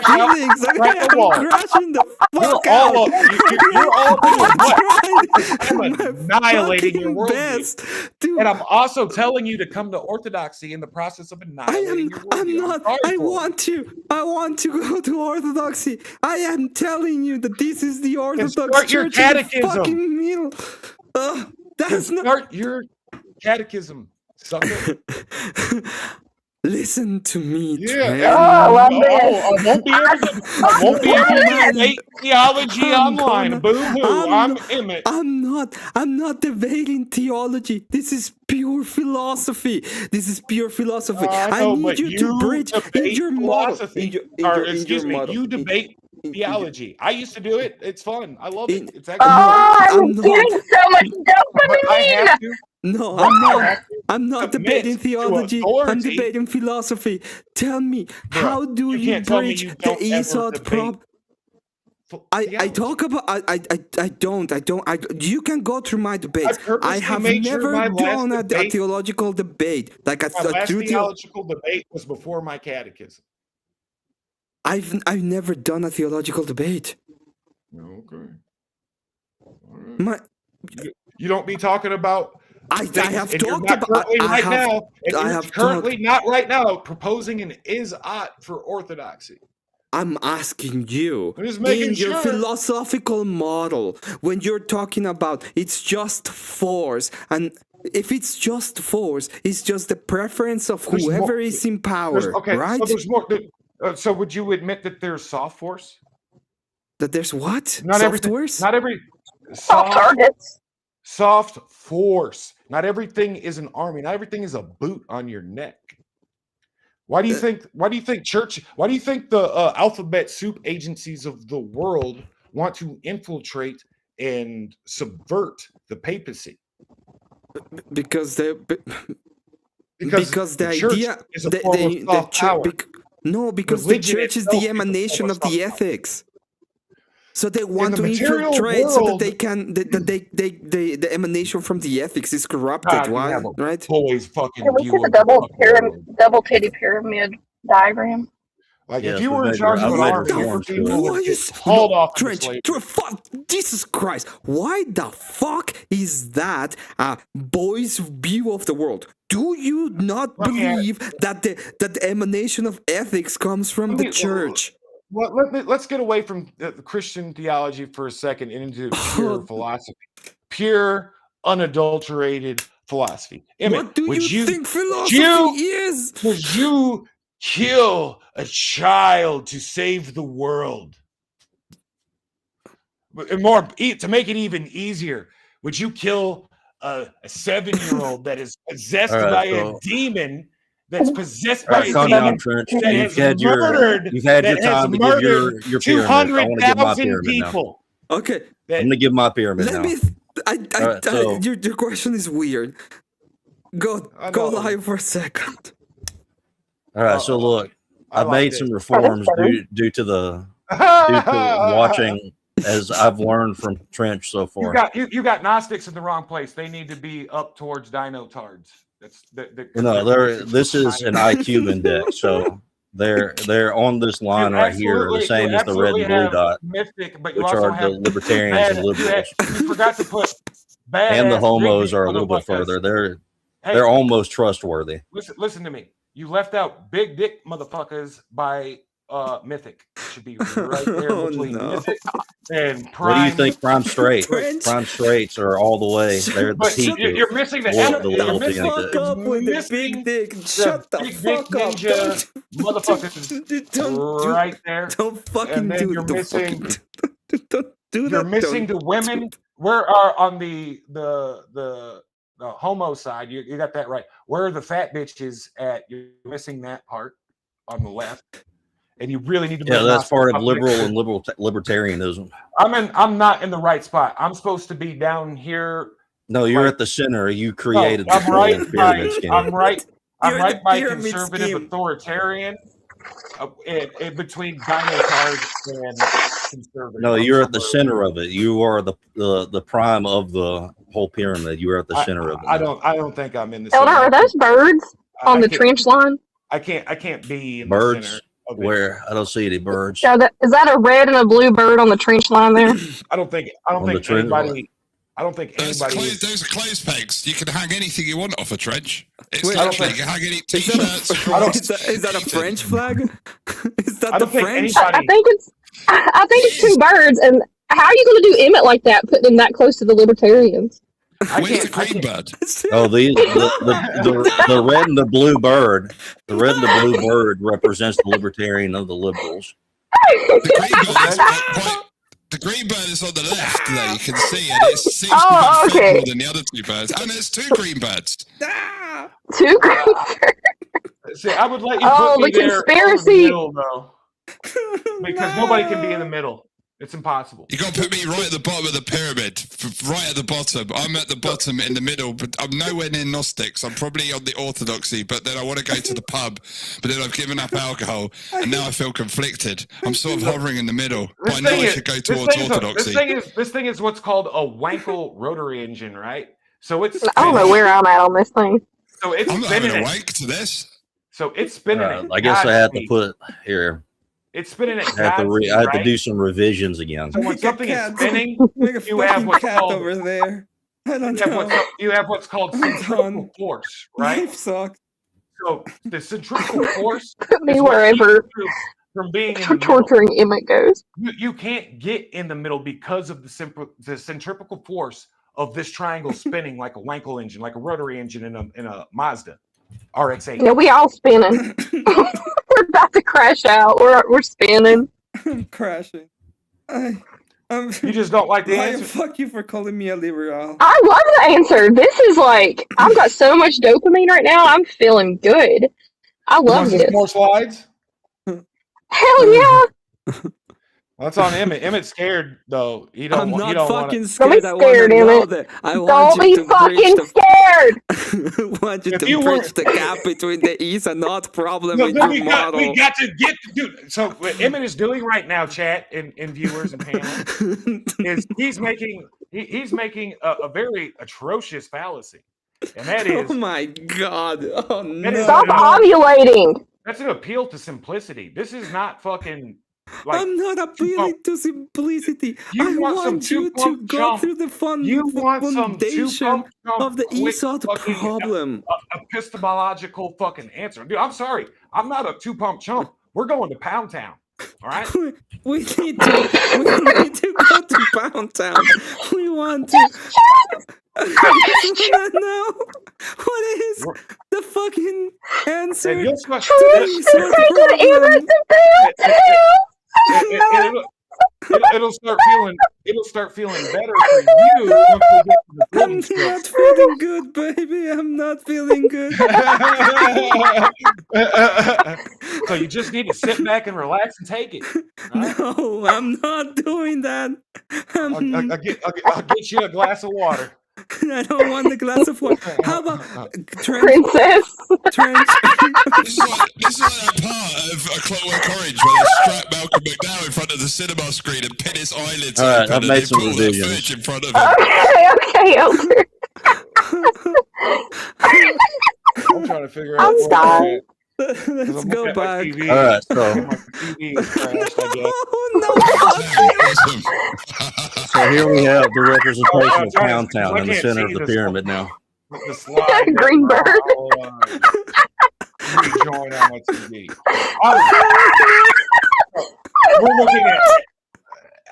feelings. I'm crashing the fuck out. I'm annihilating your worldview. And I'm also telling you to come to orthodoxy in the process of annihilating your worldview. I want to go to orthodoxy. I am telling you that this is the Orthodox Church. Your catechism. Fucking meal. Start your catechism, sucker. Listen to me, Trent. I won't be able to debate theology online. Boo-hoo. I'm Emmett. I'm not debating theology. This is pure philosophy. I need you to bridge in your model. You debate theology. I used to do it. It's fun. I love it. It's actually I'm getting so much dopamine. No, I'm not debating theology. I'm debating philosophy. Tell me, how do you bridge the East-Odd problem? I talk about you can go through my debates. I have never done a theological debate. Like my last theological debate was before my catechism. I've never done a theological debate. Okay. Right. You don't be talking about. I have talked about right now. I have currently not right now proposing an is-ot for orthodoxy. I'm asking you, in your philosophical model, when you're talking about it's just force, and if it's just force, it's just the preference of whoever is in power, right? So there's more. So would you admit that there's soft force? That there's what? Not soft force? Not every soft targets. Soft force. Not everything is an army. Not everything is a boot on your neck. Why do you think? Why do you think the alphabet soup agencies of the world want to infiltrate and subvert the papacy? Because the church idea is a form of soft power. Because the church is the emanation of the ethics. So they want to infiltrate so that they can the emanation from the ethics is corrupted. Why? Right? Always fucking. Can we see the double titty pyramid diagram? Like if you were in charge of an army, hold off. Trench. Jesus Christ! Why the fuck is that a boy's view of the world? Do you not believe that the emanation of ethics comes from the church? Well, let's get away from the Christian theology for a second and into pure philosophy, pure, unadulterated philosophy. Emmett, what do you think philosophy is? Would you kill a child to save the world? And more to make it even easier, would you kill a 7-year-old that is possessed by a demon? That's possessed by a demon that has murdered. You've had your time to give your pyramid. I want to give my pyramid people. Now. Okay, I'm going to give my pyramid now. Your question is weird. Go live for a second. All right, so look, I've made some reforms due to watching, as I've learned from Trench so far. You got Gnostics in the wrong place. They need to be up towards Dino Tards. This is an IQ index, so they're on this line right here, the same as the red and blue dot, which are the libertarians and liberals. You forgot to put and the homos are a little bit further. They're almost trustworthy. Listen to me. You left out big dick motherfuckers by Mythic. Should be right there between Mythic and Prime. What do you think? Prime straight. Prime straights are all the way. They're the peak. You're missing the loyalty fuck up with the big dick. Shut the fuck up, motherfuckers. Right there. Don't fucking do it. You're missing. You're missing the women. Where are on the homo side? You got that right. Where are the fat bitches at? You're missing that part on the left. And you really need to. Yeah, that's part of liberal and libertarianism. I'm not in the right spot. I'm supposed to be down here. No, you're at the center. You created the pyramid scheme. I'm right by conservative authoritarian in between Dino Tards and conservative. No, you're at the center of it. You are the prime of the whole pyramid. You are at the center of it. I don't think I'm in the center. Are those birds on the trench line? I can't be in birds. The center. Where I don't see any birds. So is that a red and a blue bird on the trench line there? I don't think anybody. Those are clothes pegs. You can hang anything you want off a trench. It's Wait, literally you can hang any t-shirts. Is that a French flag? Is that the French? I think it's two birds. And how are you going to do Emmett like that, putting him that close to the libertarians? Where's the green bird? Oh, the red and the blue bird. The red and the blue bird represents the libertarian of the liberals. The green bird is on the left there, you can see, and it seems to be bigger than the other two birds. And there's two green birds. Two green birds? See, I would let you put me the there conspiracy. in the middle, though. Because nobody can be in the middle. It's impossible. You got to put me right at the bottom of the pyramid, right at the bottom. I'm at the bottom in the middle, but I'm nowhere near Gnostics. I'm probably on the Orthodoxy, but then I want to go to the pub, but then I've given up alcohol, and now I feel conflicted. I'm sort of hovering in the middle, but I know I should go towards Orthodoxy. This thing is what's called a Wankel rotary engine, right? So it's. I don't know where I'm at on this thing. So it's I'm not having a wank to this. So it's spinning. I guess I have to put here. It's spinning at I have to do some revisions again. So when something is spinning, you have what's called over there. I don't you have what's called centrifugal force, right? Life sucks. So the centrifugal force Put me wherever from being in torturing Emmett goes. You can't get in the middle because of the centrifugal force of this triangle spinning like a Wankel engine, like a rotary engine in a Mazda RX-8. Yeah, we all spinning. We're about to crash out. We're spinning. I'm crashing. You just don't like the answer. Fuck you for calling me a liberal. I love the answer. This is like, I've got so much dopamine right now. I'm feeling good. I love this. More slides? Hell yeah. That's on Emmett. Emmett's scared though. I'm not fucking scared. scared. I want to know that. I want Don't you be to fucking bridge scared. I want you to bridge the gap between the E's and not problem with we your got model. to get, dude. So what Emmett is doing right now, chat and viewers and panel, is he's making a very atrocious fallacy, and that is. Oh my god! Oh no! Stop ovulating. That's an appeal to simplicity. This is not fucking. Like, I'm not appealing to simplicity. I want you to go through the foundation of the ESOT problem. Epistemological fucking answer. Dude, I'm sorry. I'm not a two-pump chump. We're going to Pound Town. All right? We need to go to Pound Town. We want to... No. What is the fucking answer to the ESOT problem? It'll start feeling better for you. I'm not feeling good, baby. I'm not feeling good. So you just need to sit back and relax and take it. Right? No, I'm not doing that. I'll get you a glass of water. I don't want the glass of water. How about Princess? Trench. This is like that part of A Clockwork Orange where they strap Malcolm McDowell in front of the cinema screen and pin his eyelids open I've and made they some pull that revisions. footage in front of him. Okay. I'm trying to figure out. I'm dying. Let's go back. All right, so. So here we have the representation of Pound Town in the center of the pyramid now. The slide Greenberg. Rejoin on my TV. We're looking at.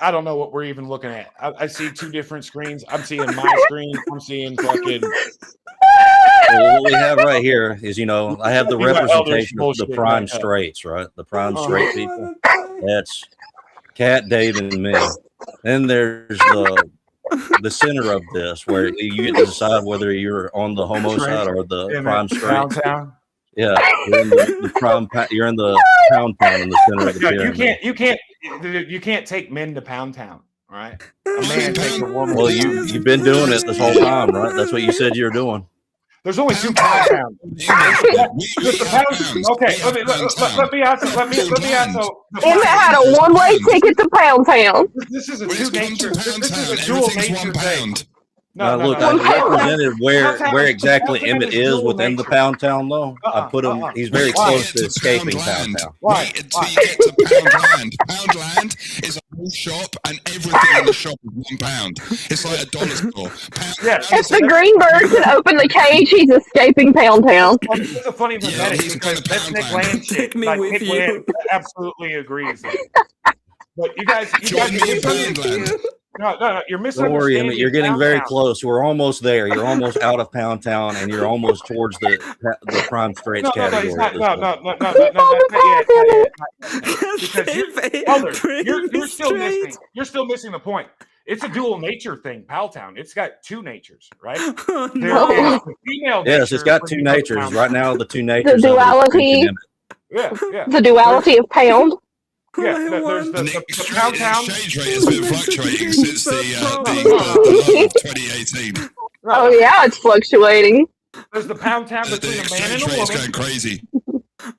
I don't know what we're even looking at. I see two different screens. I'm seeing my screen. I'm seeing fucking. Well, what we have right here is, I have the representation of the prime straights, right? The prime straight people. That's Kat, Dave, and me. Then there's the center of this, where you get to decide whether you're on the homo side or the prime straight. Yeah, you're in the prime. You're in the Pound Town in the center of the pyramid. You can't take men to Pound Town. All right. A man takes a woman. Well, you've been doing it this whole time, right? That's what you said you were doing. There's only two Pound Towns. Okay, let me answer. Emmett had a one-way ticket to Pound Town. This is a dual nature thing. Look, I represented where exactly Emmett is within the Pound Town, though. I put him. He's very close to escaping Pound Town. Wait until you get to Poundland. Poundland is a whole shop, and everything in the shop is £1. It's like a dollar store. If the Greenberg can open the cage, he's escaping Pound Town. It's a funny pathetic because that's Nick Land shit. Nick Land absolutely agrees. But you guys, No, you're misunderstanding. Don't worry, Emmett. You're getting very close. We're almost there. You're almost out of Pound Town, and you're almost towards the prime straights category. You're still missing the point. It's a dual nature thing, Pound Town. It's got two natures, right? Yes, it's got two natures. Right now, the two natures. The duality. Yeah. The duality of Pound. Yeah, there's the pound town. Exchange rate has been fluctuating since the low of 2018. Oh yeah, it's fluctuating. There's the pound town between a man and a woman. Going crazy.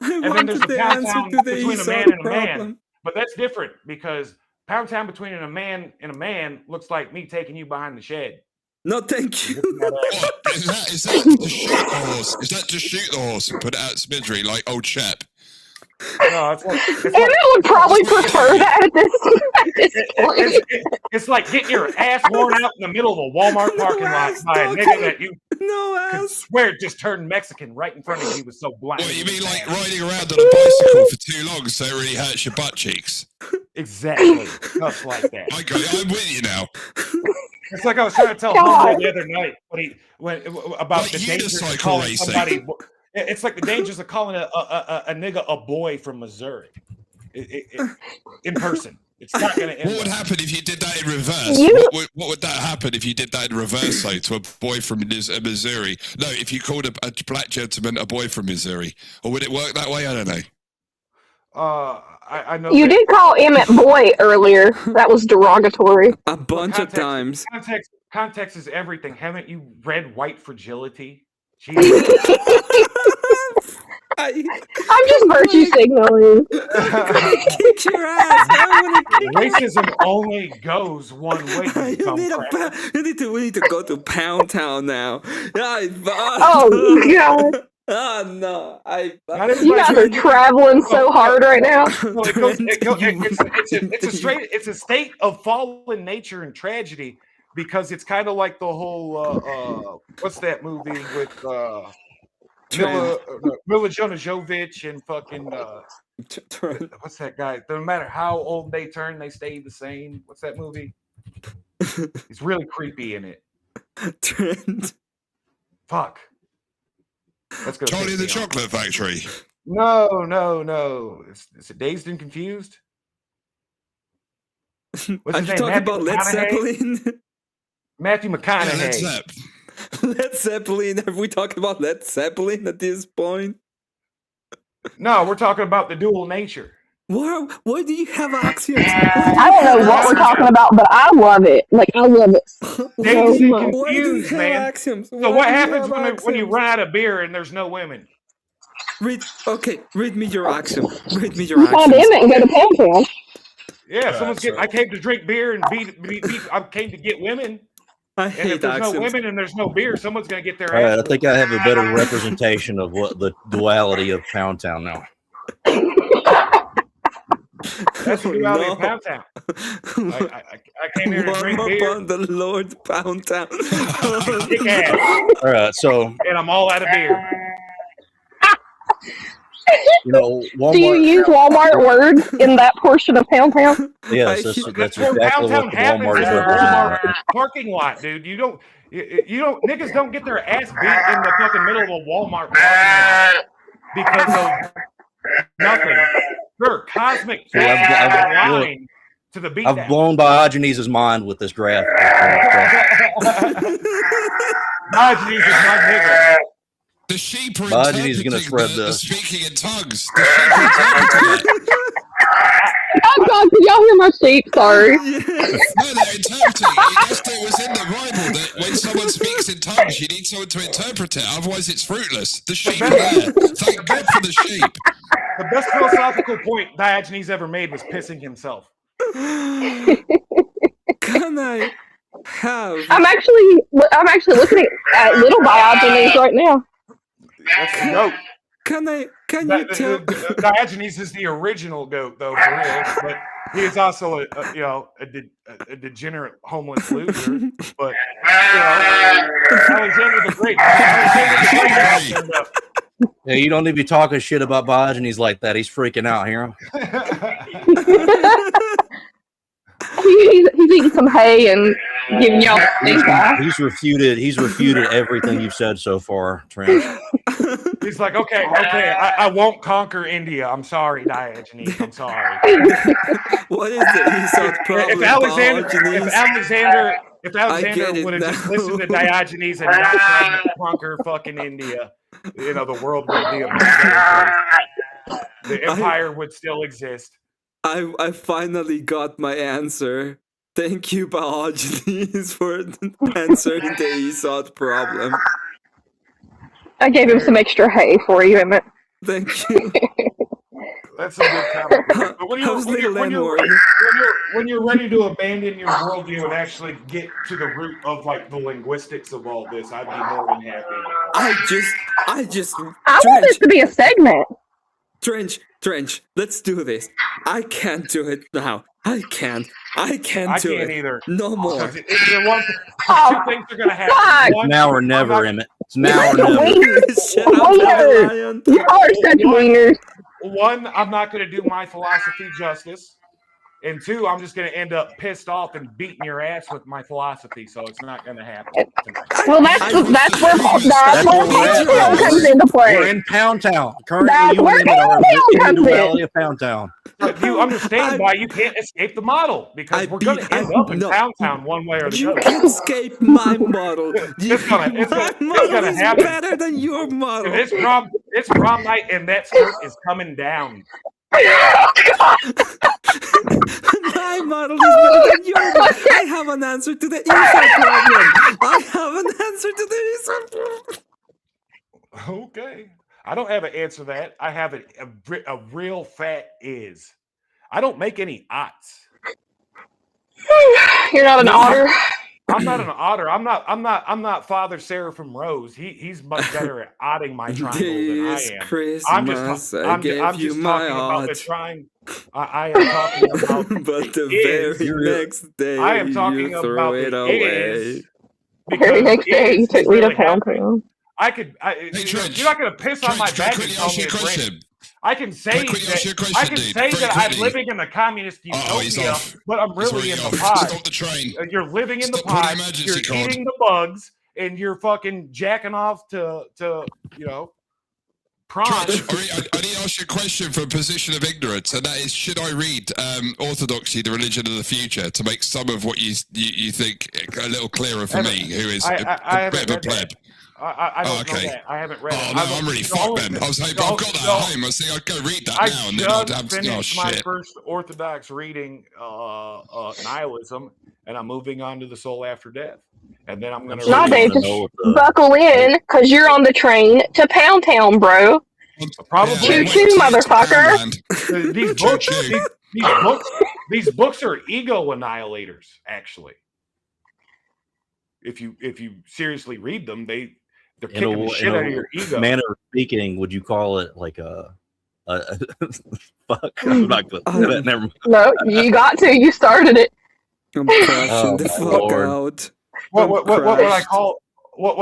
And then there's the pound town between a man and a man. But that's different because pound town between a man and a man looks like me taking you behind the shed. No, thank you. Is that to shoot the horse? Is that to shoot the horse and put it out its misery like old chap? No, Emmett would probably prefer that at this point. It's like getting your ass worn out in the middle of a Walmart parking lot by a nigga that you could swear just turned Mexican right in front of you. He was so blind. What, you mean like riding around on a bicycle for too long so it really hurts your butt cheeks? Exactly. Stuff like that. I'm with you now. It's like I was trying to tell Homeboy the other night about the dangers of calling somebody. It's like the dangers of calling a nigga a boy from Missouri in person. It's not going to end. What would happen if you did that in reverse? What would that happen if you did that in reverse, though, to a boy from Missouri? No, if you called a black gentleman a boy from Missouri. Or would it work that way? I don't know. I know you did call Emmett boy earlier. That was derogatory. A bunch of times. Context is everything. Haven't you read White Fragility? I'm just virtue signaling. Kick your ass. Racism only goes one way. We need to go to Pound Town now. Oh God. Oh no! You guys are traveling so hard right now. It's a state of fallen nature and tragedy because it's kind of like the whole what's that movie with Mila Jovovich and fucking what's that guy? No matter how old they turn, they stay the same. What's that movie? He's really creepy in it. Trent. Fuck. Let's go. Charlie the Chocolate Factory. No. Is it Dazed and Confused? Are you talking about Led Zeppelin? Matthew McConaughey. Yeah, Led Zeppelin. Have we talked about Led Zeppelin at this point? No, we're talking about the dual nature. Why do you have axioms? I don't know what we're talking about, but I love it. Like, I love it. Dazed and Confused, man. Axioms? So what happens when you run out of beer and there's no women? Read me your axiom. Read me your axiom. Find Emmett and go to Pound Town. Yeah, I came to drink beer and I came to get women. And if there's no women and there's no beer, someone's going to get their ass. I think I have a better representation of what the duality of Pound Town now. That's the duality of Pound Town. I came here to drink beer. Upon the Lord Pound Town. Kick ass. All right, so. And I'm all out of beer. You know, Walmart, do you use Walmart words in that portion of Pound Town? Yes, that's exactly what the Walmart is representing. Parking lot, dude. You don't niggas don't get their ass beat in the fucking middle of a Walmart parking lot because of nothing. Sure, cosmic line to the beat. I've blown Diogenes' mind with this graph. Diogenes is my nigga. The sheep are Diogenes is going to spread the speaking in tongues. The sheep Oh God, did y'all hear my sheep? Sorry. No, they're interpreting. It was in the Bible that when someone speaks in tongues, you need someone to interpret it. Otherwise, it's fruitless. The sheep are there. Thank God for the sheep. The best philosophical point Diogenes ever made was pissing himself. Can I have? I'm actually looking at little Diogenes right now. That's the goat. Can you tell? Diogenes is the original goat, though, for real. But he is also a degenerate homeless loser. But Alexander the Great. Yeah, you don't need to be talking shit about Diogenes like that. He's freaking out here. He's eating some hay and giving y'all stink eye. He's refuted everything you've said so far, Trent. He's like, okay, I won't conquer India. I'm sorry, Diogenes. I'm sorry. What is the Aesop's problem? If Alexander would have just listened to Diogenes and not tried to conquer fucking India, the world would be a much better place. The empire would still exist. I finally got my answer. Thank you, Biologies, for answering the ESOT problem. I gave him some extra hay for you, Emmett. Thank you. That's a good comment. But when you're ready to abandon your worldview and actually get to the root of like the linguistics of all this, I'd be more than happy. I want this to be a segment. Trench, let's do this. I can't do it now. I can't do it. Either. No more. Two things are going to happen. It's now or never, Emmett. It's now or never. You are such wieners. One, I'm not going to do my philosophy justice. And two, I'm just going to end up pissed off and beating your ass with my philosophy. So it's not going to happen. Well, that's where Pound comes into play. We're in Pound Town. Currently, you are in the individuality of Pound Town. But you understand why you can't escape the model, because we're going to end up in Pound Town one way or the other. You can't escape my model. It's going to happen. Better than your model. It's prom night, and that skirt is coming down. My model is better than your model. I have an answer to the ESOT problem. I have an answer to the ESOT problem. Okay. I don't have an answer to that. I have a real fact is. I don't make any odds. You're not an otter. I'm not an otter. I'm not Father Seraphim Rose. He's much better at odding my triangle than I am. Christmas, I'm just talking about the triangle. I am talking about but the very next day I am talking you about throw it away. The very next day you took me to Pound Town. You're not going to piss on my back and tell me it's raining. I can say that I'm living in the communist utopia, but I'm really in the pod. You're living in the pod. You're eating the bugs, and you're fucking jacking off to prawns. I need to ask you a question from a position of ignorance, and that is: should I read Orthodoxy, the Religion of the Future, to make some of what you think a little clearer for me, who is a bit of a pleb? I don't know that. I haven't read it. No, I'm really fucked then. I was hoping I've got that at home. I was thinking I'd go read that now, and then I'd have to finished my first Orthodox reading, Nihilism, and I'm moving on to the Soul After Death. And then I'm going to... Nah, Dave, just buckle in, because you're on the train to Pound Town, bro. Probably. Choo-choo, motherfucker. These books are ego annihilators, actually. If you seriously read them, they're kicking the shit out of your ego. Manner of speaking, would you call it like a fuck? I'm not gonna, never mind. No, you got to. You started it. I'm crashing the fuck out. What would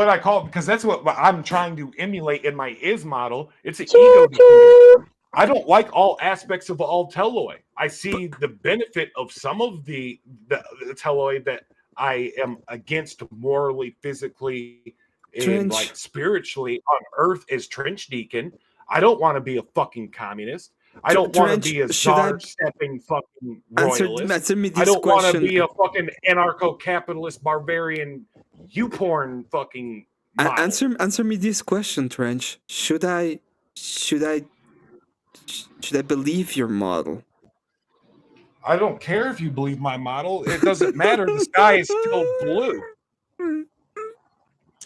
I call it? Because that's what I'm trying to emulate in my is model. It's an ego defeater. I don't like all aspects of all telloi. I see the benefit of some of the telloi that I am against morally, physically, and like spiritually on Earth as Trench Deacon. I don't want to be a fucking communist. I don't want to be a czar-stepping fucking royalist. I don't want to be a fucking anarcho-capitalist barbarian you-porn fucking model. Answer me this question, Trench. Should I believe your model? I don't care if you believe my model. It doesn't matter. The sky is still blue.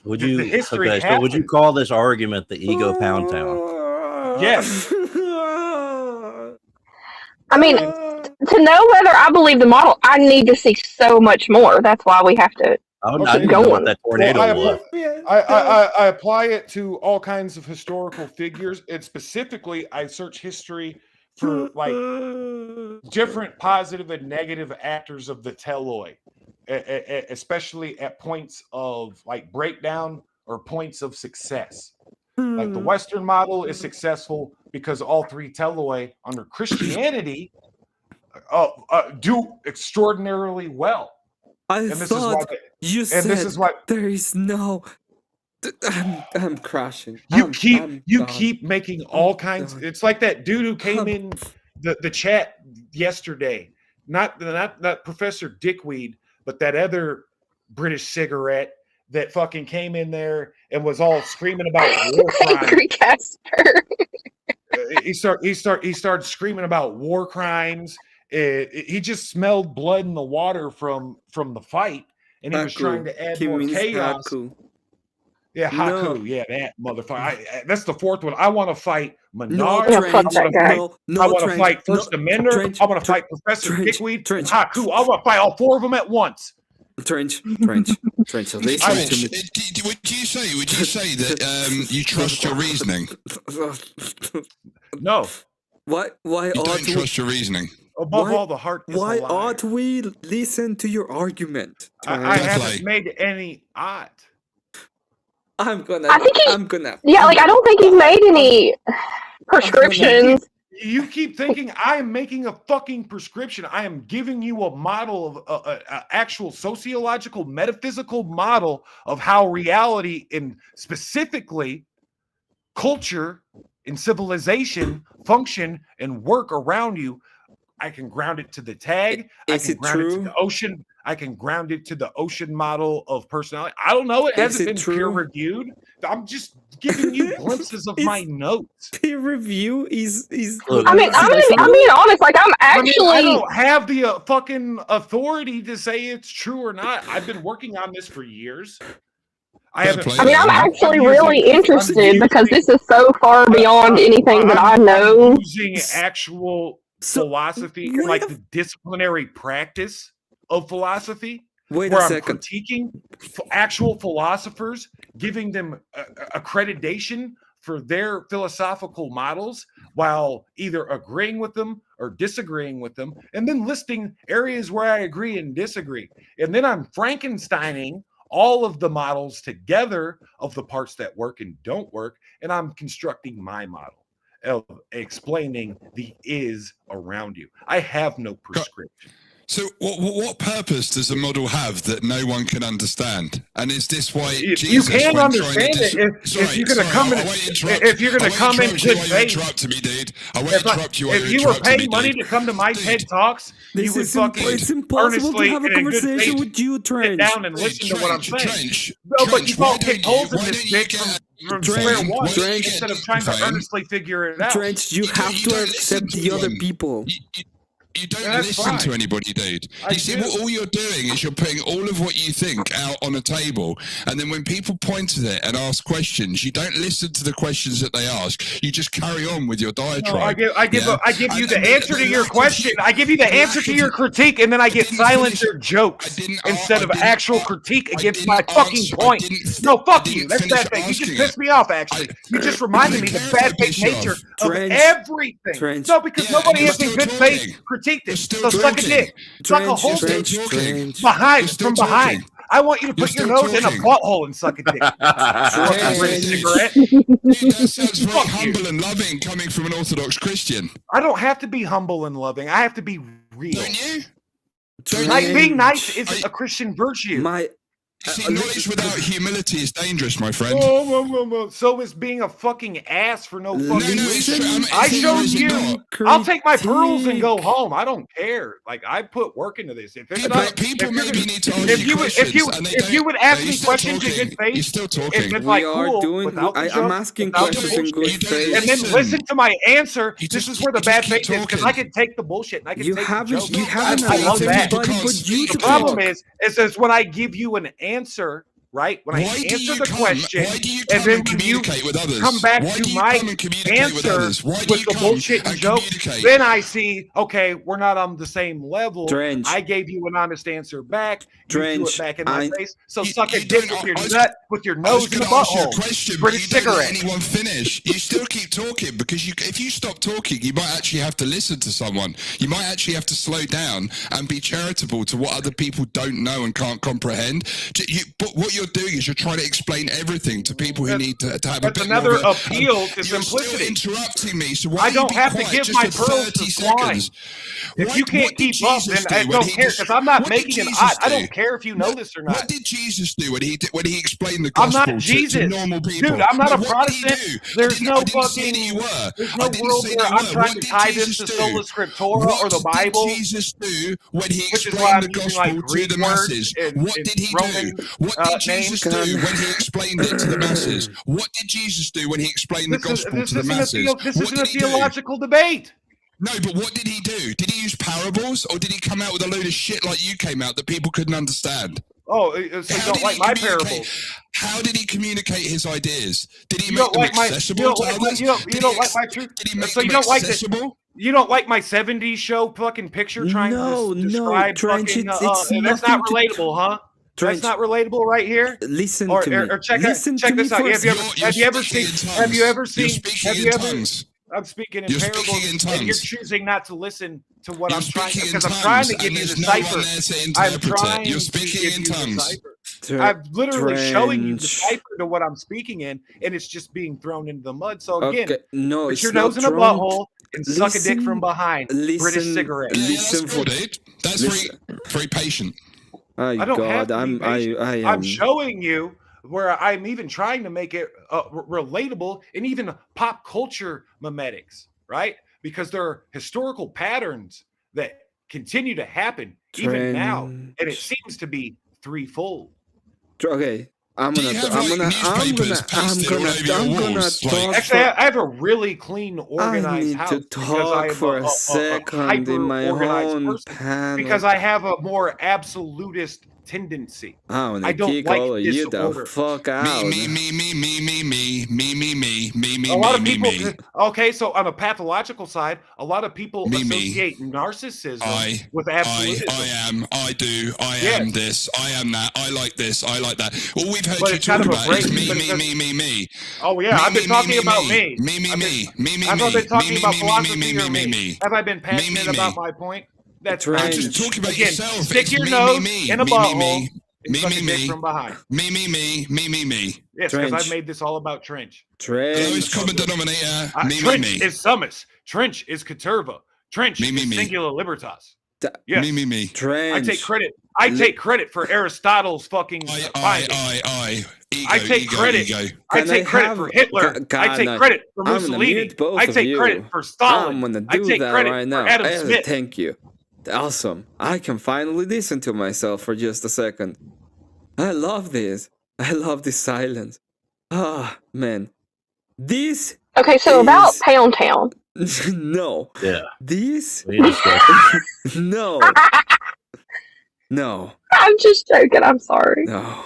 Would you so would you call this argument the ego Pound Town? Yes. I mean, to know whether I believe the model, I need to see so much more. That's why we have to keep going. That tornado I apply it to all kinds of historical figures, and specifically, I search history for like different positive and negative actors of the telloi, especially at points of like breakdown or points of success. Like the Western model is successful because all three telloi under Christianity do extraordinarily well. This is why there is no. I'm crashing. You keep making all kinds. It's like that dude who came in the chat yesterday. Not Professor Dickweed, but that other British cigarette that fucking came in there and was all screaming about war crimes. he started screaming about war crimes. He just smelled blood in the water from the fight, and he was trying to add more chaos. Haku. Yeah, Haku. No. Yeah, that motherfucker. That's the fourth one. I want to fight Menard. I want to fight First Amender. I want to fight Professor Dickweed. Haku. I want to fight all four of them at once. Trench. So would you say that you trust your reasoning? No. Why you don't trust your reasoning? Above all, the heart is why ought we listen to your argument? I haven't made any odd. I'm gonna. Yeah, like I don't think he's made any prescriptions. You keep thinking I am making a fucking prescription. I am giving you a model of an actual sociological, metaphysical model of how reality and specifically culture and civilization function and work around you. I can ground it to the tag. I can ground it to the ocean. I can ground it to the ocean model of personality. I don't know. It hasn't been peer reviewed. I'm just giving you glimpses of my notes. Peer review is. I mean, I'm being honest. Like I'm actually. I don't have the fucking authority to say it's true or not. I've been working on this for years. I'm actually really interested because this is so far beyond anything that I know. Using actual philosophy, like the disciplinary practice of philosophy, where I'm critiquing actual philosophers, giving them accreditation for their philosophical models while either agreeing with them or disagreeing with them, and then listing areas where I agree and disagree. And then I'm Frankensteining all of the models together of the parts that work and don't work, and I'm constructing my model of explaining the is around you. I have no prescription. So what purpose does the model have that no one can understand? And is this why Jesus, you can't understand it if you're going to come in? If you're going to come in good faith, interrupt me, dude. I won't interrupt you. If you were paying money to come to my TED Talks, you would fucking it's impossible to have a conversation with you, Trench. Sit down and listen to what I'm saying. No, but you won't kick holes in this dick from square one instead of trying to earnestly figure it out. Trench, you have to accept the other people. You don't listen to anybody, dude. You see, what all you're doing is you're putting all of what you think out on a table, and then when people point at it and ask questions, you don't listen to the questions that they ask. You just carry on with your diatribe. No, I give you the answer to your question. I give you the answer to your critique, and then I get silencer jokes instead of actual critique against my fucking point. No, fuck you. That's bad faith. You just pissed me off, actually. You just reminded me the bad faith nature of everything. No, because nobody has in good faith critique this. So suck a dick. Suck a whole dick. From behind. I want you to put your nose in a butthole and suck a dick. Cigarette. Dude, that sounds very humble and loving coming from an Orthodox Christian. I don't have to be humble and loving. I have to be real. Don't you? Being nice isn't a Christian virtue. See, knowledge without humility is dangerous, my friend. So is being a fucking ass for no fucking reason. I showed you. I'll take my pearls and go home. I don't care. Like, I put work into this. If it's not, people maybe need to ask you questions. If you would ask me questions in good faith, you're still talking. I'm asking questions in good faith, and then listen to my answer. This is where the bad faith is, because I can take the bullshit and I can take the joke. You haven't I love that. The problem is when I give you an answer, right? When I answer the question, and then when you come back to my answer with the bullshit and joke, then I see, okay, we're not on the same level. I gave you an honest answer back. You threw it back in my face. So suck a dick with your nut, with your nose in the butthole. British cigarette. Anyone finish? You still keep talking because if you stop talking, you might actually have to listen to someone. You might actually have to slow down and be charitable to what other people don't know and can't comprehend. But what you're doing is you're trying to explain everything to people who need to have a bit another more appeal to simplicity. You're still interrupting me, so I don't have to give my pearls to swine. If you can't keep up, then I don't care, because I'm not making an odd. I don't care if you know this or not. What did Jesus do when he explained the gospel I'm not Jesus. to normal people? Dude, I'm not a Protestant. There's no fucking. There's no world where I'm trying to tie this to sola scriptura or the Bible. What did Jesus do when he explained the gospel to the masses? What did he do? What did name. Jesus do when he explained it to the masses? What did Jesus do when he explained the gospel to the masses? This isn't a theological debate. No, but what did he do? Did he use parables, or did he come out with a load of shit like you came out that people couldn't understand? Oh, so you don't like my parables? How did he communicate his ideas? Did he make them accessible to others? You don't like my truth? Did he make them accessible? You don't like my 70s show fucking picture trying to describe fucking... that's not relatable, huh? Trench. That's not relatable right here. Listen to me. Or check this out. Have you ever seen? I'm speaking in parables, and you're choosing not to listen to what I'm trying, because I'm trying to give you the cipher. I'm trying You're speaking in tongues. I'm literally showing you the cipher to what I'm speaking in, and it's just being thrown into the mud. So again, put your nose in a butthole and suck a dick from behind. British cigarette. That's very patient. I don't have to be patient. I'm showing you where I'm even trying to make it relatable and even pop culture memetics, right? Because there are historical patterns that continue to happen even now, and it seems to be threefold. Okay, I'm gonna talk. Actually, I have a really clean, organized house. I need to talk for a second in my own panel because I have a more absolutist tendency. I don't like all of you the fuck out. Me. A lot of people. Okay, so on a pathological side, a lot of people associate narcissism with absolutism. I am this. I am that. I like this. I like that. All we've heard you talk about is me. Oh yeah, I've been talking about me. I've been talking about philosophy or me. Have I been passionate about my point? That's right. Just talk about yourself. Stick your nose in a butthole. Me. From behind. Me. Yes, because I made this all about Trench. Lowest common denominator. Trench is Summus. Trench is Caterva. Trench is Singular Libertas. Yes. Me. Trench. I take credit for Aristotle's fucking I take credit. I take credit for Hitler. I take credit for Mussolini. I take credit for Stalin. I'm gonna do that right now. Adam Smith. Thank you. Awesome. I can finally listen to myself for just a second. I love this. I love this silence. Ah, man. This Okay, so about Pound Town. No. Yeah. This No. No. I'm just joking. I'm sorry. No.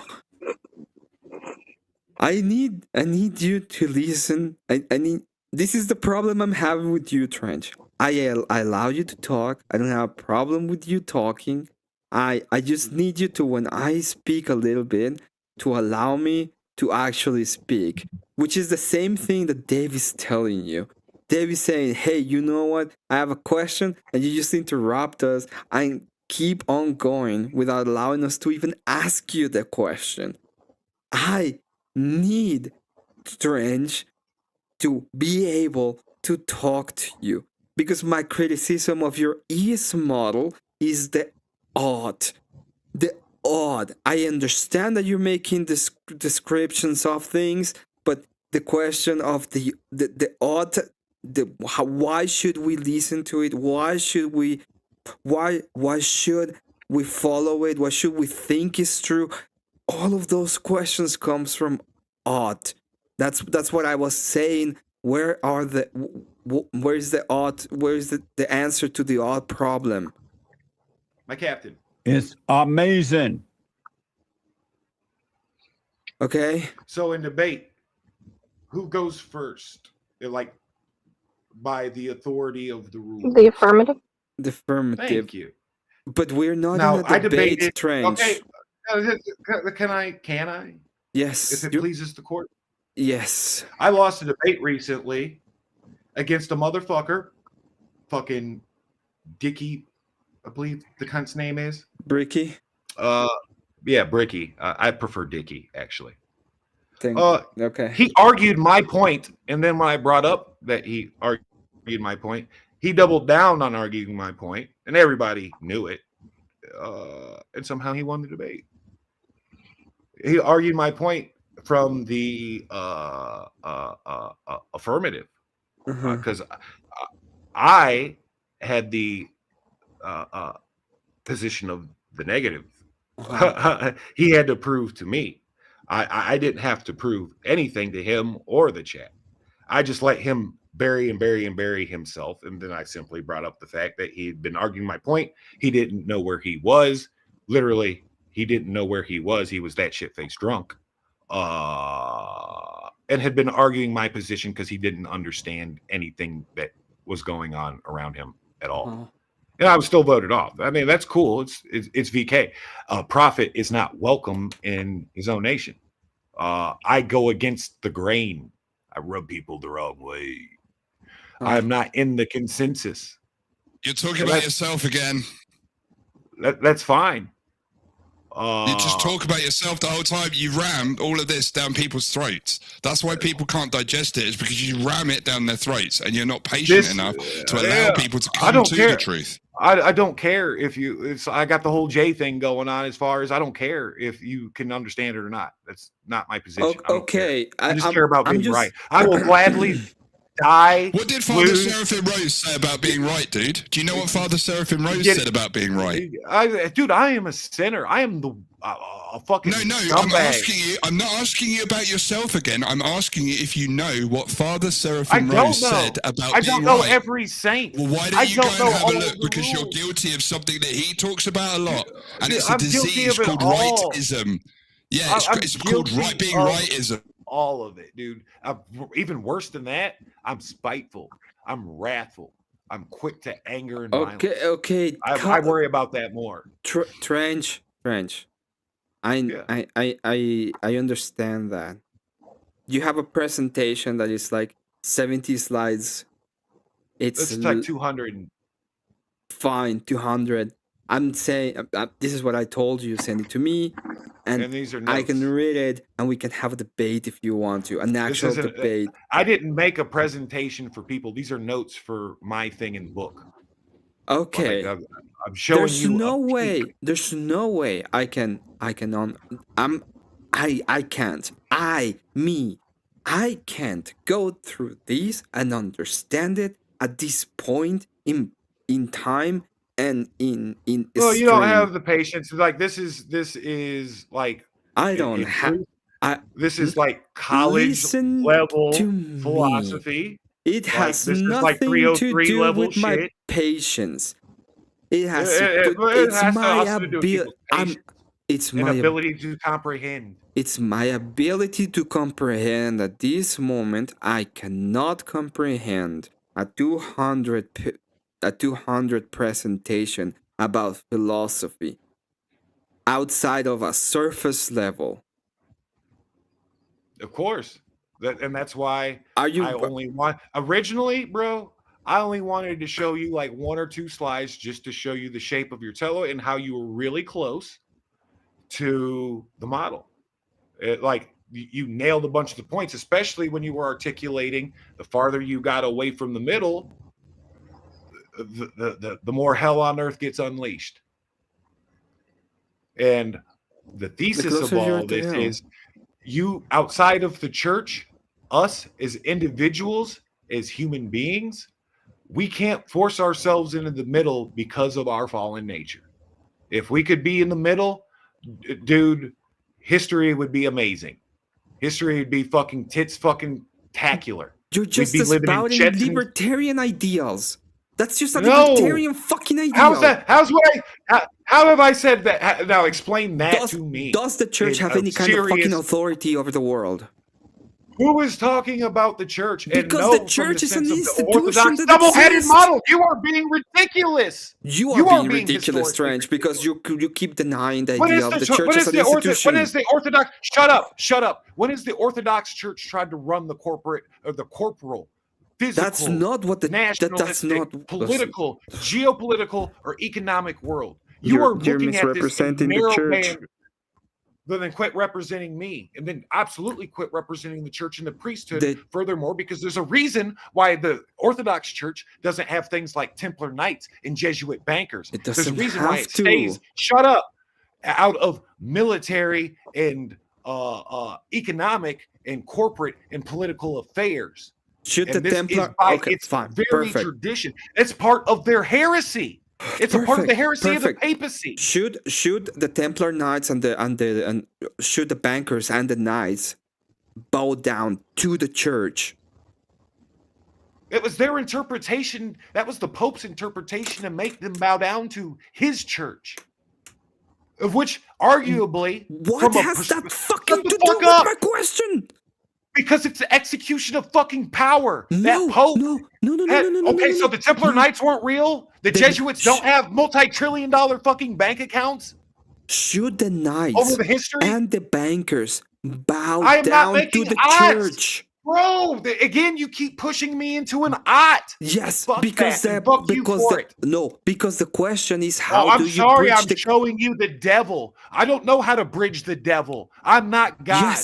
I need you to listen. I need. This is the problem I'm having with you, Trench. I allow you to talk. I don't have a problem with you talking. I just need you to, when I speak a little bit, to allow me to actually speak, which is the same thing that Dave is telling you. Dave is saying, hey, you know what? I have a question, and you just interrupt us and keep on going without allowing us to even ask you the question. I need Trench to be able to talk to you, because my criticism of your ES model is the odd. I understand that you're making descriptions of things, but the question of the odd, why should we listen to it? Why should we follow it? What should we think is true? All of those questions comes from odd. That's what I was saying. Where is the odd? Where is the answer to the odd problem? My captain. It's amazing. Okay. So in debate, who goes first? Like by the authority of the rule. The affirmative. The affirmative. Thank you. But we're not now, in a debate, Trench. Okay. Can I? Yes. If it pleases the court. Yes. I lost a debate recently against a motherfucker, fucking Dickie, I believe the cunt's name is. Bricky? Yeah, Bricky. I prefer Dickie, actually. Okay. He argued my point, and then when I brought up that he argued my point, he doubled down on arguing my point, and everybody knew it. And somehow he won the debate. He argued my point from the affirmative, because I had the position of the negative. He had to prove to me. I didn't have to prove anything to him or the chat. I just let him bury himself. And then I simply brought up the fact that he'd been arguing my point. He didn't know where he was. Literally, he didn't know where he was. He was that shit-faced drunk. And had been arguing my position because he didn't understand anything that was going on around him at all. And I was still voted off. I mean, that's cool. It's VK. Prophet is not welcome in his own nation. I go against the grain. I rub people the wrong way. I'm not in the consensus. You're talking about yourself again. That's fine. You just talk about yourself the whole time. You ram all of this down people's throats. That's why people can't digest it. Is because you ram it down their throats, and you're not patient enough to allow people to come to the truth. I don't care if you. I got the whole J thing going on. As far as I don't care if you can understand it or not. That's not my position. Okay, I just care about being right. I will gladly die. What did Father Seraphim Rose say about being right, dude? Do you know what Father Seraphim Rose said about being right? Dude, I am a sinner. I am a fucking scumbag. I'm not asking you about yourself again. I'm asking you if you know what Father Seraphim Rose said about being right. I don't know every saint. Well, why don't you go and have a look? Because you're guilty of something that he talks about a lot, and it's a disease called rightism. Yeah, it's called being rightism. All of it, dude. Even worse than that, I'm spiteful. I'm wrathful. I'm quick to anger and violence. Okay. I worry about that more. Trench. I understand that. You have a presentation that is like 70 slides. It's like 200. Fine, 200. I'm saying this is what I told you. Send it to me, and these are I can read it, and we can have a debate if you want to, an actual debate. I didn't make a presentation for people. These are notes for my thing in book. Okay, I'm showing There's you. There's no way I can't. I can't go through this and understand it at this point in time. And well, you don't have the patience. Like this is like I don't have. This is like college level philosophy. It has nothing to do with my patience. It has. It's my ability. It's my ability to comprehend. It's my ability to comprehend. At this moment, I cannot comprehend a 200 presentation about philosophy outside of a surface level. Of course. That's why I only want originally, bro. I only wanted to show you like one or two slides just to show you the shape of your tello and how you were really close to the model. You nailed a bunch of the points, especially when you were articulating. The farther you got away from the middle, the more hell on earth gets unleashed. And the thesis of all this is you outside of the church, us as individuals, as human beings, we can't force ourselves into the middle because of our fallen nature. If we could be in the middle, dude, history would be amazing. History would be fucking tacular. You're just spouting libertarian ideals. That's just a libertarian fucking idea. How's that? How have I said that? Now explain that to me. Does the church have any kind of fucking authority over the world? Who is talking about the church? Because the church is an institution. Double-headed model. You are being ridiculous. You are being ridiculous, Strange, because you keep denying the idea of the church as an institution. When is the Orthodox? Shut up. When is the Orthodox Church tried to run the corporate or the corporal? Physical, that's not what the nationalistic, political, geopolitical, or economic world. You're looking at this narrow band. Then quit representing me, and then absolutely quit representing the church and the priesthood. Furthermore, because there's a reason why the Orthodox Church doesn't have things like Templar Knights and Jesuit bankers. There's a reason why it stays shut up out of military and economic and corporate and political affairs. Should the Templar? Okay, it's fine. Very tradition. It's part of their heresy. It's a part of the heresy of the papacy. Should the Templar Knights and should the bankers and the knights bow down to the church? It was their interpretation. That was the Pope's interpretation to make them bow down to his church. Of which, arguably, what has that fucking to do with my question? Because it's the execution of fucking power. No, that Pope. No. Okay, so the Templar Knights weren't real. The Jesuits don't have multi-trillion-dollar fucking bank accounts. Should the knights over the history and the bankers bow down to the church? Bro, again, you keep pushing me into an ought. Yes, because the question is how I'm do you sorry, bridge I'm showing you the devil. I don't know how to bridge the devil. I'm not God.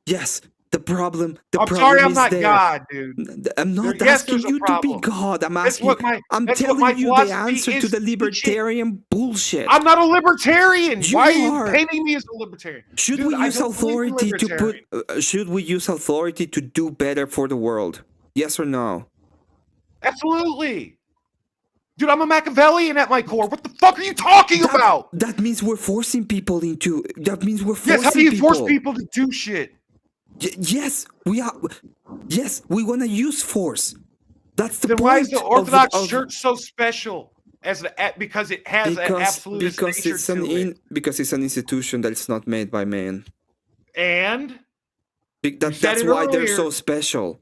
Yes. The problem sorry, I'm is not there. God, dude. I'm not asking you to be God. I'm asking. I'm telling you the answer to the libertarian bullshit. I'm not a libertarian. Why are you painting me as a libertarian? Should we use authority to put? Should we use authority to do better for the world? Yes or no? Absolutely. Dude, I'm a Machiavellian at my core. What the fuck are you talking about? That means we're forcing people into. That means we're forcing. Yes, how do you force people to do shit? Yes, we are. Yes, we want to use force. That's the then point. Why is the Orthodox Church so special? Because it has an absolute nature to it. Because it's an institution that's not made by man. And that's why they're so special.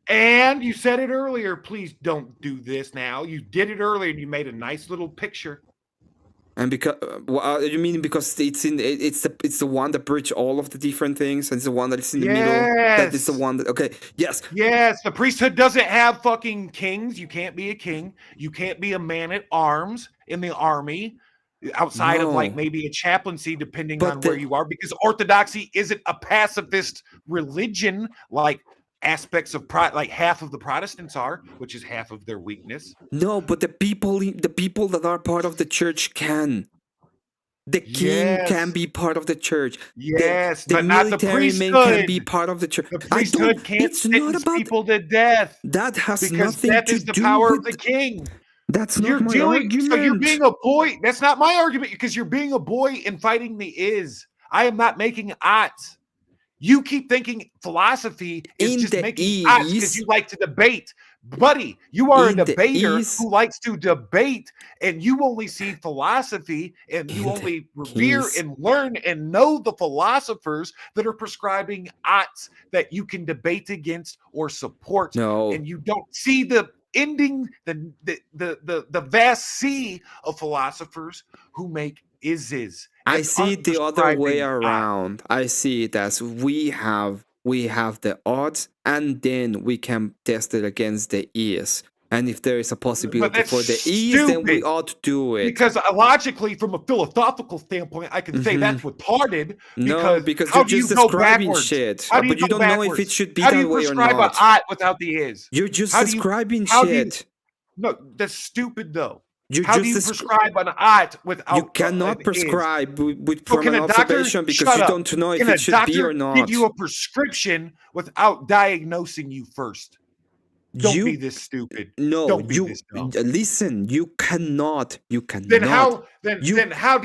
And you said it earlier. Please don't do this now. You did it earlier, and you made a nice little picture. And because you mean because it's the one that bridges all of the different things, and it's the one that's in the middle. That is the one that yes. The priesthood doesn't have fucking kings. You can't be a king. You can't be a man at arms in the army, outside of like maybe a chaplaincy, depending on where you are. Because Orthodoxy isn't a pacifist religion like aspects of like half of the Protestants are, which is half of their weakness. No, but the people that are part of the church can. The king can be part of the church. Yes, the but not the priesthood. Man can be part of the church. The priesthood can't sentence people to death. That has because nothing death to is the do power with of the king. That's not my argument. So you're being a boy. That's not my argument because you're being a boy and fighting the is. I am not making odds. You keep thinking philosophy is just making odds because you like to debate. Buddy, you are a debater who likes to debate, and you only see philosophy, and you only revere and learn and know the philosophers that are prescribing odds that you can debate against or support. No. And you don't see the ending, the vast sea of philosophers who make is. I see it the other way around. I see it as we have the odds, and then we can test it against the is. And if there is a possibility for the is, then we ought to do it. Because logically, from a philosophical standpoint, I can say that's retarded. Because you're just describing shit. But you don't know if it should be that way or not. How do you prescribe an ought without the is? You're just describing shit. No, that's stupid though. How do you prescribe an ought without? You cannot prescribe from an observation because you don't know if it should be or not. Give you a prescription without diagnosing you first. Don't be this stupid. No, don't be this dumb. Listen. You cannot. Then how? Then how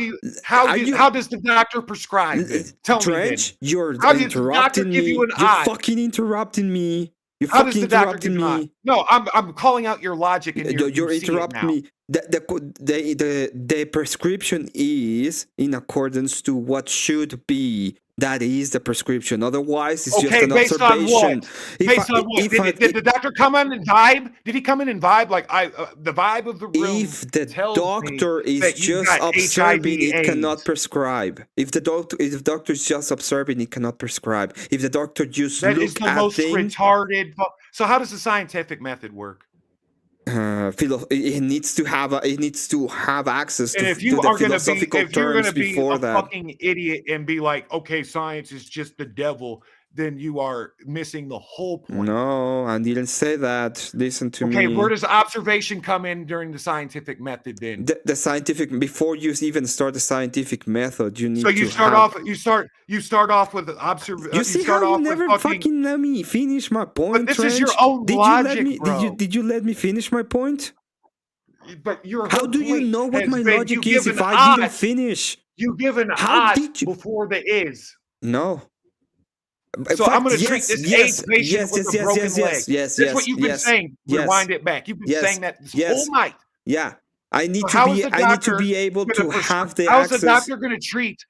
does the doctor prescribe? Tell Trench, me. You're interrupting me. You're fucking interrupting me. How does the doctor give me? No, I'm calling out your logic, and you're interrupting me. The prescription is in accordance to what should be. That is the prescription. Otherwise, it's just an observation. Based on what? Did the doctor come in and vibe? Did he come in and vibe like the vibe of the room? If the doctor is just observing, it cannot prescribe. If the doctor is just observing, it cannot prescribe. If the doctor just that is the most retarded. So how does the scientific method work? It needs to have access to, if you to the are philosophical terms before that. Fucking idiot and be like, okay, science is just the devil, then you are missing the whole point. No, I didn't say that. Listen to me. Okay, where does observation come in during the scientific method then? The scientific, before you even start the scientific method, you need to you start off with observation. You see how you never fucking let me finish my point, But this is your own logic, bro. Did you let me finish my point? But your how whole do you point know what has my been logic you is give if an I didn't ought. finish? You give an How ought did you? before the is. No. So I'm going to treat this AIDS patient with a broken leg. That's what you've been saying. Rewind it back. You've been saying that this whole night. Yeah. I need So to be able to have the how's access. the doctor going to treat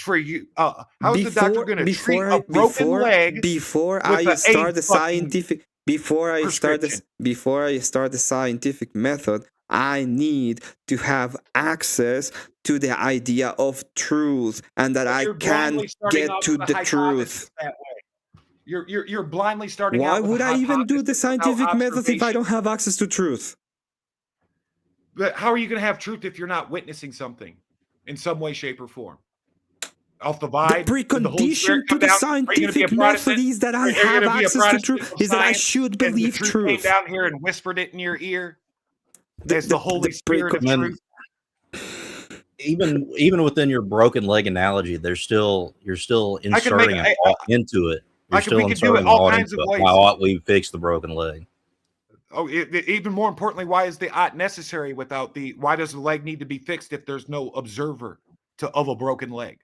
for you? How's the doctor going to treat a broken leg before I start the scientific? Before I start the scientific method, I need to have access to the idea of truth, and that I can get to the truth. That way. You're blindly starting. Why out with would I even do the scientific method if I don't have access to truth? But how are you going to have truth if you're not witnessing something in some way, shape, or form? Off the vibe, the precondition to the scientific method is that I have access to truth. Is that I should believe truth. Came down here and whispered it in your ear. As the Holy Spirit of truth. Even within your broken leg analogy, you're still inserting an ought into it. You're still inserting all kinds of ways. How ought we fix the broken leg? Oh, even more importantly, why is the ought necessary without the? Why does the leg need to be fixed if there's no observer of a broken leg?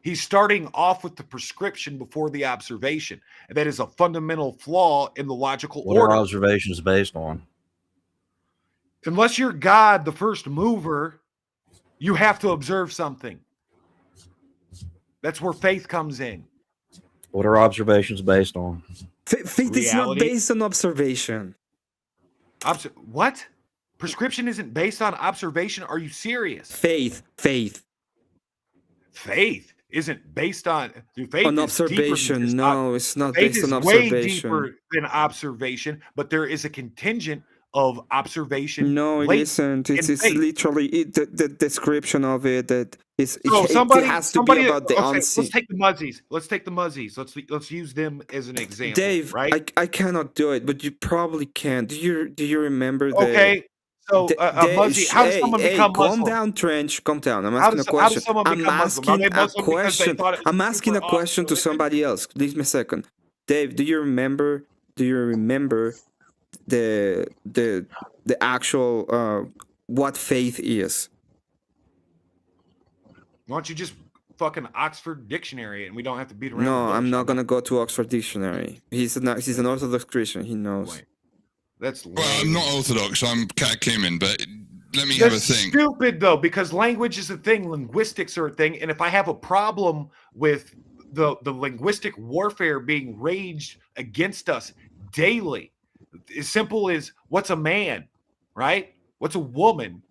He's starting off with the prescription before the observation, and that is a fundamental flaw in the logical order. What are observations based on? Unless you're God, the first mover, you have to observe something. That's where faith comes in. What are observations based on? Faith is not based on observation. What? Prescription isn't based on observation? Are you serious? Faith isn't based on faith on observation. No, it's not based on observation. Way deeper than observation, but there is a contingent of observation. No, it isn't. It's literally the description of it that is. So it has to be about the unseen. Let's take the Muzzies. Let's use them as an example. Dave, right? I cannot do it, but you probably can. Do you remember? Okay. So, Muzzy, how does someone become Muslim? Calm down, Trench. Calm down. I'm asking a question. I'm asking a question to somebody else. Leave me a second. Dave, do you remember the actual what faith is? Why don't you just fucking Oxford Dictionary and we don't have to beat around? No, I'm not gonna go to Oxford Dictionary. He's an Orthodox Christian. He knows. Wait. That's lame. Well, I'm not Orthodox. I'm catechumen, but let me have a think. Stupid though, because language is a thing, linguistics are a thing, and if I have a problem with the linguistic warfare being raged against us daily, as simple as what's a man, right? What's a woman?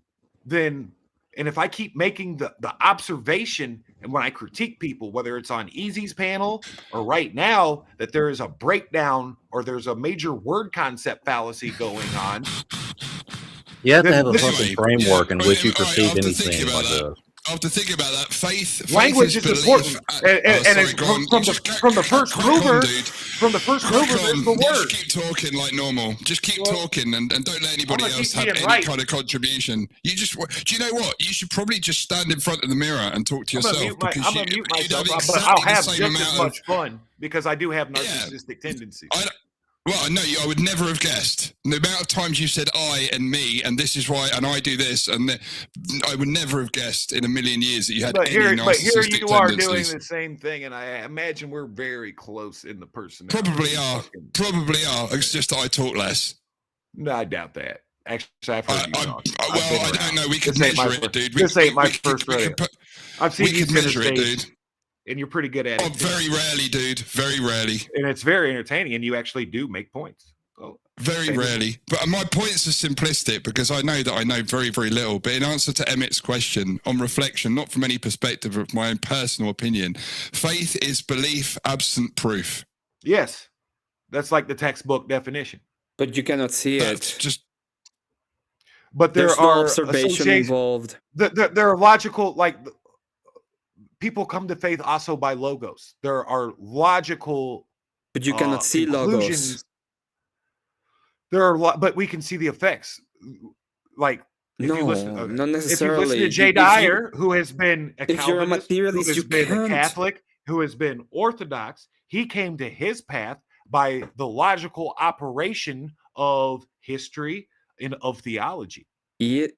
Then, and if I keep making the observation, and when I critique people, whether it's on Easy's panel or right now, that there is a breakdown or there's a major word concept fallacy going on. You have to have a fucking framework in which you critique anything like this. After thinking about that, faith language is important, and from the first mover, there's the word. Just keep talking like normal. Just keep talking, and don't let anybody else have any kind of contribution. Do you know what? You should probably just stand in front of the mirror and talk to yourself. I'm gonna mute myself, but I'll have just as much fun because I do have narcissistic tendencies. Well, I know you. I would never have guessed the amount of times you said "I" and "me" and "this is why" and "I do this," and I would never have guessed in a million years that you had any narcissistic tendencies. But here you are doing the same thing, and I imagine we're very close in the personality. Probably are. It's just that I talk less. No, I doubt that. Actually, I've heard you talk. I don't know. We could measure it, dude. This ain't my first rodeo. I've seen you measure it, dude. And you're pretty good at it. Very rarely, dude. Very rarely. And it's very entertaining, and you actually do make points. Very rarely. But my points are simplistic because I know that I know very, very little. But in answer to Emmett's question, on reflection, not from any perspective of my own personal opinion, faith is belief absent proof. Yes. That's like the textbook definition. But you cannot see it. But there's no observation involved. There are logical, like... People come to faith also by logos. There are logical, but you cannot see logos. There are, but we can see the effects. Like, not necessarily. If you listen to Jay Dyer, who has been a Calvinist, who has been a Catholic, who has been Orthodox, he came to his path by the logical operation of history and of theology. It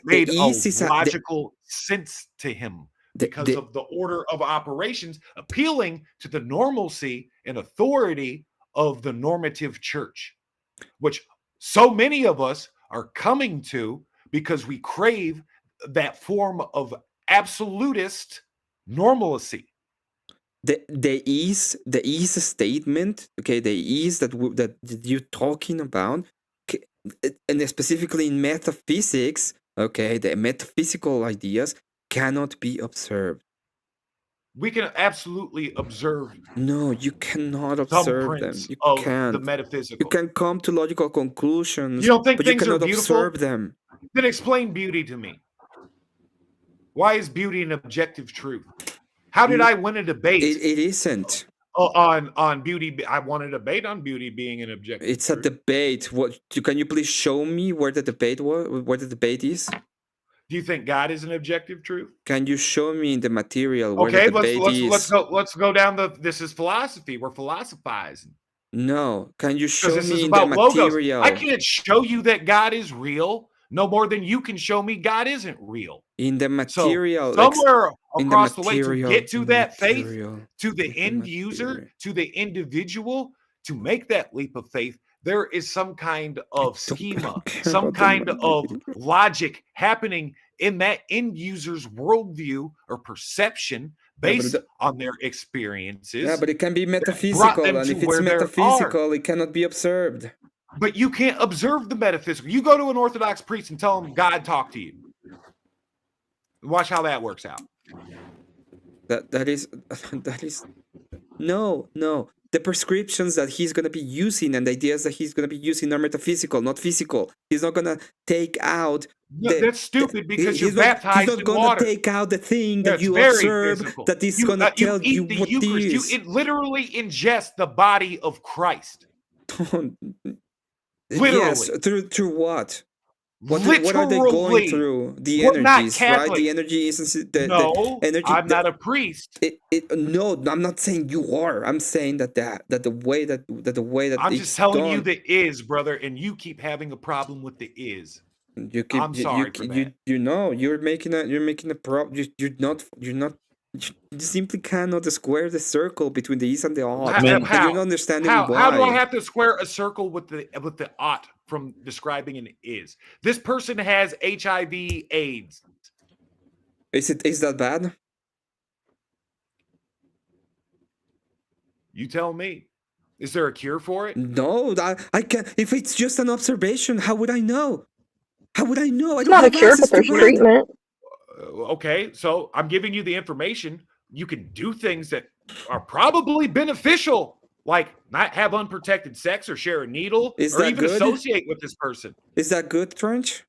made logical sense to him because of the order of operations, appealing to the normalcy and authority of the normative church, which so many of us are coming to because we crave that form of absolutist normalcy. The ease statement, okay, the ease that you're talking about, and specifically in metaphysics, okay, the metaphysical ideas cannot be observed. We can absolutely observe. No, you cannot observe them. You can't. The metaphysical. You can come to logical conclusions. You don't think but things you cannot are beautiful? observe them. Then explain beauty to me. Why is beauty an objective truth? How did I win a debate? It isn't. On beauty. I won a debate on beauty being an objective It's truth. A debate. Can you please show me where the debate was? Where the debate is? Do you think God is an objective truth? Can you show me in the material where the debate is? Let's go down this is philosophy. We're philosophizing. No. Can you show me in the material? I can't show you that God is real no more than you can show me God isn't real. In the material. So somewhere across the way to get to that faith, to the end user, to the individual, to make that leap of faith, there is some kind of schema, some kind of logic happening in that end user's worldview or perception based on their experiences. Yeah, but it can be metaphysical, and if it's metaphysical, it cannot be observed. But you can't observe the metaphysical. You go to an Orthodox priest and tell him God talked to you. Watch how that works out. That is no. The prescriptions that he's going to be using and the ideas that he's going to be using are metaphysical, not physical. He's not going to take out. That's stupid because you're baptized in water. He's not going to take out the thing that you observe that is going to tell you what it is. You literally ingest the body of Christ. Literally. Yes, through what? What are they going through? The energies, right? The energy isn't the energy. I'm not a priest. No, I'm not saying you are. I'm saying that the way that I'm just telling you the is, brother, and you keep having a problem with the is. I'm sorry for that. You're making a problem. You simply cannot square the circle between the is and the ought. You're not understanding why. How do I have to square a circle with the ought from describing an is? This person has HIV/AIDS. Is that bad? You tell me. Is there a cure for it? No, I can't. If it's just an observation, how would I know? How would I know? It's not a cure, but there's treatment. Okay, so I'm giving you the information. You can do things that are probably beneficial, like not have unprotected sex or share a needle or even associate with this person. Is that good, Trench?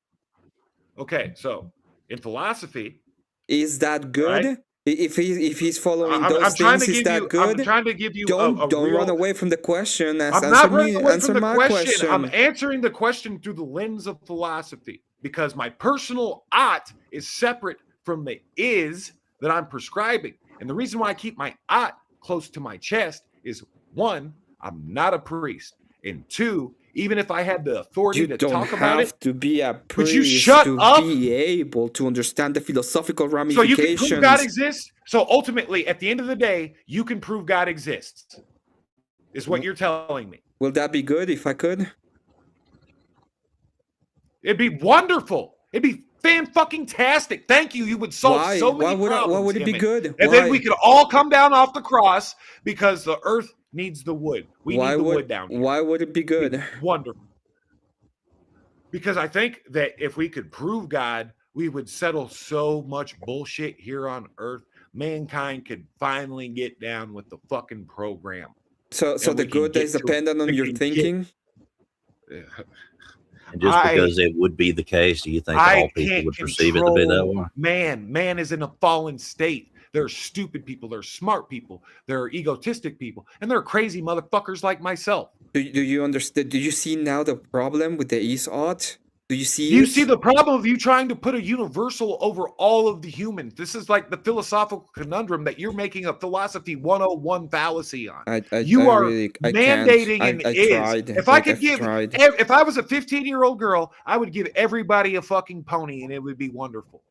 Okay, so in philosophy, is that good? Right? If he's following those things, is that good? I'm trying to give you. Don't run away from the question. I'm not running away from the question. I'm answering the question through the lens of philosophy. Because my personal ought is separate from the is that I'm prescribing. And the reason why I keep my ought close to my chest is, one, I'm not a priest. And two, even if I had the authority to talk about it. You don't have to be a priest be able to understand the philosophical ramifications. So you can prove God exists? So ultimately, at the end of the day, you can prove God exists, is what you're telling me. Will that be good if I could? It'd be wonderful. It'd be fan-fucking-tastic. Thank you. You would solve so many problems. Why would it be good? And then we could all come down off the cross because the earth needs the wood. We need the wood down here. Why would it be good? It'd be wonderful. Because I think that if we could prove God, we would settle so much bullshit here on earth. Mankind could finally get down with the fucking program. So the good is dependent on your thinking? And just because it would be the case, do you think all people would perceive it to be that way? Man is in a fallen state. There are stupid people, there are smart people, there are egotistic people, and there are crazy motherfuckers like myself. Do you understand? Do you see now the problem with the is ought? Do you see? You see the problem of you trying to put a universal over all of the humans. This is like the philosophical conundrum that you're making a philosophy 101 fallacy on. You are mandating an is. Tried. If I could give, if I was a 15-year-old girl, I would give everybody a fucking pony, and it would be wonderful.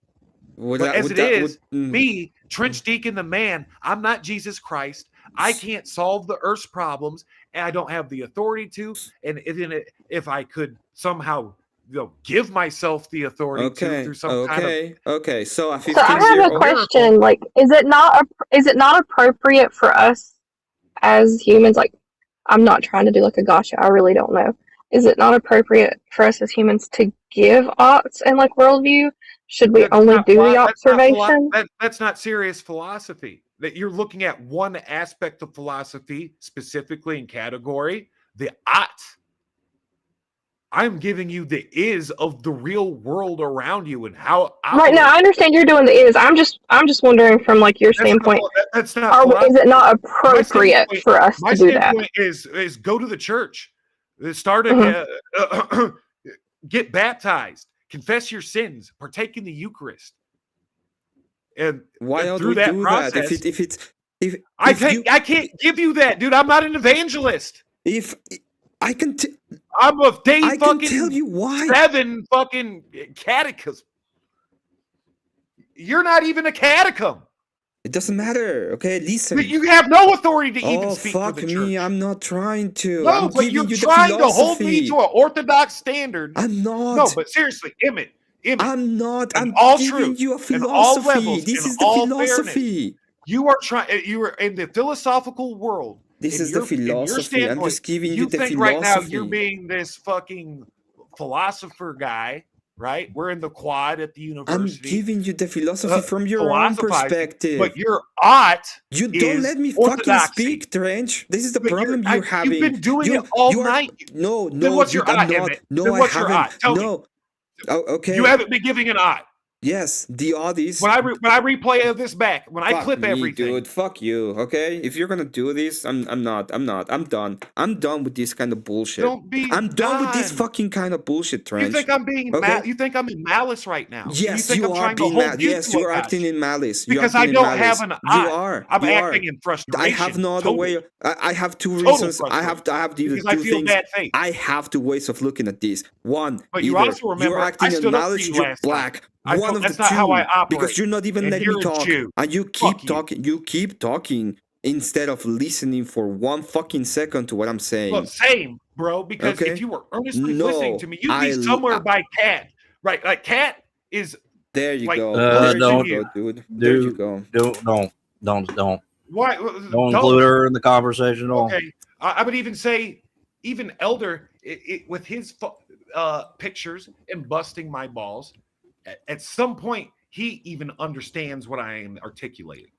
Me, Trench Deacon the man, I'm not Jesus Christ. I can't solve the Earth's problems, and I don't have the authority to. And if I could somehow give myself the authority to through some kind of okay. So I have a question. Like, is it not appropriate for us as humans? Like, I'm not trying to do like a gotcha. I really don't know. Is it not appropriate for us as humans to give oughts and like worldview? Should we only do the observation? That's not serious philosophy. That you're looking at one aspect of philosophy specifically in category, the ought. I'm giving you the is of the real world around you and how. Right now, I understand you're doing the is. I'm just wondering from like your standpoint. That's not. Is it not appropriate for us to do that? My standpoint is go to the church, start get baptized, confess your sins, partake in the Eucharist, and why don't through we that do process, that? I can't give you that, dude. I'm not an evangelist. I can. I'm a day I fucking can tell you why. 7 fucking catechism. You're not even a catechism. It doesn't matter. Okay, listen. But you have no authority to even speak fuck for the church. me. I'm not trying to. No, I'm but you're giving you trying the to hold me to an orthodox standard. I'm not. No, but seriously, Emmett. I'm not. I'm all giving truth, you a philosophy. all levels, this is the philosophy. Fairness, you are trying. You are in the philosophical world. This is the philosophy. I'm just giving you the philosophy. You think right now you're being this fucking philosopher guy, right? We're in the quad at the university. I'm giving you the philosophy from your own perspective. But your ought. You don't let me fucking speak, Trench. This is the problem you're having. You've been doing it all night. No. Then what's your ought, Emmett? No, I haven't. Your ought? Tell me. Oh, okay. You haven't been giving an ought. Yes, the odd is when I replay this back, when I clip everything. Dude, fuck you. Okay, if you're gonna do this, I'm not. I'm done. I'm done with this kind of bullshit. I'm done with this fucking kind of bullshit, Trench. You think I'm being you think I'm in malice right now? Yes, you are being malice. Yes, you're acting in malice. Because I don't have an ought. You are. I'm acting in frustration. I have no other way. I have two reasons. I have these two things. Bad faith. I have two ways of looking at this. One, but you also remember you're acting in malice. You're black. One of the two, how I operate. Because you're not even letting me talk, and you keep talking. You keep talking instead of listening for 1 fucking second to what I'm saying. Well, same, bro. Because if you were earnestly listening to me, you'd be somewhere by Cat, right? Like Cat is. There you go. Dude. There you go. Don't. Why? Don't include her in the conversation at all. Okay, I would even say, even Elder, with his pictures and busting my balls. At some point, he even understands what I am articulating.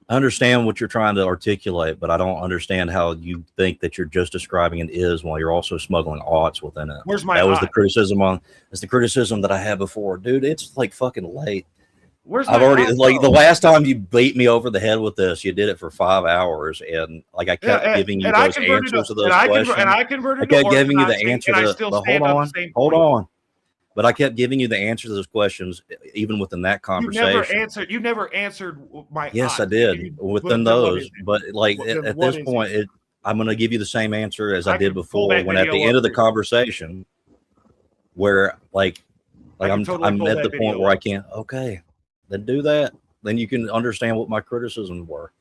I understand what you're trying to articulate, but I don't understand how you think that you're just describing an is while you're also smuggling oughts within it. Where's my That was the criticism It's the criticism that I had before. Dude, it's like fucking late. I've already the last time you beat me over the head with this, you did it for 5 hours, and like I kept giving you those answers to those questions. I converted. I kept giving you the answer to hold on. But I kept giving you the answer to those questions, even within that conversation. You never answered my. Yes, I did within those. But like at this point, I'm going to give you the same answer as I did before. When at the end of the conversation, where I'm at the point where I can't. Okay, then do that. Then you can understand what my criticisms were.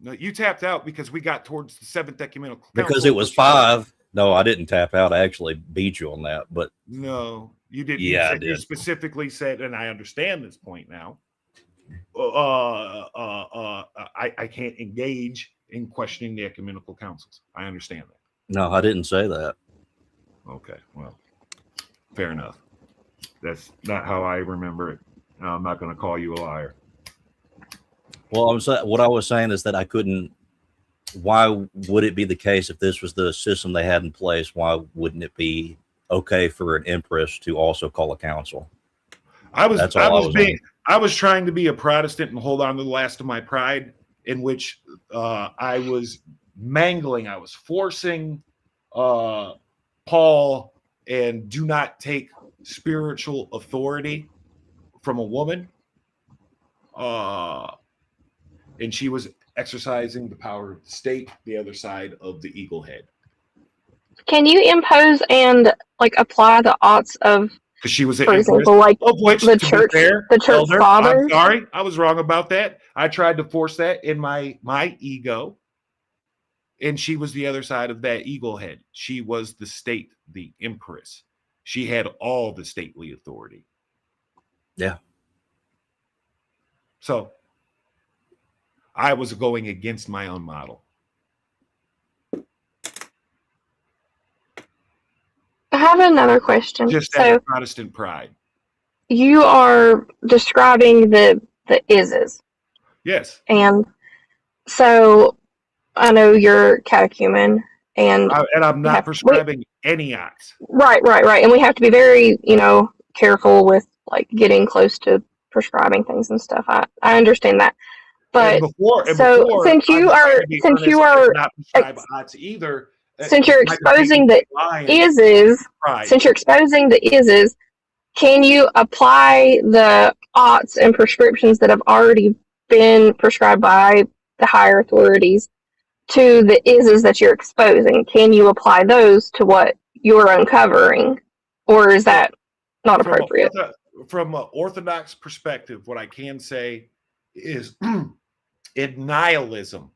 No, you tapped out because we got towards the 7th ecumenical council. Because it was 5. No, I didn't tap out. I actually beat you on that. But no, you didn't. Yeah, I did. You specifically said, and I understand this point now. I can't engage in questioning the ecumenical councils. I understand that. No, I didn't say that. Okay, well, fair enough. That's not how I remember it. I'm not going to call you a liar. Well, what I was saying is that I couldn't. Why would it be the case if this was the system they had in place? Why wouldn't it be okay for an empress to also call a council? I was trying to be a Protestant and hold on to the last of my pride, in which I was mangling. I was forcing Paul and do not take spiritual authority from a woman. And she was exercising the power of the state, the other side of the eagle head. Can you impose and like apply the odds of? Because she was, for example, like of which, the to church, be fair, the church Elder, fathers. I'm sorry, I was wrong about that. I tried to force that in my ego, and she was the other side of that eagle head. She was the state, the empress. She had all the stately authority. Yeah. So I was going against my own model. I have another question. Just out of Protestant pride. You are describing the ises. Yes. And so I know you're catechumen, and I'm not prescribing any acts. Right. And we have to be very, careful with like getting close to prescribing things and stuff. I understand that. But since you are not prescribe acts either. Since you're exposing the ises, can you apply the oughts and prescriptions that have already been prescribed by the higher authorities to the ises that you're exposing? Can you apply those to what you're uncovering, or is that not appropriate? From an Orthodox perspective, what I can say is in nihilism,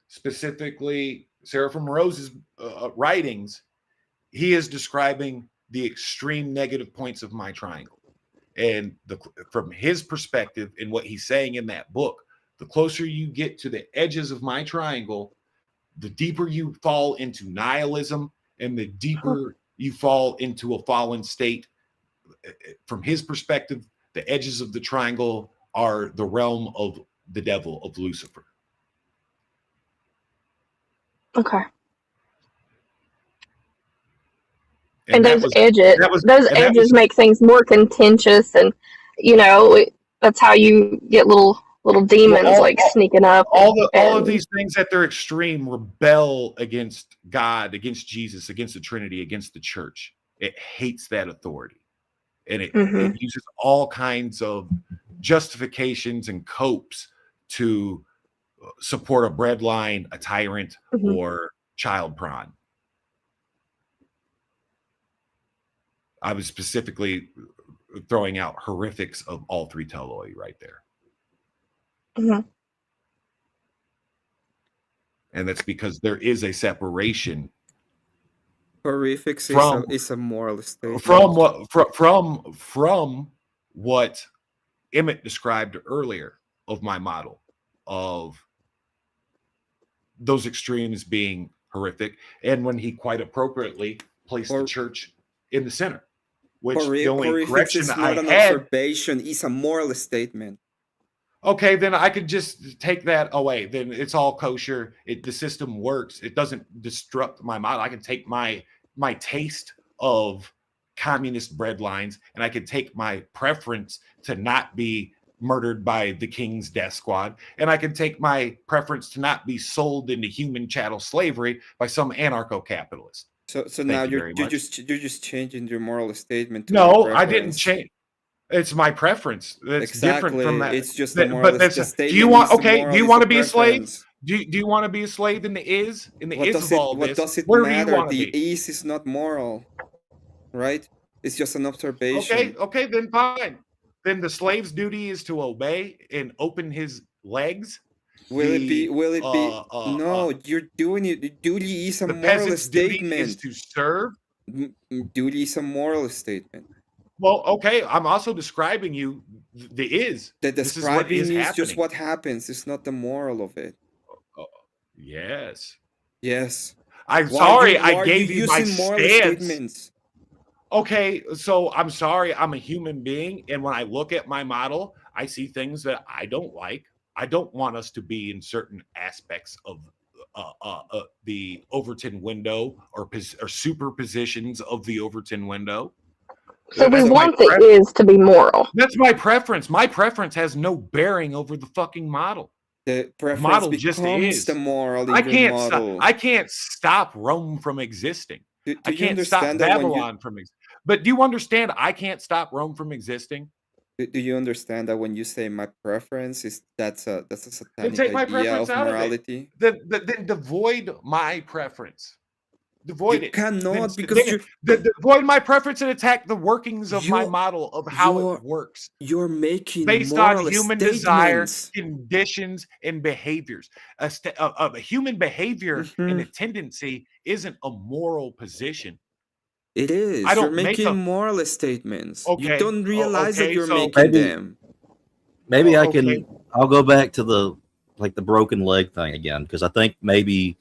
specifically Seraphim Rose's writings, he is describing the extreme negative points of my triangle. And from his perspective, in what he's saying in that book, the closer you get to the edges of my triangle, the deeper you fall into nihilism and the deeper you fall into a fallen state. From his perspective, the edges of the triangle are the realm of the devil, of Lucifer. Okay. And those edges make things more contentious, and that's how you get little demons sneaking up. All of these things at their extreme rebel against God, against Jesus, against the Trinity, against the church. It hates that authority, and it uses all kinds of justifications and copes to support a breadline, a tyrant, or child prawn. I was specifically throwing out horrifics of all three telloi right there. And that's because there is a separation. Horrifics is a moral statement. From what Emmett described earlier of my model of those extremes being horrific, and when he quite appropriately placed the church in the center, which the only correction I had, observation is a moral statement. Okay, then I could just take that away. Then it's all kosher. The system works. It doesn't disrupt my model. I can take my taste of communist breadlines, and I can take my preference to not be murdered by the king's death squad, and I can take my preference to not be sold into human chattel slavery by some anarcho-capitalist. So now you're just changing your moral statement. No, I didn't change. It's my preference. That's different from that. It's just the moral statement. Do you want to be a slave? Do you want to be a slave in the is? In the what is does of all what this? Does it Where matter? do you want to the be? is not moral, right? It's just an observation. Okay, then fine. Then the slave's duty is to obey and open his legs. Will it be? No, you're doing it. Duty is a moral statement. Duty is to serve. Duty is a moral statement. Well, okay. I'm also describing you the is. The describing is just what happens. It's not the moral of it. Yes. Yes. I'm sorry. I gave you my stance. Okay, so I'm sorry. I'm a human being, and when I look at my model, I see things that I don't like. I don't want us to be in certain aspects of the Overton window or superpositions of the Overton window. So we want the is to be moral. That's my preference. My preference has no bearing over the fucking model. The preference model just is the moral in your model. I can't stop Rome from existing. I can't stop Babylon from existing. But do you understand? I can't stop Rome from existing. Do you understand that when you say my preference is that's a satanic Then take my idea preference of out morality? of it. Then devoid my preference. Devoid you it. Cannot then, because you devoid my preference and attack the workings of my model of how it works. You're making based moral on human desire, conditions, and behaviors. A human behavior and a tendency isn't a moral position. It is. I don't You're making moral statements. Okay. You don't realize that you're making maybe, them. Maybe I'll go back to the broken leg thing again, because I think maybe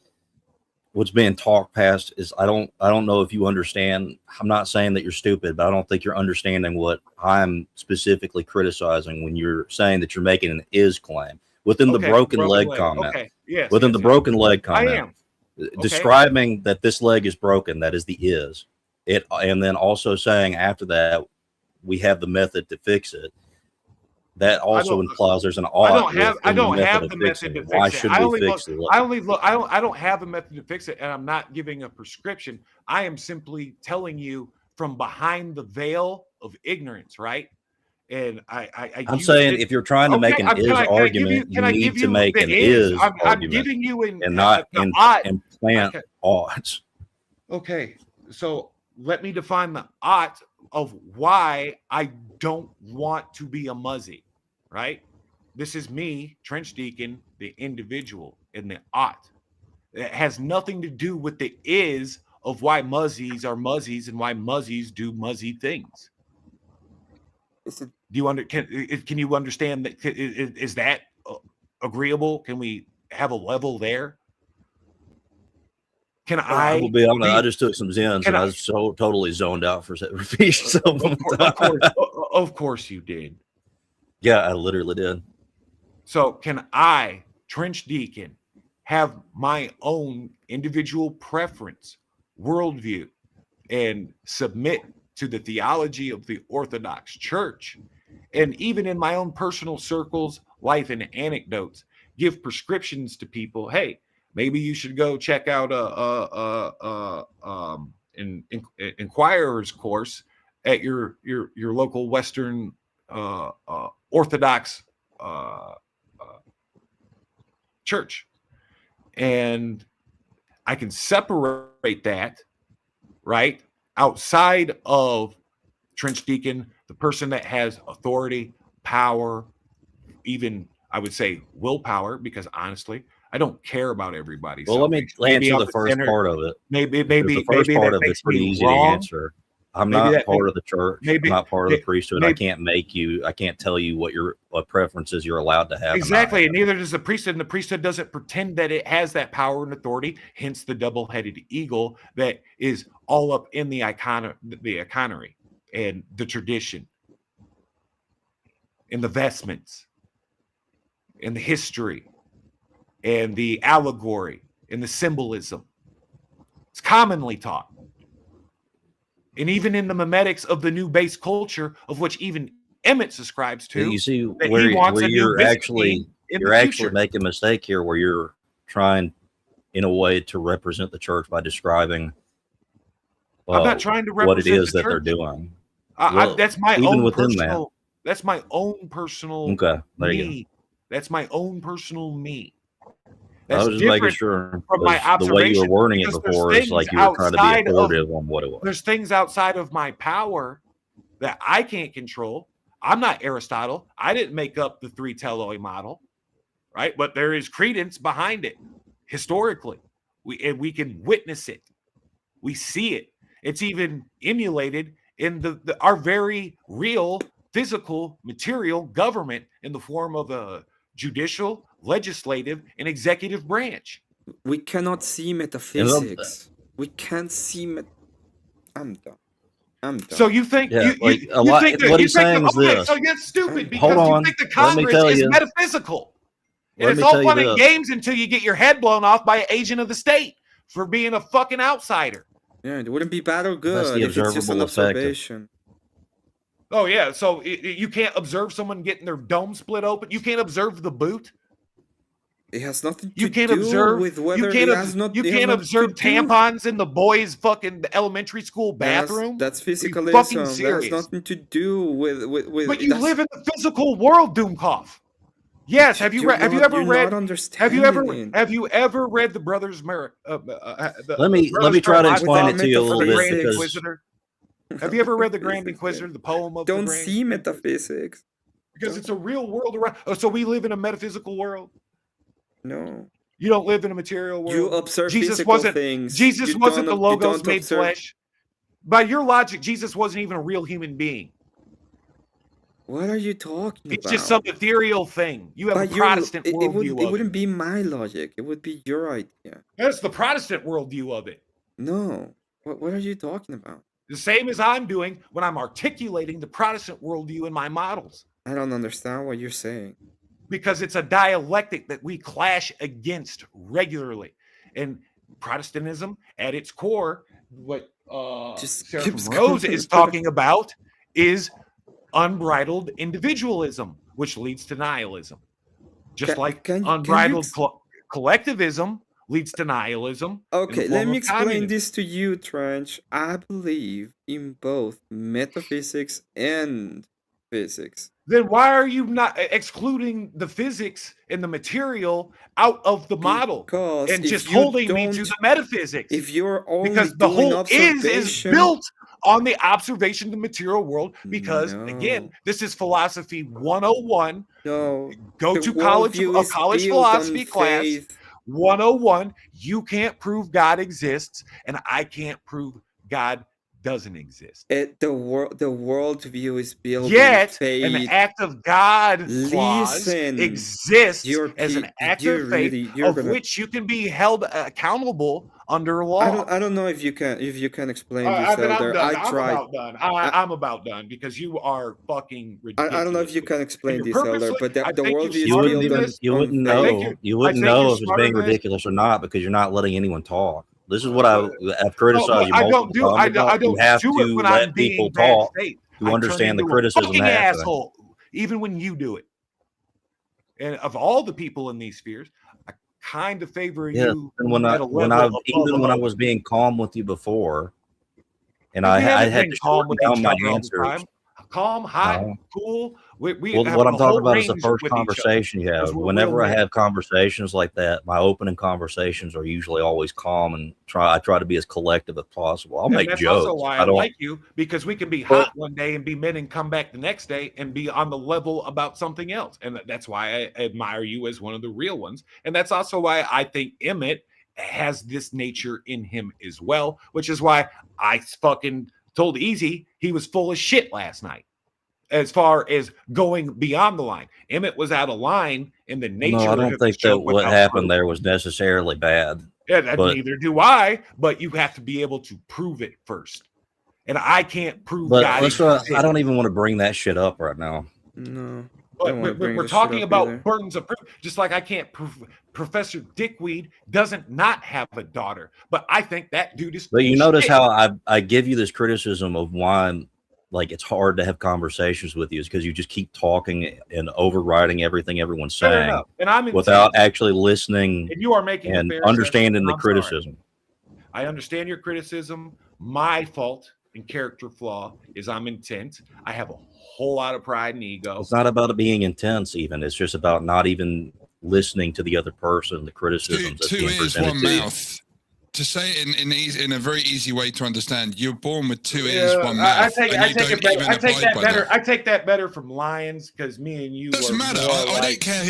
what's being talked past is I don't know if you understand. I'm not saying that you're stupid, but I don't think you're understanding what I'm specifically criticizing when you're saying that you're making an is claim within the broken leg comment. Okay. Yes. Within the broken leg comment. I am. Describing that this leg is broken, that is the is. It, and then also saying after that we have the method to fix it. That also implies there's an ought. I don't have the method to fix it. Why should we fix it? I don't have a method to fix it, and I'm not giving a prescription. I am simply telling you from behind the veil of ignorance, right? And I'm saying if you're trying to make an is argument, you need to make an is argument. I'm giving you and not implant oughts. Okay, so let me define the ought of why I don't want to be a muzzy, right? This is me, Trench Deacon, the individual, in the ought. It has nothing to do with the is of why muzzies are muzzies and why muzzies do muzzy things. Do you can you understand that? Is that agreeable? Can we have a level there? I will be honest. I just took some Zens and I was so totally zoned out for Of course you did. Yeah, I literally did. So can I, Trench Deacon, have my own individual preference, worldview, and submit to the theology of the Orthodox Church, and even in my own personal circles, life and anecdotes, give prescriptions to people? Hey, maybe you should go check out an Inquirer's course at your local Western Orthodox church, and I can separate that right outside of Trench Deacon, the person that has authority, power, even I would say willpower, because honestly, I don't care about everybody. Well, let me answer the first part of it. Maybe the first part of it's pretty easy to answer. I'm not part of the church. I'm not part of the priesthood. I can't tell you what preferences you're allowed to have. Exactly. And neither does the priesthood. And the priesthood doesn't pretend that it has that power and authority, hence the double-headed eagle that is all up in the iconery and the tradition and the vestments and the history and the allegory and the symbolism. It's commonly taught. And even in the memetics of the new base culture, of which even Emmett subscribes to, you see where you're actually making a mistake here, where you're trying in a way to represent the church by describing I'm not trying to represent what it is the that they're church. doing. That's my even own within personal. That's my own personal there me. That's my own personal me. That's I was just making sure from my observation. The way you were wording it before is like you were trying to be authoritative on what it was. There's things outside of my power that I can't control. I'm not Aristotle. I didn't make up the 3 teloi model, right? But there is credence behind it historically. We can witness it. We see it. It's even emulated in our very real physical material government in the form of a judicial, legislative, and executive branch. We cannot see metaphysics. We can't see I'm done. So you think what he's saying is this. So you're stupid because you think the Congress is metaphysical. And it's all fun and games until you get your head blown off by an agent of the state for being a fucking outsider. Yeah, it wouldn't be bad or good if it's just an observation. Oh, yeah. So you can't observe someone getting their dome split open. You can't observe the boot. It has nothing to You can't do observe with whether you can't, it has not. you it has can't nothing observe to do- tampons in the boys' fucking elementary school bathroom. That's Are you physicalism. fucking That has serious? nothing to do with. But you that's- live in the physical world, Doomcoff. Yes. Have you You're read? Have you not- ever you're read? not Have you ever? understanding. Have you ever read the Brothers Mer? Let me try to explain it to you a little bit Grand because Inquisitor. Have you ever read the Grand Inquisitor, the poem of Don't the Grand see metaphysics. Because it's a real world around. Oh, so we live in a metaphysical world. No. You don't live in a material world. You observe Jesus physical wasn't, things. Jesus You wasn't the don't- you Logos don't made observe- flesh. By your logic, Jesus wasn't even a real human being. What are you talking It's about? just some ethereal thing. You have By a your- Protestant it worldview of wouldn't be my logic. It would be your idea. That's the Protestant worldview of it. No. What are you talking about? The same as I'm doing when I'm articulating the Protestant worldview in my models. I don't understand what you're saying. Because it's a dialectic that we clash against regularly. And Protestantism, at its core, what Sarah keeps from Rose going. is talking about is unbridled individualism, which leads to nihilism. Just like unbridled collectivism leads to nihilism. Okay, let me explain this to you, Trench. I believe in both metaphysics and physics. Then why are you not excluding the physics and the material out of the model and just holding me to the metaphysics? If you're only because the doing whole is built on the observation of the material world. Because again, this is philosophy 101. No, go to college philosophy class. 101. You can't prove God exists, and I can't prove God doesn't exist. The worldview is built Yet on faith. an act of God clause exists as an act of faith which you can be held accountable under law. I don't know if you can explain this, Elder. I'm about done. I'm about done because you are fucking ridiculous. I don't know if you can explain this, Elder, but the worldview is you built wouldn't know. You wouldn't know if it's being ridiculous or not because you're not letting anyone talk. This is what I've criticized you multiple times about. You have to let people talk to understand the criticism happening. Asshole, even when you do it. And of all the people in these spheres, I kind of favor you. And when I was being calm with you before, and I had to shorten down my answers. Calm, hot, cool. What I'm talking about is the first conversation you have. Whenever I have conversations like that, my opening conversations are usually always calm and I try to be as collective as possible. I'll make jokes. That's also why I like you, because we can be hot one day and be men and come back the next day and be on the level about something else. And that's why I admire you as one of the real ones. And that's also why I think Emmett has this nature in him as well, which is why I fucking told Easy he was full of shit last night. As far as going beyond the line, Emmett was out of line in the nature. No, I don't think that what happened there was necessarily bad. Yeah, neither do I. But you have to be able to prove it first, and I can't prove. But I don't even want to bring that shit up right now. No. But we're talking about burdens of proof, just like I can't prove Professor Dickweed doesn't not have a daughter, but I think that dude is. But you notice how I give you this criticism of why, like, it's hard to have conversations with you is because you just keep talking and overriding everything everyone's saying, and I'm without actually listening. And you are making and understanding the criticism. I understand your criticism. My fault and character flaw is I'm intense. I have a whole lot of pride and ego. It's not about it being intense, even. It's just about not even listening to the other person, the criticisms. Two ears, one mouth. To say it in a very easy way to understand, you're born with two ears, one mouth. I take that better. I take that better from Lions because me and you. Doesn't matter. I don't care.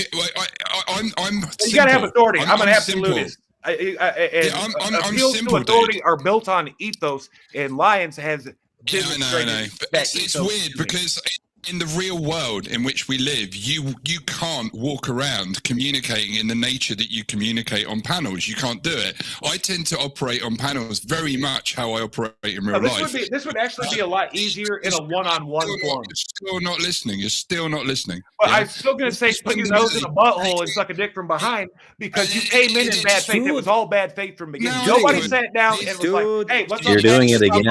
I'm. You gotta have authority. I'm an simple. absolutist. Appeals to authority are built on ethos, and Lions has. I know. It's weird because in the real world in which we live, you can't walk around communicating in the nature that you communicate on panels. You can't do it. I tend to operate on panels very much how I operate in real life. This would actually be a lot easier in a one-on-one form. You're still not listening. You're still not listening. But I'm still going to say put your nose in a butthole and suck a dick from behind because you came in bad faith. It was all bad faith from the beginning. Nobody sat down and was like, hey, let's You're doing it again.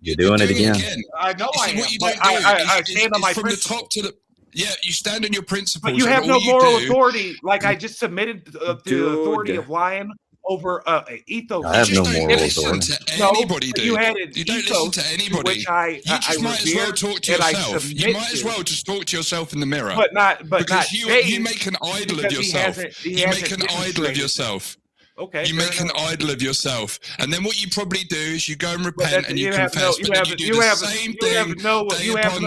You're doing it again. I know I am. I stand on my from the top to the Yeah, you stand on your principles. But you have no all moral do, authority. Like I just submitted the authority of lying over ethos. I have no moral authority. To anybody, dude. You had an You don't listen to anybody. Which I might as well talk to yourself. You might as well just talk to yourself in the mirror. Because you make an idol of yourself. You make an idol of yourself. Okay. You make an idol of yourself, and then what you probably do is you go and repent and you confess, but then you do the same thing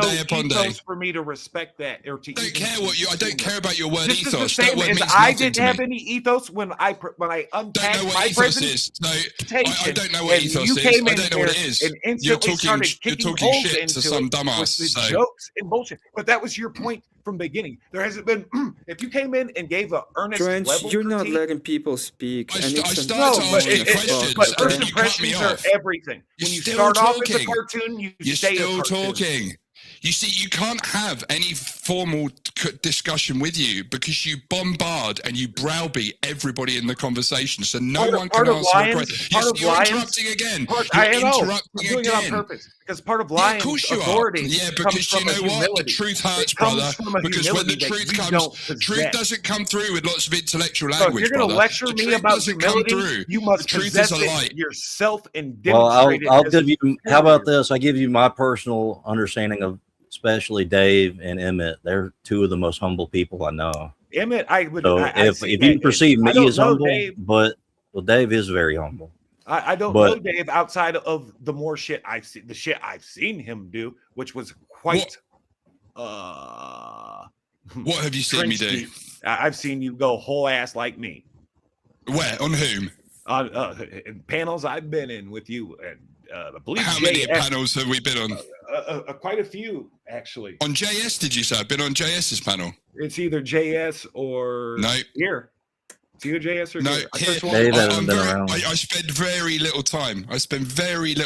day upon day. For me to respect that, or to I don't care about your word ethos. Is the same as I didn't have any ethos when I unpacked my presentation. I don't know what ethos is. I don't know what it is. You're talking shit to some dumbass. With jokes and bullshit. But that was your point from the beginning. There hasn't been. If you came in and gave an earnest level, you're not letting people speak. I started to ask you questions, but and then you cut me impressions are off. everything. When you start off as a cartoon, you're still talking. You see, you can't have any formal discussion with you because you bombard and you browbeat everybody in the conversation, so no one can answer your question. You're interrupting again. I'm doing it on purpose because part of lying authority. Yeah, because you know what? The truth hurts, brother. Because when the truth comes, truth doesn't come through with lots of intellectual language. If you're going to lecture me about humility, you must possess it yourself and demonstrate it. I'll give you. How about this? I give you my personal understanding of. Especially Dave and Emmett, they're two of the most humble people I know. Emmett, I would. So if you perceive me as humble, Dave is very humble. I don't know Dave outside of the more shit I've seen, the shit I've seen him do, which was quite. What have you seen me do? I've seen you go whole ass like me. Where? On whom? In panels I've been in with you, and I believe. How many panels have we been on? Quite a few, actually. On JS, did you say? I've been on JS's panel. It's either JS or here. It's either JS or here. I spend very little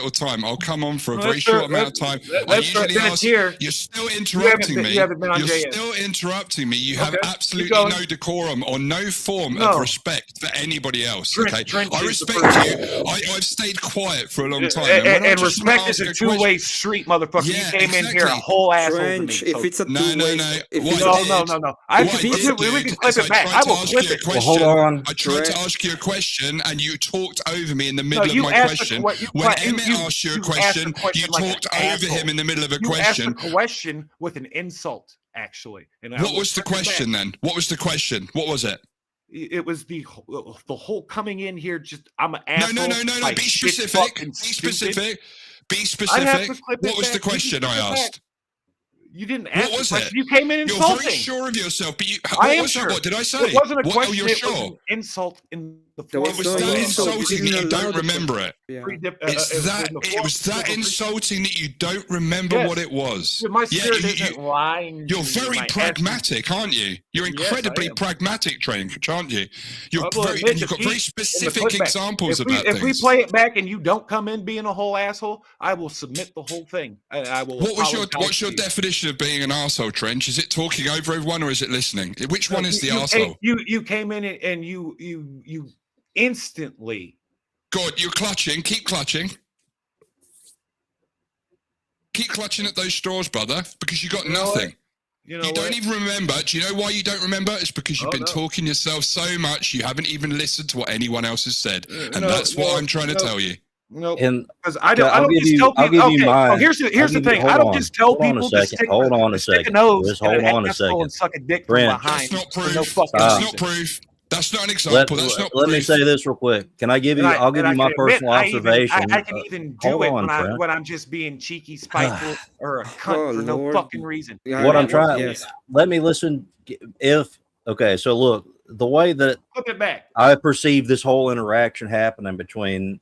time. I'll come on for a very short amount of time. I usually ask, you're still interrupting me. You're still interrupting me. You have absolutely no decorum or no form of respect for anybody else. Okay, I respect you. I've stayed quiet for a long time. And respect is a two-way street, motherfucker. You came in here a whole ass over me. If it's a two-way, no. We can clip it back. I will clip it. Hold on. I tried to ask you a question and you talked over me in the middle of my question. When Emmett asked you a question, you talked over him in the middle of a question. You asked a question with an insult, actually. What was the question then? What was the question? What was it? It was the whole coming in here. Just I'm an asshole. No. Be specific. Be specific. What was the question I asked? You didn't ask. What was it? You came in insulting. You're very sure of yourself, but I am sure. What did I say? It wasn't a question. You're It sure? was an insult in the form. It was that insulting that you don't remember it. It was that insulting that you don't remember what it was. My spirit isn't lying. You're very pragmatic, aren't you? You're incredibly pragmatic, Trench, aren't you? You've got very specific examples about things. If we play it back and you don't come in being a whole asshole, I will submit the whole thing. I will. What's your definition of being an arsehole, Trench? Is it talking over everyone or is it listening? Which one is the arsehole? You came in and you instantly. God, you're clutching. Keep clutching. Keep clutching at those straws, brother, because you got nothing. You don't even remember. Do you know why you don't remember? It's because you've been talking yourself so much you haven't even listened to what anyone else has said, and that's what I'm trying to tell you. No, because I don't just tell people. Okay, here's the thing. I don't just tell people to stick a nose and suck a dick from behind. That's not proof. That's not an example. Let me say this real quick. Can I give you? I'll give you my personal observation. I can even do it when I'm just being cheeky, spiteful, or a cunt for no fucking reason. What I'm trying. Let me listen. So look, the way that I perceive this whole interaction happening between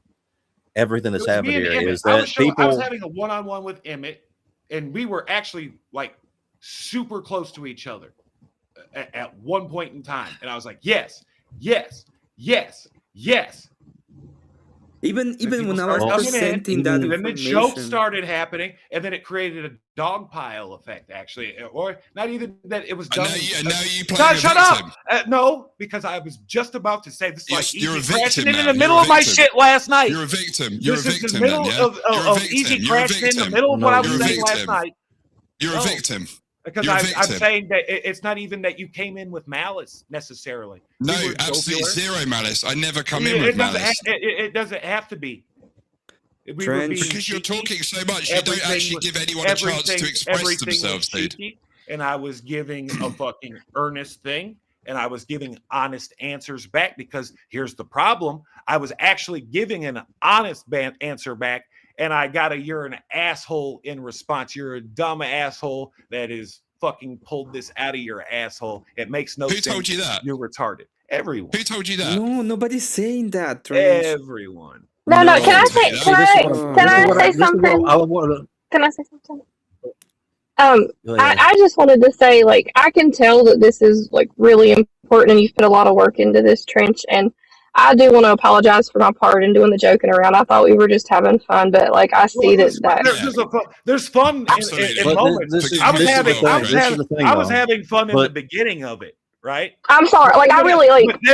everything that's happened here is that I was having a one-on-one with Emmett, and we were actually like super close to each other at one point in time, and I was like, yes. Even when I was presenting that information, then the joke started happening, and then it created a dog pile effect, actually, or not even that it was done. Now you play. Shut up! No, because I was just about to say this. You're a victim. In the middle of my shit last night. You're a victim. You're a victim. This is the middle of easy crashing in the middle of what I was saying last night. You're a victim. Because I'm saying that it's not even that you came in with malice necessarily. No, absolutely zero malice. I never come in with malice. It doesn't have to be. Because you're talking so much, you don't actually give anyone a chance to express themselves, dude. And I was giving a fucking earnest thing, and I was giving honest answers back, because here's the problem. I was actually giving an honest answer back, and I got a "you're an asshole" in response. You're a dumb asshole that is fucking pulled this out of your asshole. It makes no sense. Who told you that? You're retarded. Everyone. Who told you that? No, nobody's saying that, Trench. Everyone. No, can I say something? Can I say something? I just wanted to say, like, I can tell that this is like really important, and you've put a lot of work into this, Trench, and I do want to apologize for my part in doing the joking around. I thought we were just having fun, but like I see there's fun in moments. I was having fun in the beginning of it, right? I'm sorry. Like I really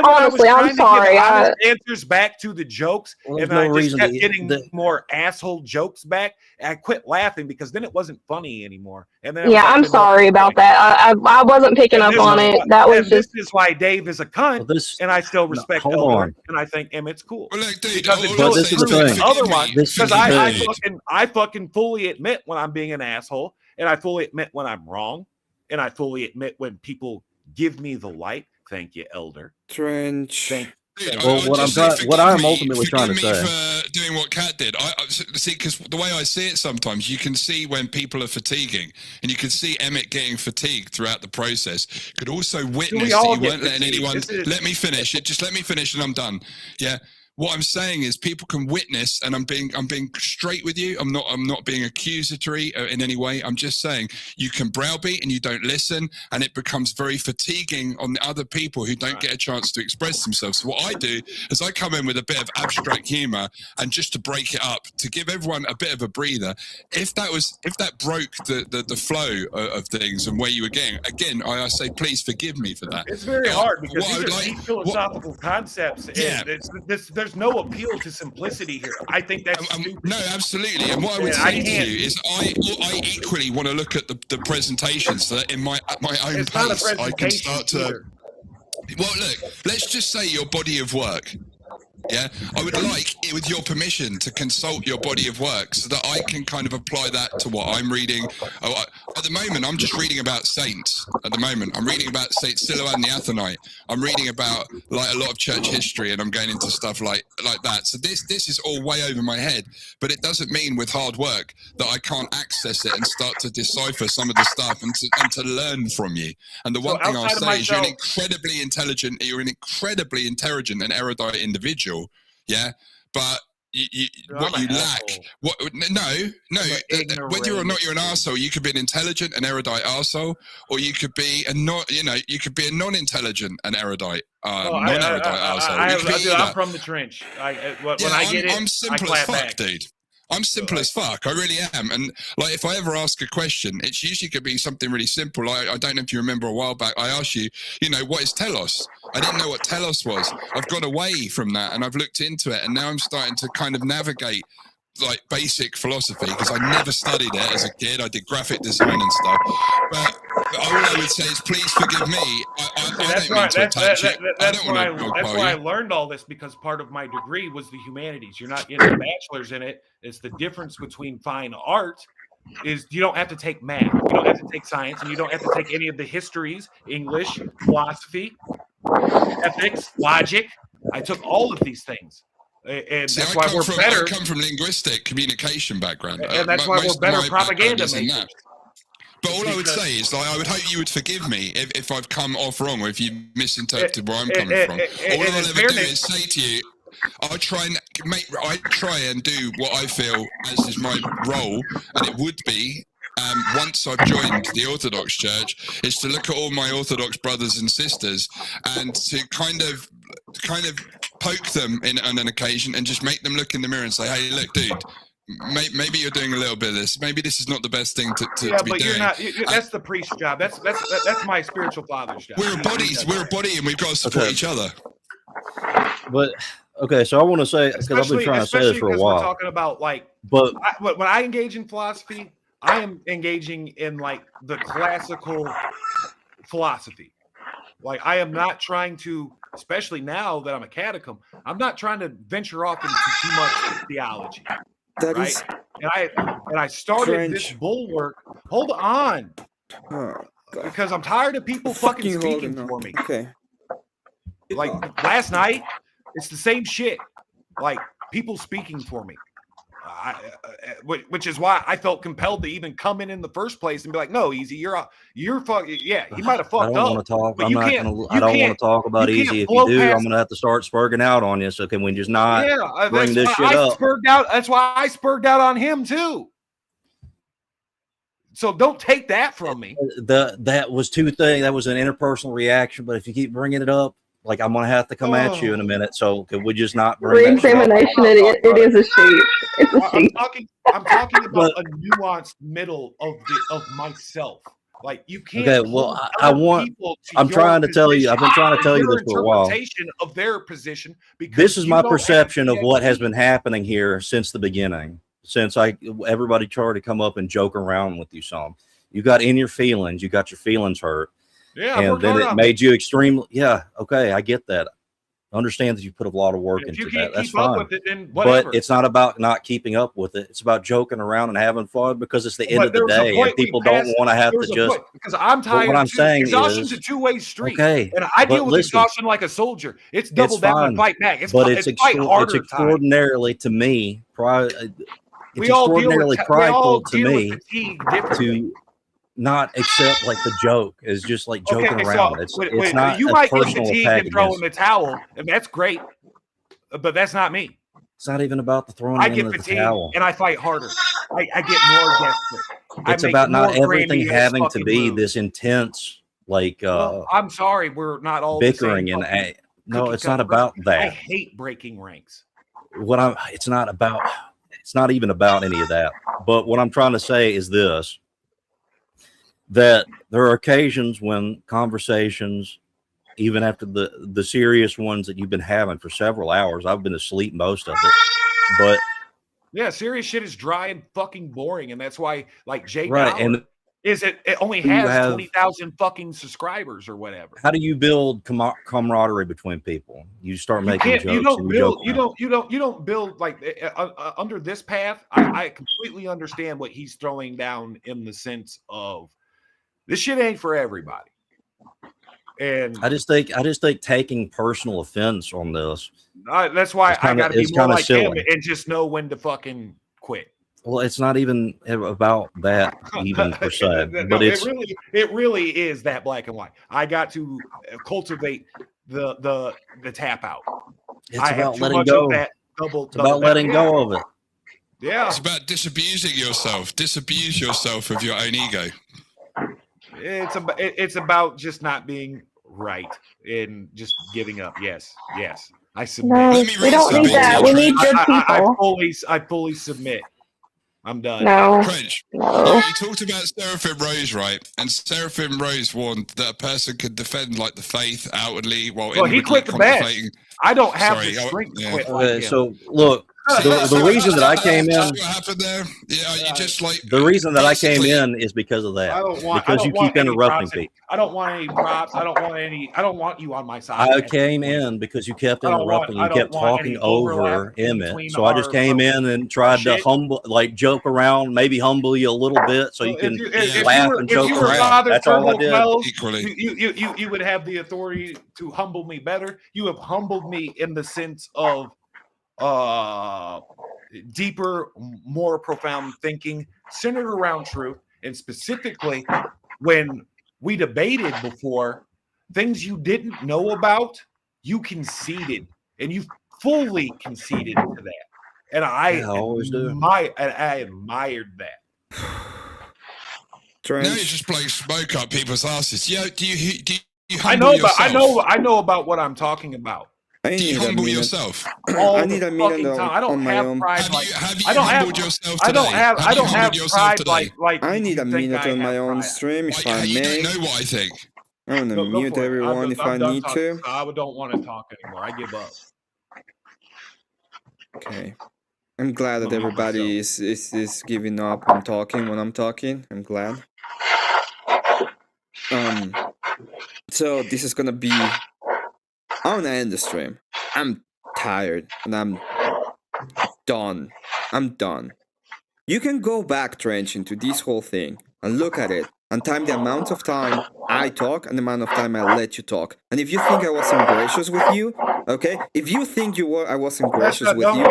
honestly, I'm sorry. Answers back to the jokes, and I just kept getting more asshole jokes back. And I quit laughing because then it wasn't funny anymore. And then I'm sorry about that. I wasn't picking up on it. That was just. This is why Dave is a cunt, and I still respect Elder, and I think Emmett's cool. Well, look, dude, because this is the thing. Otherwise, because I fucking fully admit when I'm being an asshole, and I fully admit when I'm wrong, and I fully admit when people give me the light. Thank you, Elder. Trench. Well, what I'm ultimately trying to say, for doing what Kat did. I see, because the way I see it, sometimes you can see when people are fatiguing, and you can see Emmett getting fatigued throughout the process. You could also witness that you weren't letting anyone. Let me finish it. Just let me finish, and I'm done. Yeah. What I'm saying is, people can witness, and I'm being straight with you. I'm not being accusatory in any way. I'm just saying you can browbeat and you don't listen, and it becomes very fatiguing on the other people who don't get a chance to express themselves. So what I do is I come in with a bit of abstract humor, and just to break it up, to give everyone a bit of a breather. If that broke the flow of things and where you were getting, again, I say please forgive me for that. It's very hard because these are deep philosophical concepts, and there's no appeal to simplicity here. I think that's no, absolutely. And what I would say to you is, I equally want to look at the presentation, so that in my own pace, I can start to. Either. Well, look. Let's just say your body of work. Yeah, I would like, with your permission, to consult your body of work so that I can kind of apply that to what I'm reading. At the moment, I'm just reading about saints. At the moment, I'm reading about Saint Silouan the Athonite. I'm reading about like a lot of church history, and I'm going into stuff like that. So this is all way over my head, but it doesn't mean with hard work that I can't access it and start to decipher some of the stuff and to learn from you. And the one thing I'll say is, you're an incredibly intelligent and erudite individual. Yeah, but what you lack, whether or not you're an arsehole, you could be an intelligent and erudite arsehole, or you could be you could be a non-intelligent and erudite, non-erudite arsehole. I'm from the trench. I'm simple as fuck, dude. I'm simple as fuck. I really am. And like, if I ever ask a question, it's usually could be something really simple. I don't know if you remember a while back, I asked you, what is telos? I didn't know what telos was. I've got away from that, and I've looked into it, and now I'm starting to kind of navigate like basic philosophy, because I never studied it as a kid. I did graphic design and stuff. But all I would say is, please forgive me. I don't mean to attach it. That's why I learned all this, because part of my degree was the humanities. You're not getting a bachelor's in it. It's the difference between fine art is you don't have to take math, you don't have to take science, and you don't have to take any of the histories, English, philosophy, ethics, logic. I took all of these things. And that's why we're better. I come from linguistic communication background, and that's why we're better propaganda makers. But all I would say is, I would hope you would forgive me if I've come off wrong, or if you misinterpreted where I'm coming from. All I'll ever do is say to you, I try and do what I feel as is my role, and it would be, once I've joined the Orthodox Church, is to look at all my Orthodox brothers and sisters and to kind of poke them on an occasion and just make them look in the mirror and say, hey, look, dude, maybe you're doing a little bit of this. Maybe this is not the best thing to be doing. You're not. That's the priest's job. That's my spiritual father's job. We're a body, and we've got to support each other. But okay, so I want to say, because I've been trying to say this for a while. We're talking about when I engage in philosophy, I am engaging in like the classical philosophy. Like I am not trying to, especially now that I'm a catacomb, I'm not trying to venture off into too much theology. That right? is And I started this bulwark. Hold on. Because I'm tired of people fucking speaking for me. Okay. Like last night, it's the same shit. Like people speaking for me. Which is why I felt compelled to even come in the first place and be like, no, Easy, you're fucking, yeah, he might have fucked up. I don't want to talk. But I'm not gonna. I don't want to talk about Easy. If you do, I'm gonna have to start spurging out on you. So can we just not bring this shit up? That's why I spurred out on him too. So don't take that from me. That was two things. That was an interpersonal reaction. But if you keep bringing it up, like I'm gonna have to come at you in a minute. So could we just not bring re-examination? It is a sheep. It's a sheep. I'm talking about a nuanced middle of myself. Like you can't. Okay, well, I'm trying to tell you. I've been trying to tell you this for a while. Of their position. Because this is my perception of what has been happening here since the beginning. Since everybody tried to come up and joke around with you some. You got in your feelings. You got your feelings hurt. Yeah, and then it made you extremely. Yeah, okay, I get that. Understand that you put a lot of work into that. That's fine. But it's not about not keeping up with it. It's about joking around and having fun because it's the end of the day, and people don't want to have to just. Because I'm tired. What I'm saying exhaustion's is, a two-way street. Okay, and I deal with exhaustion like a soldier. It's double down and fight back. It's fight harder. It's extraordinarily to me. It's extraordinarily prideful to me to not accept like the joke is just like joking around. It's not you a might get personal fatigued attack and throw in the towel, and that's great, but that's not me. It's not even about the throwing I in get the fatigued towel. and I fight harder. I get more desperate. It's about not everything having to be this intense, like I'm sorry, we're not all bickering the same and no, it's not about that. I hate breaking ranks. It's not even about any of that. But what I'm trying to say is this. That there are occasions when conversations, even after the serious ones that you've been having for several hours, I've been asleep most of it. But yeah, serious shit is dry and fucking boring, and that's why like Jay and it only has 20,000 fucking subscribers or whatever. How do you build camaraderie between people? You start making jokes. You don't build like under this path. I completely understand what he's throwing down in the sense of. This shit ain't for everybody. And I just think taking personal offense on this. That's why I got to be more like him and just know when to fucking quit. Well, it's not even about that even per se, but it really is that black and white. I got to cultivate the tap out. It's about letting go. It's about letting go of it. Yeah, it's about disabusing yourself. Disabuse yourself of your own ego. It's about just not being right and just giving up. Yes. I submit. No, we don't need that. We need good people. I fully submit. I'm done. No. French. No. You talked about Seraphim Rose, right? And Seraphim Rose warned that a person could defend like the faith outwardly while he quit the bed. I don't have the strength to quit. Okay, so look. The reason that I came in, what happened there? Yeah, you just like the reason that I came in is because of that. Because you keep interrupting people. I don't want any props. I don't want you on my side. I came in because you kept interrupting. You kept talking over Emmett. So I just came in and tried to joke around, maybe humble you a little bit, so you can laugh and joke around. That's all I did. Equally, you would have the authority to humble me better. You have humbled me in the sense of deeper, more profound thinking centered around truth, and specifically when we debated before, things you didn't know about, you conceded, and you fully conceded to that, and I always do. I admired that. Now you're just blowing smoke up people's asses. Yeah, do you I know about what I'm talking about. Do you humble yourself? I need a minute I don't have pride. Have you humbled yourself today? I don't have pride like I need a minute on my own stream if I may. You don't know what I think. I'm gonna mute everyone if I need to. I don't want to talk anymore. I give up. Okay. I'm glad that everybody is giving up on talking when I'm talking. I'm glad. So this is gonna be. I'm gonna end the stream. I'm tired and I'm done. I'm done. You can go back, Trench, into this whole thing and look at it and time the amount of time I talk and the amount of time I let you talk. And if you think I wasn't gracious with you, okay? If you think I wasn't gracious with you,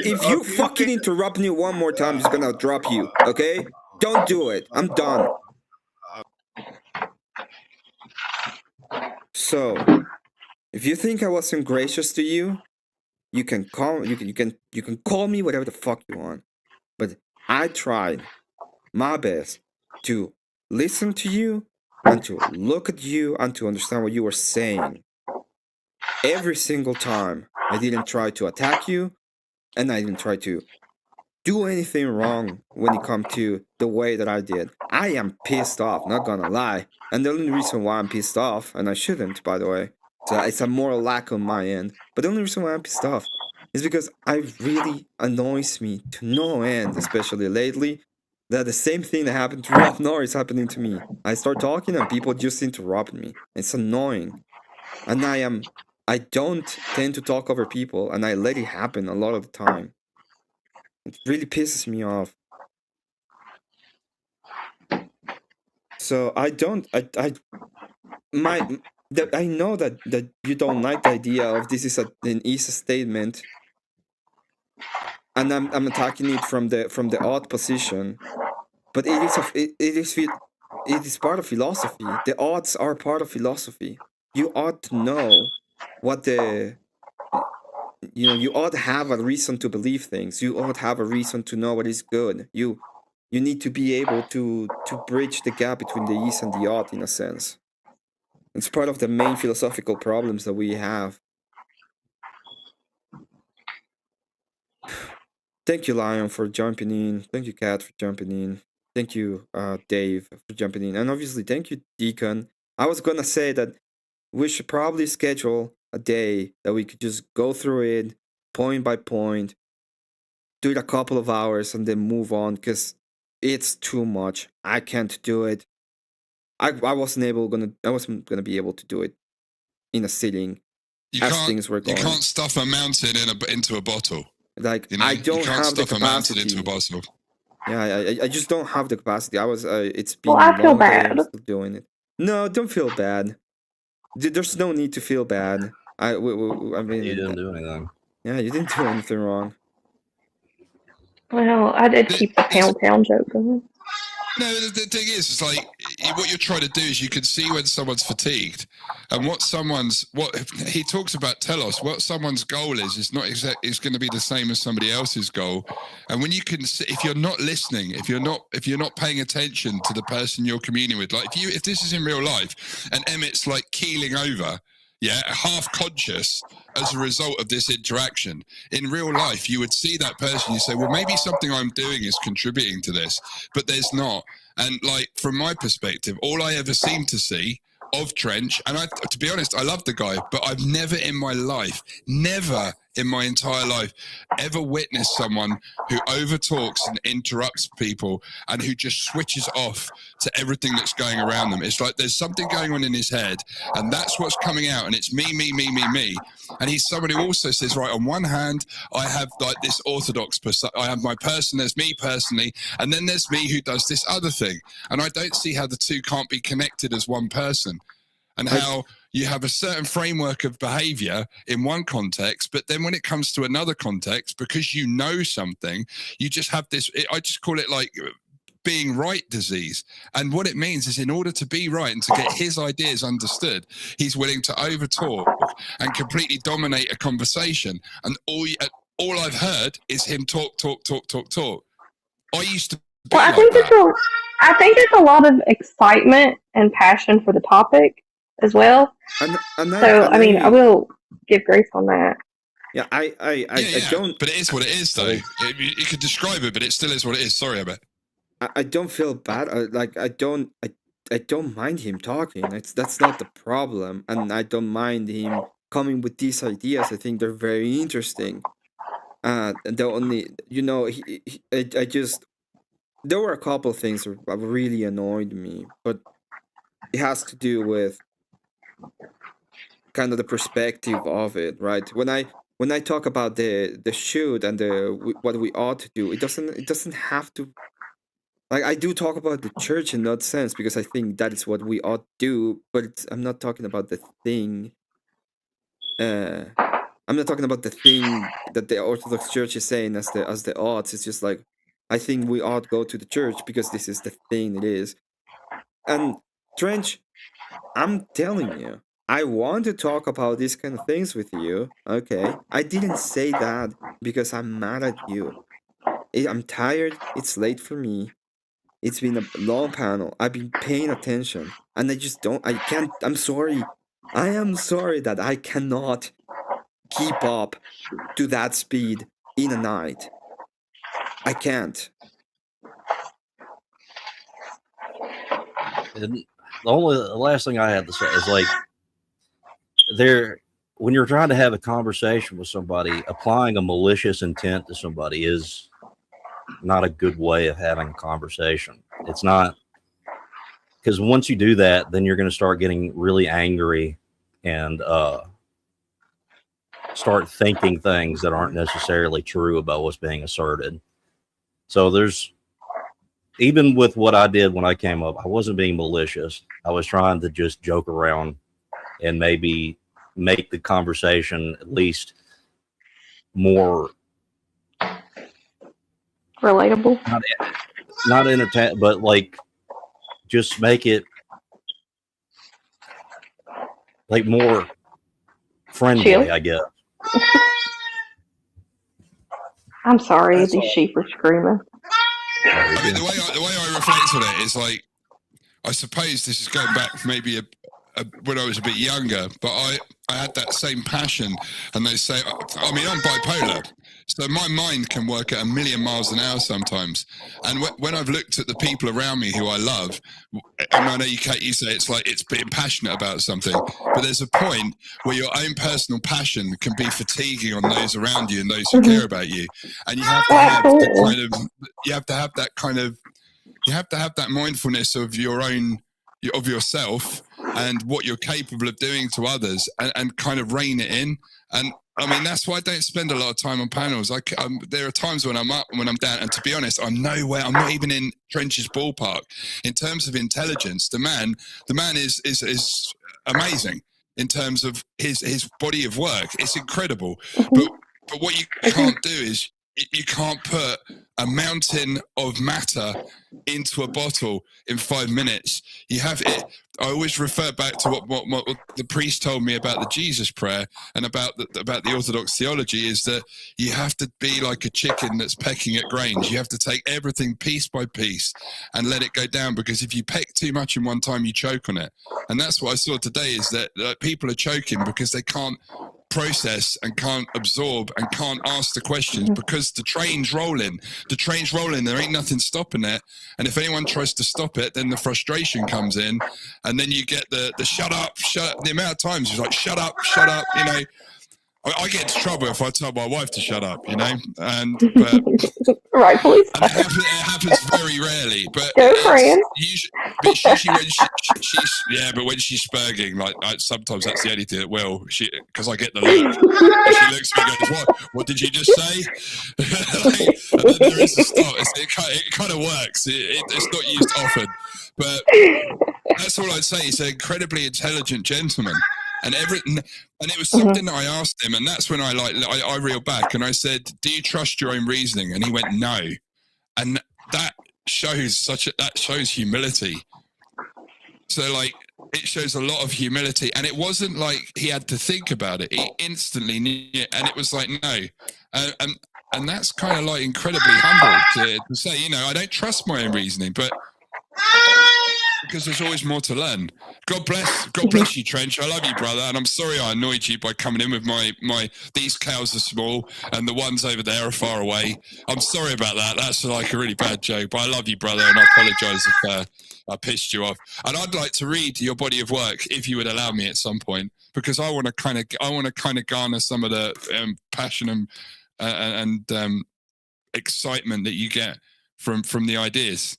if you fucking interrupt me one more time, I'm just gonna drop you, okay? Don't do it. I'm done. So, if you think I wasn't gracious to you, you can call me whatever the fuck you want. But I tried my best to listen to you and to look at you and to understand what you were saying. Every single time, I didn't try to attack you, and I didn't try to do anything wrong when it comes to the way that I did. I am pissed off, not gonna lie. And the only reason why I'm pissed off, and I shouldn't, by the way, so it's a moral lack on my end, but the only reason why I'm pissed off is because it really annoys me to no end, especially lately, that the same thing that happened to Rob Norris is happening to me. I start talking and people just interrupt me. It's annoying. And I don't tend to talk over people, and I let it happen a lot of the time. It really pisses me off. So I know that you don't like the idea of this is an easy statement, and I'm attacking it from the odd position, but it is part of philosophy. The odds are part of philosophy. You ought to know what you ought to have a reason to believe things. You ought to have a reason to know what is good. You need to be able to bridge the gap between the is and the ought, in a sense. It's part of the main philosophical problems that we have. Thank you, Lion, for jumping in. Thank you, Kat, for jumping in. Thank you, Dave, for jumping in. And obviously, thank you, Deacon. I was gonna say that we should probably schedule a day that we could just go through it point by point, do it a couple of hours, and then move on, because it's too much. I can't do it. I wasn't gonna be able to do it in a sitting things were going. You can't stuff a mountain into a bottle. Like, I don't have the capacity. Into a bottle. Yeah, I just don't have the capacity. It's been I feel long day, bad. I'm still doing it. No, don't feel bad. There's no need to feel bad. I mean, you didn't do anything. Yeah, you didn't do anything wrong. Well, I did keep the pound joke going. No, the thing is, it's like what you're trying to do is you can see when someone's fatigued, and what he talks about. Telos, what someone's goal is not is going to be the same as somebody else's goal. And when you can, if you're not listening, if you're not paying attention to the person you're communing with, like if this is in real life, and Emmett's like keeling over. Yeah, half conscious as a result of this interaction. In real life, you would see that person, you say, well, maybe something I'm doing is contributing to this, but there's not. And like, from my perspective, all I ever seem to see of Trench, and to be honest, I love the guy, but I've never in my entire life, ever witnessed someone who overtalks and interrupts people and who just switches off to everything that's going around them. It's like there's something going on in his head, and that's what's coming out, and it's me. And he's someone who also says, right, on one hand, I have like this orthodox person, I have my person, there's me personally, and then there's me who does this other thing. And I don't see how the two can't be connected as one person. And how you have a certain framework of behavior in one context, but then when it comes to another context, because you know something, you just have this, I just call it like being right disease. And what it means is in order to be right and to get his ideas understood, he's willing to overtalk and completely dominate a conversation. And all I've heard is him talk. I used to be I think there's a lot of excitement and passion for the topic as well. I mean, I will give grace on that. Yeah, I don't. But it is what it is, though. You could describe it, but it still is what it is. Sorry, Emmet. I don't feel bad. I don't mind him talking. That's not the problem, and I don't mind him coming with these ideas. I think they're very interesting. The only, I just, there were a couple of things that really annoyed me, but it has to do with kind of the perspective of it, right? When I talk about the shoot and what we ought to do, it doesn't have to. Like, I do talk about the church in that sense because I think that is what we ought to do, but I'm not talking about the thing. I'm not talking about the thing that the Orthodox Church is saying as the odds. It's just like, I think we ought to go to the church because this is the thing it is. And Trench, I'm telling you, I want to talk about these kind of things with you. Okay, I didn't say that because I'm mad at you. I'm tired. It's late for me. It's been a long panel. I've been paying attention, and I can't. I'm sorry. I am sorry that I cannot keep up to that speed in a night. I can't. And the last thing I had to say is, like, when you're trying to have a conversation with somebody, applying a malicious intent to somebody is not a good way of having a conversation. It's not, because once you do that, then you're going to start getting really angry and start thinking things that aren't necessarily true about what's being asserted. So even with what I did when I came up, I wasn't being malicious. I was trying to just joke around and maybe make the conversation at least more relatable. Not entertain, but like just make it like more friendly, chill. I guess. I'm sorry, these sheep are screaming. I mean, the way I reflect on it is like, I suppose this is going back maybe when I was a bit younger, but I had that same passion, and they say, I mean, I'm bipolar, so my mind can work at 1,000,000 miles an hour sometimes. And when I've looked at the people around me who I love, and I know you say it's like it's being passionate about something, but there's a point where your own personal passion can be fatiguing on those around you and those who care about you, and you have to have that mindfulness of your own, of yourself and what you're capable of doing to others, and kind of rein it in. And I mean, that's why I don't spend a lot of time on panels. There are times when I'm up and when I'm down, and to be honest, I'm nowhere. I'm not even in Trench's ballpark in terms of intelligence. The man is amazing in terms of his body of work. It's incredible. But what you can't do is you can't put a mountain of matter into a bottle in 5 minutes. You have it. I always refer back to what the priest told me about the Jesus prayer and about the Orthodox theology, is that you have to be like a chicken that's pecking at grains. You have to take everything piece by piece and let it go down, because if you peck too much in one time, you choke on it. And that's what I saw today, is that people are choking because they can't process and can't absorb and can't ask the questions, because the train's rolling. There ain't nothing stopping it. And if anyone tries to stop it, then the frustration comes in, and then you get the shut up. The amount of times it's like, shut up, you know. I get into trouble if I tell my wife to shut up, you know, but rightfully so. And it happens very rarely, but usually when but when she's spurging, like sometimes that's the only thing that will, because I get the look, and she looks at me and goes, what did you just say? And then there is a stop. It kind of works. It's not used often, but that's all I'd say. He's an incredibly intelligent gentleman. And it was something that I asked him, and that's when I reeled back and I said, "Do you trust your own reasoning?" And he went, "No," and that shows humility. So like, it shows a lot of humility, and it wasn't like he had to think about it; he instantly knew it, and it was like, no, and that's kind of like incredibly humble to say, you know, I don't trust my own reasoning, but. Because there's always more to learn. God bless you, Trench. I love you, brother, and I'm sorry I annoyed you by coming in with my these cows are small and the ones over there are far away. I'm sorry about that. That's like a really bad joke, but I love you, brother, and I apologise if I pissed you off. And I'd like to read your body of work if you would allow me at some point, because I want to kind of garner some of the passion and excitement that you get from the ideas.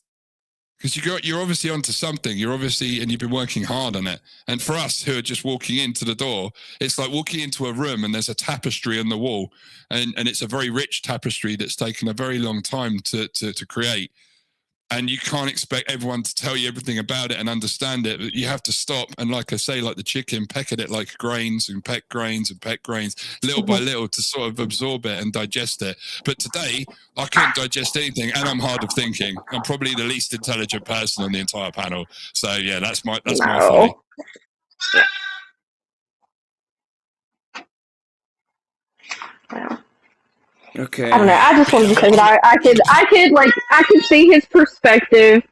Because you're obviously onto something. And you've been working hard on it. And for us who are just walking into the door, it's like walking into a room and there's a tapestry on the wall, and it's a very rich tapestry that's taken a very long time to create. And you can't expect everyone to tell you everything about it and understand it. But you have to stop and, like I say, like the chicken, peck at it like grains and peck grains and peck grains, little by little, to sort of absorb it and digest it. But today, I couldn't digest anything, and I'm hard of thinking. I'm probably the least intelligent person on the entire panel. So yeah, that's my folly. Okay. I don't know. I just wanted to say that I could see his perspective.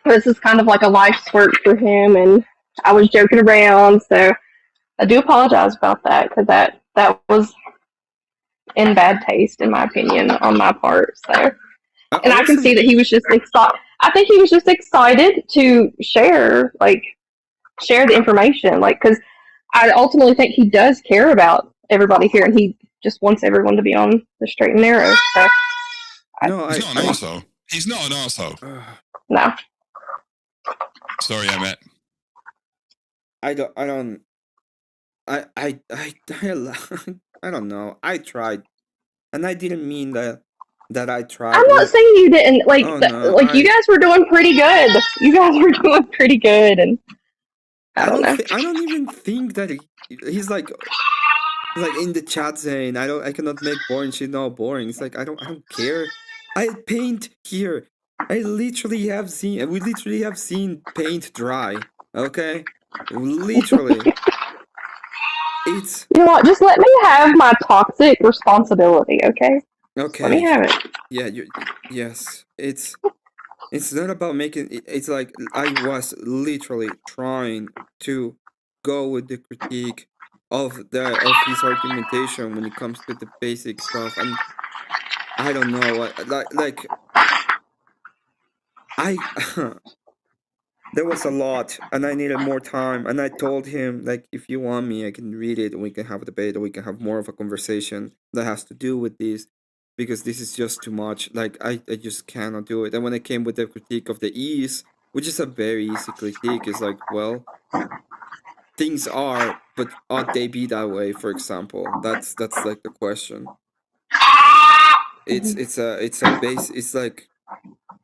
This is kind of like a life's work for him, and I was joking around, so I do apologize about that, because that was in bad taste, in my opinion, on my part. So, and I can see that he was just excited. I think he was just excited to share the information, because I ultimately think he does care about everybody here, and he just wants everyone to be on the straight and narrow. So, He's not an arsehole. He's not an arsehole. No. Sorry, Emmet. I don't know. I tried, and I didn't mean that I tried. I'm not saying you didn't. You guys were doing pretty good. You guys were doing pretty good, and I don't know. I don't even think that he's like in the chat saying I cannot make boring shit not boring. It's like I don't care. I paint here. We literally have seen paint dry. Okay, literally. It's. You know what? Just let me have my toxic responsibility, okay? Okay. Let me have it. Yeah. Yes. It's not about making. It's like I was literally trying to go with the critique of his argumentation when it comes to the basic stuff, and I don't know. There was a lot, and I needed more time. And I told him, if you want me, I can read it, and we can have a debate, or we can have more of a conversation that has to do with this, because this is just too much. I just cannot do it. And when I came with the critique of the ease, which is a very easy critique, is well, things are, but ought they be that way? For example, that's the question. It's a base. It's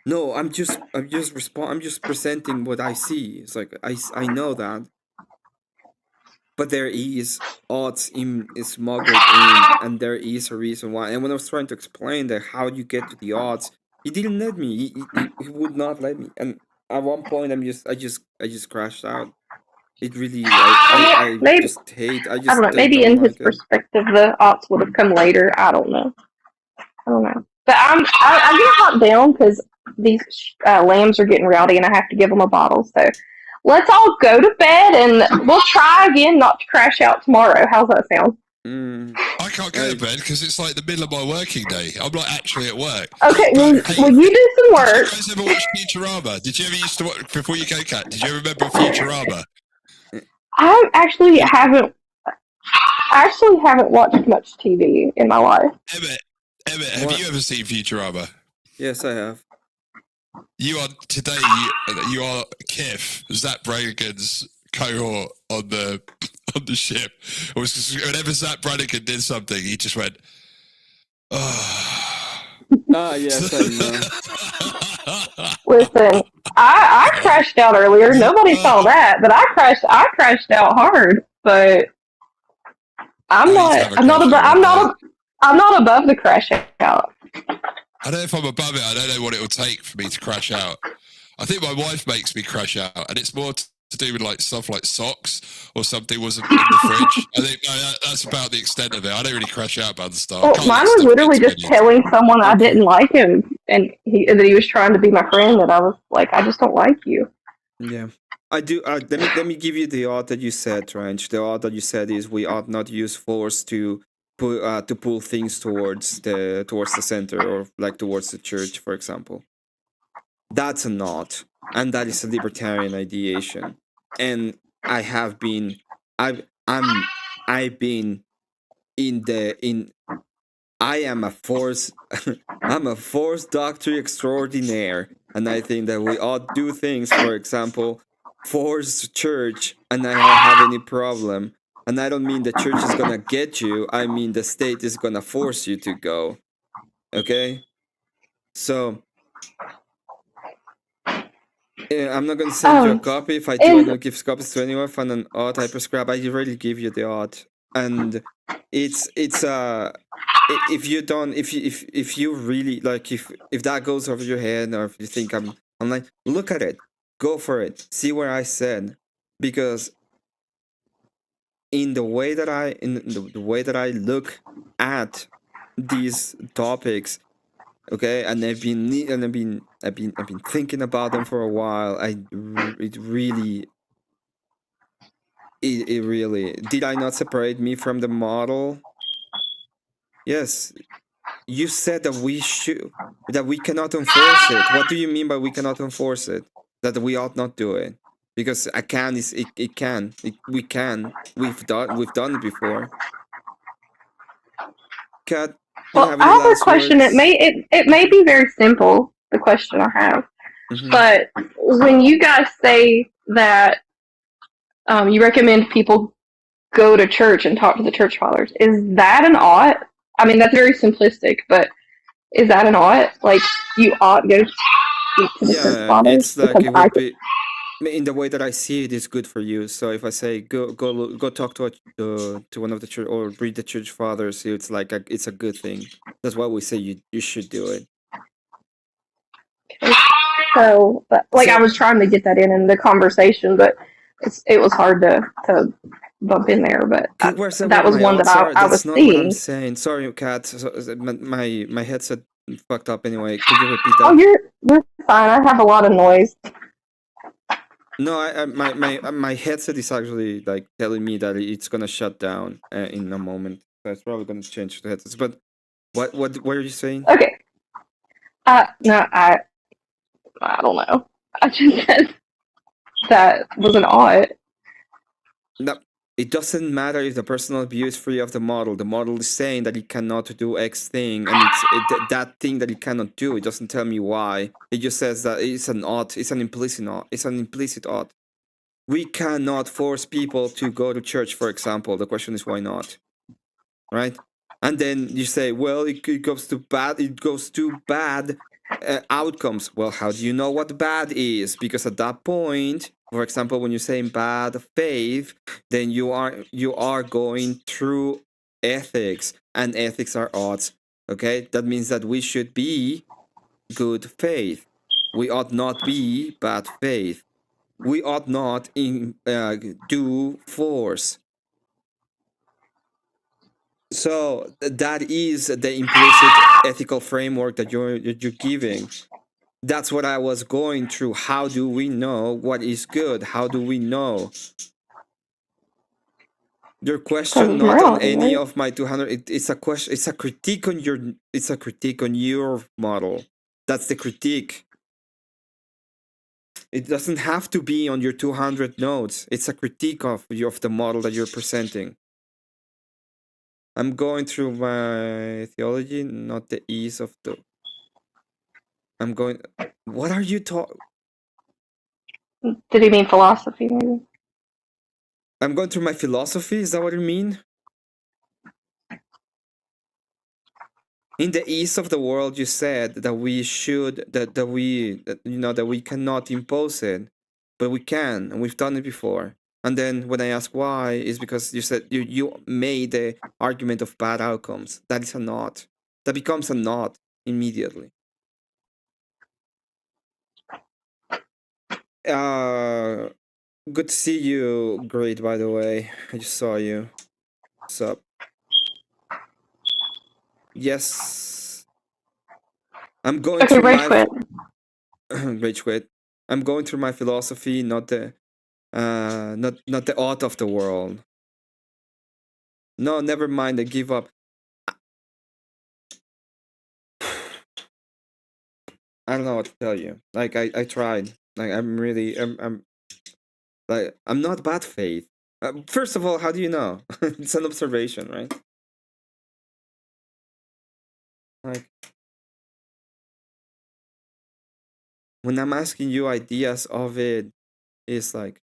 no, I'm just presenting what I see. It's I know that, but there is odds smuggled in, and there is a reason why. And when I was trying to explain how you get to the odds, he didn't let me. He would not let me. And at one point, I just crashed out. It really, I just hate. I don't know. Maybe in his perspective, the odds would have come later. I don't know. But I'm getting hot down because these lambs are getting rowdy, and I have to give them a bottle. So let's all go to bed, and we'll try again not to crash out tomorrow. How's that sound? I can't go to bed because it's like the middle of my working day. I'm not actually at work. Okay, well, you do some work. Did you guys ever watch Futurama? Did you ever used to watch, before you go, Kat? Did you ever remember Futurama? I actually haven't watched much TV in my life. Emmett, have you ever seen Futurama? Yes, I have. You are today. You are Kif, Zach Brannigan's cohort on the ship. Whenever Zach Brannigan did something, he just went, "Oh." Yes, I know. Listen, I crashed out earlier. Nobody saw that, but I crashed out hard. But I'm not above the crash out. I don't know if I'm above it. I don't know what it will take for me to crash out. I think my wife makes me crash out, and it's more to do with stuff like socks or something wasn't in the fridge. I think that's about the extent of it. I don't really crash out about the stuff. Well, mine was literally just telling someone I didn't like him, and that he was trying to be my friend, and I was like, I just don't like you. Yeah, I do. Let me give you the odd that you said, Trench. The odd that you said is we ought not use force to pull things towards the center, or towards the church, for example. That's a not, and that is a libertarian ideation. And I've been in I am a force. I'm a force doctor extraordinaire, and I think that we ought do things. For example, force church, and I don't have any problem. And I don't mean the church is gonna get you. I mean the state is gonna force you to go. Okay, so I'm not gonna send you a copy. If I do, I don't give copies to anyone. Find an odd I prescribe. I rarely give you the odd, and it's if you don't if you really like if that goes over your head, or if you think I'm like, look at it, go for it, see where I said, because in the way that I look at these topics, okay, and I've been thinking about them for a while. It really did I not separate me from the model? Yes. You said that we cannot enforce it. What do you mean by we cannot enforce it? That we ought not do it because I can is it can we can we've done it before. Kat, well, I have a question. Words? It may be very simple. The question I have, but when you guys say that you recommend people go to church and talk to the church fathers, is that an ought? I mean, that's very simplistic, but is that an ought? Like, you ought to go to the church fathers? It's like it would be. In the way that I see it, is good for you. So if I say go talk to one of the church or read the church fathers, it's like it's a good thing. That's why we say you should do it. So, I was trying to get that in the conversation, but it was hard to bump in there. But that was one that I was seeing. That's not what I'm saying. Sorry, Kat. My headset fucked up anyway. Could you repeat that? Oh, you're fine. I have a lot of noise. No, my headset is actually like telling me that it's gonna shut down in a moment. So it's probably gonna change the headsets. But what are you saying? Okay. No, I don't know. I just said that was an ought. No, it doesn't matter if the personal view is free of the model. The model is saying that it cannot do X thing, and it's that thing that it cannot do. It doesn't tell me why. It just says that it's an ought. It's an implicit ought. It's an implicit ought. We cannot force people to go to church, for example. The question is why not, right? And then you say, well, it goes to bad. It goes to bad outcomes. Well, how do you know what bad is? Because at that point, for example, when you're saying bad faith, then you are going through ethics, and ethics are odds. Okay, that means that we should be good faith. We ought not be bad faith. We ought not do force. So that is the implicit ethical framework that you're giving. That's what I was going through. How do we know what is good? How do we know? Your question, not on any of my 200. It's a question. It's a critique on your. It's a critique on your model. That's the critique. It doesn't have to be on your 200 nodes. It's a critique of the model that you're presenting. I'm going through my theology, not the ease of the. I'm going. What are you talking? Did he mean philosophy, maybe? I'm going through my philosophy. Is that what you mean? In the east of the world, you said that we should that we cannot impose it, but we can, and we've done it before. And then when I ask why, is because you said you made the argument of bad outcomes. That is a not. That becomes a not immediately. Good to see you. Great, by the way. I just saw you. What's up? Yes. I'm going through rage quit. Rage quit. I'm going through my philosophy, not the ought of the world. No, never mind. I give up. I don't know what to tell you. Like I tried. Like I'm not bad faith. First of all, how do you know? It's an observation, right? Like, when I'm asking you ideas of it, it's like,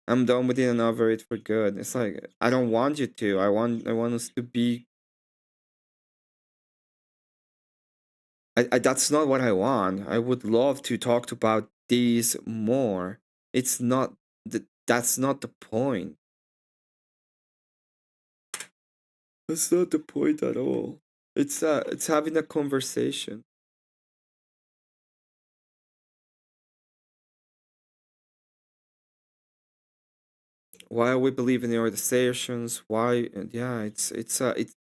I'm done with it and over it for good. It's like, I don't want you to. I want us to be. That's not what I want. I would love to talk about these more. It's not that's not the point. That's not the point at all. It's having a conversation. Why are we believing in organizations? Why? Yeah,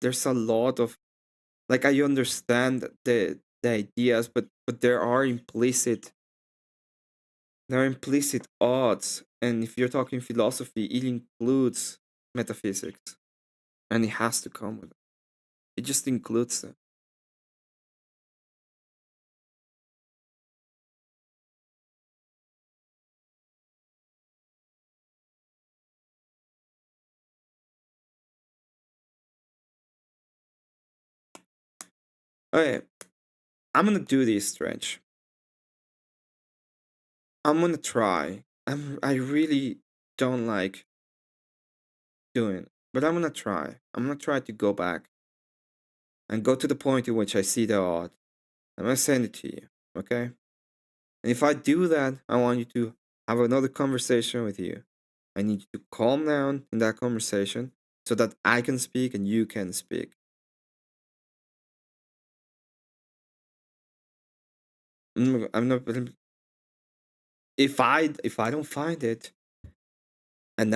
there's a lot of, like, I understand the ideas, but there are implicit odds, and if you're talking philosophy, it includes metaphysics, and it has to come with it. It just includes them. Okay, I'm gonna do this stretch. I'm gonna try. I really don't like doing it, but I'm gonna try. I'm gonna try to go back and go to the point in which I see the odd. I'm gonna send it to you, okay? And if I do that, I want you to have another conversation with you. I need you to calm down in that conversation so that I can speak and you can speak. I'm not. If I don't find it, and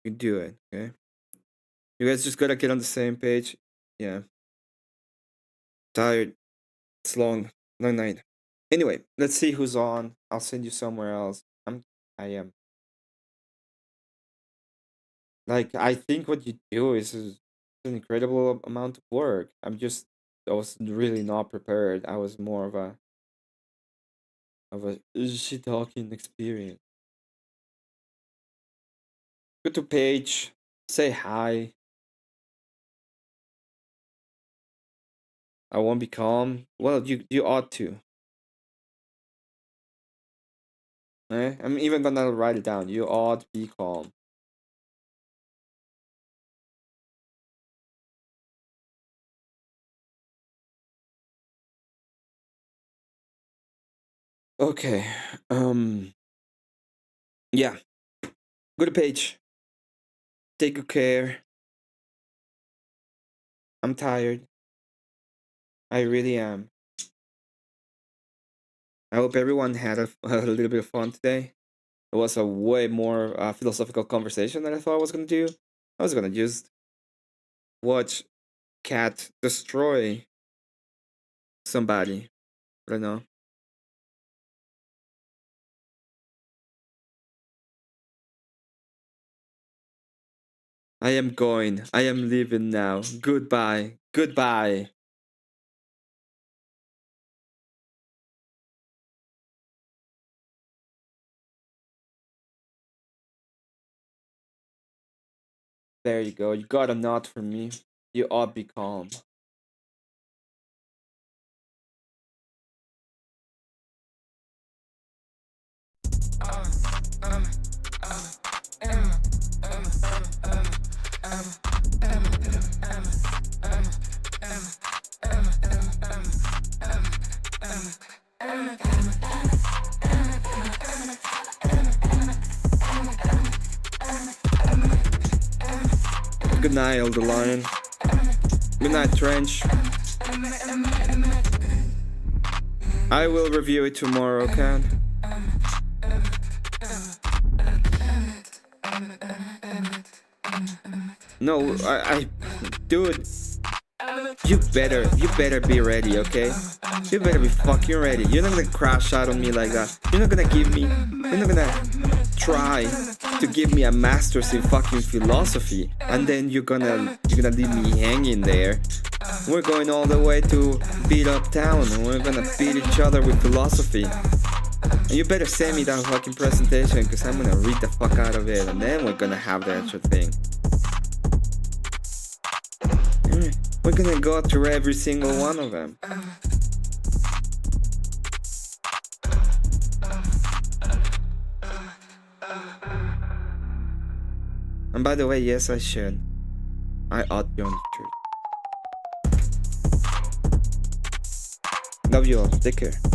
you do it, okay? You guys just gotta get on the same page. Yeah. Tired. It's long. Long night. Anyway, let's see who's on. I'll send you somewhere else. I am. Like, I think what you do is an incredible amount of work. I was really not prepared. I was more of a shit talking experience. Go to page, say hi. I won't be calm. Well, you ought to. I'm even gonna write it down. You ought to be calm. Okay. Yeah. Go to page. Take good care. I'm tired. I really am. I hope everyone had a little bit of fun today. It was a way more philosophical conversation than I thought I was gonna do. I was gonna just watch Cat destroy somebody. I don't know. I am going. I am leaving now. Goodbye. Goodbye. There you go. You got a nod from me. You ought be calm. Good night, Elder Lion. Good night, Trench. I will review it tomorrow, Cat. No, dude, you better be ready, okay? You better be fucking ready. You're not gonna crash out on me like that. You're not gonna try to give me a master's in fucking philosophy, and then you're gonna leave me hanging there. We're going all the way to beat up town, and we're gonna beat each other with philosophy. And you better send me that fucking presentation, because I'm gonna read the fuck out of it, and then we're gonna have the actual thing. We're gonna go through every single one of them. And by the way, yes, I should. I ought you on the church. Love you all. Take care.